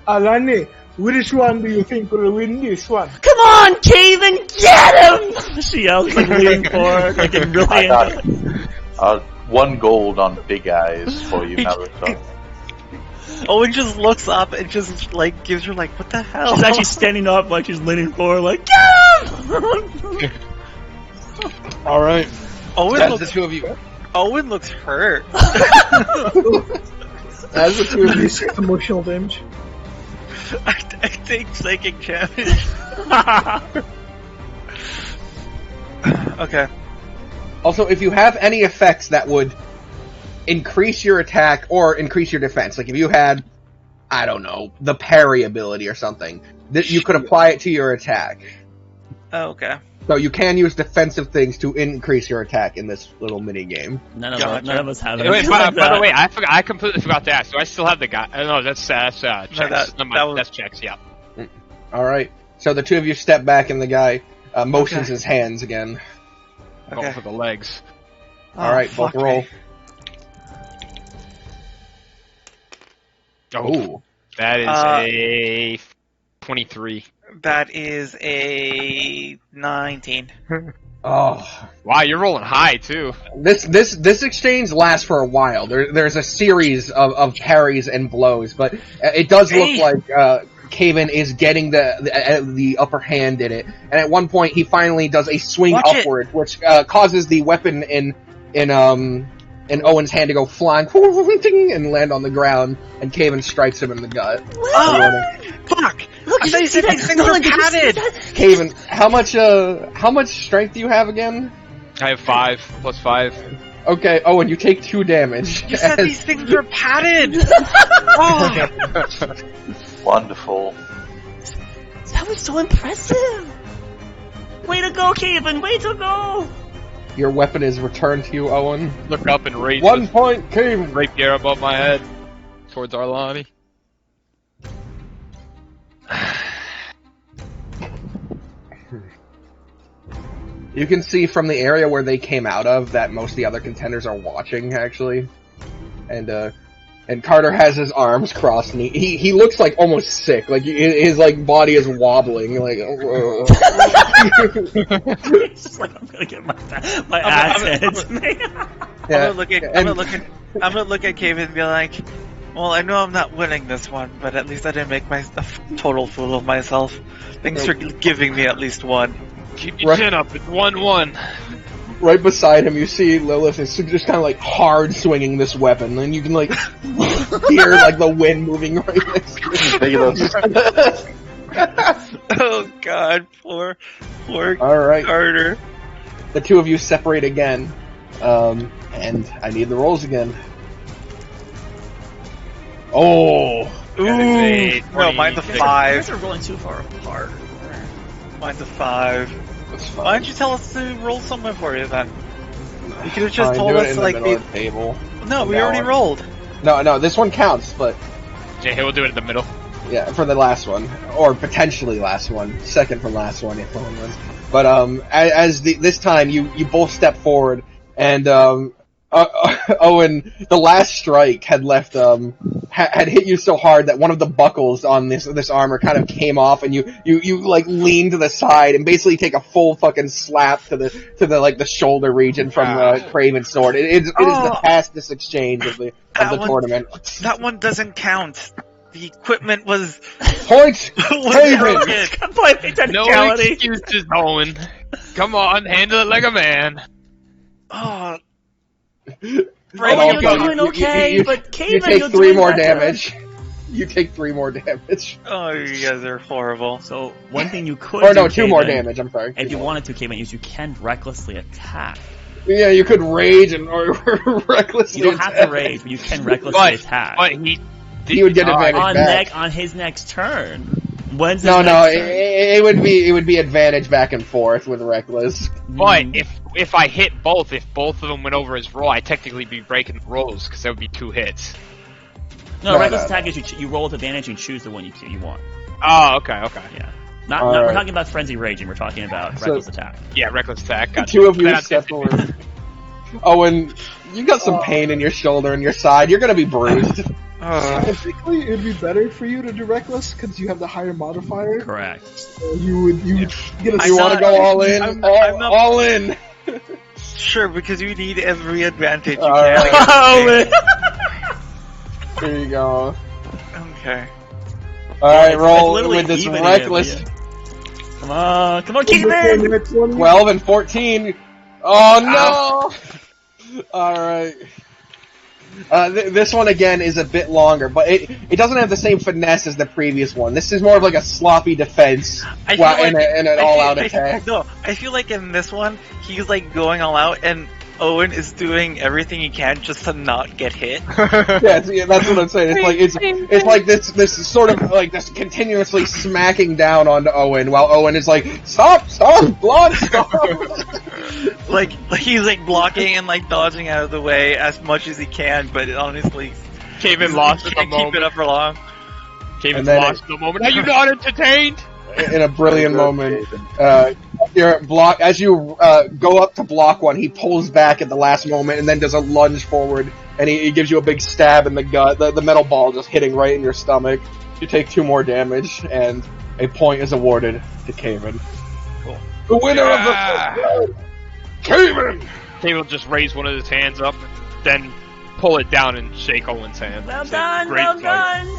Alani, which one do you think will win this one?
Come on, Caven, get him! She yells, like leaning forward, like getting really
I
into
got 1 gold on Big Eyes for you, Malachar.
Owen just looks up and just like gives her like, what the hell?
She's actually standing up, like she's leaning forward, like, get him!
All right.
Owen
That's
looks,
the two of you.
Owen looks hurt.
As the two of you.
6 emotional damage.
I take psychic damage. Okay.
Also, if you have any effects that would increase your attack or increase your defense, like if you had, I don't know, the parry ability or something, that you could apply it to your attack.
Oh, okay.
So you can use defensive things to increase your attack in this little mini game.
None of us have
Wait,
anything
by
like that.
the way, I completely forgot to ask. Do I still have the guy? No, that's checks. That's checks. Yeah.
All right. So the two of you step back, and the guy motions his hands again.
Going for the legs.
All right, both roll.
Oh, that is a 23.
That is a 19.
Oh,
wow, you're rolling high too.
This exchange lasts for a while. There's a series of parries and blows, but it does look like Caven is getting the upper hand in it. And at one point, he finally does a swing upward, which causes the weapon in Owen's hand to go flying and land on the ground. And Caven strikes him in the gut.
Oh, fuck! Look, these things are padded.
Caven, how much strength do you have again?
I have 5 plus 5.
Okay, Owen, you take 2 damage.
You said these things are padded. Oh.
Wonderful.
That was so impressive! Way to go, Caven! Way to go!
Your weapon is returned to you, Owen.
Look up and raise
1 point, Caven!
rapier above my head towards Arlani.
You can see from the area where they came out of that most of the other contenders are watching, actually. And And Carter has his arms crossed, and he looks like almost sick. Like his like body is wobbling. Like
It's just like I'm gonna get my ass handed to me.
I'm gonna look at Cave and be like, well, I know I'm not winning this one, but at least I didn't make a total fool of myself. Thanks for giving me at least one.
Keep your chin up. It's 1-1.
Right beside him, you see Lilith is just kind of like hard swinging this weapon, and you can like hear like the wind moving right next to him.
Oh God, poor
All right.
Carter.
The two of you separate again, and I need the rolls again. Oh,
Ooh, no, mine's a
You
5.
guys are rolling too far apart.
Mine's a 5.
that's fine.
Why don't you tell us to roll somewhere for you then? You could have just
Fine,
told
do it
us
in the
like
middle of the table.
No, we
Now
already
on.
rolled.
No, this one counts, but
Yeah, we'll do it in the middle.
yeah, for the last one, or potentially last one, second from last one if one wins. But this time you both step forward, and Owen, the last strike had left had hit you so hard that one of the buckles on this armor kind of came off, and you like lean to the side and basically take a full fucking slap to the like the shoulder region from Craven's sword. It is the fastest exchange of the tournament.
That one doesn't count. The equipment was
Points, Craven.
broken.
No excuses, Owen. Come on, handle it like a man.
Oh,
You're
go.
doing okay,
You
but Cave,
you take
you're
3
doing
more
better.
damage. You take 3 more damage.
oh, you guys are horrible.
So one thing you could
Or no,
do,
2 more
Caven,
damage. I'm sorry.
If
2
you
more.
wanted to, Cave, is you can recklessly attack.
Yeah, you could rage or recklessly.
You don't have to
attack.
rage, but you can recklessly attack.
But
He would get advantage back.
On his next turn. When's his
No,
next turn?
it would be advantage back and forth with reckless.
But if I hit both, if both of them went over his roll, I'd technically be breaking the rolls because that would be 2 hits.
No,
No,
reckless
no,
attack is you roll with advantage and choose the one you want.
Oh, okay.
Yeah. Not
All
we're
right.
talking about frenzy raging. We're talking about
So-
reckless attack.
Yeah, reckless attack.
The
Gotcha.
2 of you
Then I'm
step forward. Owen, you got some pain in your shoulder and your side. You're gonna be bruised.
Technically, it'd be better for you to do reckless because you have the higher modifier.
Correct.
So you would get a.
You want to go all in?
I'm not-
all in.
Sure, because you need every advantage you
All
can.
right.
Oh,
Here you go.
Okay.
All right,
it's
roll
literally
with this
even
reckless.
again, Come on, Caven!
12 and 14. Oh no! All right. This one again is a bit longer, but it doesn't have the same finesse as the previous one. This is more of like a sloppy defense
I feel like-
and an all-out attack.
No, I feel like in this one, he's like going all out, and Owen is doing everything he can just to not get hit.
Yeah, that's what I'm saying. It's like this sort of like this continuously smacking down onto Owen, while Owen is like, stop, blood, stop.
like he's like blocking and like dodging out of the way as much as he can, but honestly,
Caven lost
he
in the
can't keep it
moment.
up for long.
Caven
And then
lost in the moment. Are you not entertained?
In a brilliant moment, your block as you go up to block one, he pulls back at the last moment and then does a lunge forward, and he gives you a big stab in the gut. The metal ball just hitting right in your stomach. You take 2 more damage, and a point is awarded to Caven.
Cool.
The winner of the first round, Caven.
Caven will just raise one of his hands up, then pull it down and shake Owen's hand.
Well
Say,
done,
"Great
well
fight."
done!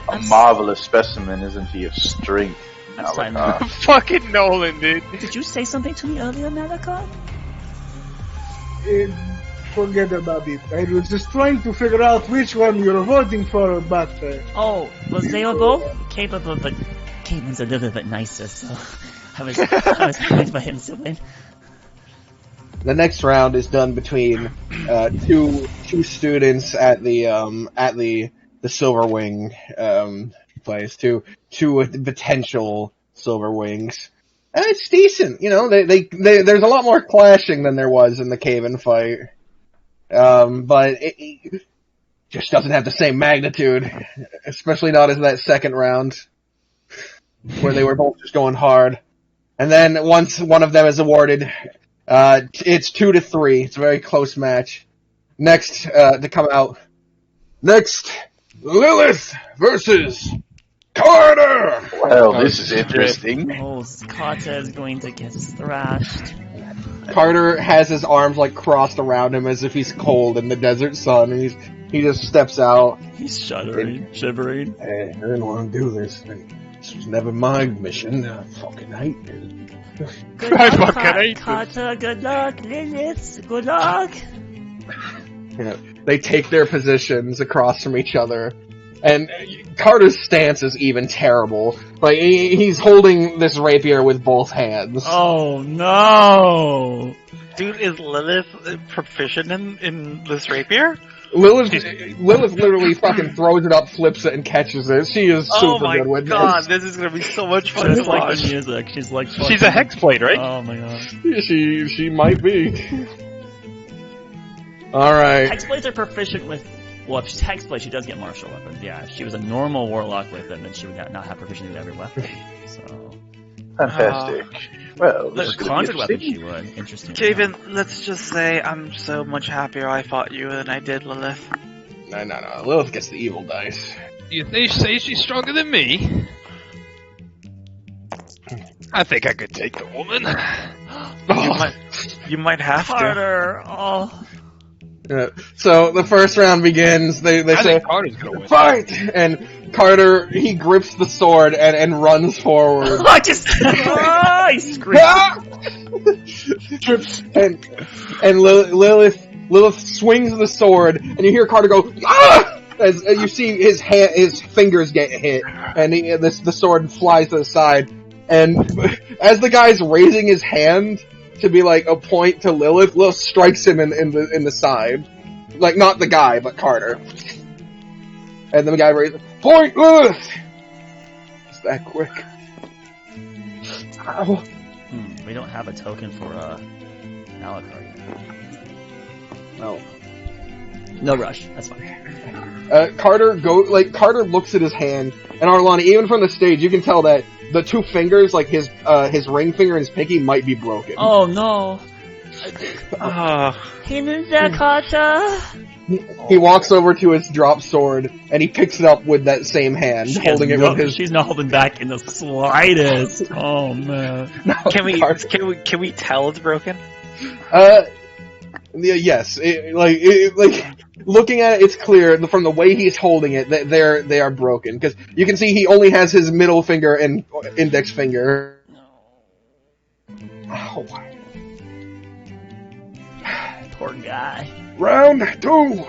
A marvelous specimen, isn't he, of strength?
I'm sorry,
Malachi?
Fucking Nolan, dude.
Did you say something to me earlier, Malakov?
Forget about it. I was just trying to figure out which one you're voting for, but
Oh, well, they were both capable, but Caitlin's a little bit nicer, so I was rooting for him to win.
The next round is done between two students at the Silver Wing place. Two potential Silver Wings. And it's decent, you know. There's a lot more clashing than there was in the Caven fight, but it just doesn't have the same magnitude, especially not as that second round where they were both just going hard. And then once one of them is awarded, it's 2-3. It's a very close match. Next to come out Next, Lilith versus Carter!
Well, this is interesting.
Oh, Kata is going to get thrashed.
Carter has his arms like crossed around him as if he's cold in the desert sun, and he just steps out.
He's shuddering, shivering.
Hey, I didn't want to do this. This was never my mission. I fucking hate it.
Good
I
luck,
fucking hate this.
Kata. Good luck, Lilith. Good luck.
Yeah, they take their positions across from each other, and Carter's stance is even terrible. Like he's holding this rapier with both hands.
Oh no!
Dude, is Lilith proficient in this rapier?
Lilith literally fucking throws it up, flips it, and catches it. She is super
Oh my
good with
god,
this.
this is gonna be so much fun
Just
to
like
watch.
the music, she's like.
She's a hexblade, right?
Oh my god!
She might be. All right.
Hexblades are proficient with. Well, if she's Hexblade, she does get martial weapons. Yeah, if she was a normal warlock with them, then she would not have proficiency with every weapon. So.
Fantastic. Well, this is
For
going to
conjured
be
weapons,
interesting.
she would. Interesting.
Javen, let's just say I'm so much happier I fought you than I did Lilith.
No. Lilith gets the evil dice.
They say she's stronger than me. I think I could take the woman.
You might have to.
Carter. Oh.
So the first round begins. They
I
say,
think Carter's gonna win.
fight! And Carter, he grips the sword and runs forward.
I just. I screamed.
Ah! and Lilith swings the sword, and you hear Carter go, ah! As you see his fingers get hit, and the sword flies to the side. And as the guy's raising his hand to be like a point to Lilith strikes him in the side. Like, not the guy, but Carter. And then the guy raises, point, Lilith! It's that quick. Ow.
We don't have a token for Alucard.
No.
No rush. That's fine.
Carter looks at his hand, and Arlani, even from the stage, you can tell that the two fingers, like his ring finger and his pinky, might be broken.
Oh no!
Oh.
Kata.
He walks over to his drop sword, and he picks it up with that same hand, holding it with his.
She's not holding back in the slightest. Oh man!
Can we tell it's broken?
Yes. Looking at it, it's clear from the way he's holding it that they are broken, because you can see he only has his middle finger and index finger. Oh.
Poor guy.
Round 2.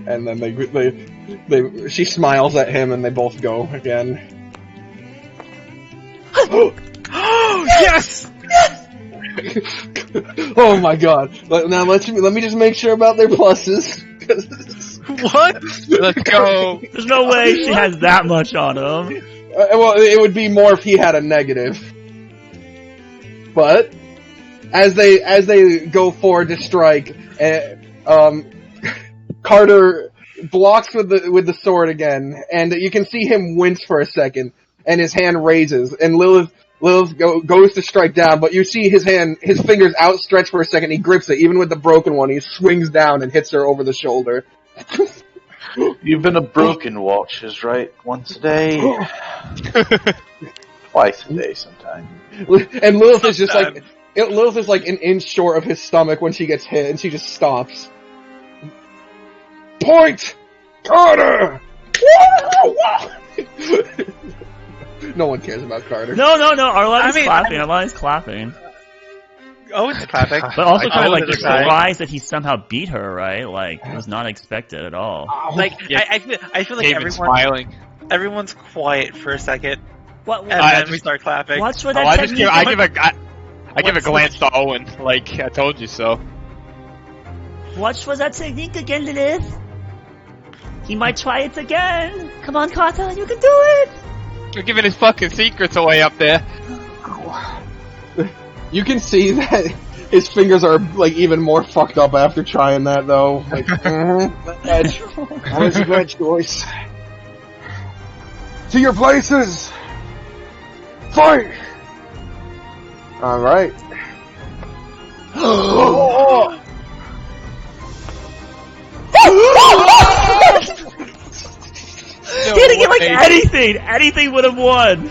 And then she smiles at him, and they both go again.
Oh yes!
Oh my god! Now let me just make sure about their pluses.
What?
Let's go.
There's no way she has that much on him.
Well, it would be more if he had a negative. But as they go forward to strike, Carter blocks with the sword again, and you can see him wince for a second, and his hand raises, and Lilith goes to strike down, but you see his fingers outstretched for a second. He grips it, even with the broken one. He swings down and hits her over the shoulder.
You've been a broken watches, right? Once a day, twice a day, sometime.
And Lilith is just like an inch short of his stomach when she gets hit, and she just stops. Point, Carter. No one cares about Carter.
No. Arlani's clapping.
Oh, it's clapping.
But also kind of like
it's
surprised that he somehow beat her, right? Like, it was not expected at all.
Like,
Yeah.
I feel like
David's smiling.
everyone's quiet for a second,
What?
and then we start clapping.
Watch for
Oh,
that
I give
technique.
a glance to Owen, like I told you so.
Watch for that technique again, Lilith. He might try it again. Come on, Kata, you can do it.
You're giving his fucking secrets away up there.
You can see that his fingers are like even more fucked up after trying that, though. Like, that was a bad choice. To your places. Fight. All right.
hitting it like anything would have won.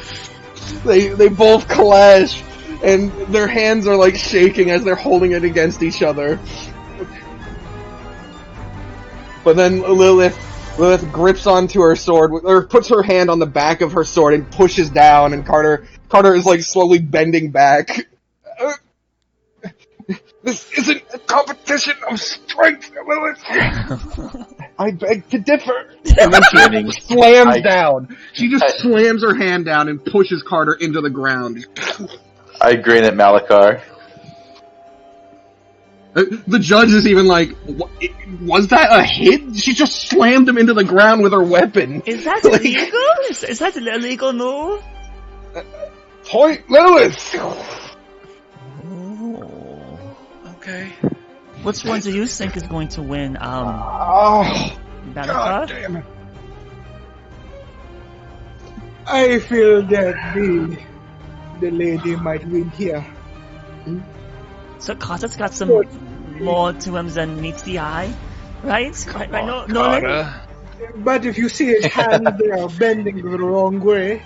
They both clash, and their hands are like shaking as they're holding it against each other. But then Lilith grips onto her sword, or puts her hand on the back of her sword and pushes down, and Carter is like slowly bending back. This isn't a competition of strength, Lilith. I beg to differ. And then she slams down. She just slams her hand down and pushes Carter into the ground.
I grin at Malachar.
The judge is even like, was that a hit? She just slammed him into the ground with her weapon.
Is that illegal? Is that an illegal move?
Point Lilith!
Okay.
Which one do you think is going to win?
God damn it.
I feel that the lady might win here.
So Carter's got some more to him than meets the eye, right? Right, no,
Carter.
But if you see his hand there bending the wrong way,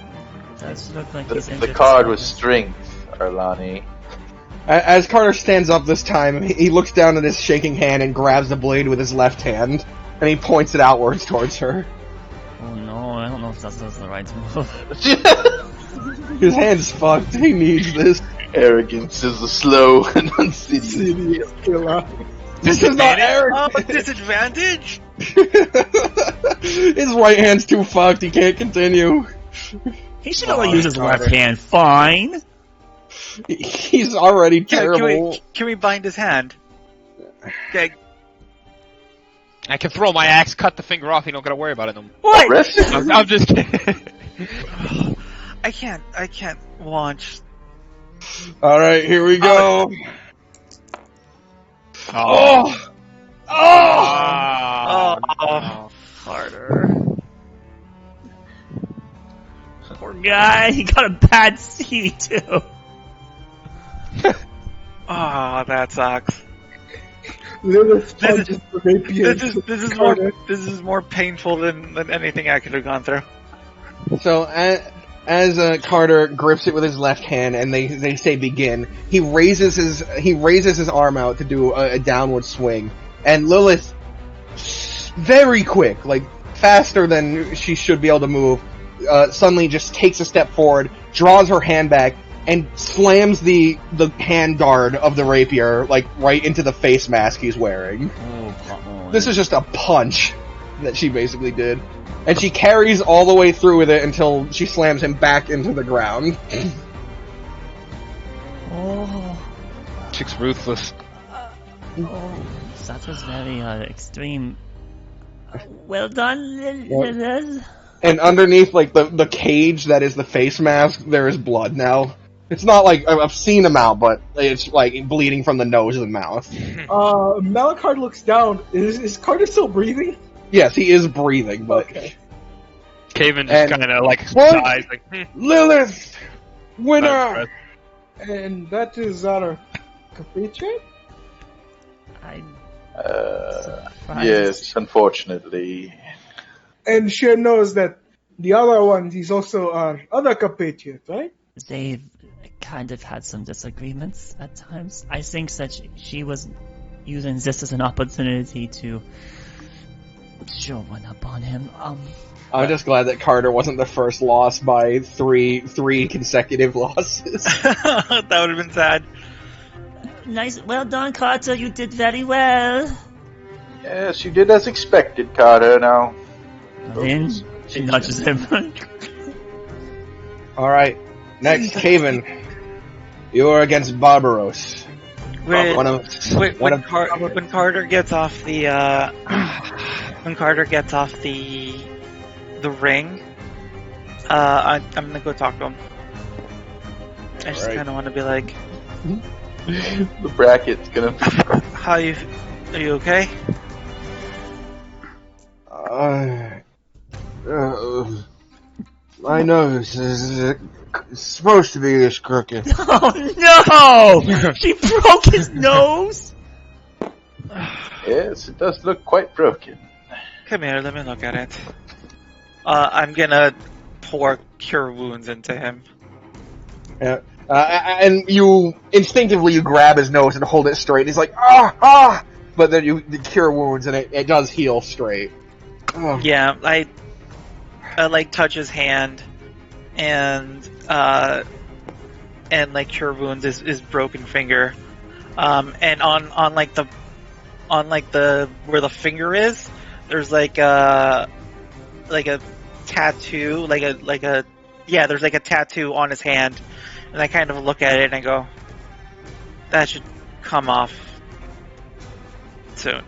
does look like
The card was strength, Arlani.
As Carter stands up this time, he looks down at his shaking hand and grabs the blade with his left hand, and he points it outwards towards her.
Oh no, I don't know if that's the right move.
His hand's fucked. He needs this.
Arrogance is a slow and insidious
killer.
This is not arrogant.
Oh, disadvantage?
His right hand's too fucked. He can't continue.
He should only use his left hand. Fine.
He's already terrible.
Can we bind his hand? Okay.
I can throw my axe, cut the finger off. You don't gotta worry about it no more.
What?
I'm just kidding.
I can't launch.
Alright, here we go.
Oh.
Harder. Poor guy, he got a bad C too.
Oh, that sucks.
Lilith
This
punches the rapier.
This is more painful than anything I could have gone through.
So, as Carter grips it with his left hand and they say begin, he raises his arm out to do a downward swing, and Lilith, very quick, like faster than she should be able to move, suddenly just takes a step forward, draws her hand back, and slams the hand guard of the rapier like right into the face mask he's wearing. This is just a punch that she basically did. And she carries all the way through with it until she slams him back into the ground.
Chick's ruthless.
That was very extreme. Well done, Lilith.
And underneath, like, the cage that is the face mask, there is blood now. It's not like an obscene amount, but it's like bleeding from the nose and mouth.
Malachar looks down. Is Carter still breathing?
Yes, he is breathing, but...
Okay.
Caven just kind of like
What?
sighs, like,
Lilith! Winner!
And that is our compatriot?
Yes, unfortunately.
And she knows that the other one is also our other compatriot, right?
They've kind of had some disagreements at times. I think that she was using this as an opportunity to show one up on him.
I'm just glad that Carter wasn't the first loss by three consecutive losses.
That would have been sad.
Nice, well done, Carter. You did very well.
Yes, you did as expected, Carter. Now,
Then she nudges him.
Alright, next, Caven. You're against Barbaros.
When Carter gets off the ring, I'm gonna go talk to him. I just kind of want to be like,
the bracket's gonna.
Are you okay?
My nose is supposed to be this crooked.
Oh no! She broke his nose.
Yes, it does look quite broken.
Come here, let me look at it. I'm gonna pour Cure Wounds into him.
Yeah. And you instinctively you grab his nose and hold it straight. He's like, ah! But then you cure wounds, and it does heal straight. Oh.
Yeah, I like touch his hand, and like Cure Wounds is broken finger, and on the where the finger is, there's like a tattoo, there's like a tattoo on his hand, and I kind of look at it and I go, that should come off soon.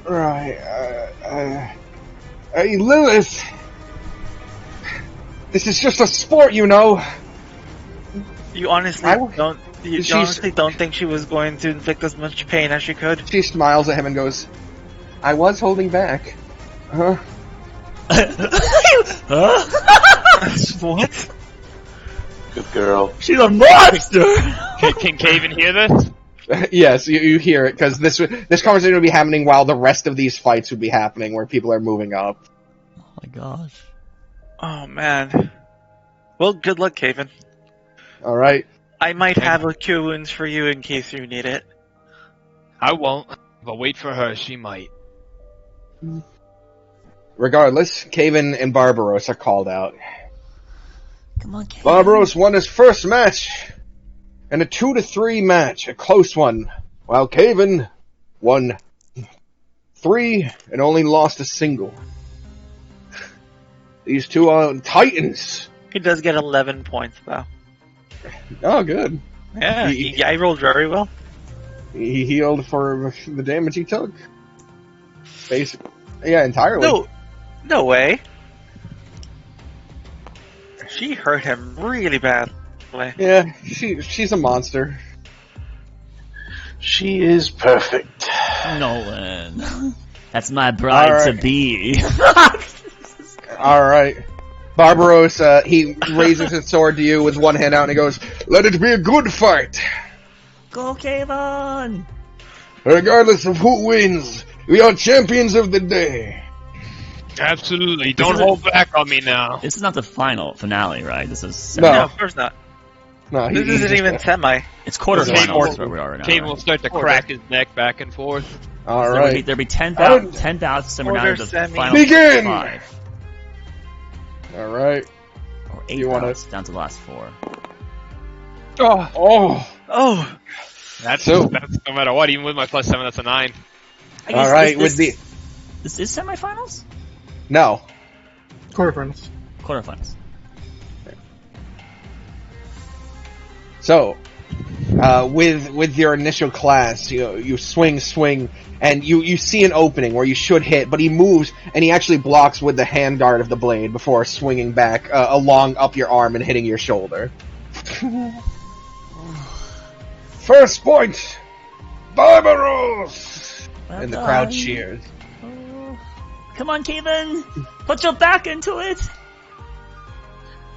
Right. Hey, Lilith! This is just a sport, you know!
You honestly don't think she was going to inflict as much pain as she could?
She smiles at him and goes, I was holding back. Huh?
What?
Good girl.
She's a monster!
Can Caven hear this?
Yes, you hear it, because this conversation would be happening while the rest of these fights would be happening, where people are moving up.
Oh my gosh.
Oh man. Well, good luck, Caven.
Alright.
I might have a Cure Wounds for you in case you need it.
I won't, but wait for her, she might.
Regardless, Caven and Barbaros are called out.
Come on, Caven.
Barbaros won his first match, and a 2-3 match, a close one, while Caven won 3 and only lost a single. These two are titans.
He does get 11 points, though.
Oh, good.
Yeah, I rolled very well.
He healed for the damage he took. Basically. Yeah, entirely.
No way. She hurt him really badly.
Yeah, she's a monster.
She is perfect.
Nolan. That's my bride-to-be.
Alright. Barbaros, he raises his sword to you with one hand out and he goes, let it be a good fight!
Go, Caven!
Regardless of who wins, we are champions of the day.
Absolutely. Don't hold back on me now.
This is not the final finale, right? This is
No.
No, of course not.
No,
This isn't even semi.
It's quarterfinals. That's where we are right now.
Caven will
Right?
start to crack his neck back and forth.
Alright.
There'll be 10 bouts, so we're down to the
Quarter
final
Begin!
5.
Alright.
Or 8
You wanna-
bouts, down to the last 4.
Oh!
That's
So-
no matter what. Even with my +7, that's a 9.
I guess
Alright, with the...
This is semifinals?
No.
Quarterfinals.
Quarterfinals.
So, with your initial class, you swing, and you see an opening where you should hit, but he moves, and he actually blocks with the handguard of the blade before swinging back along up your arm and hitting your shoulder. First point! Barbaros!
Well
And the
done.
crowd cheers.
Oh. Come on, Caven! Put your back into it!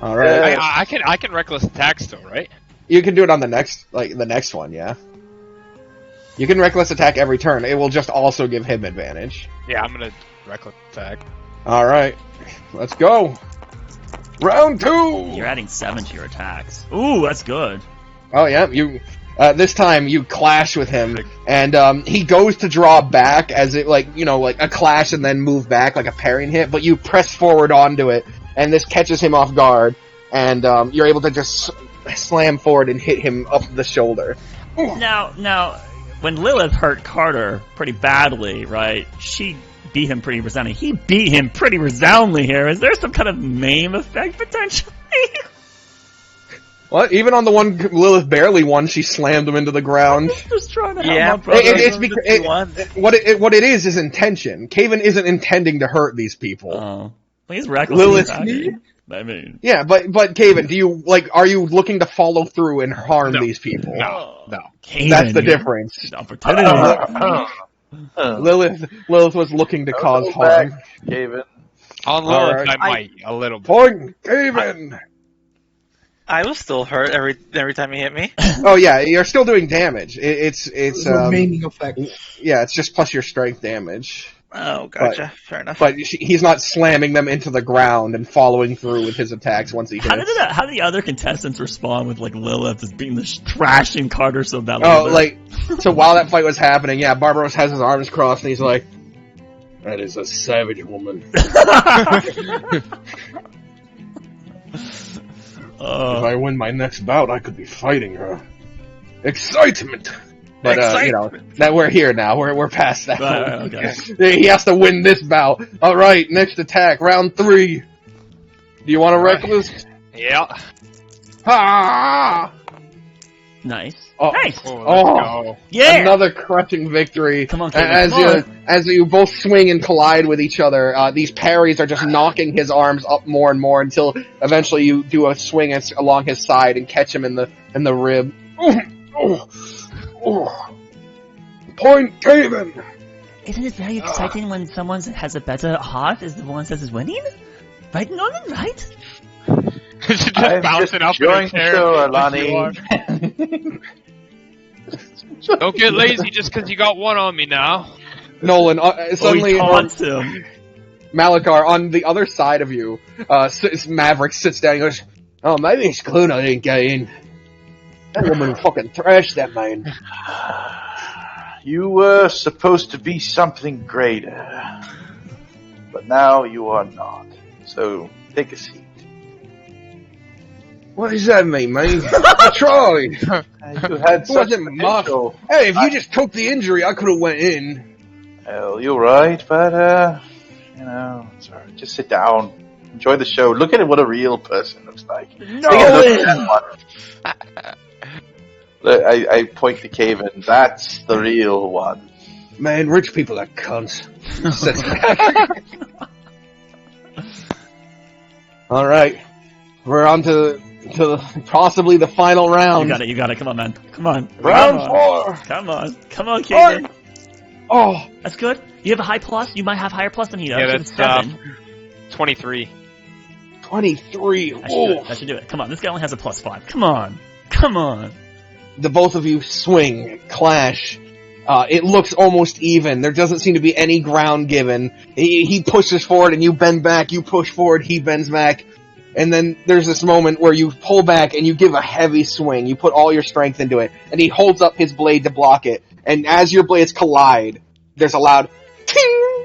Alright.
I can reckless attack still, right?
You can do it on the next one, yeah. You can reckless attack every turn. It will just also give him advantage.
Yeah, I'm gonna reckless attack.
Alright. Let's go! Round 2!
You're adding 7 to your attacks. Ooh, that's good.
Oh yeah, you. This time you clash with him, and he goes to draw back as it like a clash and then move back like a parrying hit, but you press forward onto it, and this catches him off guard, and you're able to just slam forward and hit him up the shoulder.
Now, when Lilith hurt Carter pretty badly, right? She beat him pretty resoundingly. He beat him pretty resoundingly here. Is there some kind of MAME effect potentially?
What? Even on the one Lilith barely won, she slammed him into the ground.
Just trying to
Yeah,
help my brother.
It's because what it is intention. Caven isn't intending to hurt these people.
Oh, he's reckless.
Lilith-
I mean,
Yeah, but Caven, are you looking to follow through and harm these people?
No.
Caven,
That's the
you-
difference.
Opportunity.
Lilith was looking to cause
Go
harm.
back, Caven.
On Lilith,
Alright.
I might a little bit.
Point, Caven.
I was still hurt every time he hit me.
Oh yeah, you're still doing damage. It's
Remaining effect.
yeah, it's just plus your strength damage.
Oh, gotcha. Fair enough.
But he's not slamming them into the ground and following through with his attacks once he hits.
How did the other contestants respond with like Lilith just being the trashing Carter so badly?
Oh, like, so while that fight was happening, yeah, Barbaros has his arms crossed and he's like, "That is a savage woman. If I win my next bout, I could be fighting her. Excitement!" But, that we're here now. We're past that.
Right, okay.
He has to win this bout. Alright, next attack, round 3. Do you want a reckless?
Yeah.
Ha!
Nice.
Oh,
Nice.
Oh,
Yeah.
Another crushing victory.
Come on, Kevin,
As you both swing and collide with each other, these parries are just knocking his arms up more and more until eventually you do a swing along his side and catch him in the rib. Point Caven!
Isn't it very exciting when someone has a better heart is the one that is winning? Right, Nolan? Right?
just
I'm
bouncing
just
up in
enjoying
the chair.
the show,
You are. Don't get lazy just because you got one on me now.
Nolan, suddenly
he taunts him.
Malachar, on the other side of you, Maverick sits down and goes, "Oh, maybe it's Cluna didn't get in. That woman fucking thrashed that man."
You were supposed to be something greater, but now you are not. So take a seat.
What does that mean, man? I tried.
You had such
Wasn't much.
potential.
Hey, if you just took the injury, I could have went in.
Well, you're right, but it's all right. Just sit down, enjoy the show. Look at what a real person looks like.
No!
I point to Caven. That's the real one.
Man, rich people are cunts. Sits back. All right, we're on to possibly the final round.
You got it. Come on, man. Come on.
Round 4.
Come on, Keegan.
Oh,
That's good. You have a high plus. You might have higher plus than he does.
Yeah,
You
that's
have 7.
23.
23.
That should do it. Come on, this guy only has a plus 5. Come on.
The both of you swing, clash. It looks almost even. There doesn't seem to be any ground given. He pushes forward and you bend back. You push forward, he bends back. And then there's this moment where you pull back and you give a heavy swing. You put all your strength into it. And he holds up his blade to block it. And as your blades collide, there's a loud ting!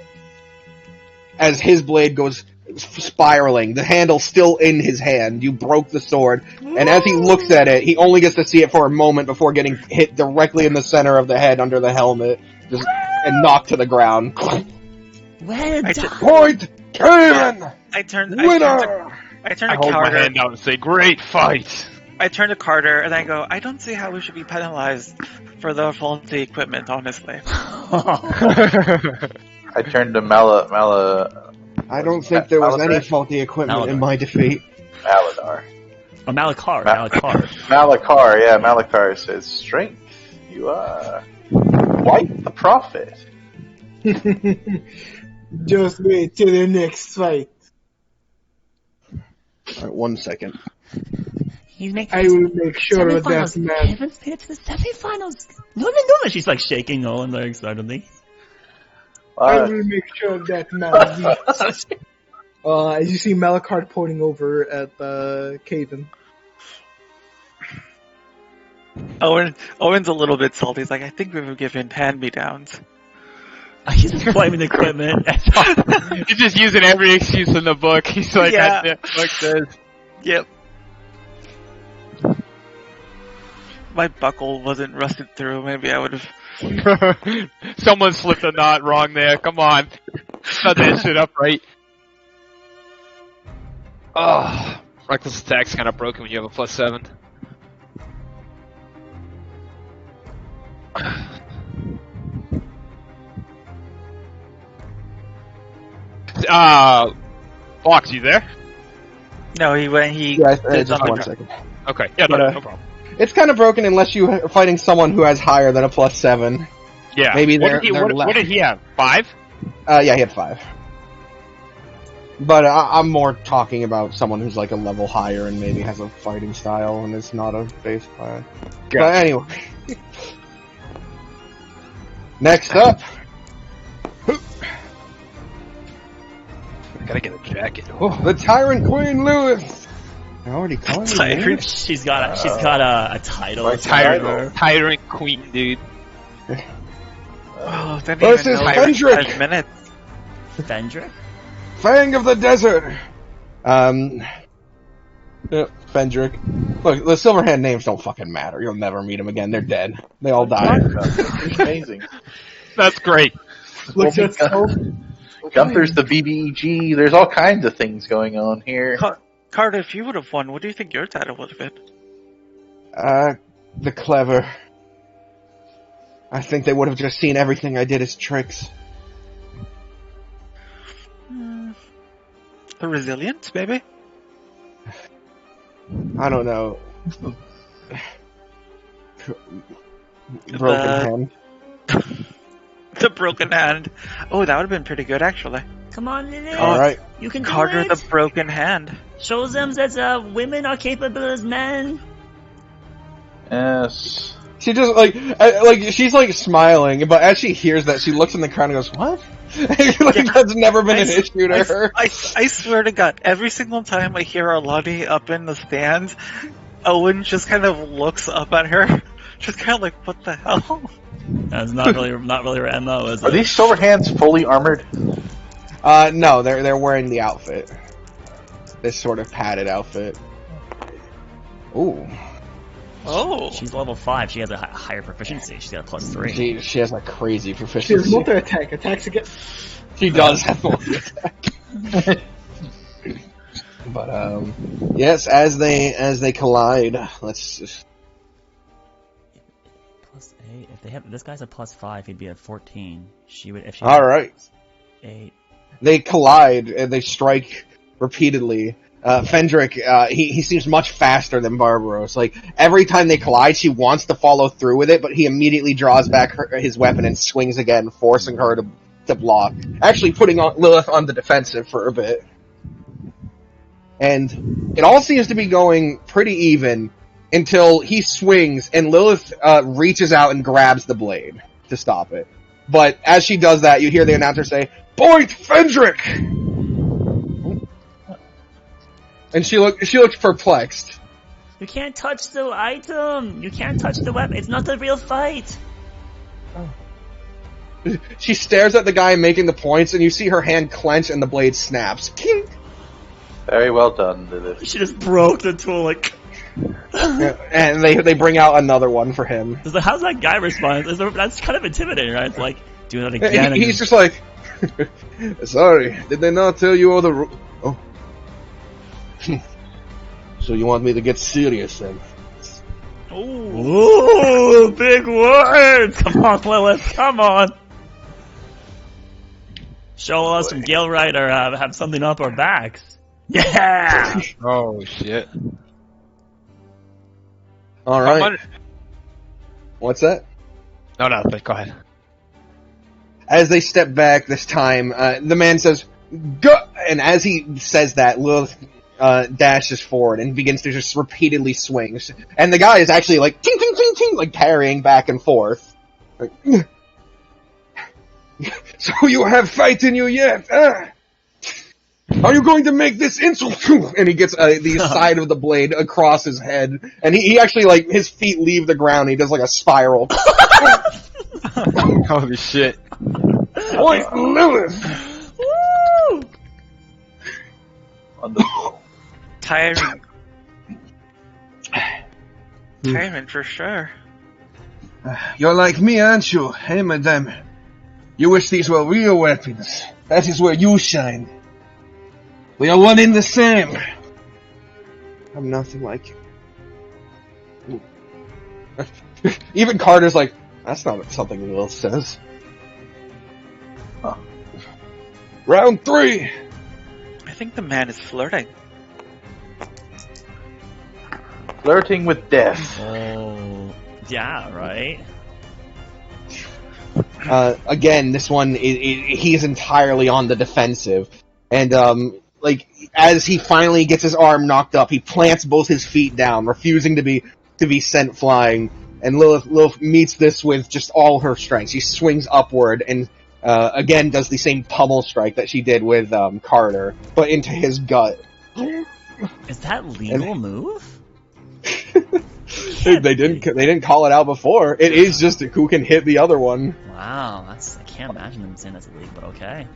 As his blade goes spiraling. The handle still in his hand. You broke the sword. And as he looks at it, he only gets to see it for a moment before getting hit directly in the center of the head under the helmet. And knocked to the ground.
Well done.
Point Caven! Winner!
I turn
I
to
hold my
Carter.
hand out and say, "Great fight."
I turn to Carter and I go, I don't see how we should be penalized for the faulty equipment, honestly.
I turned to Mala.
I don't think there was any faulty equipment in my defeat.
Maladar.
Oh, Malachar.
Malachar, yeah, Malachar says, "Strength, you are quite the prophet."
Just wait till the next fight.
Alright, 1 second.
He's making
I will make sure of that
semifinals.
man.
Kevin's made it to the semifinals. Nolan. She's like shaking Nolan very excitedly.
I will make sure of that man. As you see Malachard pointing over at Caven.
Owen's a little bit salty. He's like, I think we were given hand-me-downs.
He's just blaming the equipment.
He's just using every excuse in the book. He's like,
Yeah.
like this.
Yep. My buckle wasn't rusted through. Maybe I would have.
Someone slipped a knot wrong there. Come on. Cut that shit up right. Oh, reckless attack's kind of broken when you have a +7. Fox, you there?
No, he went. He
Yeah,
did
just
the
1
100.
second.
Okay, yeah,
But,
no problem.
It's kind of broken unless you're fighting someone who has higher than a +7.
Yeah.
maybe
what
they're
what did he have? 5?
Yeah, he had 5. But I'm more talking about someone who's like a level higher and maybe has a fighting style and is not a base player. But anyway. Next up.
Gotta get a jacket. Oh.
The Tyrant Queen Lilith. I already called her.
Tyrant.
She's got a title.
My
as well.
Tyrant Queen, dude.
Oh, didn't
This
even
is
know
Fendrick.
5 minutes.
Fendrick?
Fang of the Desert. Fendrick. Look, the Silverhand names don't fucking matter. You'll never meet them again. They're dead. They all died.
Amazing.
That's great.
Looks at
Gunther's the BBEG. There's all kinds of things going on here.
Carter, if you would have won, what do you think your title would have been?
The clever. I think they would have just seen everything I did as tricks.
The resilient, maybe?
I don't know. Broken hand.
The broken hand. Oh, that would have been pretty good, actually.
Come on, Lily.
All right.
You can do
Carter
it.
the broken hand.
Show them that women are capable as men.
Yes.
She just she's like smiling, but as she hears that, she looks in the crowd and goes, "What?" That's never been an issue to her.
I swear to God, every single time I hear Alani up in the stands, Owen just kind of looks up at her, just kind of like, "What the hell?"
That's not really her MO, is
Are
it?
these silver hands fully armored?
No, they're wearing the outfit. This sort of padded outfit. Ooh.
Oh,
She's level 5. She has a higher proficiency. She's got a +3.
She has a crazy
She has
proficiency.
multi-attack. Attacks again.
She does have multi-attack. But yes, as they collide, let's just.
+8. If this guy's a +5, he'd be at 14. She would. If she.
All right.
8.
They collide and they strike repeatedly. Fendrick, he seems much faster than Barbaros. Like, every time they collide, she wants to follow through with it, but he immediately draws back his weapon and swings again, forcing her to block. Actually putting Lilith on the defensive for a bit. And it all seems to be going pretty even until he swings and Lilith reaches out and grabs the blade to stop it. But as she does that, you hear the announcer say, "Point Fendrick!" And she looks perplexed.
You can't touch the item. You can't touch the weapon. It's not a real fight.
She stares at the guy making the points, and you see her hand clench and the blade snaps.
Very well done, Lilith.
She just broke the tool. Like,
And they bring out another one for him.
it's like, how's that guy respond? That's kind of intimidating, right? It's like, do that again. and
He's just like, "Sorry, did they not tell you all the rules?" Oh. So you want me to get serious then?
Ooh, big words! Come on, Lilith, come on! Show us some Galewright or have something up our backs. Yeah!
Oh shit!
All right. What's that?
No, go ahead.
As they step back this time, the man says, "Go!" And as he says that, Lilith dashes forward and begins to just repeatedly swing. And the guy is actually like, ting, ting, ting, ting, like parrying back and forth. Like, "So you have fight in you yet? Are you going to make this insult?" And he gets the side of the blade across his head. And he actually, like, his feet leave the ground. He does like a spiral.
Holy shit!
Point Lilith!
Woo!
Wonderful.
tiring. Tiring for sure.
You're like me, aren't you? Hey, madame. You wish these were real weapons. That is where you shine. We are one in the same. I'm nothing like you. Even Carter's like, that's not something Will says. Huh. Round 3!
I think the man is flirting.
Flirting with death.
Oh, yeah, right?
Again, this one, he's entirely on the defensive. And, like, as he finally gets his arm knocked up, he plants both his feet down, refusing to be sent flying. And Lilith meets this with just all her strength. She swings upward, and again does the same pummel strike that she did with Carter, but into his gut.
Is that legal move?
They didn't call it out before. It is just who can hit the other one.
Wow, I can't imagine them saying that's illegal, but okay.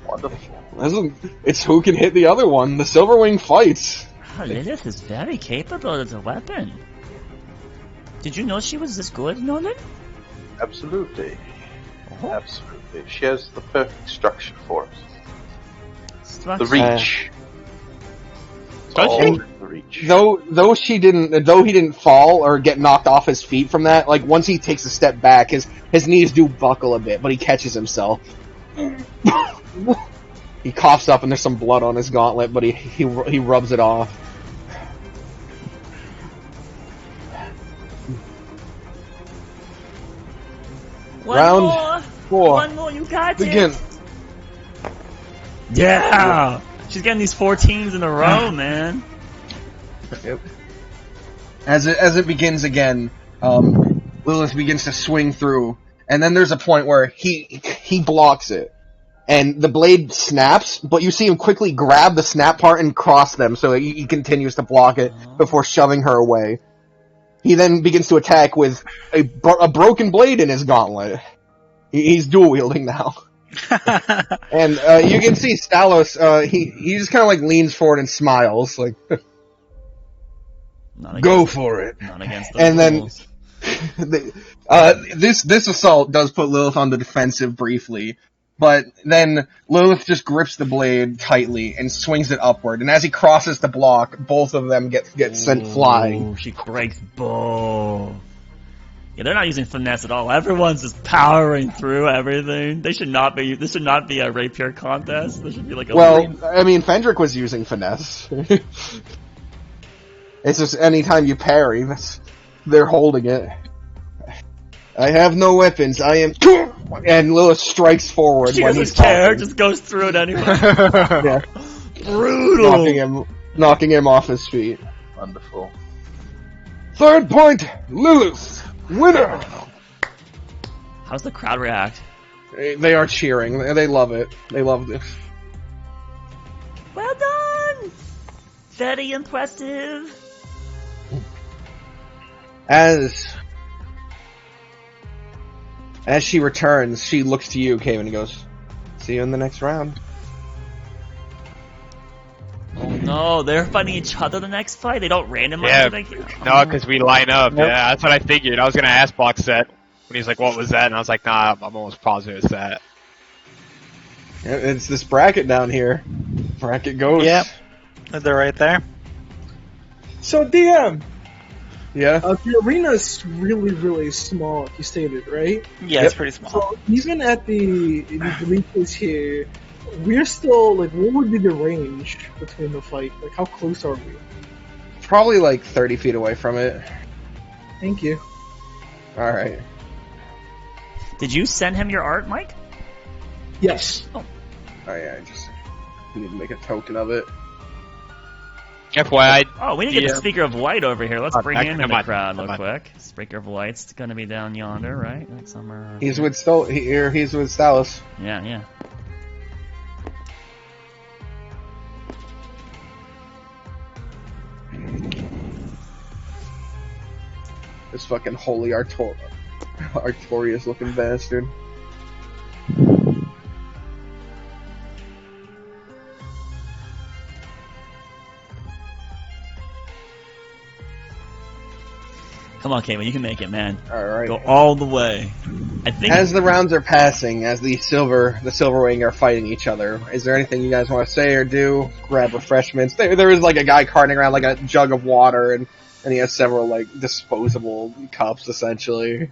Wonderful.
It's who can hit the other one. The Silverwing fights.
Wow, Lilith is very capable as a weapon. Did you know she was this good, Nolan?
Absolutely.
Oh.
Absolutely. She has the perfect structure for us.
Structure.
The reach.
Does she?
The reach.
Though he didn't fall or get knocked off his feet from that, like once he takes a step back, his knees do buckle a bit, but he catches himself. He coughs up and there's some blood on his gauntlet, but he rubs it off. Round 4.
One more, you got
Begin.
it. Yeah. She's getting these 14s in a row, man.
Yep. As it begins again, Lilith begins to swing through, and then there's a point where he blocks it, and the blade snaps, but you see him quickly grab the snap part and cross them, so he continues to block it before shoving her away. He then begins to attack with a broken blade in his gauntlet. He's dual wielding now. And you can see Stalos, he just kind of like leans forward and smiles, like, go for it.
Not against the
And
rules.
then this assault does put Lilith on the defensive briefly, but then Lilith just grips the blade tightly and swings it upward, and as he crosses the block, both of them get sent flying.
Ooh, she breaks both. Yeah, they're not using finesse at all. Everyone's just powering through everything. This should not be a rapier contest. This should be like a
I mean, Fendrick was using finesse. It's just anytime you parry, they're holding it. I have no weapons. I am... And Lilith strikes forward
she
when
doesn't
he's
care,
talking.
just goes through it anyway.
Yeah.
Brutal.
Knocking him off his feet.
Wonderful.
Third point, Lilith, winner.
How's the crowd react?
They are cheering. They love it. They love this.
Well done! Very impressive.
As she returns, she looks to you, Kevin, and goes, "See you in the next round."
Oh no, they're fighting each other the next fight? They don't randomize
Yeah,
it?
no, because we line up.
Nope.
Yeah, that's what I figured. I was gonna ask Box Set when he's like, "What was that?" And I was like, "Nah, I'm almost positive it's that."
It's this bracket down here. Bracket goes.
Yep. They're right there.
So DM,
Yeah.
the arena is really, really small, like you stated, right?
Yeah,
Yep.
it's pretty small.
So even at the bleachers here, we're still like, what would be the range between the fight? Like, how close are we?
Probably like 30 feet away from it.
Thank you.
Alright.
Did you send him your art, Mike?
Yes.
Oh yeah, I just need to make a token of it.
FYI,
Oh, we need to get
Yeah.
the Speaker of Light over here. Let's bring
back-
him in
come
the
on,
crowd
come
real
on.
quick. Speaker of Light's gonna be down yonder, right? Like somewhere.
He's with he's with Stalos.
Yeah.
This fucking holy Artorias looking bastard.
Come on, Kevin, you can make it, man.
Alright.
Go all the way. I think.
As the rounds are passing, as the Silverwing are fighting each other, is there anything you guys want to say or do? Grab refreshments. There is like a guy carting around like a jug of water, and he has several like disposable cups, essentially.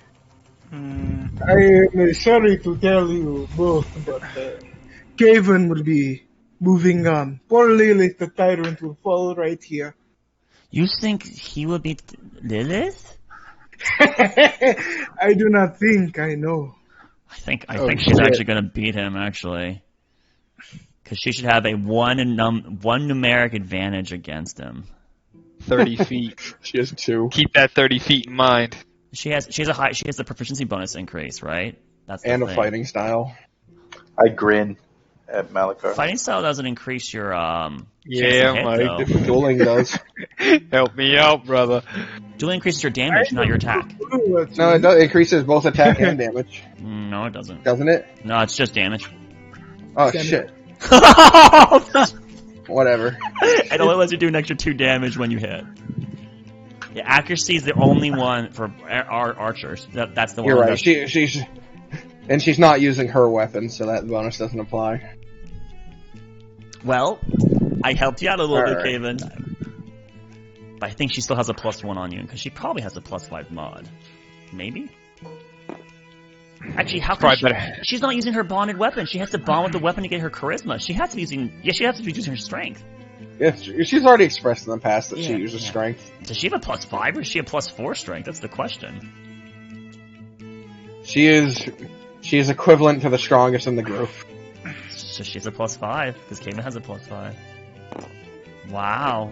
I am sorry to tell you both, but Kevin will be moving on. Poor Lilith, the tyrant, will fall right here.
You think he will beat Lilith?
I do not think I know.
I think
Oh,
she's
shit.
actually gonna beat him, actually. Because she should have a one numeric advantage against him.
30 feet.
She has 2.
Keep that 30 feet in mind.
She has the proficiency bonus increase, right? That's the
And a
thing.
fighting style.
I grin at Malakar.
Fighting style doesn't increase your chance
Yeah,
to hit,
Mike.
though.
Dueling does.
Help me out, brother.
Dueling increases your damage, not your attack.
No, it increases both attack and damage,
No, it doesn't.
doesn't it?
No, it's just damage.
Oh
Damage.
shit.
It
Whatever.
only lets you do an extra 2 damage when you hit. Yeah, accuracy is the only one for our archers. That's the one.
You're right.
that's-
She's not using her weapon, so that bonus doesn't apply.
Well, I helped you out a little bit,
Alright.
Kaven. But I think she still has a +1 on you, because she probably has a +5 mod. Maybe? Actually, how come
Probably better.
she's not using her bonded weapon? She has to bond with the weapon to get her charisma. She has to be using... Yeah, she has to be using her strength.
Yeah, she's already expressed in the past that she
Yeah,
uses
yeah.
strength.
Does she have a +5 or is she a +4 strength? That's the question.
She is equivalent to the strongest in the group.
So she's a +5, because Kaven has a +5. Wow.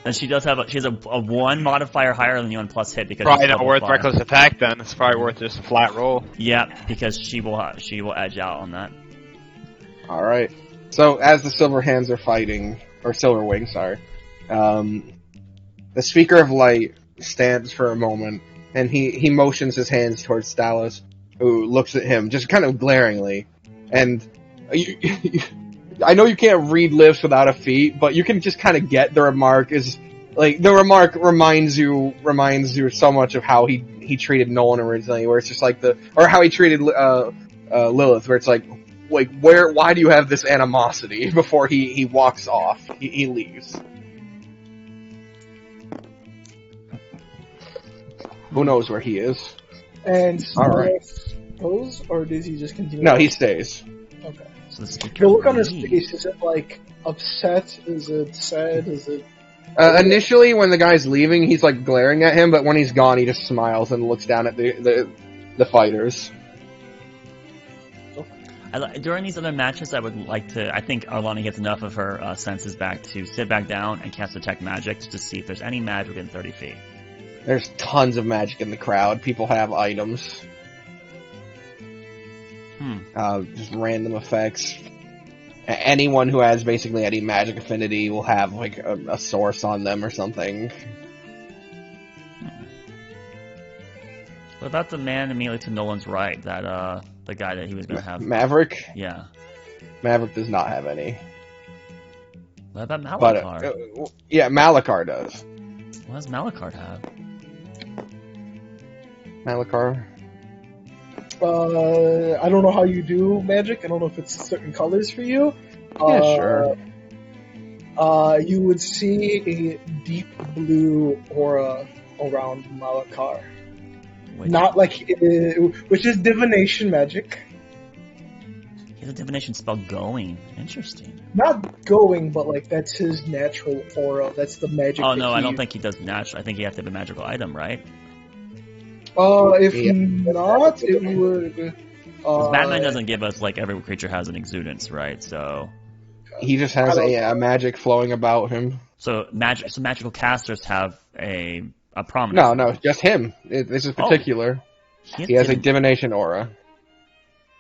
And she does have she has a 1 modifier higher than you on plus hit because
Probably
she's
not
level
worth
5.
reckless attack then. It's probably worth just a flat roll.
Yeah, because she will edge out on that.
Alright. So, as the Silver Hands are fighting, or Silver Wing, sorry, the Speaker of Light stands for a moment, and he motions his hands towards Stalos, who looks at him, just kind of glaringly, and I know you can't read lips without a feat, but you can just kind of get the remark is, like, the remark reminds you so much of how he treated Nolan originally, where it's just like or how he treated, Lilith, where it's like, why do you have this animosity before he walks off, he leaves. Who knows where he is?
And
Alright.
goes, or does he just continue?
No, he stays.
Okay.
So the speaker
The look on his
leaves.
face, is it like upset? Is it sad? Is it...
Initially, when the guy's leaving, he's like glaring at him, but when he's gone, he just smiles and looks down at the fighters.
During these other matches, I would like to. I think Arlani gets enough of her senses back to sit back down and cast Detect Magic to see if there's any magic within 30 feet.
There's tons of magic in the crowd. People have items. Just random effects. Anyone who has basically any magic affinity will have like a source on them or something.
What about the man immediately to Nolan's right? That the guy that he was going to have.
Maverick?
Yeah.
Maverick does not have any.
What about
But,
Malakar?
yeah, Malakar does.
What does Malakar have?
Malakar?
I don't know how you do magic. I don't know if it's certain colors for you.
Yeah, sure.
You would see a deep blue aura around Malakar. Not like, which is divination magic.
He has a divination spell going. Interesting.
Not going, but like that's his natural aura. That's the magic.
Oh
that
no, I
he-
don't think he does natural. I think he has to have a magical item, right?
If
Yeah.
not, it would.
'Cause Batman doesn't give us like every creature has an exudance, right? So
He just has a magic flowing about him.
magical casters have a prominence.
No, just him. This is particular. He has a divination aura.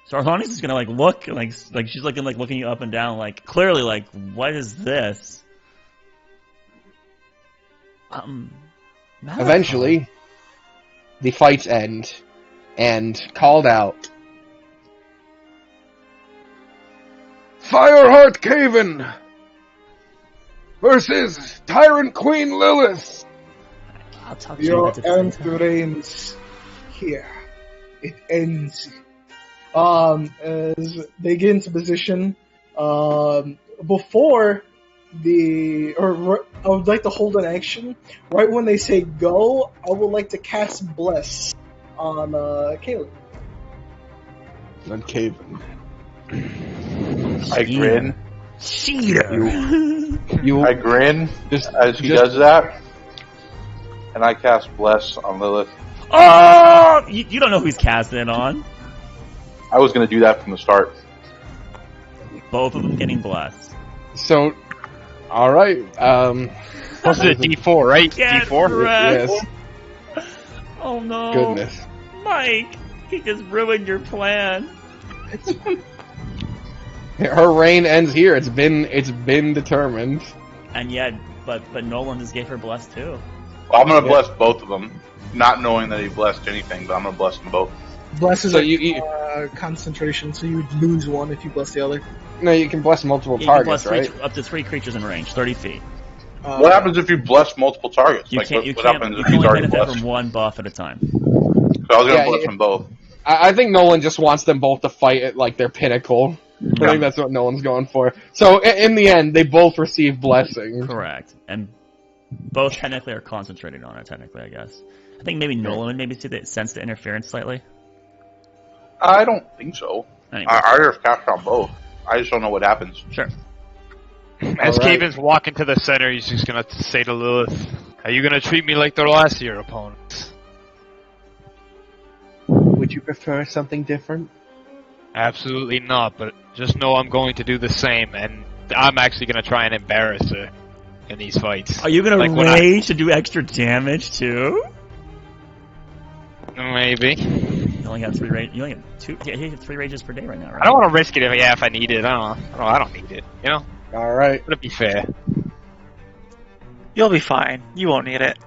So Arlani's just gonna like look like she's looking you up and down like clearly like what is this? Malakar.
Eventually, the fights end, and called out, Fireheart Caven versus Tyrant Queen Lilith.
I'll talk to you
Your
at the same
end
time.
reigns here. It ends. As they get into position, before I would like to hold an action. Right when they say go, I would like to cast Bless on Caleb.
On Caven.
I grin.
Cheater.
You
I grin
just
as he
just-
does that, and I cast Bless on Lilith.
Oh, you don't know who he's casting it on.
I was going to do that from the start.
Both of them getting blessed.
So, alright,
Plus it's a D4, right?
Get
D4?
wrecked.
yes,
Oh no,
goodness.
Mike, he just ruined your plan.
Her reign ends here. It's been determined.
And yet, but Nolan just gave her bless too.
Well, I'm gonna bless both of them, not knowing that he blessed anything, but I'm gonna bless them both.
Bless is
So
concentration, so you would lose one if you bless the other.
No, you can bless multiple
You can
targets,
bless
right?
up to 3 creatures in range, 30 feet.
What happens if you bless multiple targets?
You
Like,
can't.
what happens
You
if
can
he's
only
already
benefit
blessed?
from one buff at a time.
So I was gonna
Yeah,
bless them both.
I think Nolan just wants them both to fight at like their pinnacle. I think that's what Nolan's going for. So in the end, they both receive blessings.
Correct. And both technically are concentrating on it. Technically, I guess. I think maybe Nolan would maybe sense the interference slightly.
I don't think so.
Anyway,
I just cast on both. I just don't know what happens.
sure.
As
Alright.
Caven's walking to the center, he's just gonna say to Lilith, "Are you gonna treat me like the rest of your opponents?"
Would you prefer something different?
Absolutely not, but just know I'm going to do the same, and I'm actually gonna try and embarrass her in these fights.
Are you gonna
Like when
rage to do extra damage too?
Maybe.
You only got 3 rage. You only have 2. Yeah, you have 3 rages per day right now, right?
I don't want to risk it if I need it. I don't need it. You know?
All right.
It'll be fair.
You'll be fine. You won't need it.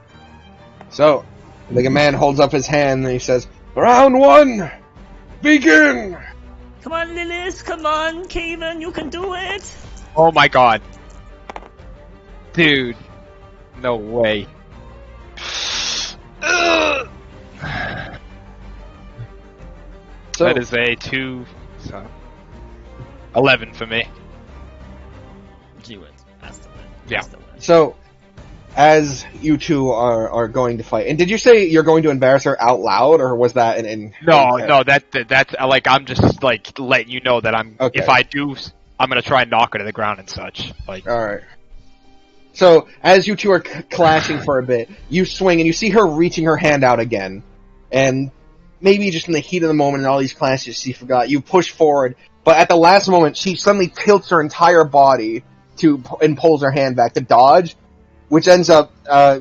So, the man holds up his hand and he says, "Round 1, begin."
Come on, Lilith. Come on, Caven. You can do it.
Oh my god. Dude. No way.
So,
That is a 11 for me.
Do it. That's the win.
Yeah.
That's the win.
so as you two are going to fight, and did you say you're going to embarrass her out loud, or was that in
No, that's like I'm just like letting you know that
Okay.
if I do, I'm gonna try and knock her to the ground and such. Like,
All right. So, as you two are clashing for a bit, you swing and you see her reaching her hand out again. And maybe just in the heat of the moment and all these clashes she forgot, you push forward. But at the last moment, she suddenly tilts her entire body and pulls her hand back to dodge, which ends up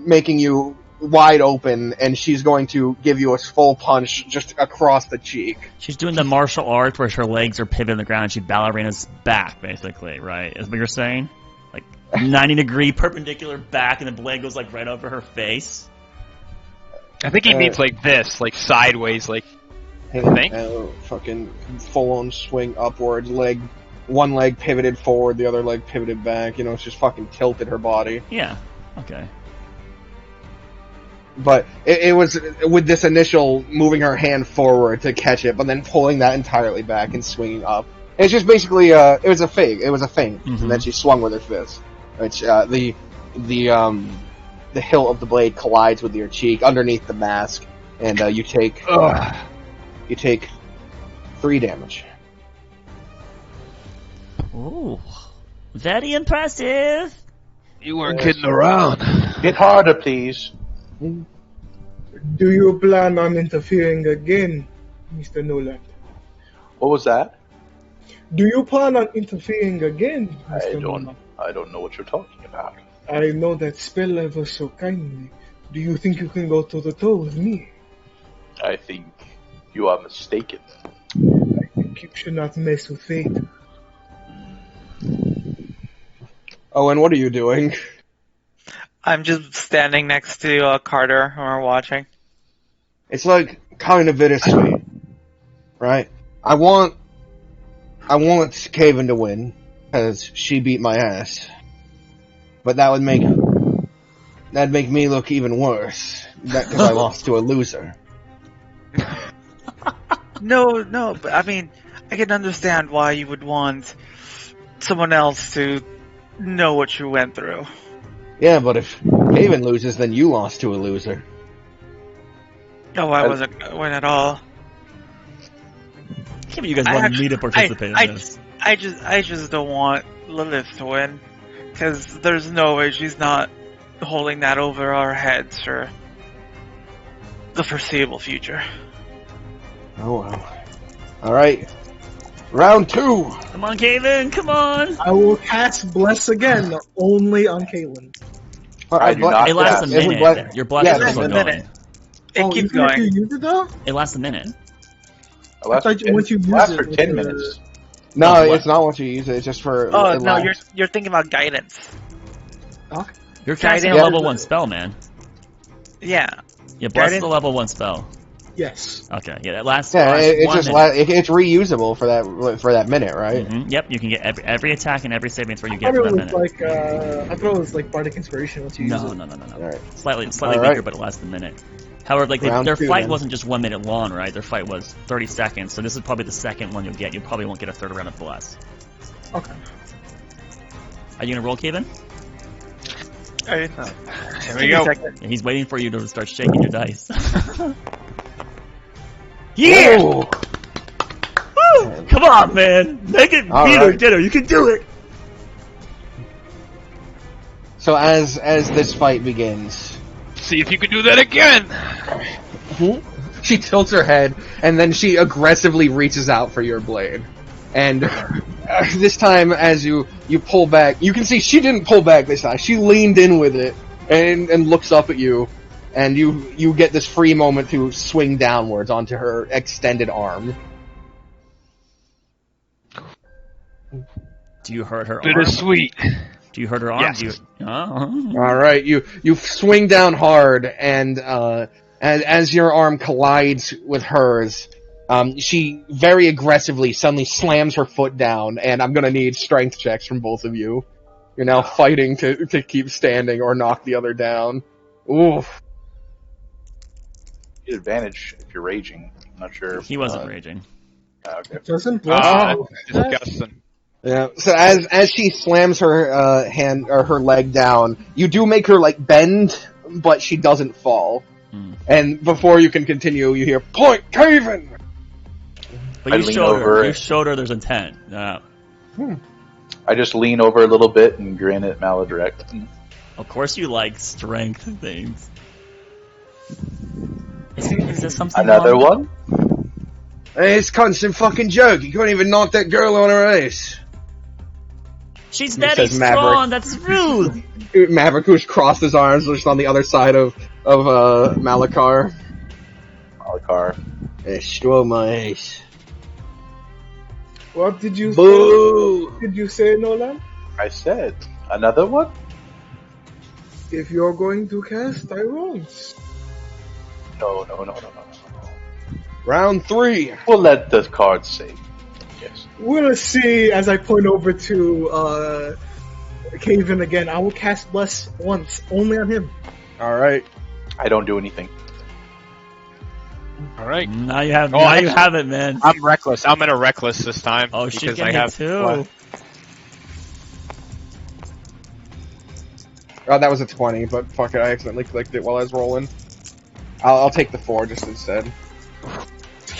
making you wide open, and she's going to give you a full punch just across the cheek.
She's doing the martial arts where her legs are pivoting on the ground and she ballerinas back, basically, right? Is what you're saying? Like 90-degree perpendicular back, and the blade goes like right over her face.
I think he means like this, like sideways, like. Think?
Fucking full-on swing upwards, one leg pivoted forward, the other leg pivoted back. You know, it's just fucking tilted her body.
Yeah. Okay.
But it was with this initial moving her hand forward to catch it, but then pulling that entirely back and swinging up. And it's just basically it was a feint. It was a feint, and then she swung with her fist, which the hilt of the blade collides with your cheek underneath the mask, and you take 3 damage.
Ooh. Very impressive.
You weren't kidding around.
Hit harder, please.
Do you plan on interfering again, Mr. Nolan?
What was that?
Do you plan on interfering again, Mr.
I
Nolan?
don't know what you're talking about.
I know that spell ever so kindly. Do you think you can go toe-to-toe with me?
I think you are mistaken.
I think you should not mess with fate.
Oh, and what are you doing?
I'm just standing next to Carter when we're watching.
It's like kind of bittersweet, right? I want Caven to win because she beat my ass, but that'd make me look even worse because I lost to a loser.
No, but I mean, I can understand why you would want someone else to know what you went through.
Yeah, but if Caven loses, then you lost to a loser.
No, I wasn't going to win at all.
Can't believe you guys wanted me to participate in this.
I just don't want Lilith to win, because there's no way she's not holding that over our heads for the foreseeable future.
Oh well. Alright. Round 2!
Come on, Caven, come on!
I will cast Bless again, only on Caitlin.
I do not.
It lasts a
Yeah,
minute. Your blast
yeah,
is
it
still
lasts a
going.
minute. It keeps
even if
going.
you use it though?
It lasts a minute.
I thought once you use
lasts
it,
for
like,
10 minutes.
No,
Oh, what?
it's not what you use it. It's just for.
Oh
it
no,
lasts.
you're thinking about guidance.
You're casting a
Guidance-
level 1 spell, man.
Yeah.
Yeah, Bless is
Guidance-
a level 1 spell.
Yes.
Okay, yeah, that lasts.
Yeah,
lasts
it's
1
just
minute.
it's reusable for that minute, right?
Yep, you can get every attack and every saving throw you
I
get
thought
for
it
that
was
minute.
like I thought it was like Bardic Inspiration once you use
No.
it.
All right.
Slightly
All
weaker,
right.
but it lasts a minute. However, like
Round
their
two,
fight
then.
wasn't just 1 minute long, right? Their fight was 30 seconds, so this is probably the second one you'll get. You probably won't get a third round of Bless.
Okay.
Are you gonna roll, Kevin?
Alright.
Here
Give
we
me a
go.
second.
Yeah, he's waiting for you to start shaking your dice. Yeah!
Ooh.
Woo! Come on, man! Make it
All
beat or
right.
get her. You can do it.
So as this fight begins,
See if you can do that again.
she tilts her head and then she aggressively reaches out for your blade. And this time, as you pull back, you can see she didn't pull back this time. She leaned in with it and looks up at you, and you get this free moment to swing downwards onto her extended arm.
Do you hurt her arm?
Bittersweet.
Do you hurt her arm?
Yes.
Do you... Oh.
All right, you swing down hard, and as your arm collides with hers, she very aggressively suddenly slams her foot down, and I'm gonna need strength checks from both of you. You're now fighting to keep standing or knock the other down. Ooh.
You get advantage if you're raging. I'm not sure.
He wasn't raging.
Okay.
Doesn't Bless
Ah,
do that?
disgusting.
Yeah. So as she slams her hand or her leg down, you do make her like bend, but she doesn't fall. And before you can continue, you hear "Point, Caven!"
But
I
you
lean
showed her.
over
You
it.
showed her there's intent.
I just lean over a little bit and grin at Maladrect.
Of course you like strength things. Is there something
Another
wrong?
one?
Hey, it's constant fucking joke. You couldn't even knock that girl on her ace.
She's
It
very
says Maverick.
strong. That's rude.
Maverick, who's crossed his arms, just on the other side of Malakar.
Malakar.
Hey, stole my ace.
What did you
Boo!
say? Did you say, Nolan?
I said. Another one?
If you're going to cast, I won't.
No.
Round 3.
We'll let the cards say. Yes.
We'll see as I point over to Caven again. I will cast Bless once, only on him.
All right.
I don't do anything.
All right.
Now you have.
Oh,
now you
actually-
have it, man.
I'm reckless. I'm in a reckless this time.
Oh, she's
because
getting
I have
it too.
Oh, that was a 20, but fuck it, I accidentally clicked it while I was rolling. I'll take the 4 just instead.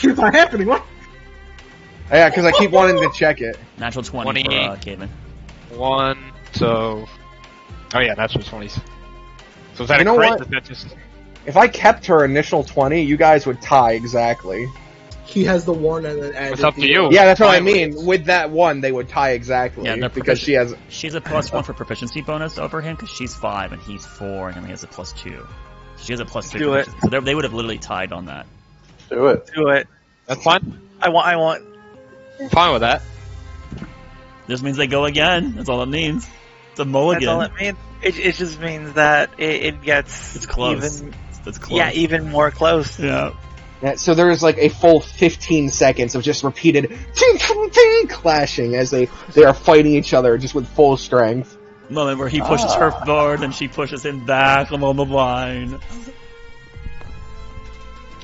It's not happening. What?
Yeah, because I keep wanting to check it.
Natural 20 for
28.
Caven.
1. So. Oh yeah, that's what's 20. So is that
You
a
know
crit?
what?
Is that just?
If I kept her initial 20, you guys would tie exactly.
He has the one and then added
It's up to
the-
you.
Yeah, that's what I
Fine.
mean. With that one, they would tie exactly.
Yeah, they're
because she has.
She's a +1 for proficiency bonus over him because she's 5 and he's 4, and then he has a +2. She has a +3.
Do it.
So they would have literally tied on that.
Do it.
Do it.
That's fine.
I want.
I'm fine with that.
This means they go again. That's all it means. It's a mulligan.
That's all it means. It just means that it gets
It's close.
Even,
It's close.
yeah, even more close.
Yeah.
Yeah, so there is like a full 15 seconds of just repeated ting, ting, ting, clashing as they are fighting each other just with full strength.
Moment where he pushes her forward and she pushes him back along the line.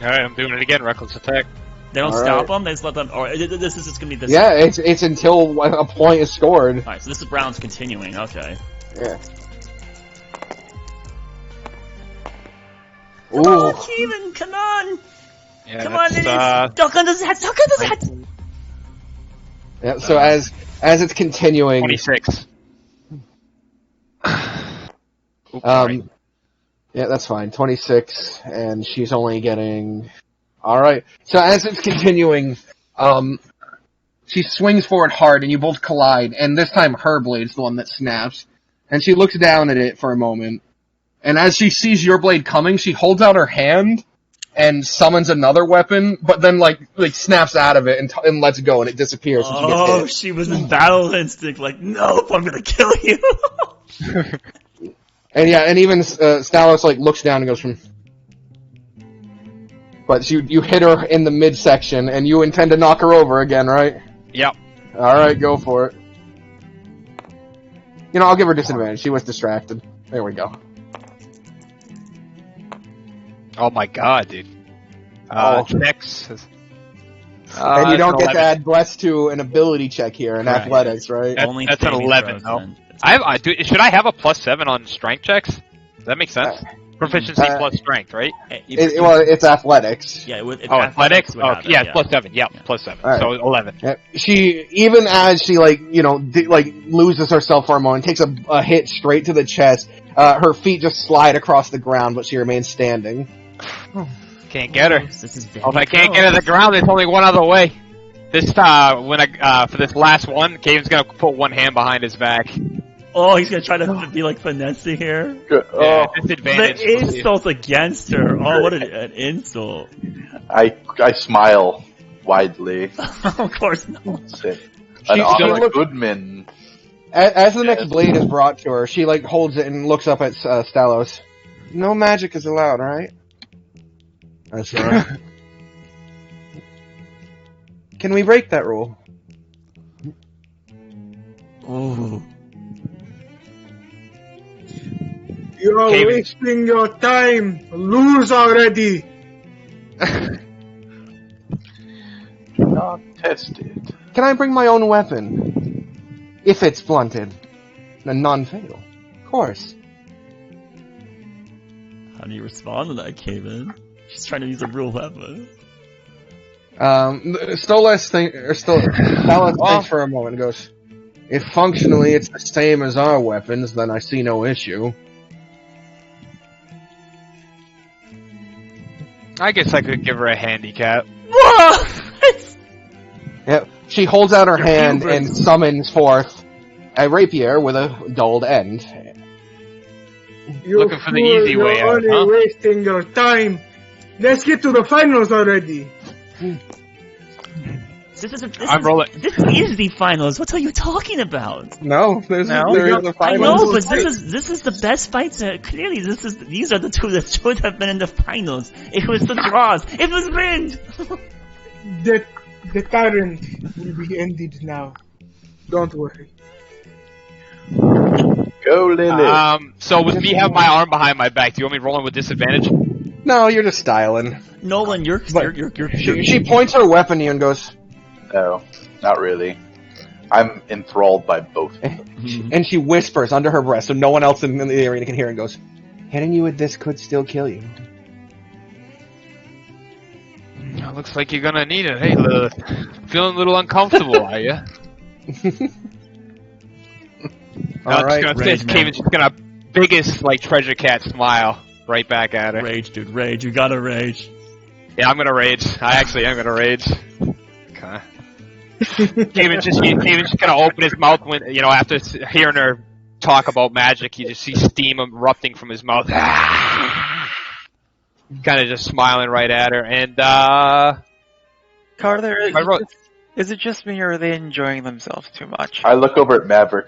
All right, I'm doing it again. Reckless attack.
They don't
All
stop
right.
them. They just let them. Or this is just gonna be this.
Yeah, it's until a point is scored.
All right. So this round's continuing. Okay.
Yeah.
Come
Ooh.
on, Steven. Come on.
Yeah,
Come on,
that's,
Dennis. Duck under the hat. Duck under the hat.
Yeah, so as it's continuing,
26. Oops, sorry.
yeah, that's fine. 26, and she's only getting. All right. So as it's continuing, she swings forward hard, and you both collide. And this time, her blade's the one that snaps. And she looks down at it for a moment, and as she sees your blade coming, she holds out her hand, and summons another weapon, but then like snaps out of it and lets go, and it disappears. And she gets
Oh,
hit.
she was in battle instinct, like, nope, I'm gonna kill you.
And yeah, and even Stalos like looks down and goes from. But you hit her in the midsection, and you intend to knock her over again, right?
Yep.
All right, go for it. You know, I'll give her disadvantage. She was distracted. There we go.
Oh my god, dude. Checks.
And you don't
that's
get
an
to add bless to an ability check here in
Right.
athletics, right?
Only
That's an
saving
11,
throws,
no?
then.
Should I have a +7 on strength checks? Does that make sense? Proficiency plus strength, right?
Well, it's athletics.
Yeah, with
Athletics?
would have it,
Yeah, +7. Yeah, +7.
All right.
So 11.
Yeah, she, even as she loses herself for a moment, takes a hit straight to the chest. Her feet just slide across the ground, but she remains standing.
Can't get her.
This is very
If I can't get
close.
her to the ground, there's only one other way. This for this last one, Gabe's gonna put one hand behind his back.
Oh, he's gonna try to be like finessey here.
Yeah, disadvantage.
The insult against her. Oh, what an insult.
I smile widely.
Of course not.
Say,
She
An honor
look-
Goodman.
As the next blade is brought to her, she holds it and looks up at Stalos. No magic is allowed, right? That's right. Can we break that rule?
Ooh.
You're
David.
wasting your time. Lose already.
Not tested.
Can I bring my own weapon? If it's blunted and non-fatal. Of course.
How do you respond to that, Kaven? She's trying to use a real weapon.
Stalos thinks for a moment and goes, if functionally it's the same as our weapons, then I see no issue.
I guess I could give her a handicap.
Whoa!
Yep. She holds out her
Your
hand
hubris.
and summons forth a rapier with a dulled end.
You
Looking for the
fool,
easy way
you're
out,
only
huh?
wasting your time. Let's get to the finals already.
This is the finals. What are you talking about?
No, there is
I
the finals.
know, but this is the best fights. Clearly, these are the two that should have been in the finals. It was the draws. It was rigged.
The tyrant will be ended now. Don't worry.
Go, Lily.
So with me having my arm behind my back, do you want me rolling with disadvantage?
No, you're just styling.
Nolan, you're
She points her weapon at you and goes,
No, not really. I'm enthralled by both.
and she whispers under her breath so no one else in the arena can hear and goes, hitting you with this could still kill you.
Looks like you're gonna need it. Hey, Lilith. Feeling a little uncomfortable, are you?
Alright,
Kaven's just gonna biggest treasure cat smile right back at her.
Rage, dude, rage. You gotta rage.
Yeah, I'm gonna rage. I actually am gonna rage. Okay. Kaven's just gonna open his mouth when after hearing her talk about magic, you just see steam erupting from his mouth. Kind of just smiling right at her, and
Carter,
I wrote-
is it just me or are they enjoying themselves too much?
I look over at Maverick.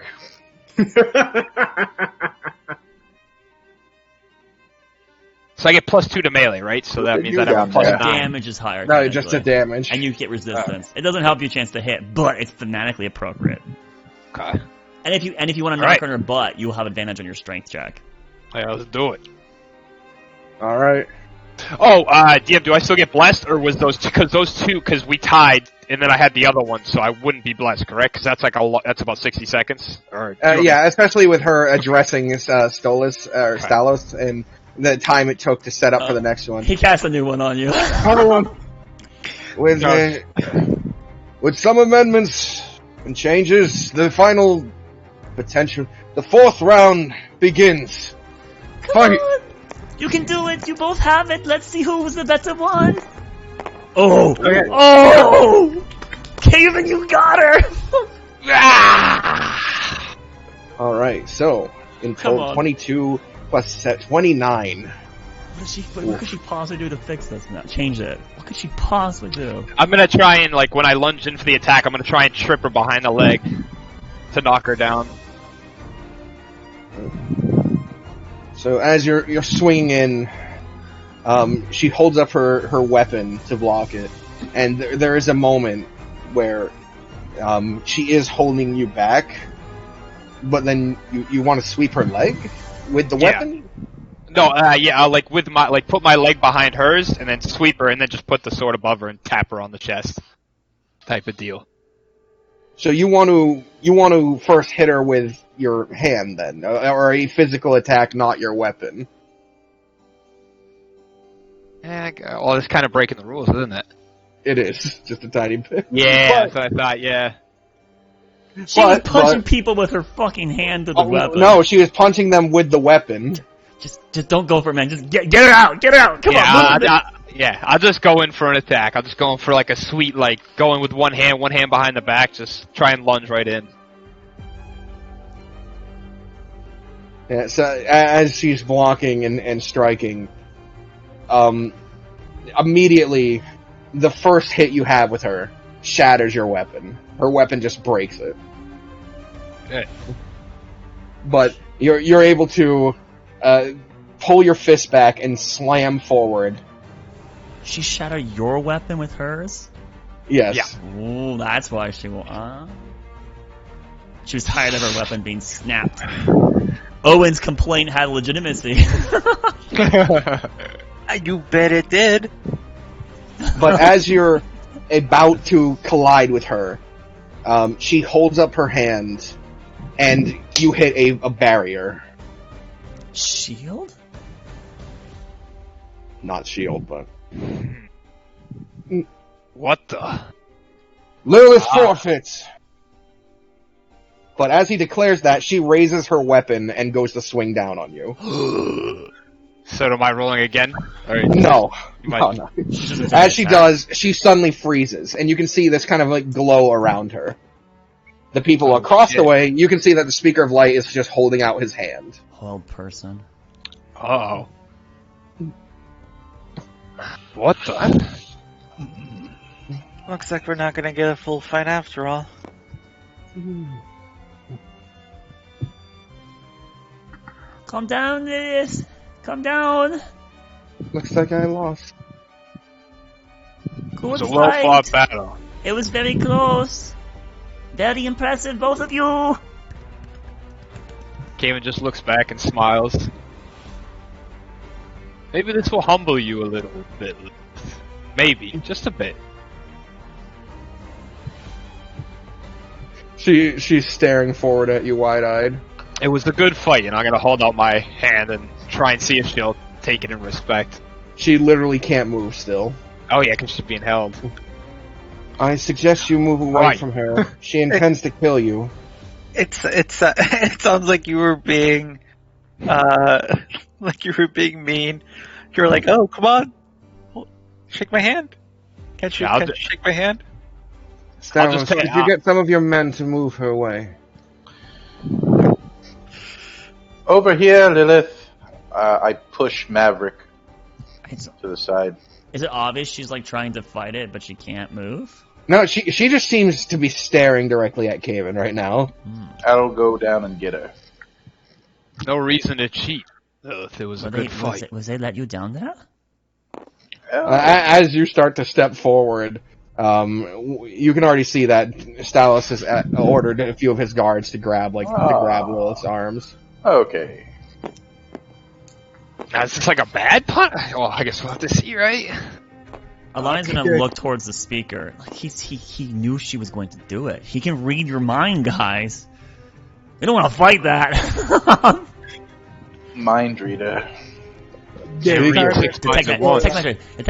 so I get +2 to melee, right? So that means
You
I have a
down there.
+9.
Damage is higher.
No, just the
technically.
damage.
And you get resistance. It doesn't help you a chance to hit, but it's thematically appropriate.
Okay.
And if you want to knock
Alright.
on her butt, you will have advantage on your strength check.
Yeah, let's do it.
Alright.
Oh, DM, do I still get blessed, or was those because we tied, and then I had the other one, so I wouldn't be blessed, correct? Because that's that's about 60 seconds. Or
Yeah, especially with her addressing Stalos and the time it took to set up for the next one.
He cast a new one on you.
With some amendments and changes, the final potential, the fourth round begins.
Come on! You can do it! You both have it! Let's see who was the better one! Oh!
Okay.
Oh! Kaven, you got her!
Alright, so, in
Come
total,
on.
22 plus 29.
What could she possibly do to fix this now? Change it. What could she possibly do?
I'm gonna try and, like, when I lunge in for the attack, I'm gonna try and trip her behind the leg to knock her down.
So as you're swinging in, she holds up her weapon to block it, and there is a moment where she is holding you back, but then you want to sweep her leg with the weapon?
No, I'll, like, put my leg behind hers, and then sweep her, and then just put the sword above her and tap her on the chest. Type of deal.
So you want to first hit her with your hand then, or a physical attack, not your weapon.
Well, it's kind of breaking the rules, isn't it?
It is, just a tiny bit.
Yeah, that's what I thought, yeah.
She was punching people with her fucking hand to the weapon.
No, she was punching them with the weapon.
Just don't go for it, man. Just get her out, Come on, move.
I'll just go in for an attack. I'll just go in for like a sweet, like, going with one hand behind the back, just try and lunge right in.
Yeah, so as she's blocking and striking, immediately, the first hit you have with her shatters your weapon. Her weapon just breaks it.
Good.
But you're able to pull your fist back and slam forward.
She shattered your weapon with hers?
Yes.
Yeah.
Ooh, that's why she won. She was tired of her weapon being snapped. Owen's complaint had legitimacy.
You bet it did.
But as you're about to collide with her, she holds up her hand, and you hit a barrier.
Shield?
Not shield, but...
What the?
Lilith forfeits! But as he declares that, she raises her weapon and goes to swing down on you.
So am I rolling again?
No. As she does, she suddenly freezes, and you can see this kind of like glow around her. The people across the way, you can see that the Speaker of Light is just holding out his hand.
Old person.
Uh-oh. What the?
Looks like we're not gonna get a full fight after all.
Calm down, Lilith. Calm down.
Looks like I lost.
Good
It's a well-fought battle.
It was very close. Very impressive, both of you.
Kamen just looks back and smiles. Maybe this will humble you a little bit. Maybe, just a bit.
She's staring forward at you wide-eyed.
It was a good fight, and I'm gonna hold out my hand and try and see if she'll take it in respect.
She literally can't move still.
Oh yeah, because she's being held.
I suggest you move away from her. She intends to kill you.
It sounds like you were being, mean. You were like, "Oh, come on, shake my hand. Can't you shake my hand?"
Stavros, could you get some of your men to move her away?
Over here, Lilith. I push Maverick to the side.
Is it obvious she's like trying to fight it, but she can't move?
No, she just seems to be staring directly at Kaven right now.
I'll go down and get her.
No reason to cheat. If it was a good fight.
Was they let you down there?
As you start to step forward, you can already see that Stalos has ordered a few of his guards to grab Lilith's arms.
Okay.
Now, is this like a bad punt? Well, I guess we'll have to see, right?
Alion's gonna look towards the Speaker. Like he knew she was going to do it. He can read your mind, guys. We don't want to fight that.
Mind reader.
Detect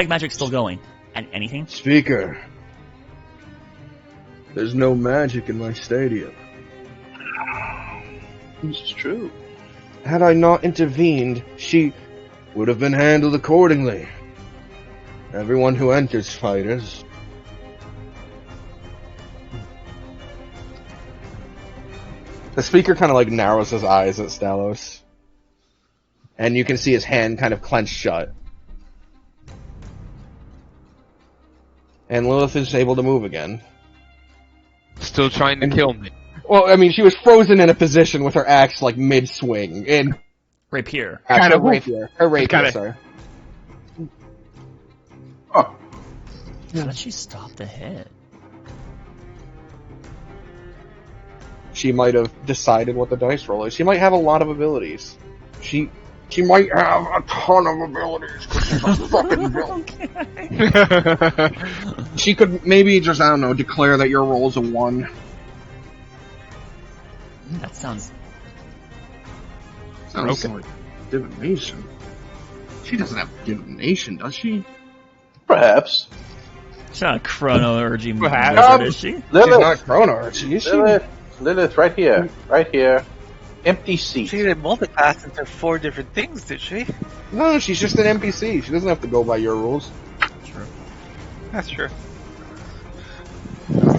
magic's still going. And anything?
Speaker. There's no magic in my stadium.
This is true.
Had I not intervened, she would have been handled accordingly. Everyone who enters fighters. The Speaker kind of like narrows his eyes at Stalos. And you can see his hand kind of clenched shut. And Lilith is able to move again.
Still trying to kill me.
Well, I mean, she was frozen in a position with her axe, like, mid-swing. And
Rapier.
her rapier. Her rapier, sorry.
Oh.
How did she stop the hit?
She might have decided what the dice roll is. She might have a lot of abilities. She might have a ton of abilities, because she's a fucking villain. She could maybe just, I don't know, declare that your roll's a 1.
That sounds
like divination. She doesn't have divination, does she?
Perhaps.
she's not a chrono-urgy
Perhaps.
wizard, is she?
She's
Lilith,
not Chrono, is she?
Lilith, right here. Right here. Empty seat.
She didn't multiclass into 4 different things, did she?
No, she's just an NPC. She doesn't have to go by your rules.
True.
That's true.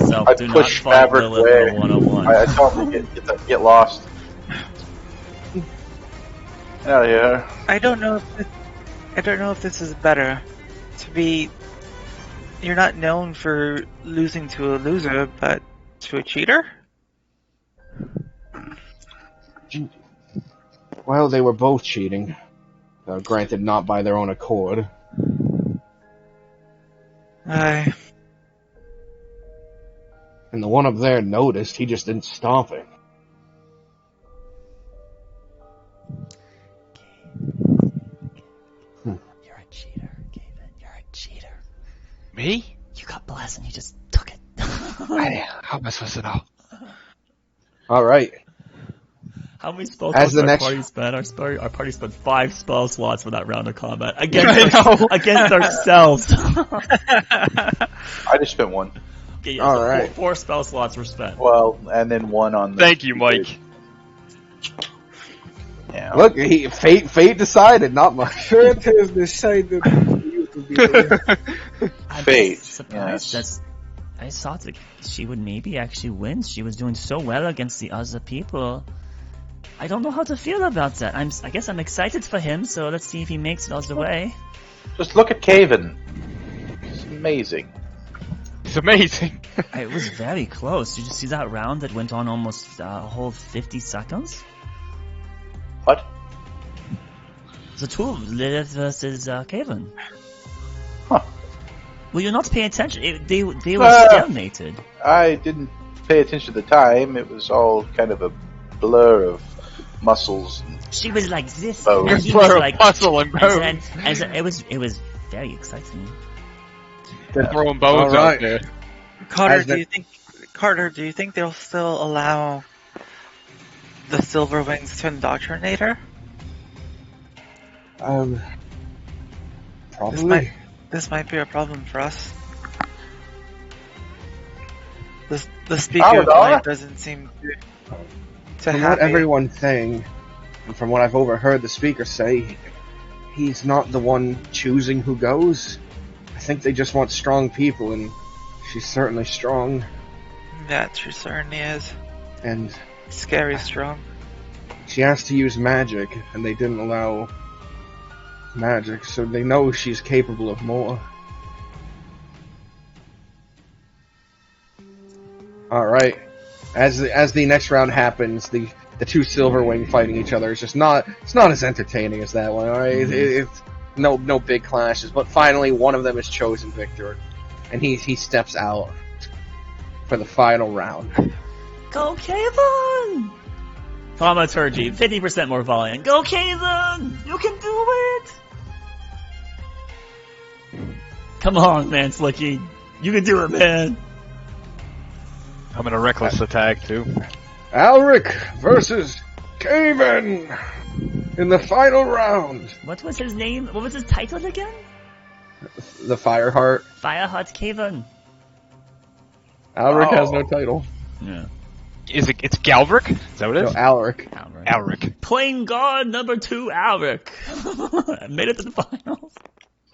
So,
I
do not
push
fight
Fabric
Lilith
away.
with a 101.
I told him to get lost. Get out of here.
I don't know if this is better. To be, you're not known for losing to a loser, but to a cheater.
Well, they were both cheating. Granted, not by their own accord.
I
And the one up there noticed, he just didn't stop it.
You're a cheater, Gavin. You're a cheater.
Me?
You got blessed and you just took it.
How am I supposed to know?
Alright.
How many spell
As
slots
the
our
next-
party spent? Our party spent 5 spell slots for that round of combat. Against ourselves.
I just spent 1.
Okay, yeah,
All
so
right.
4 spell slots were spent.
Well, and then 1 on the...
Thank you, Mike.
Yeah.
Look, fate decided, not much.
Fate has decided you to be there.
I'm
Fate,
surprised
yes.
I thought that she would maybe actually win. She was doing so well against the other people. I don't know how to feel about that. I guess I'm excited for him, so let's see if he makes it all the way.
Just look at Caven. It's amazing.
It's amazing.
It was very close. Did you see that round that went on almost a whole 50 seconds?
What?
The two of Lilith versus Kaven.
Huh.
Will you not pay attention? They were stalemated.
I didn't pay attention to the time. It was all kind of a blur of muscles.
She was like this,
Oh.
and he
Blur
was
of
like,
muscle and bones.
and so it was very exciting.
They're throwing bones
All right.
out there.
Carter,
As the-
do you think they'll still allow the Silverwings to indoctrinate her?
Probably.
This might be a problem for us. The speaker tonight doesn't seem to
From
have
what everyone's saying, and from what I've overheard the speaker say, he's not the one choosing who goes. I think they just want strong people, and she's certainly strong,
that she certainly is.
and
Scary strong.
she has to use magic, and they didn't allow magic, so they know she's capable of more. Alright. As the next round happens, the two Silverwing fighting each other is just not as entertaining as that one, alright? It's no big clashes, but finally one of them is chosen victor, and he steps out for the final round.
Go Kaven! Thaumaturgy, 50% more volume. Go Kaven! You can do it! Come on, man, Slicky. You can do it, man.
I'm in a reckless attack too.
Alric versus Kaven in the final round.
What was his name? What was his title again?
The Fireheart.
Fireheart Kaven.
Alric has no title.
Yeah.
It's Galewright? Is that what it
No,
is?
Alric.
Alric.
Playing guard number 2, Alric. Made it to the finals.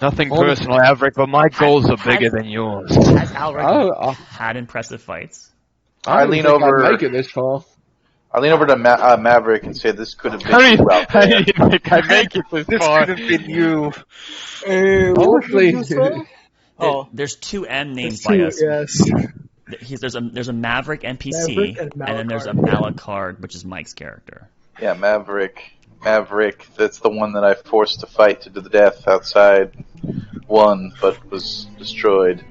Nothing
Well,
personal, Alric, but my goals are bigger than yours.
Has Alric
Oh,
had impressive fights?
I
don't
lean
think
over-
I'd make it this far.
I lean over to Maverick and say, "This could have been you out
How
there."
do you think I make it this
This
far?
could have been you.
Hopefully. Oh,
There's two M names
there's
by
two,
us.
yes.
There's a Maverick NPC,
Maverick and
then there's a
Malakard.
Malakard, which is Mike's character.
Yeah, Maverick. That's the one that I forced to fight to the death outside. Won, but was destroyed.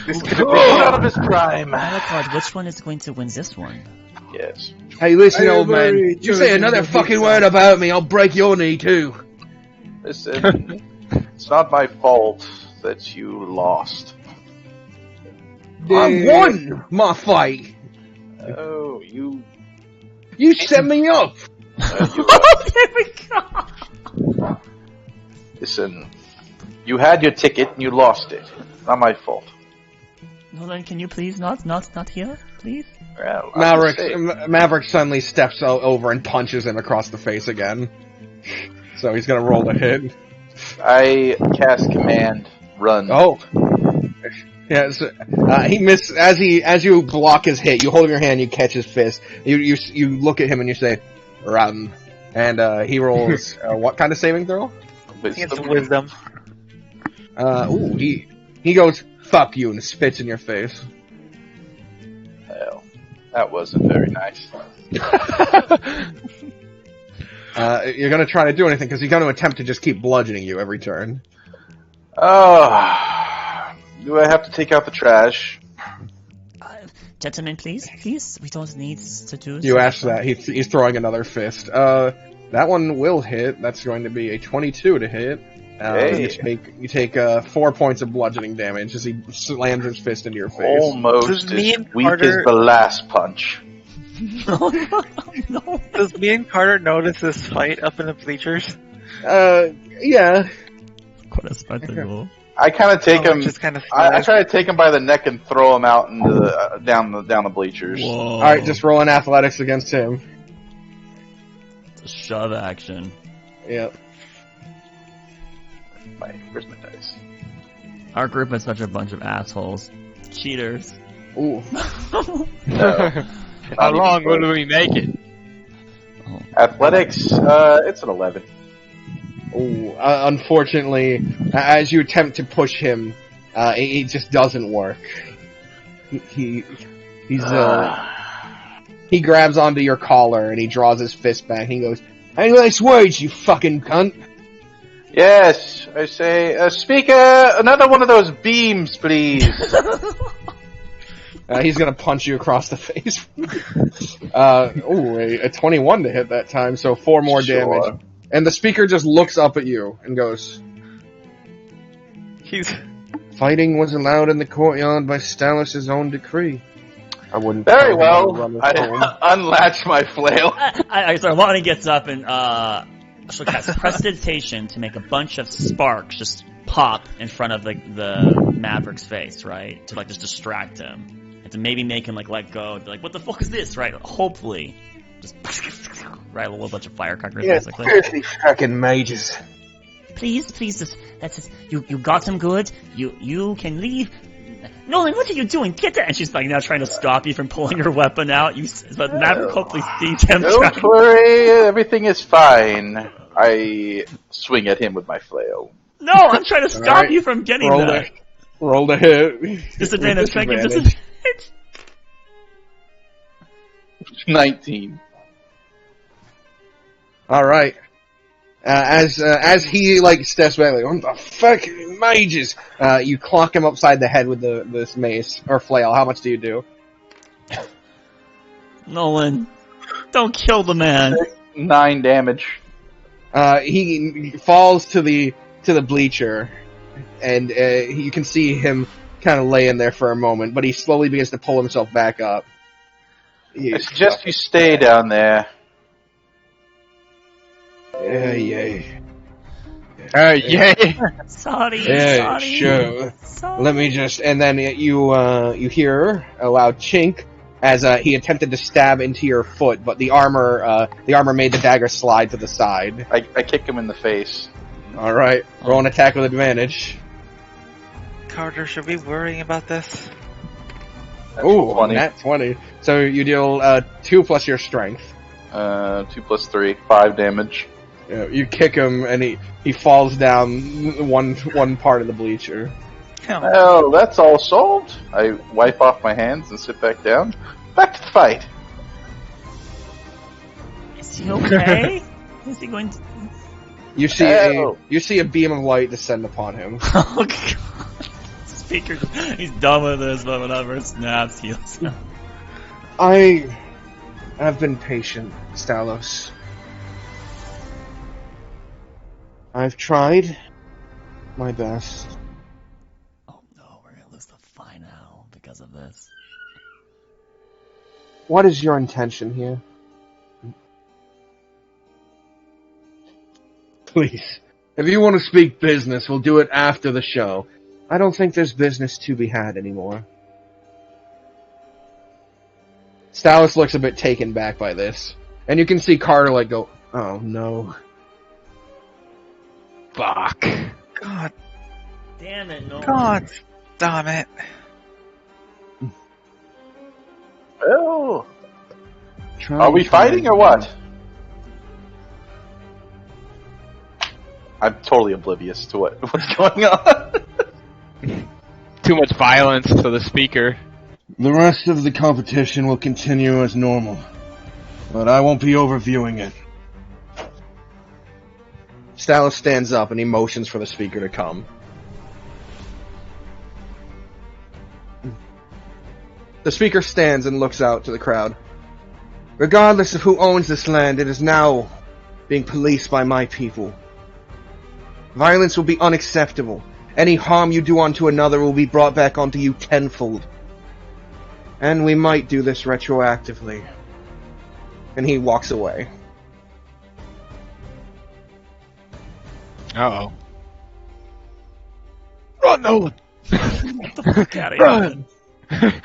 This could have
Put
been
out of his prime.
Malakard, which one is going to win this one?
Yes.
Hey, listen,
I
old
am
man.
very
You say
chosen
another
to
fucking
hate
word about me, I'll break your knee too.
Listen, it's not my fault that you lost.
I won my fight.
Oh, you.
You set me up.
There we go!
Listen, you had your ticket and you lost it. Not my fault.
Nolan, can you please not here, please?
Well, I'm just saying.
Maverick suddenly steps over and punches him across the face again. So he's gonna roll to hit.
I cast command, run.
Oh. Yes, he misses as you block his hit. You hold your hand, you catch his fist. You look at him and you say, "Run," and he rolls what kind of saving throw?
It's wisdom.
He goes, "Fuck you," and spits in your face.
Well, that wasn't very nice.
You're gonna try to do anything because he's gonna attempt to just keep bludgeoning you every turn.
Oh, do I have to take out the trash?
Gentlemen, please, we don't need to do.
You ask that. He's throwing another fist. That one will hit. That's going to be a 22 to hit.
Hey.
You take 4 points of bludgeoning damage as he slams his fist into your face.
Almost
Does me
as
and
weak
Carter-
as the last punch.
No.
Does me and Carter notice this fight up in the bleachers?
Yeah.
Quite a spectacle.
I kind of take him.
Just kind of
I try to take him by the neck and throw him out into the down the bleachers.
Whoa.
All right, just roll an athletics against him.
Shove action.
Yep.
Where's my dice?
Our group is such a bunch of assholes. Cheaters.
Ooh.
No.
How long will we make it?
Athletics, it's an 11.
Ooh. Unfortunately, as you attempt to push him, it just doesn't work. He grabs onto your collar and he draws his fist back. He goes, "Any nice words, you fucking cunt."
Yes, I say, speaker, another one of those beams, please.
He's gonna punch you across the face. A 21 to hit that time, so 4 more
Sure.
damage. And the speaker just looks up at you and goes,
He's
"Fighting was allowed in the courtyard by Stalus's own decree." I wouldn't.
Very
tell him
well.
to run this
I
home.
unlatch my flail.
So Lonnie gets up and she'll cast Prestidigitation to make a bunch of sparks just pop in front of the Maverick's face, right? To just distract him. And to maybe make him let go. Be like, what the fuck is this, right? Hopefully. Just right, a little bunch of firecrackers, basically.
Filthy fucking mages.
Please, you got him good. You can leave. Nolan, what are you doing? Get that! And she's now trying to stop you from pulling your weapon out. But Maverick hopefully sees him.
Don't worry, everything is fine. I swing at him with my flail.
No, I'm trying to stop
Alright.
you from getting
Roll
that.
Roll to hit.
Disadvantage. Thank you.
Disadvantage.
Disadvantage.
19.
All right. As he steps back, what the fucking mages? You clock him upside the head with this mace or flail. How much do you do?
Nolan, don't kill the man.
9 damage.
He falls to the bleacher, and you can see him kind of laying there for a moment, but he slowly begins to pull himself back up.
I suggest you stay down there.
Yeah.
Yay!
Sorry.
Yeah,
sorry.
sure.
Sorry.
Let me just, and then you hear a loud chink as he attempted to stab into your foot, but the armor made the dagger slide to the side.
I kick him in the face.
All right, roll an attack with advantage.
Carter, should we worry about this?
Ooh,
20.
nat 20. So you deal 2 plus your strength.
2 plus 3, 5 damage.
You kick him, and he falls down one part of the bleacher.
Well, that's all solved. I wipe off my hands and sit back down. Back to the fight.
Is he okay? Is he going to...
You see a beam of light descend upon him.
Oh, God. Speaker, he's done with this, but whenever it snaps, heals.
I have been patient, Stalos. I've tried my best.
Oh no, we're gonna lose the final because of this.
What is your intention here? Please. If you want to speak business, we'll do it after the show. I don't think there's business to be had anymore. Stalos looks a bit taken back by this. And you can see Carter go, oh no.
Fuck.
God,
Damn it, no.
God, damn it.
Well, are we fighting or what? I'm totally oblivious to what's going on.
Too much violence for the speaker.
The rest of the competition will continue as normal, but I won't be overviewing it. Stalos stands up and he motions for the speaker to come. The speaker stands and looks out to the crowd. Regardless of who owns this land, it is now being policed by my people. Violence will be unacceptable. Any harm you do unto another will be brought back onto you tenfold. And we might do this retroactively. And he walks away.
Uh-oh.
Run, Nolan!
Get the fuck out of here.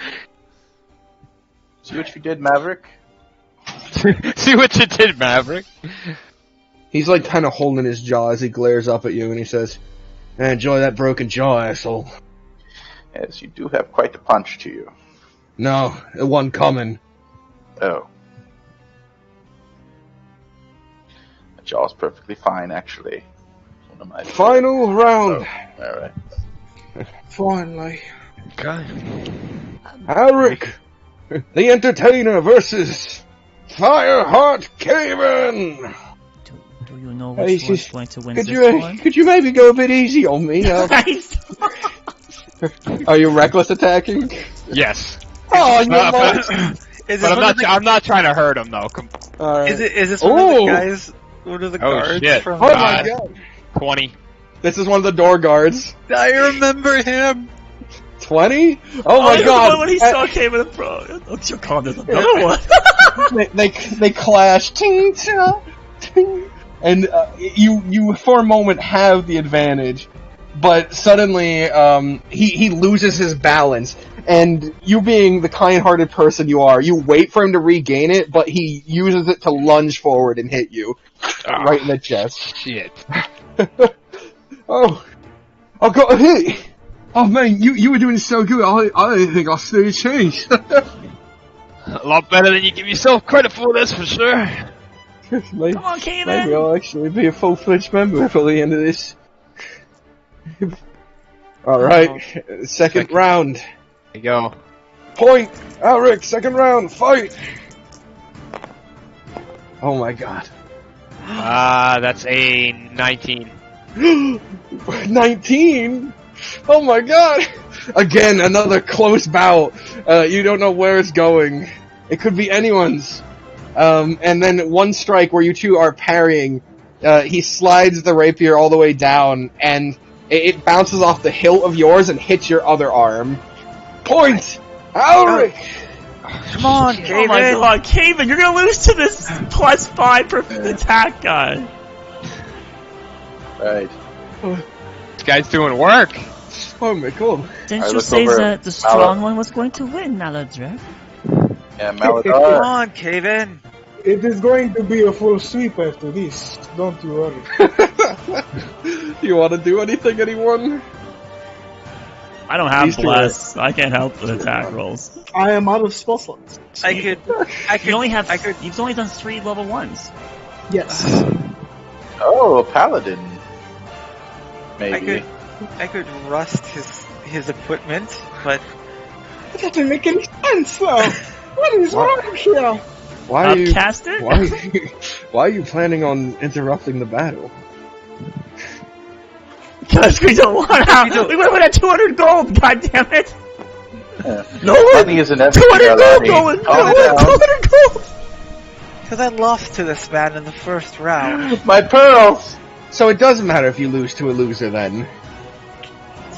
See what you did, Maverick?
See what you did, Maverick?
He's like kind of holding his jaw as he glares up at you and he says, enjoy that broken jaw, asshole.
Yes, you do have quite a punch to you.
No, it wasn't coming.
Oh. The jaw's perfectly fine, actually. One of my
Final round.
Oh, alright.
Finally.
Okay.
Alric, the Entertainer versus Fireheart Caven.
Do you know
Hey,
which one's going to win
Could
this
you
one?
could you maybe go a bit easy on me? Are you reckless attacking?
Yes.
Oh, you
But,
mother-
Is
but I'm not trying to hurt him though.
All right.
Is this one of
Ooh.
the guys? One of the
Oh,
guards
shit.
from?
Oh my god!
20.
This is one of the door guards.
I remember him.
20? Oh my
the
god!
one when he saw came in pro. Don't you call this another one?
they clash. Ting, cha, ting. And you for a moment have the advantage, but suddenly he loses his balance, and you being the kind-hearted person you are, you wait for him to regain it, but he uses it to lunge forward and hit you right in the chest.
Shit.
Oh, I got a hit. Oh man, you were doing so good. I didn't think I stood a chance.
A lot better than you give yourself credit for, that's for sure.
maybe,
Come on, Caven.
maybe I'll actually be a full-fledged member for the end of this. Alright, second round.
There you go.
Point! Alric, second round, fight! Oh my god.
That's a 19.
19? Oh my god! Again, another close bout. You don't know where it's going. It could be anyone's. And then one strike where you two are parrying, he slides the rapier all the way down, and it bounces off the hilt of yours and hits your other arm. Point! Alric!
Come on, Caven.
Oh my god, Caven, you're gonna lose to this +5 per attack guy.
Right.
This guy's doing work.
Oh my god.
Didn't
I
you
look
say
over
that the strong one was going to win, Maladref?
Yeah,
Come
Maladar.
on, Caven.
It is going to be a full sweep after this. Don't you worry.
You want to do anything, anyone?
I don't have
These two
bless. I can't help with attack rolls.
I am out of spell slots.
I could.
You only have.
I could.
You've only done 3 level 1s.
Yes.
Oh, a paladin. Maybe.
I could rust his equipment, but
That doesn't make any sense. What is wrong here?
Why are you
Cast it.
why are you planning on interrupting the battle?
Because we don't want to. We would have won at 200 gold. God damn it! No
Money isn't everything.
200 gold
Galewright.
going.
Calm
No
down.
200 gold.
because I lost to this man in the first round.
My pearls!
So it doesn't matter if you lose to a loser then.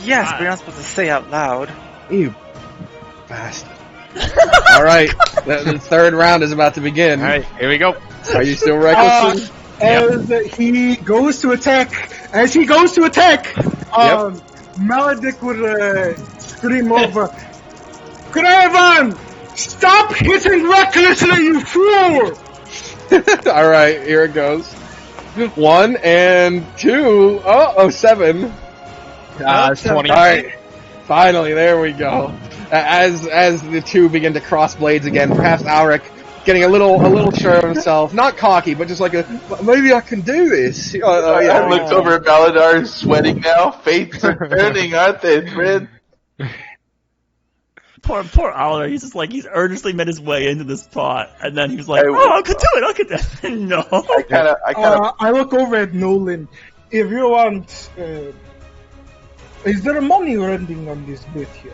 Yes, but you're not supposed to say out loud.
You bastard. Alright, the third round is about to begin.
Alright, here we go.
Are you still reckless?
As he goes to attack, Maledict would scream over, Craven! Stop hitting recklessly, you fool!
Alright, here it goes. 1 and 2. Oh, 7.
It's 20.
Alright, finally, there we go. As the two begin to cross blades again, perhaps Alric getting a little sure of himself, not cocky, but just like maybe I can do this.
I looked over at Baladar, sweating now. Fates are turning, aren't they, friend?
Poor Oliver. He's just like he's earnestly made his way into this pot, and then he was like,
Hey,
"Oh, I could do it. I could do it." No.
I kind of.
I look over at Nolan. If you want, is there money rending on this bit here?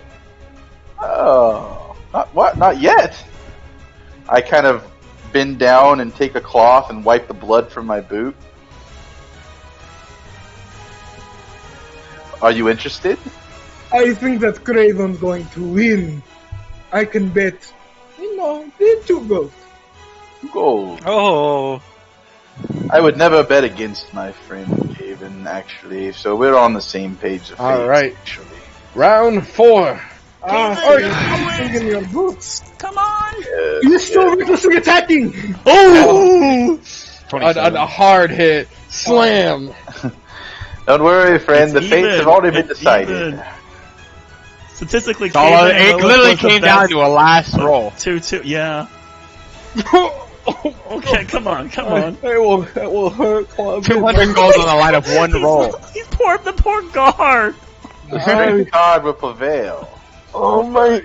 Oh, not yet. I kind of bend down and take a cloth and wipe the blood from my boot. Are you interested?
I think that Craven's going to win. I can bet, 2 gold.
Gold.
Oh,
I would never bet against my friend Haven, actually. So we're on the same page of
All
fates,
right.
actually.
Round 4.
I'm in your boots.
Come on.
You're still recklessly attacking.
Oh.
A hard hit. Slam.
Don't worry, friend.
It's
the fates
even.
have already been
It's
decided.
even. Statistically,
It
Caven
literally
was the
came down
best.
to a last roll.
2-2. Yeah. Okay, come on.
That will hurt. Club.
200 gold on the line of one roll.
He's the poor guard.
The strength card will prevail.
Oh my!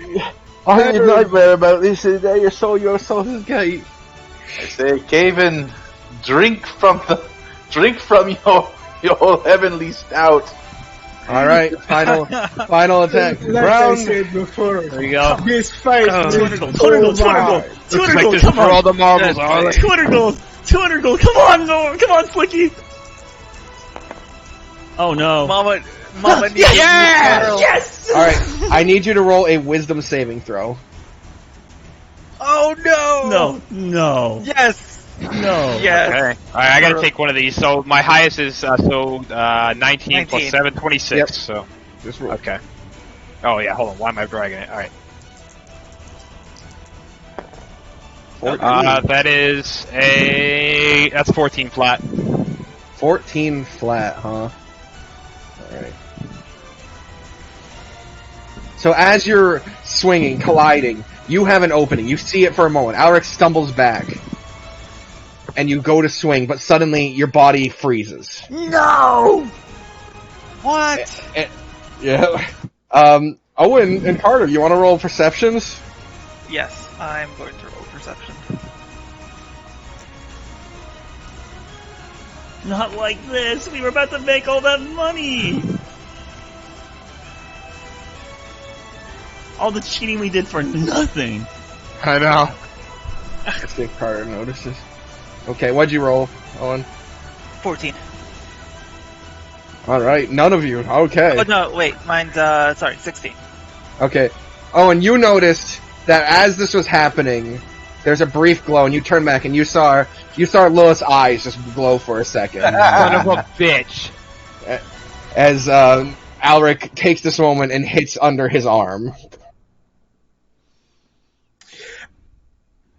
I had a nightmare about this today. You saw your Salted Gate.
I say, Caven, drink from your heavenly stout.
All right, final attack.
Like I
Round.
said before,
There you go.
this fight is
200 gold. 200 gold. 200 gold. 200
Like
gold.
this
Come
for all
on.
the marbles. All right.
200 gold. 200 gold. Come on, no. Come on, Slicky. Oh no.
Mama needs
Yes.
All right, I need you to roll a Wisdom saving throw.
Oh no!
No.
Yes!
No.
Yes!
Okay. Alright, I gotta take one of these. So my highest is 19
19.
plus 7, 26.
Yep.
So
Just roll.
okay. Oh yeah, hold on. Why am I bragging it? All right.
14.
That's 14 flat.
14 flat, huh? Alright. So as you're swinging, colliding, you have an opening. You see it for a moment. Alric stumbles back. And you go to swing, but suddenly your body freezes.
No.
What?
Yeah. Owen and Carter, you want to roll perceptions?
Yes, I'm going to roll perception.
Not like this. We were about to make all that money. All the cheating we did for nothing.
I know.
I think Carter notices. Okay, what'd you roll, Owen?
14.
Alright, none of you. Okay.
Oh no, wait, mine's, 16.
Okay. Owen, you noticed that as this was happening, there's a brief glow, and you turn back and you saw Lilith's eyes just glow for a second.
Son of a bitch.
As Alric takes this moment and hits under his arm.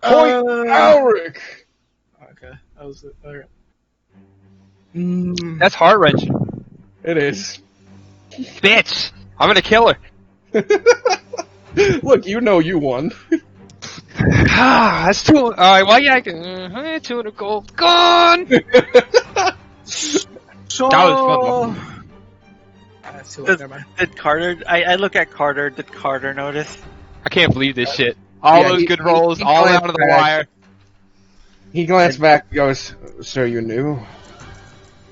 Point, Alric!
Okay, that was it. Okay.
That's heart wrenching.
It is.
Bitch! I'm gonna kill her.
Look, you know you won.
That's 2. Alright, well, yeah, I can. 200 gold. Gone!
So,
That was fun,
Never mind. Did Carter? I look at Carter. Did Carter notice?
I can't believe this shit. All those good rolls,
he
all
glanced
down to the
back.
wire.
He glanced back and goes, "So you knew?"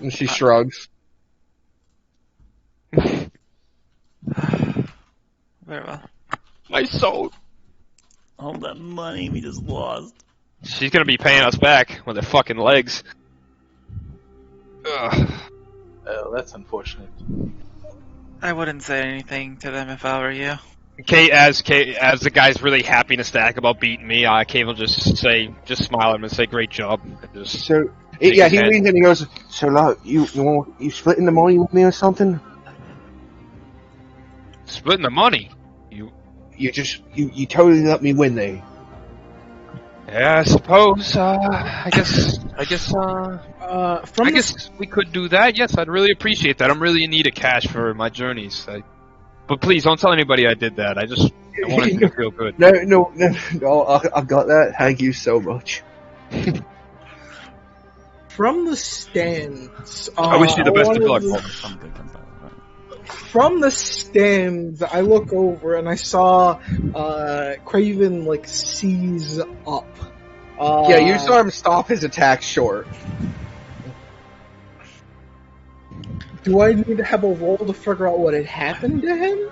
And she shrugs.
Very well.
My soul.
All that money we just lost.
She's gonna be paying us back with her fucking legs. Ugh.
Oh, that's unfortunate.
I wouldn't say anything to them if I were you.
As the guy's really happy in a stack about beating me, Kate will just smile at him and say, "Great job." And just
So
shake
yeah,
his
he
head.
leans in and he goes, "So look, you splitting the money with me or something?
Splitting the money.
You totally let me win there."
Yeah, I suppose. I guess we could do that. Yes, I'd really appreciate that. I'm really in need of cash for my journeys. But please don't tell anybody I did that. I want it to feel good.
No, I've got that. Thank you so much.
From the stands,
I wish you the best of luck.
From the stands, I look over and I saw Craven like seize up.
Yeah, you saw him stop his attack short.
Do I need to have a roll to figure out what had happened to him?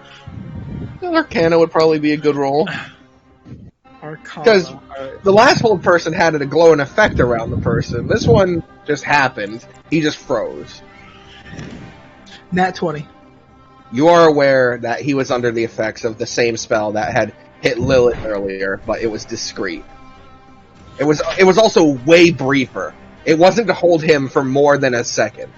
Arcana would probably be a good roll.
Arcana.
Because the last hold person had a glowing effect around the person. This one just happened. He just froze.
Nat 20.
You are aware that he was under the effects of the same spell that had hit Lilith earlier, but it was discreet. It was also way briefer. It wasn't to hold him for more than a second.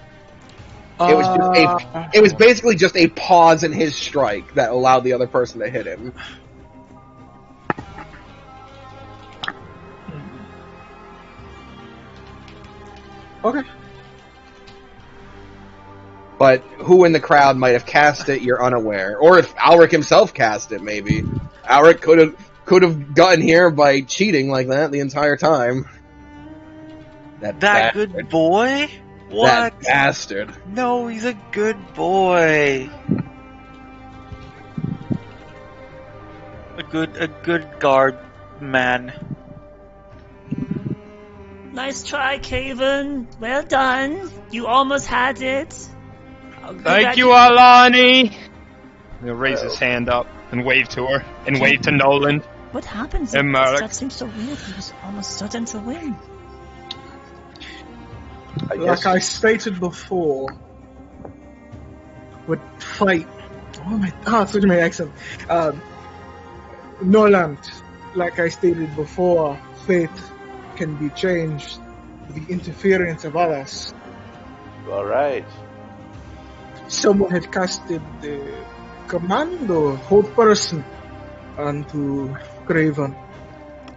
It was basically just a pause in his strike that allowed the other person to hit him.
Okay.
But who in the crowd might have cast it, you're unaware. Or if Alric himself cast it, maybe. Alric could have gotten here by cheating like that the entire time.
That
bastard.
good boy? What?
That bastard.
No, he's a good boy. A good guard man.
Nice try, Caven. Well done. You almost had it.
Thank you, Alani. He'll raise his hand up and wave to her and wave to Nolan.
What happened?
And Marek.
That seems so weird. He was almost certain to win.
Like I stated before, would fight. Such my accent. Noland, like I stated before, fate can be changed with the interference of others.
All right.
Someone had casted the commando, hold person, onto Craven.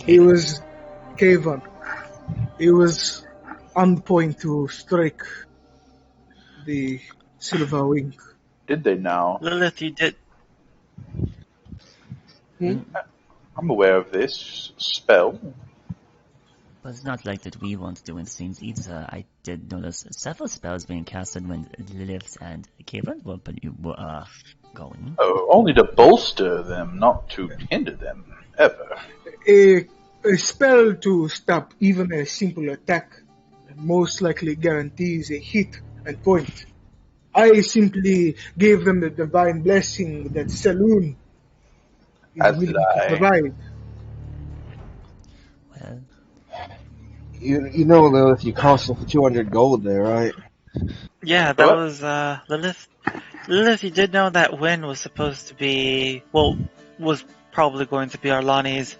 He was Caven. He was on point to strike the silver wing.
Did they now?
Lilith, you did.
I'm aware of this spell.
But it's not like that we weren't doing things either. I did notice several spells being casted when Lilith and Caven were going.
Oh, only to bolster them, not to hinder them, ever.
A spell to stop even a simple attack most likely guarantees a hit and point. I simply gave them the divine blessing that Saloon is
As
willing
did I.
to provide.
Well,
You know, Lilith, you cost us 200 gold there, right?
Yeah, that
What?
was Lilith. Lilith, you did know that win was supposed to be, was probably going to be Arlani's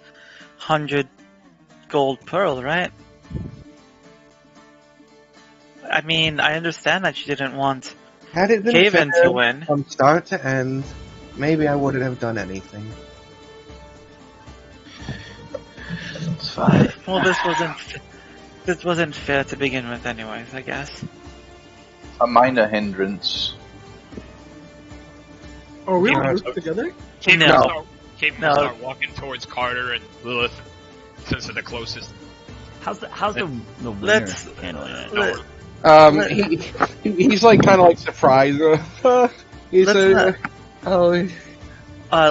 100 gold pearl, right? I mean, I understand that you didn't want
Had it been
Caven
fair
to win.
from start to end, maybe I wouldn't have done anything.
It's fine.
Well, this wasn't fair to begin with, anyways. I guess.
A minor hindrance.
Are we
Yeah.
all grouped together?
Caven
No.
will
No.
start walking towards Carter and Lilith, since they're the closest.
How's the winner
Let's-
handling it?
let-
He's like kind of like surprised. He's
Let's
oh,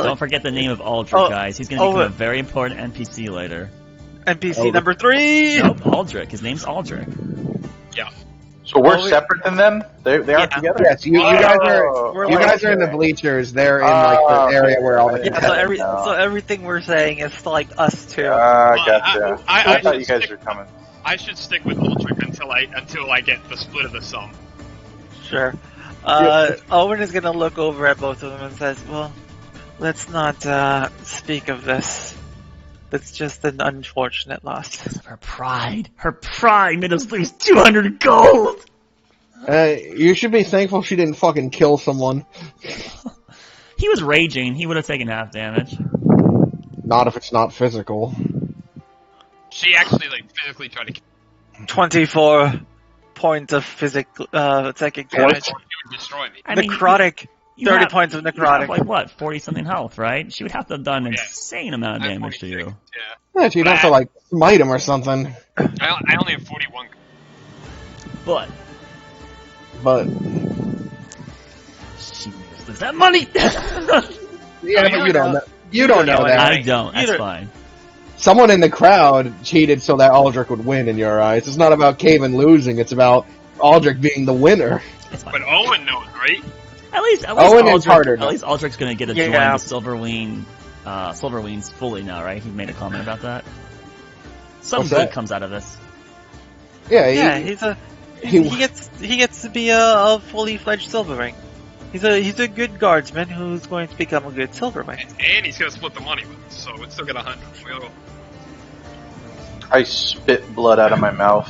Don't forget the name of Aldrich,
Oh,
guys. He's going to become
oh,
a very important NPC later.
NPC number 3.
Nope, Aldrich. His name's Aldrich.
So we're
Oh,
separate than them? They aren't
Yeah.
together?
yes, you guys are.
We're
You
like-
guys are in the bleachers. They're in like the area where all the.
Yeah, so everything we're saying is like us two.
Gotcha.
I
I thought you
should
guys
stick-
were coming.
I should stick with Aldrich until I get the split of the sum.
Sure. Owen is gonna look over at both of them and says, "Well, let's not speak of this. It's just an unfortunate loss."
Her pride made us lose 200 gold!
You should be thankful she didn't fucking kill someone.
He was raging. He would have taken half damage.
Not if it's not physical.
She actually physically tried to kill
24 points of psychic damage.
me. She would destroy me.
I mean,
Necrotic.
you
30
have-
points of
you have,
necrotic.
like, what, 40-something health, right? She would have to have done an
Yeah.
insane amount of
I have
damage to
46,
you.
Yeah.
Yeah, you'd have to like smite him or something.
I only have 41.
But
But
she made us lose that money!
yeah, but you don't know. You don't know that.
I don't. That's
Either-
fine.
Someone in the crowd cheated so that Aldrich would win in your eyes. It's not about Caven losing, it's about Aldrich being the winner.
It's fine.
But Owen knows, right?
At least
Owen and
Aldrich,
Carter
at
know.
least Aldrich's gonna get to join
Yeah.
the Silverwings fully now, right? He made a comment about that. Some
What's
good
that?
comes out of this.
Yeah,
Yeah,
he-
he gets to be a fully fledged Silverwing. He's a good guardsman who's going to become a good Silverwing.
And he's gonna split the money with us, so it's still got 100. We all go.
I spit blood out of my mouth.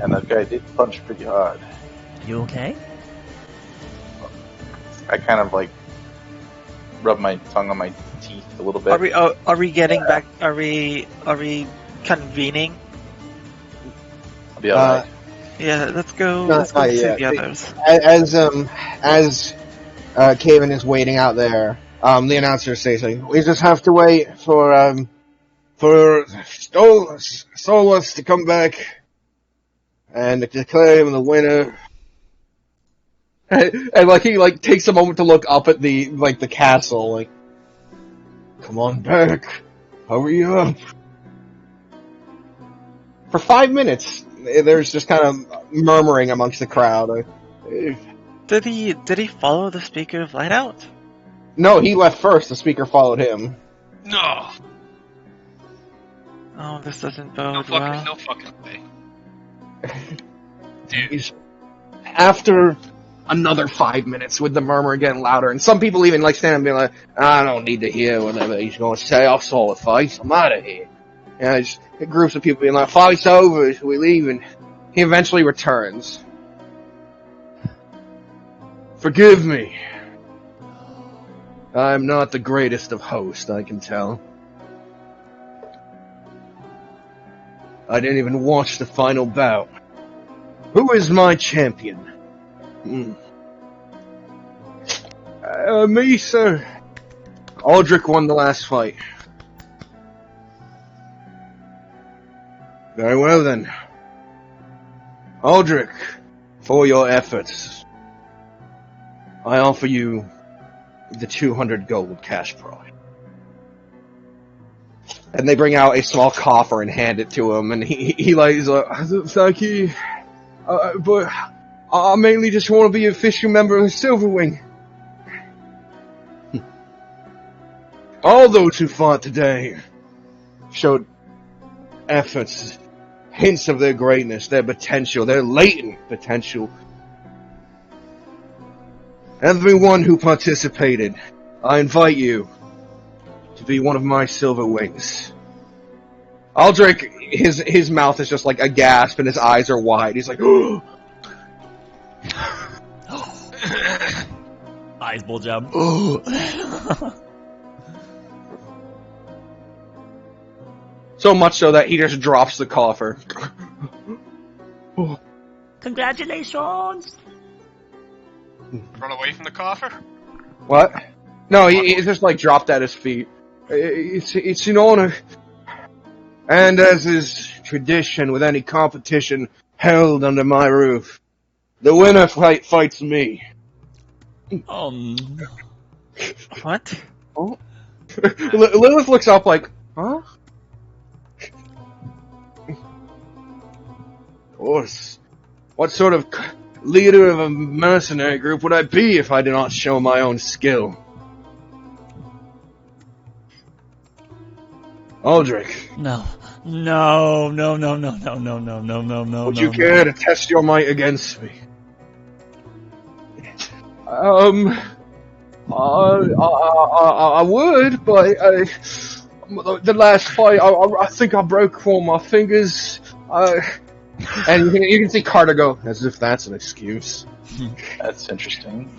And that guy did punch pretty hard.
You okay?
I kind of rub my tongue on my teeth a little bit.
Are we getting back? Are we convening?
I'll be alright.
Yeah, let's go.
No,
Let's go
not
see
yet.
the others.
As Caven is waiting out there, the announcer says, "We just have to wait for Solus to come back and declare him the winner." And he takes a moment to look up at the castle, "Come on back, hurry up." For 5 minutes, there's just kind of murmuring amongst the crowd.
Did he follow the Speaker of Light out?
No, he left first. The speaker followed him.
No,
Oh, this doesn't
no
bode well.
fucking way. Dude,
After another 5 minutes, with the murmur getting louder, and some people even standing and being like, "I don't need to hear whatever he's going to say. I saw the face. I'm out of here." And it's groups of people being like, "Fight's over. We leave." And he eventually returns. "Forgive me. I'm not the greatest of hosts, I can tell. I didn't even watch the final bout. Who is my champion?" Me, sir. Aldrich won the last fight." "Very well then. Aldrich, for your efforts, I offer you the 200 gold cash prize." And they bring out a small coffer and hand it to him, and he's like, "Thank you, but I mainly just want to be an official member of Silverwing. All those who fought today showed efforts, hints of their greatness, their potential, their latent potential. Everyone who participated, I invite you to be one of my Silverwings." Aldrich, his mouth is just like a gasp and his eyes are wide. He's like, "Oh,
Eyes bulge out.
oh." So much so that he just drops the coffer.
Congratulations!
run away from the coffer.
What? No, he just like dropped at his feet. It's an honor. And as is tradition with any competition held under my roof, the winner fights me.
What?
Oh. Lilith looks up like, huh? Of course. What sort of leader of a mercenary group would I be if I did not show my own skill? Aldrich.
No.
Would you care to test your might against me? I would, but the last fight, I think I broke all my fingers. And you can see Carter go, as if that's an excuse.
That's interesting.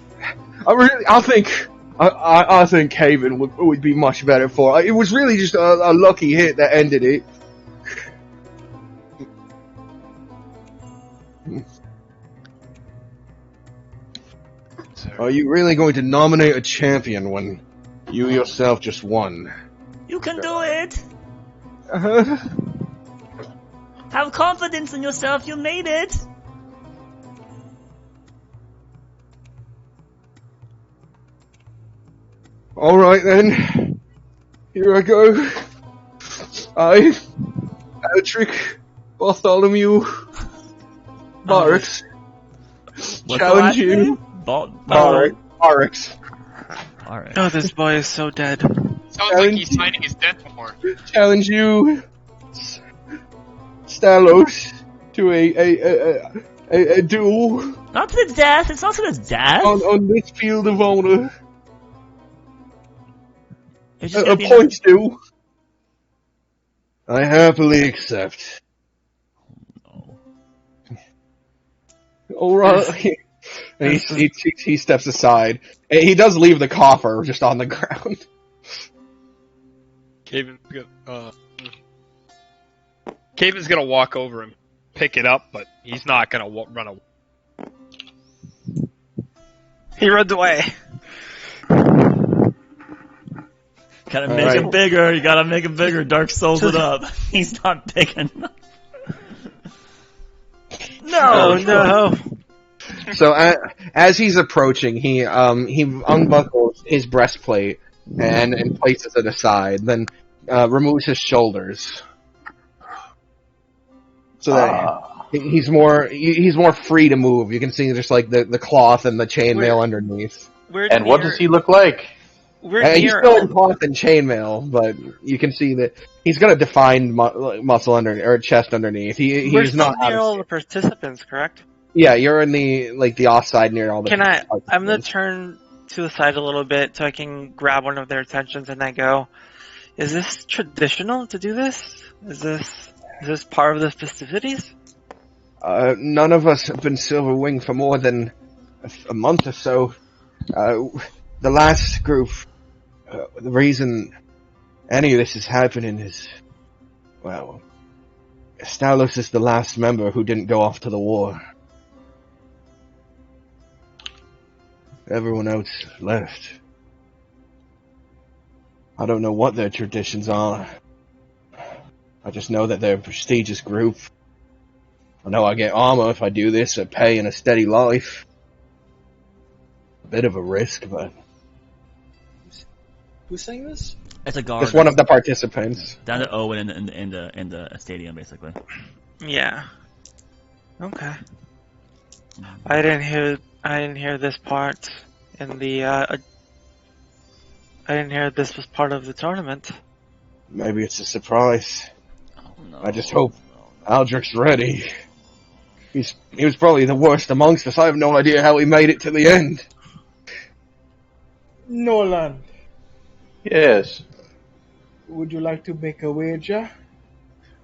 I think Haven would be much better for it. It was really just a lucky hit that ended it. Are you really going to nominate a champion when you yourself just won?
You can do it! Have confidence in yourself, you made it!
Alright then. Here I go. I, Patrick Bartholomew Barracks, challenge you. Barracks.
Alright.
Oh, this boy is so dead.
Sounds like he's signing his death warrant.
Challenge you, Stalos, to a duel
Not to the death, it's not to the death!
on this field of honor.
You're just
A
gonna be
point duel. I happily accept. Alright. And he steps aside. And he does leave the coffer just on the ground.
Caven's gonna walk over and pick it up, but he's not gonna run away.
He runs away.
Gotta make it bigger, you gotta make it bigger. Dark Souls it up. He's not big enough.
No, no.
So as he's approaching, he unbuckles his breastplate and places it aside, then removes his shoulders. So that he's more free to move. You can see just like the cloth and the chainmail underneath.
And what does he look like?
He's still in cloth and chainmail, but you can see that he's got a defined muscle or chest underneath. He's not
near all the participants, correct?
Yeah, you're in the offside near all the.
I'm gonna turn to the side a little bit so I can grab one of their attentions and I go, "Is this traditional to do this? Is this part of the festivities?"
None of us have been Silver Wing for more than a month or so. The last group, the reason any of this is happening is, well, Stalos is the last member who didn't go off to the war. Everyone else left. I don't know what their traditions are. I just know that they're a prestigious group. I know I get armor if I do this, a pay and a steady life. A bit of a risk, but...
Who's saying this?
It's a guard.
It's one of the participants.
Down to Owen in the stadium, basically.
Yeah. Okay. I didn't hear this part in the. I didn't hear this was part of the tournament.
Maybe it's a surprise.
Oh, no.
I just hope Aldrich's ready. He was probably the worst amongst us. I have no idea how he made it to the end.
Nolan,
Yes.
would you like to make a wager?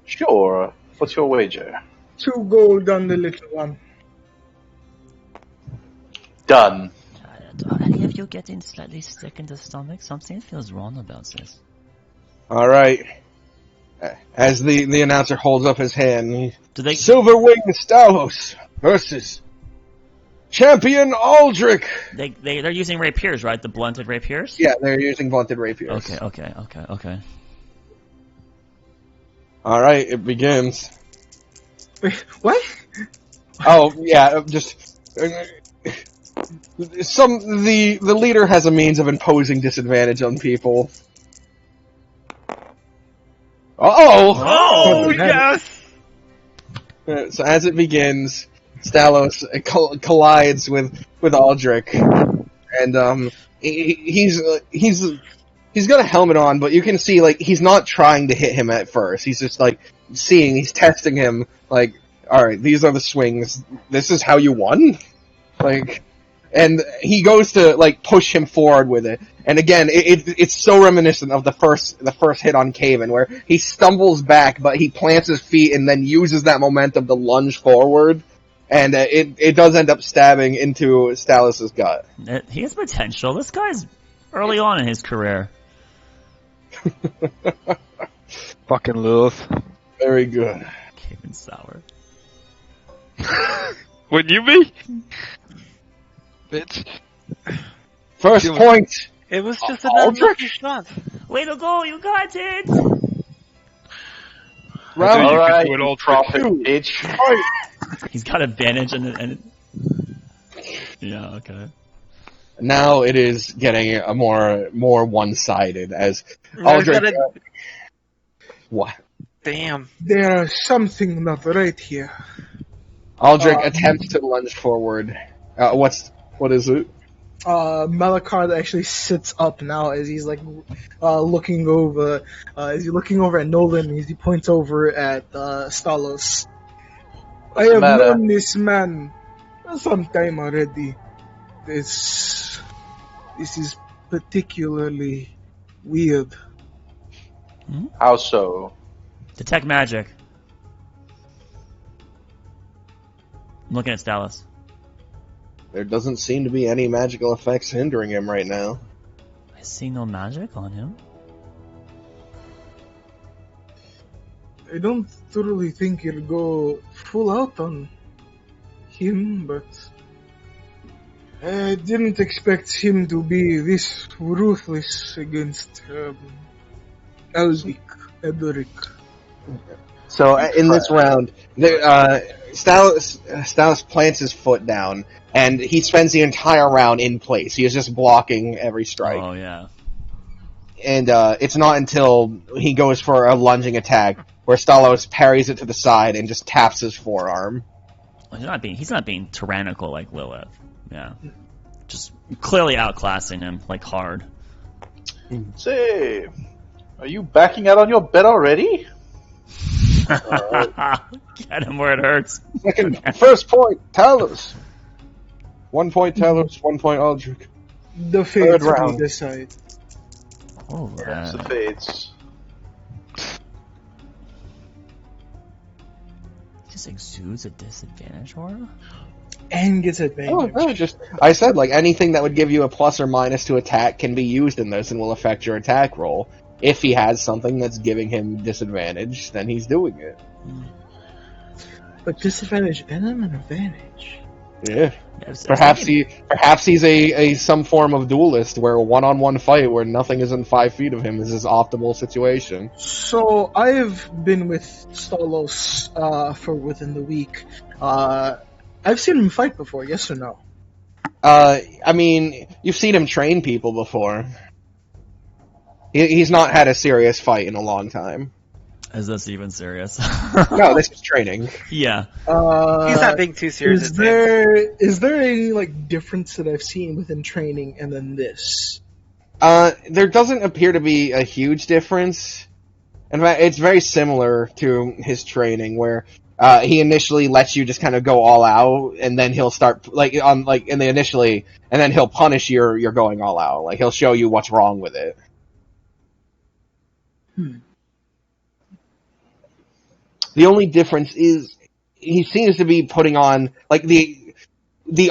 Sure. What's your wager?
2 gold on the little one.
Done.
Are any of you getting slightly sick in the stomach? Something feels wrong about this.
All right. As the announcer holds up his hand,
Do they?
Silver Wing Stalos versus Champion Aldrich!
They're using rapiers, right? The blunted rapiers?
Yeah, they're using blunted rapiers.
Okay.
Alright, it begins.
Wait, what?
Oh, yeah, just... the leader has a means of imposing disadvantage on people.
Oh, yes!
So as it begins, Stalos collides with Aldrich, and he's got a helmet on, but you can see like he's not trying to hit him at first. He's just like he's testing him. Like, all right, these are the swings. This is how you won. Like, and he goes to like push him forward with it. And again, it's so reminiscent of the first hit on Caven, where he stumbles back, but he plants his feet and then uses that momentum to lunge forward. And it does end up stabbing into Stalos' gut.
He has potential. This guy's early on in his career.
Fucking Lilith.
Very good.
Caven sour.
Wouldn't you be? Bitch.
First point.
It was just another lucky shot.
Way to go, you got it!
Round
Alright,
do it all
profit, bitch.
He's got advantage and yeah, okay.
Now it is getting a more one-sided as Aldrich. What?
Damn.
There's something not right here.
Aldrich attempts to lunge forward. What is it?
Malakard actually sits up now as he's like looking over. As he's looking over at Nolan, as he points over at Stalos. I have known this man some time already. This is particularly weird.
How so?
Detect magic. I'm looking at Stalos.
There doesn't seem to be any magical effects hindering him right now.
I see no magic on him.
I don't thoroughly think he'll go full out on him, but I didn't expect him to be this ruthless against Eldrick.
So in this round, Stalos plants his foot down, and he spends the entire round in place. He is just blocking every strike.
Oh, yeah.
And it's not until he goes for a lunging attack where Stalos parries it to the side and just taps his forearm.
He's not being tyrannical like Lilith. Yeah. Just clearly outclassing him, like hard.
Say, are you backing out on your bet already?
Get him where it hurts.
First point, Talos. 1 point Talos, 1 point Aldrich.
The fates will decide.
Oh,
That's the fates.
Just exudes a disadvantage aura?
And gets advantage.
Oh, no, I said, like, anything that would give you a plus or minus to attack can be used in this and will affect your attack roll. If he has something that's giving him disadvantage, then he's doing it.
But disadvantage and an advantage.
Yeah. Perhaps he's a some form of duelist where a one-on-one fight where nothing is in 5 feet of him is his optimal situation.
So I've been with Stalos for within the week. I've seen him fight before, yes or no?
I mean, you've seen him train people before. He's not had a serious fight in a long time.
Is this even serious?
No, this is training.
Yeah.
He's not being too serious.
Is there any like difference that I've seen within training and then this?
There doesn't appear to be a huge difference. In fact, it's very similar to his training, where he initially lets you just kind of go all out, and then he'll start and then he'll punish your going all out. Like he'll show you what's wrong with it. The only difference is he seems to be putting on like the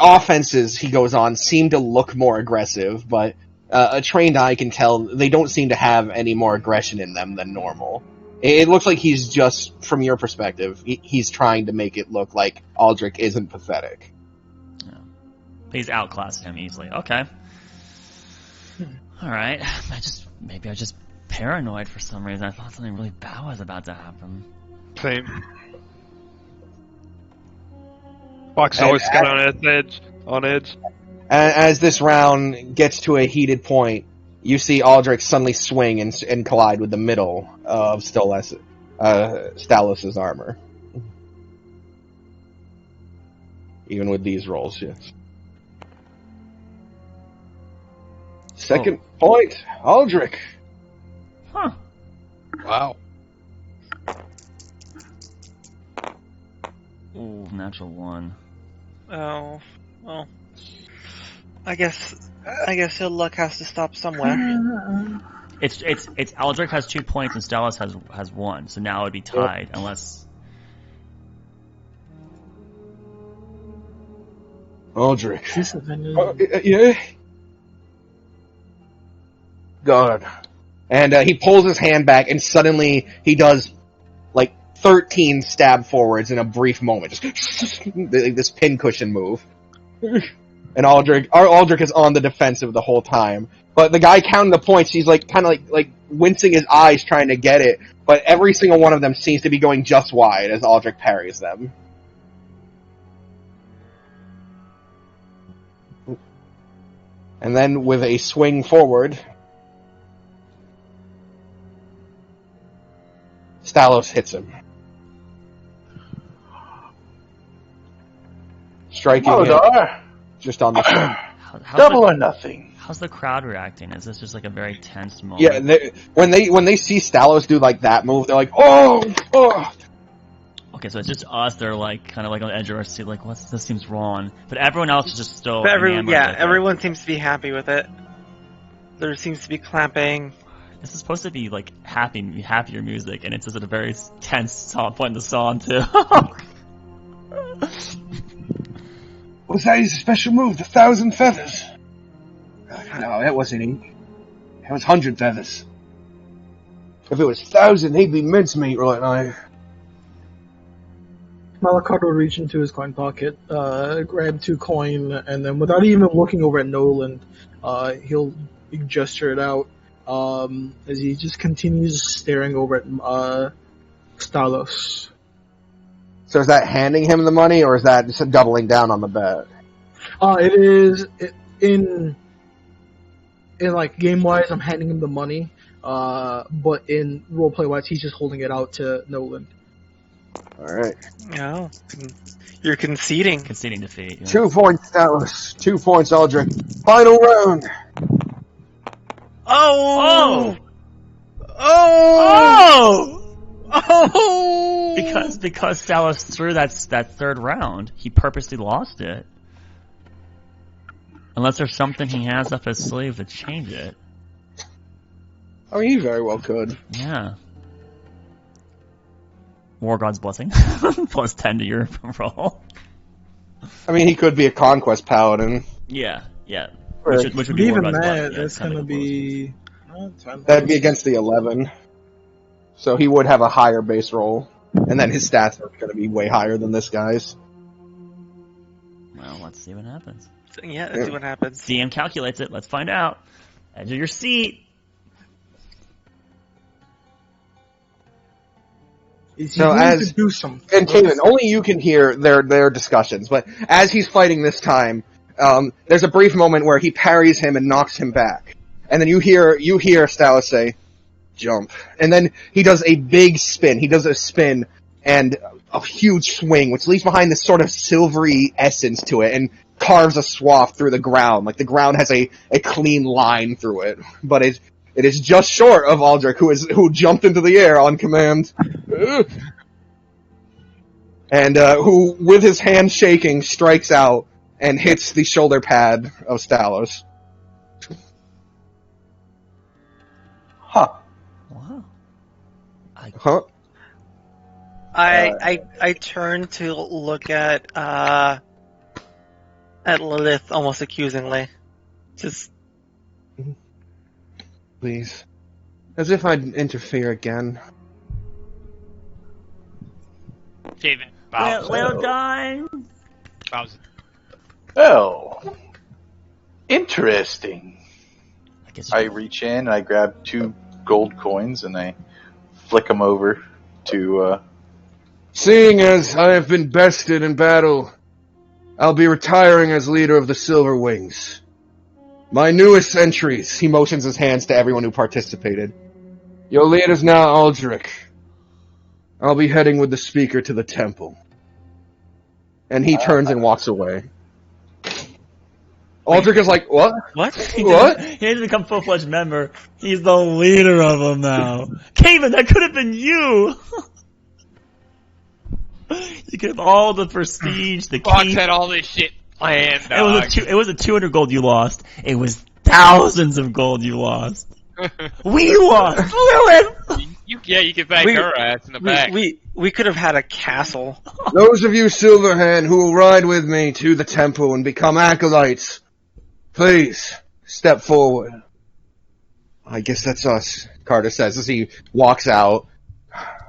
offenses he goes on seem to look more aggressive, but a trained eye can tell they don't seem to have any more aggression in them than normal. It looks like he's just, from your perspective, he's trying to make it look like Aldrich isn't pathetic.
Yeah. He's outclassed him easily. Okay. All right. Maybe I was just paranoid for some reason. I thought something really bad was about to happen.
Same. Fox always got on edge.
As this round gets to a heated point, you see Aldrich suddenly swing and collide with the middle of Stalos' armor. Even with these rolls, yes. Second point, Aldrich.
Huh.
Wow.
Ooh, natural 1.
Oh, well. I guess your luck has to stop somewhere.
It's Aldrich has 2 points and Stalos has 1, so now it'd be tied unless.
Aldrich.
Disadvantage.
Yeah. God. And he pulls his hand back, and suddenly he does like 13 stab forwards in a brief moment. Just this pincushion move. And Aldrich is on the defensive the whole time. But the guy counting the points, he's like kind of like wincing his eyes trying to get it. But every single one of them seems to be going just wide as Aldrich parries them. And then with a swing forward, Stalos hits him. Striking him just on the front.
Double or nothing.
How's the crowd reacting? Is this just like a very tense moment?
Yeah, when they see Stalos do like that move, they're like, oh!
Okay, so it's just us. They're like kind of like on the edge of our seat, like, this seems wrong. But everyone else is just still.
But
enamored with it.
everyone seems to be happy with it. There seems to be clapping.
This is supposed to be like happier music, and it's just at a very tense point in the song too.
Was that his special move, the 1,000 feathers? No, that wasn't he. That was 100 feathers. If it was 1,000, he'd be mincemeat right now.
Malakard will reach into his coin pocket, grab 2 coin, and then without even looking over at Nolan, he'll gesture it out as he just continues staring over at Stalos.
So is that handing him the money, or is that just doubling down on the bet?
It is in like game wise, I'm handing him the money, but in roleplay wise, he's just holding it out to Nolan.
All right.
Oh, you're conceding.
Conceding defeat. Yeah.
2 points, Stalos. 2 points, Aldrich. Final round.
Oh!
Because Stalos threw that third round, he purposely lost it. Unless there's something he has up his sleeve to change it.
I mean, he very well could.
Yeah. War God's Blessing. Plus 10 to your roll.
I mean, he could be a conquest paladin.
Yeah.
Right.
Which would be
Even
War God's
that,
Blessing. Yeah,
that's gonna be...
That'd be against the 11. So he would have a higher base roll. And then his stats are going to be way higher than this guy's.
Well, let's see what happens.
Yeah, let's see what happens.
DM calculates it. Let's find out. Edge of your seat.
Is he
So
going
as-
to do something?
And Kaden, only you can hear their discussions, but as he's fighting this time, there's a brief moment where he parries him and knocks him back. And then you hear Stalos say, jump. And then he does a big spin. He does a spin and a huge swing, which leaves behind this sort of silvery essence to it, and carves a swath through the ground. Like the ground has a clean line through it. But it is just short of Aldrich, who jumped into the air on command. And who, with his hand shaking, strikes out and hits the shoulder pad of Stalos. Huh.
Wow.
Huh?
I turn to look at Lilith almost accusingly. Just
Please. As if I'd interfere again.
David.
Well done.
Bowser.
Well, Interesting. I reach in and I grab 2 gold coins and I flick them over to.
Seeing as I have been bested in battle, I'll be retiring as leader of the Silver Wings. My newest entries, he motions his hands to everyone who participated. Your leader's now Aldrich. I'll be heading with the speaker to the temple. And he turns and walks away. Aldrich is like, what?
What?
What?
He didn't become full-fledged member. He's the leader of them now. Caven, that could have been you! You could have all the prestige, the
Fox
key.
had all this shit planned.
It was a 200 gold you lost. It was thousands of gold you lost. We lost! Lilith!
You can thank her ass in the back.
We could have had a castle.
Those of you Silverhand who will ride with me to the temple and become acolytes, please step forward. I guess that's us, Carter says as he walks out.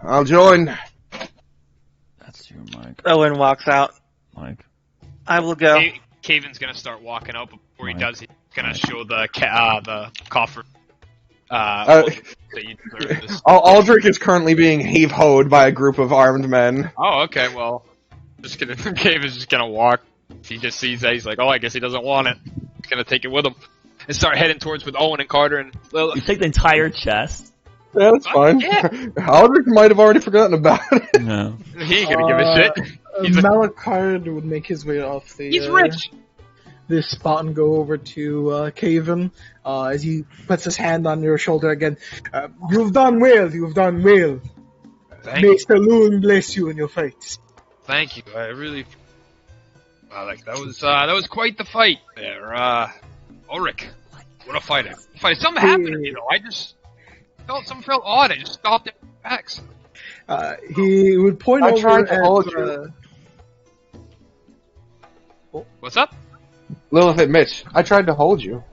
I'll join.
That's you, Mike.
Owen walks out.
Mike.
I will go.
Caven's gonna start walking up. Before he
Right.
does, he's gonna show the coffer. That you deserve this.
Aldrich is currently being heave-hoed by a group of armed men.
Oh, okay. Well, just gonna. Caven's just gonna walk. He just sees that. He's like, oh, I guess he doesn't want it. He's gonna take it with him and start heading towards with Owen and Carter and
You
Lilith.
take the entire chest.
Yeah, that's fine.
Yeah.
Aldrich might have already forgotten about it.
No.
He ain't gonna give a shit. He's a-
Malachard would make his way off the.
He's rich.
This spot and go over to Caven as he puts his hand on your shoulder again. You've done well. You've done well.
Thank
May
you.
Saloon bless you in your fights.
Thank you. I really. That was quite the fight there. Ulrich, what a fighter! Something happened to me though. I just felt odd. I just stopped at backs.
He would point
I
over
tried to
at,
hold you.
What's up?
Lilith admits, I tried to hold you.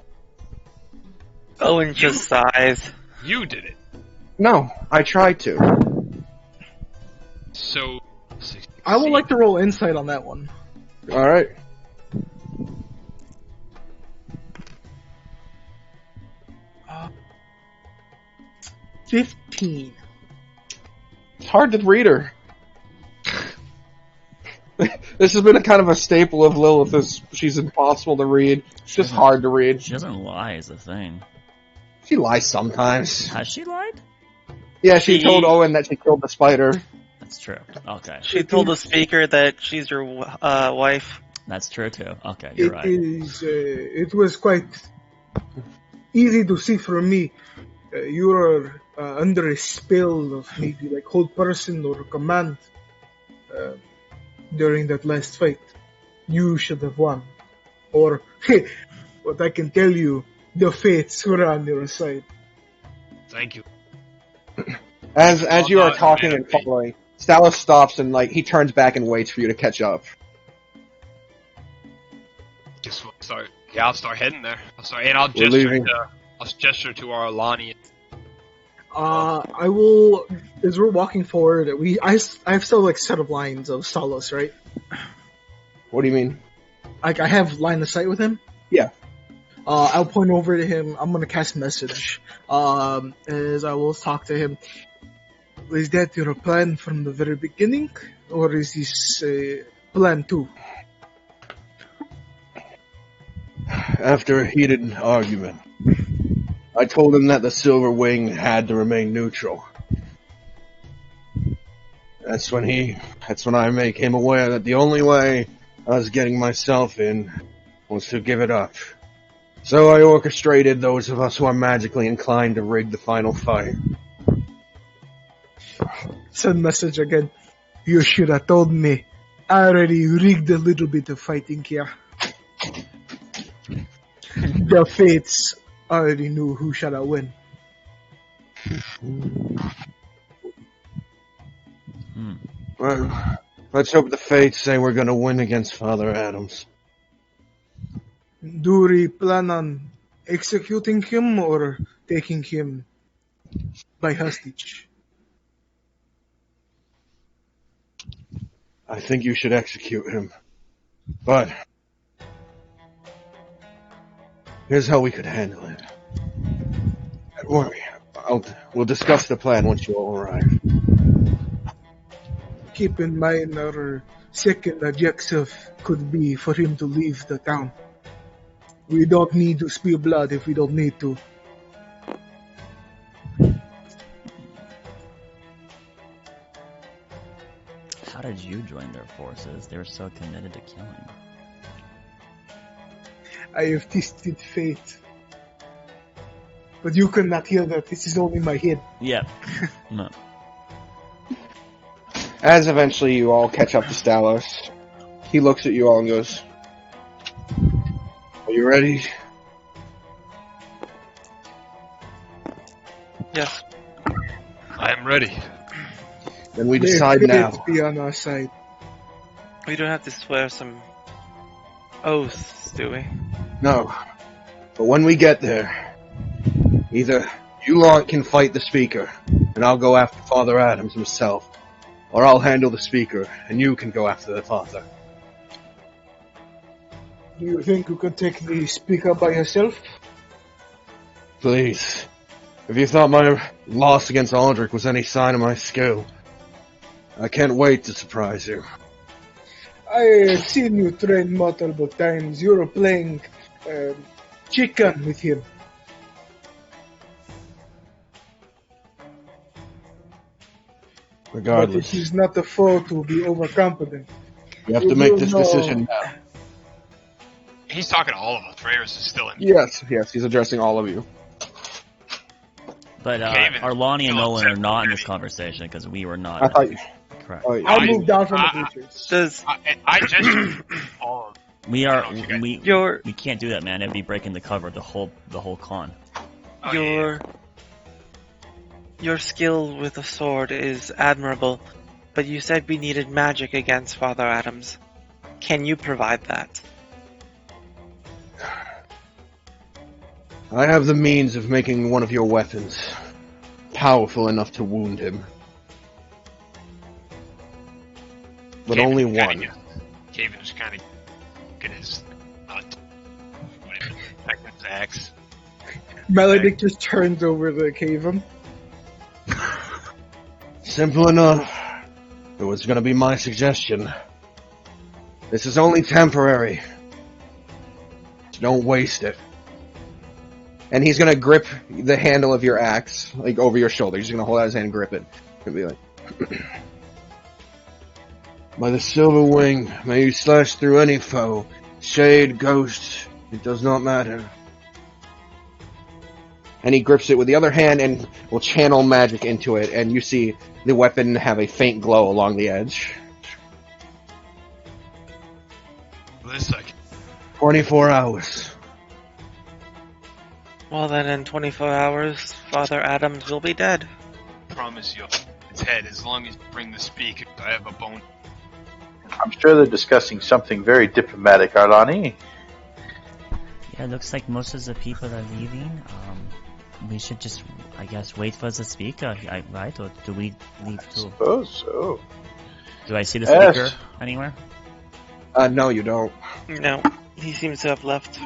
Owen just sighs.
You did it.
No, I tried to.
So.
I would like to roll insight on that one.
Alright.
Uh, 15.
It's hard to read her. This has been a kind of a staple of Lilith, is she's impossible to read. It's just hard to read.
She doesn't lie is the thing.
She lies sometimes.
Has she lied?
Yeah, she told Owen that she killed the spider.
That's true. Okay.
She told the speaker that she's your wife.
That's true too. Okay, you're right.
It was quite easy to see from me. You are under a spell of maybe like hold person or command during that last fight. You should have won. Or, what I can tell you, the fates were on your side.
Thank you.
As you are talking and following, Stalos stops and he turns back and waits for you to catch up.
I'll start heading there. I'll gesture to our Alani.
I will. As we're walking forward, I have still set of lines of Stalos, right?
What do you mean?
I have line of sight with him.
Yeah.
I'll point over to him. I'm gonna cast message. As I will talk to him. Is that your plan from the very beginning, or is this plan 2?
After a heated argument, I told him that the Silver Wing had to remain neutral. That's when I make him aware that the only way I was getting myself in was to give it up. So I orchestrated those of us who are magically inclined to rig the final fight.
Send message again. You should have told me. I already rigged a little bit of fighting here. The fates already knew who shall win.
Well, let's hope the fates say we're gonna win against Father Adams.
Do we plan on executing him or taking him by hostage?
I think you should execute him. But Here's how we could handle it. Don't worry. We'll discuss the plan once you all arrive.
Keep in mind our second objective could be for him to leave the town. We don't need to spill blood if we don't need to.
How did you join their forces? They were so committed to killing.
I have tasted fate. But you cannot hear that. This is only my head.
Yeah. No.
As eventually you all catch up to Stalos, he looks at you all and goes, "Are you ready?"
Yes.
I am ready.
Then we
May
decide
fate
now.
be on our side.
We don't have to swear some oaths, do we?
No. But when we get there, either you lot can fight the speaker, and I'll go after Father Adams himself, or I'll handle the speaker, and you can go after the father.
Do you think you could take the speaker by yourself?
Please. If you thought my loss against Aldrich was any sign of my skill, I can't wait to surprise you.
I have seen you train multiple times. You were playing chicken with him. But
Regardless,
it is not a foe to be overconfident.
you have to make this decision now.
He's talking to all of us. Reyes is still in.
Yes, he's addressing all of you.
But
Caven,
Arlani and
still
Nolan are
upset
not in
with
this conversation because we were
I
not.
thought you...
Correct.
Oh, yeah.
I moved down from the bleachers.
Does
I just all of
We
I
are.
don't know if you guys-
We can't do that, man. It'd be breaking the cover of the whole con.
Oh, yeah.
your skill with a sword is admirable, but you said we needed magic against Father Adams. Can you provide that?
I have the means of making one of your weapons powerful enough to wound him. But
Caven
only
kinda
one.
Caven is kind of get his his axe.
Melodic just turns over the cave.
Simple enough. It was going to be my suggestion. This is only temporary. So don't waste it. And he's going to grip the handle of your axe, like over your shoulder. He's going to hold out his hand and grip it. And be like, by the silver wing, may you slash through any foe, shade, ghost, it does not matter. And he grips it with the other hand and will channel magic into it, and you see the weapon have a faint glow along the edge.
This second.
24 hours.
Well then, in 24 hours, Father Adams will be dead.
Promise you, his head. As long as you bring the speaker, I have a bone.
I'm sure they're discussing something very diplomatic, Arlani.
Yeah, it looks like most of the people are leaving. We should just, I guess, wait for the speaker, right? Or do we leave too?
Suppose so.
Do I see the
Yes.
speaker anywhere?
No, you don't.
No, he seems to have left.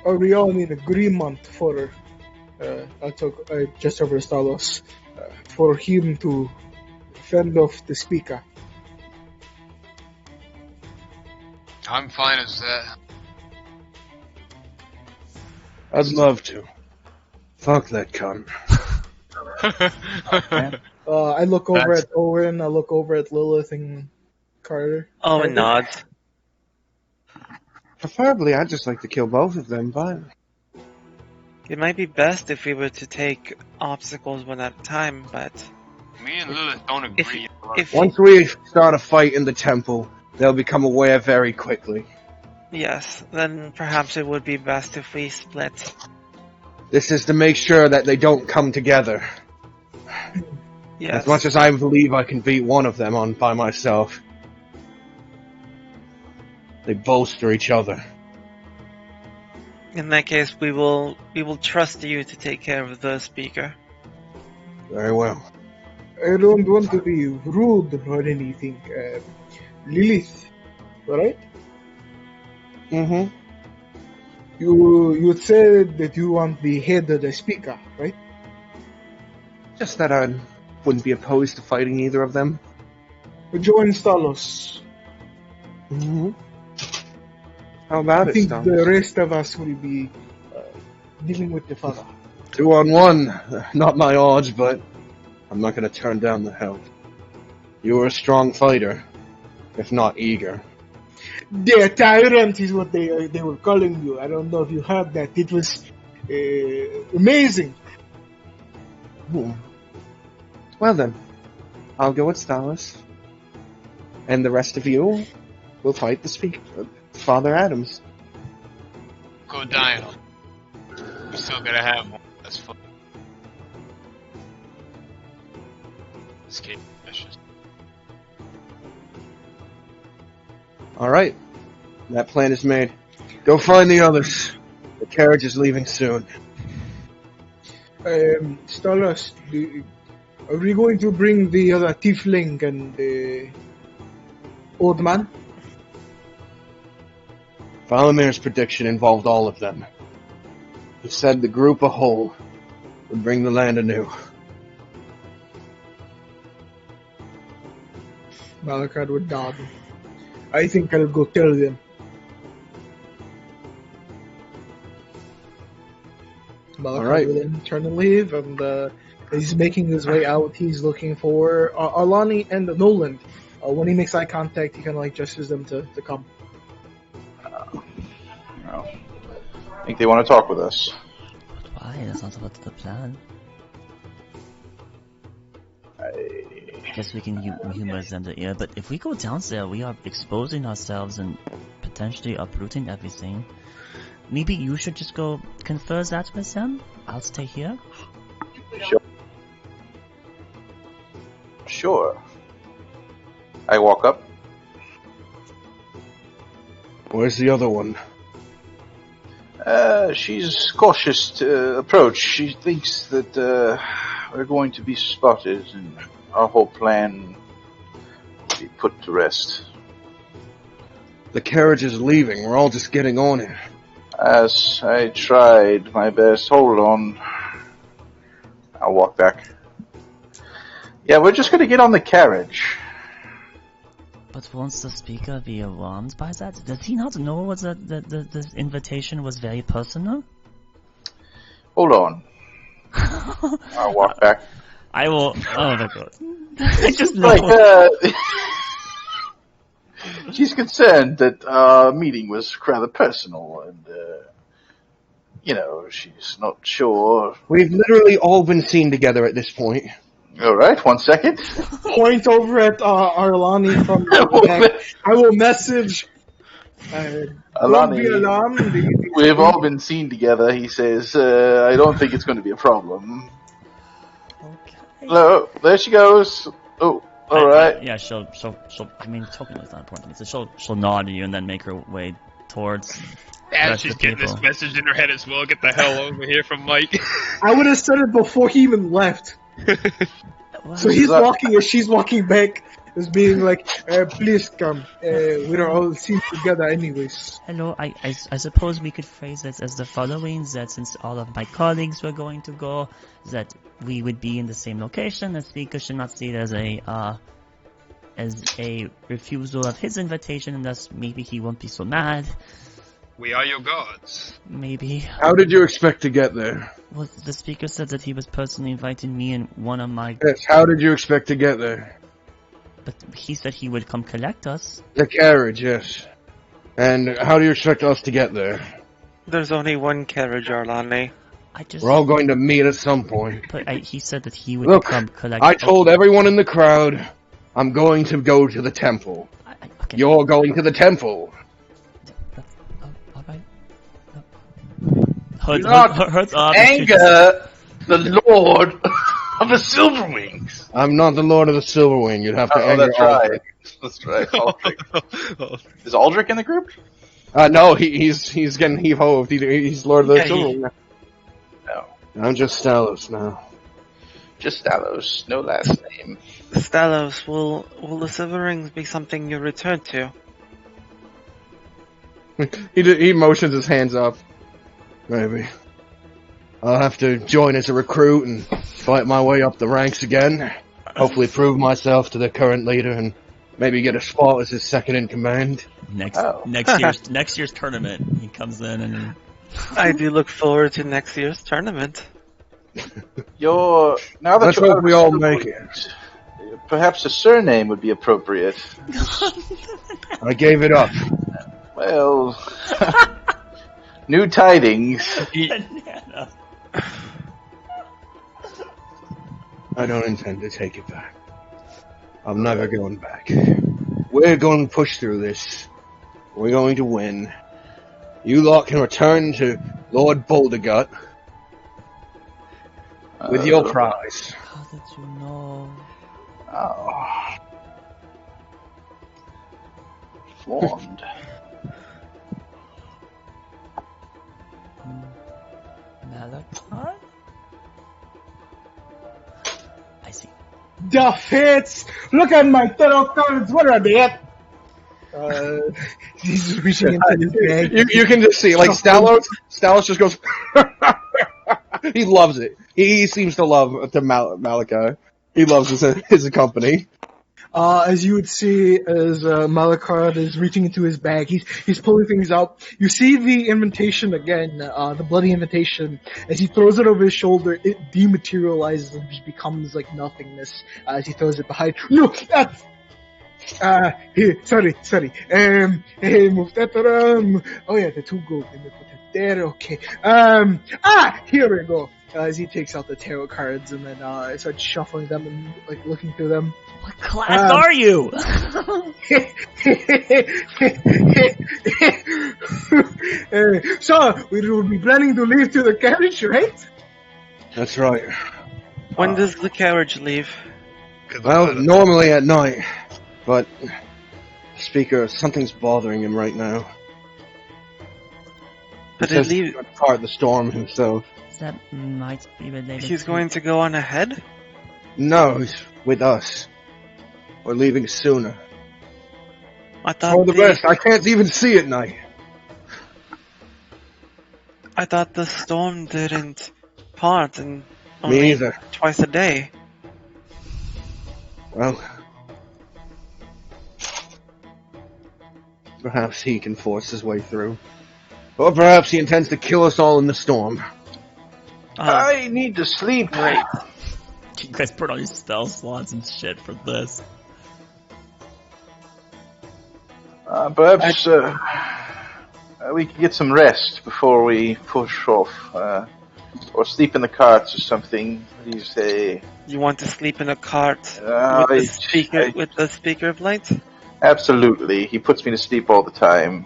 Are we all in agreement for I'll talk just over Stalos for him to fend off the speaker?
I'm fine as that.
I'd love to. Fuck that cunt.
I look over
That's-
at Owen, I look over at Lilith and Carter.
Owen nods.
Preferably, I'd just like to kill both of them, but...
It might be best if we were to take obstacles one at a time, but
Me and Lilith don't agree.
if
Once we start a fight in the temple, they'll become aware very quickly.
yes, then perhaps it would be best if we split.
This is to make sure that they don't come together.
Yes.
As much as I believe I can beat one of them on by myself, they bolster each other.
In that case, we will trust you to take care of the speaker.
Very well.
I don't want to be rude or anything. Lilith, right?
Mm-hmm.
You said that you want the head of the speaker, right?
Just that I wouldn't be opposed to fighting either of them.
Join Stalos.
Mm-hmm. How about
I
it,
think
Stumps?
the rest of us will be dealing with the father.
2-on-1. Not my odds, but I'm not going to turn down the help. You are a strong fighter, if not eager.
The tyrant is what they were calling you. I don't know if you heard that. It was amazing.
Well then, I'll go with Stalos. And the rest of you will fight the Father Adams.
Go Dino. We still gotta have one. That's fun. Escape missions.
Alright. That plan is made. Go find the others. The carriage is leaving soon.
Stalos, are we going to bring the other tiefling and the old man?
Valamir's prediction involved all of them. He said the group a whole would bring the land anew.
Malakad would nod. I think I'll go tell them. Malakad
Alright.
will then turn and leave, and he's making his way out. He's looking for Alani and Nolan. When he makes eye contact, he kind of like gestures them to come.
Well, I think they want to talk with us.
Why? That's not what's the plan. I guess we can humor them the ear, but if we go down there, we are exposing ourselves and potentially uprooting everything. Maybe you should just go confer that with them? I'll stay here.
Sure. I walk up.
Where's the other one?
She's cautious to approach. She thinks that we're going to be spotted and our whole plan will be put to rest.
The carriage is leaving. We're all just getting on it.
As I tried my best. Hold on. I'll walk back. Yeah, we're just gonna get on the carriage.
But won't the speaker be alarmed by that? Does he not know that the invitation was very personal?
Hold on. I'll walk back.
I will. Oh my god! I just know.
Like, she's concerned that our meeting was rather personal, and she's not sure.
We've literally all been seen together at this point.
All right, 1 second.
Point over at Arlani from the back. I will message. Don't be alarmed.
We've all been seen together. He says, "I don't think it's going to be a problem."
Okay.
Hello, there she goes. Oh, all right.
Yeah, she'll. I mean, talking is not important. So she'll nod to you and then make her way towards.
As she's getting this message in her head as well. Get the hell over here from Mike.
I would have said it before he even left. So he's walking as she's walking back, as being like, please come. We're all seen together anyways.
Hello, I suppose we could phrase it as the following, that since all of my colleagues were going to go, that we would be in the same location. The speaker should not see it as a refusal of his invitation, and thus maybe he won't be so mad.
We are your gods.
Maybe.
How did you expect to get there?
Well, the speaker said that he was personally inviting me and one of my...
Yes, how did you expect to get there?
But he said he would come collect us.
The carriage, yes. And how do you expect us to get there?
There's only one carriage, Arlani.
We're all going to meet at some point.
But he said that he would
Look,
come collect...
I told everyone in the crowd, I'm going to go to the temple.
Okay.
You're going to the temple.
Hurts
anger the Lord of the Silverwings.
I'm not the Lord of the Silverwing. You'd have to anger
that's right.
Aldrich.
That's right. Aldrich. Is Aldrich in the group?
No, he's getting heave-hoved. He's Lord of the Silverwing.
No.
I'm just Stalos now.
Just Stalos, no last name.
Stalos, will the silver rings be something you return to?
He motions his hands up. Maybe. I'll have to join as a recruit and fight my way up the ranks again. Hopefully prove myself to the current leader and maybe get a spot as his second in command.
Next year's tournament, he comes in and
I do look forward to next year's tournament.
Now that
Let's
you're
hope we all make it.
Perhaps a surname would be appropriate.
I gave it up.
Well, new tidings.
banana.
I don't intend to take it back. I'm never going back. We're going to push through this. We're going to win. You lot can return to Lord Bouldergut with your prize.
How did you know?
Oh. Formed.
Malachite? I see.
The hits! Look at my tarot cards, what are they at? He's just reaching into his bag.
You can just see, like, Stalos just goes... He loves it. He seems to love Malachi. He loves his company.
As you would see, as Malachard is reaching into his bag, he's pulling things out. You see the invitation again, the bloody invitation. As he throws it over his shoulder, it dematerializes and just becomes like nothingness. As he throws it behind. No, that's. Here, sorry. Hey, move that around. Oh yeah, the 2 gold. Let me put it there. Okay. Here we go. As he takes out the tarot cards and then starts shuffling them and like looking through them.
What class are you?
So, we will be planning to leave to the carriage, right?
That's right.
When does the carriage leave?
Well, normally at night, but Speaker, something's bothering him right now.
But
He
it
says he's
leave.
gonna part the storm himself.
That might be related.
He's going to go on ahead?
No, he's with us. We're leaving sooner.
I thought
For the best, I can't even see at night.
I thought the storm didn't part and
Me
only
either.
twice a day.
Well, perhaps he can force his way through. Or perhaps he intends to kill us all in the storm.
I need to sleep.
Great.
You guys put all these spell slots and shit for this.
Perhaps we could get some rest before we push off. Or sleep in the carts or something. What do you say?
You want to sleep in a cart
Uh,
with the speaker of light?
Absolutely. He puts me to sleep all the time.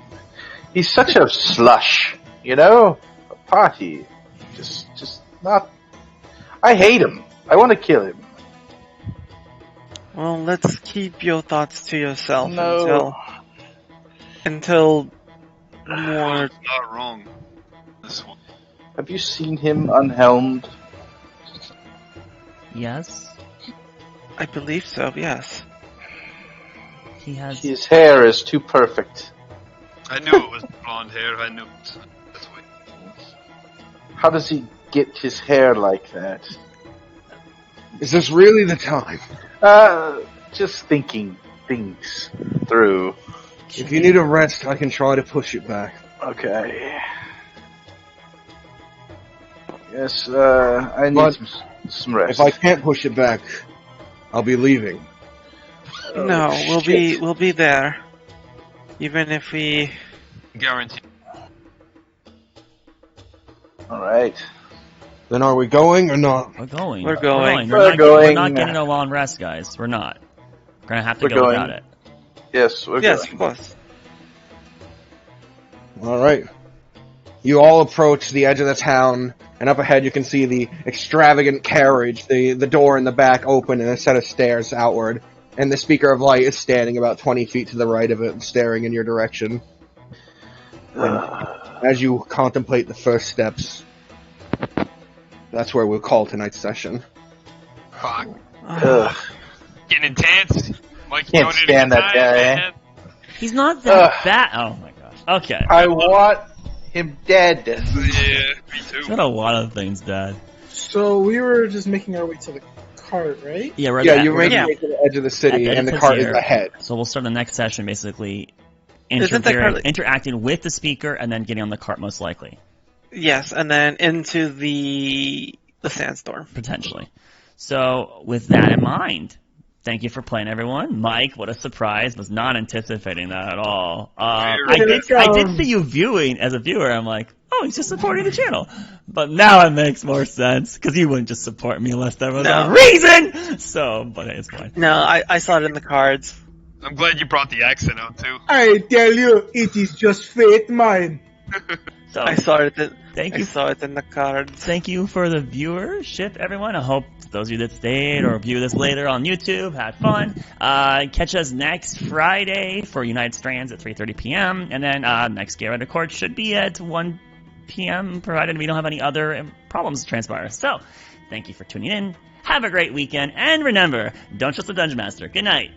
He's such a slush, you know? A party. Just not... I hate him. I want to kill him.
Well, let's keep your thoughts to yourself
No.
until more.
Not wrong. This one.
Have you seen him unhelmed?
Yes,
I believe so. Yes.
he has.
His hair is too perfect.
I knew it was blonde hair. I knew it. That's why.
How does he get his hair like that?
Is this really the time?
Just thinking things through.
If you need a rest, I can try to push it back.
Okay. Yes, I need
But
some rest.
If I can't push it back, I'll be leaving.
No,
shit.
we'll be there, even if we.
Guarantee.
Alright.
Then are we going or not?
We're going.
We're going.
We're
We're
not
going.
getting a long rest, guys. We're not. We're gonna have to
We're
go
going.
without it.
Yes, we're
Yes,
going.
of course.
Alright. You all approach the edge of the town, and up ahead you can see the extravagant carriage, the door in the back open and a set of stairs outward, and the Speaker of Light is standing about 20 feet to the right of it, staring in your direction. And as you contemplate the first steps, that's where we'll call tonight's session.
Fuck.
Ugh.
Getting intense. Mike,
Can't stand that guy.
He's not that bad. Oh my gosh. Okay.
I want him dead.
Yeah, me too.
Got a lot of things, Dad.
So we were just making our way to the cart, right?
Yeah, we're
Yeah,
at-
you're
we're
making
at-
your way to the edge of the city,
at the
and the
entrance
cart is
here.
ahead.
So we'll start the next session basically
Isn't that cart-
interacting with the speaker and then getting on the cart most likely,
Yes, and then into the sandstorm.
potentially. So with that in mind, thank you for playing, everyone. Mike, what a surprise. Was not anticipating that at all. I did see you viewing as a viewer. I'm like, oh, he's just supporting the channel. But now it makes more sense because you wouldn't just support me unless there was a reason. So, but hey, it's fine.
No, I saw it in the cards.
I'm glad you brought the accent out too.
I tell you, it is just fate, man.
So
I saw it.
thank
I
you.
saw it in the cards.
Thank you for the viewership, everyone. I hope those of you that stayed or view this later on YouTube had fun. Catch us next Friday for United Strands at 3:30 p.m. And then next Galewright Accord should be at 1 p.m. provided we don't have any other problems transpire. So, thank you for tuning in. Have a great weekend. And remember, don't trust the Dungeon Master. Good night.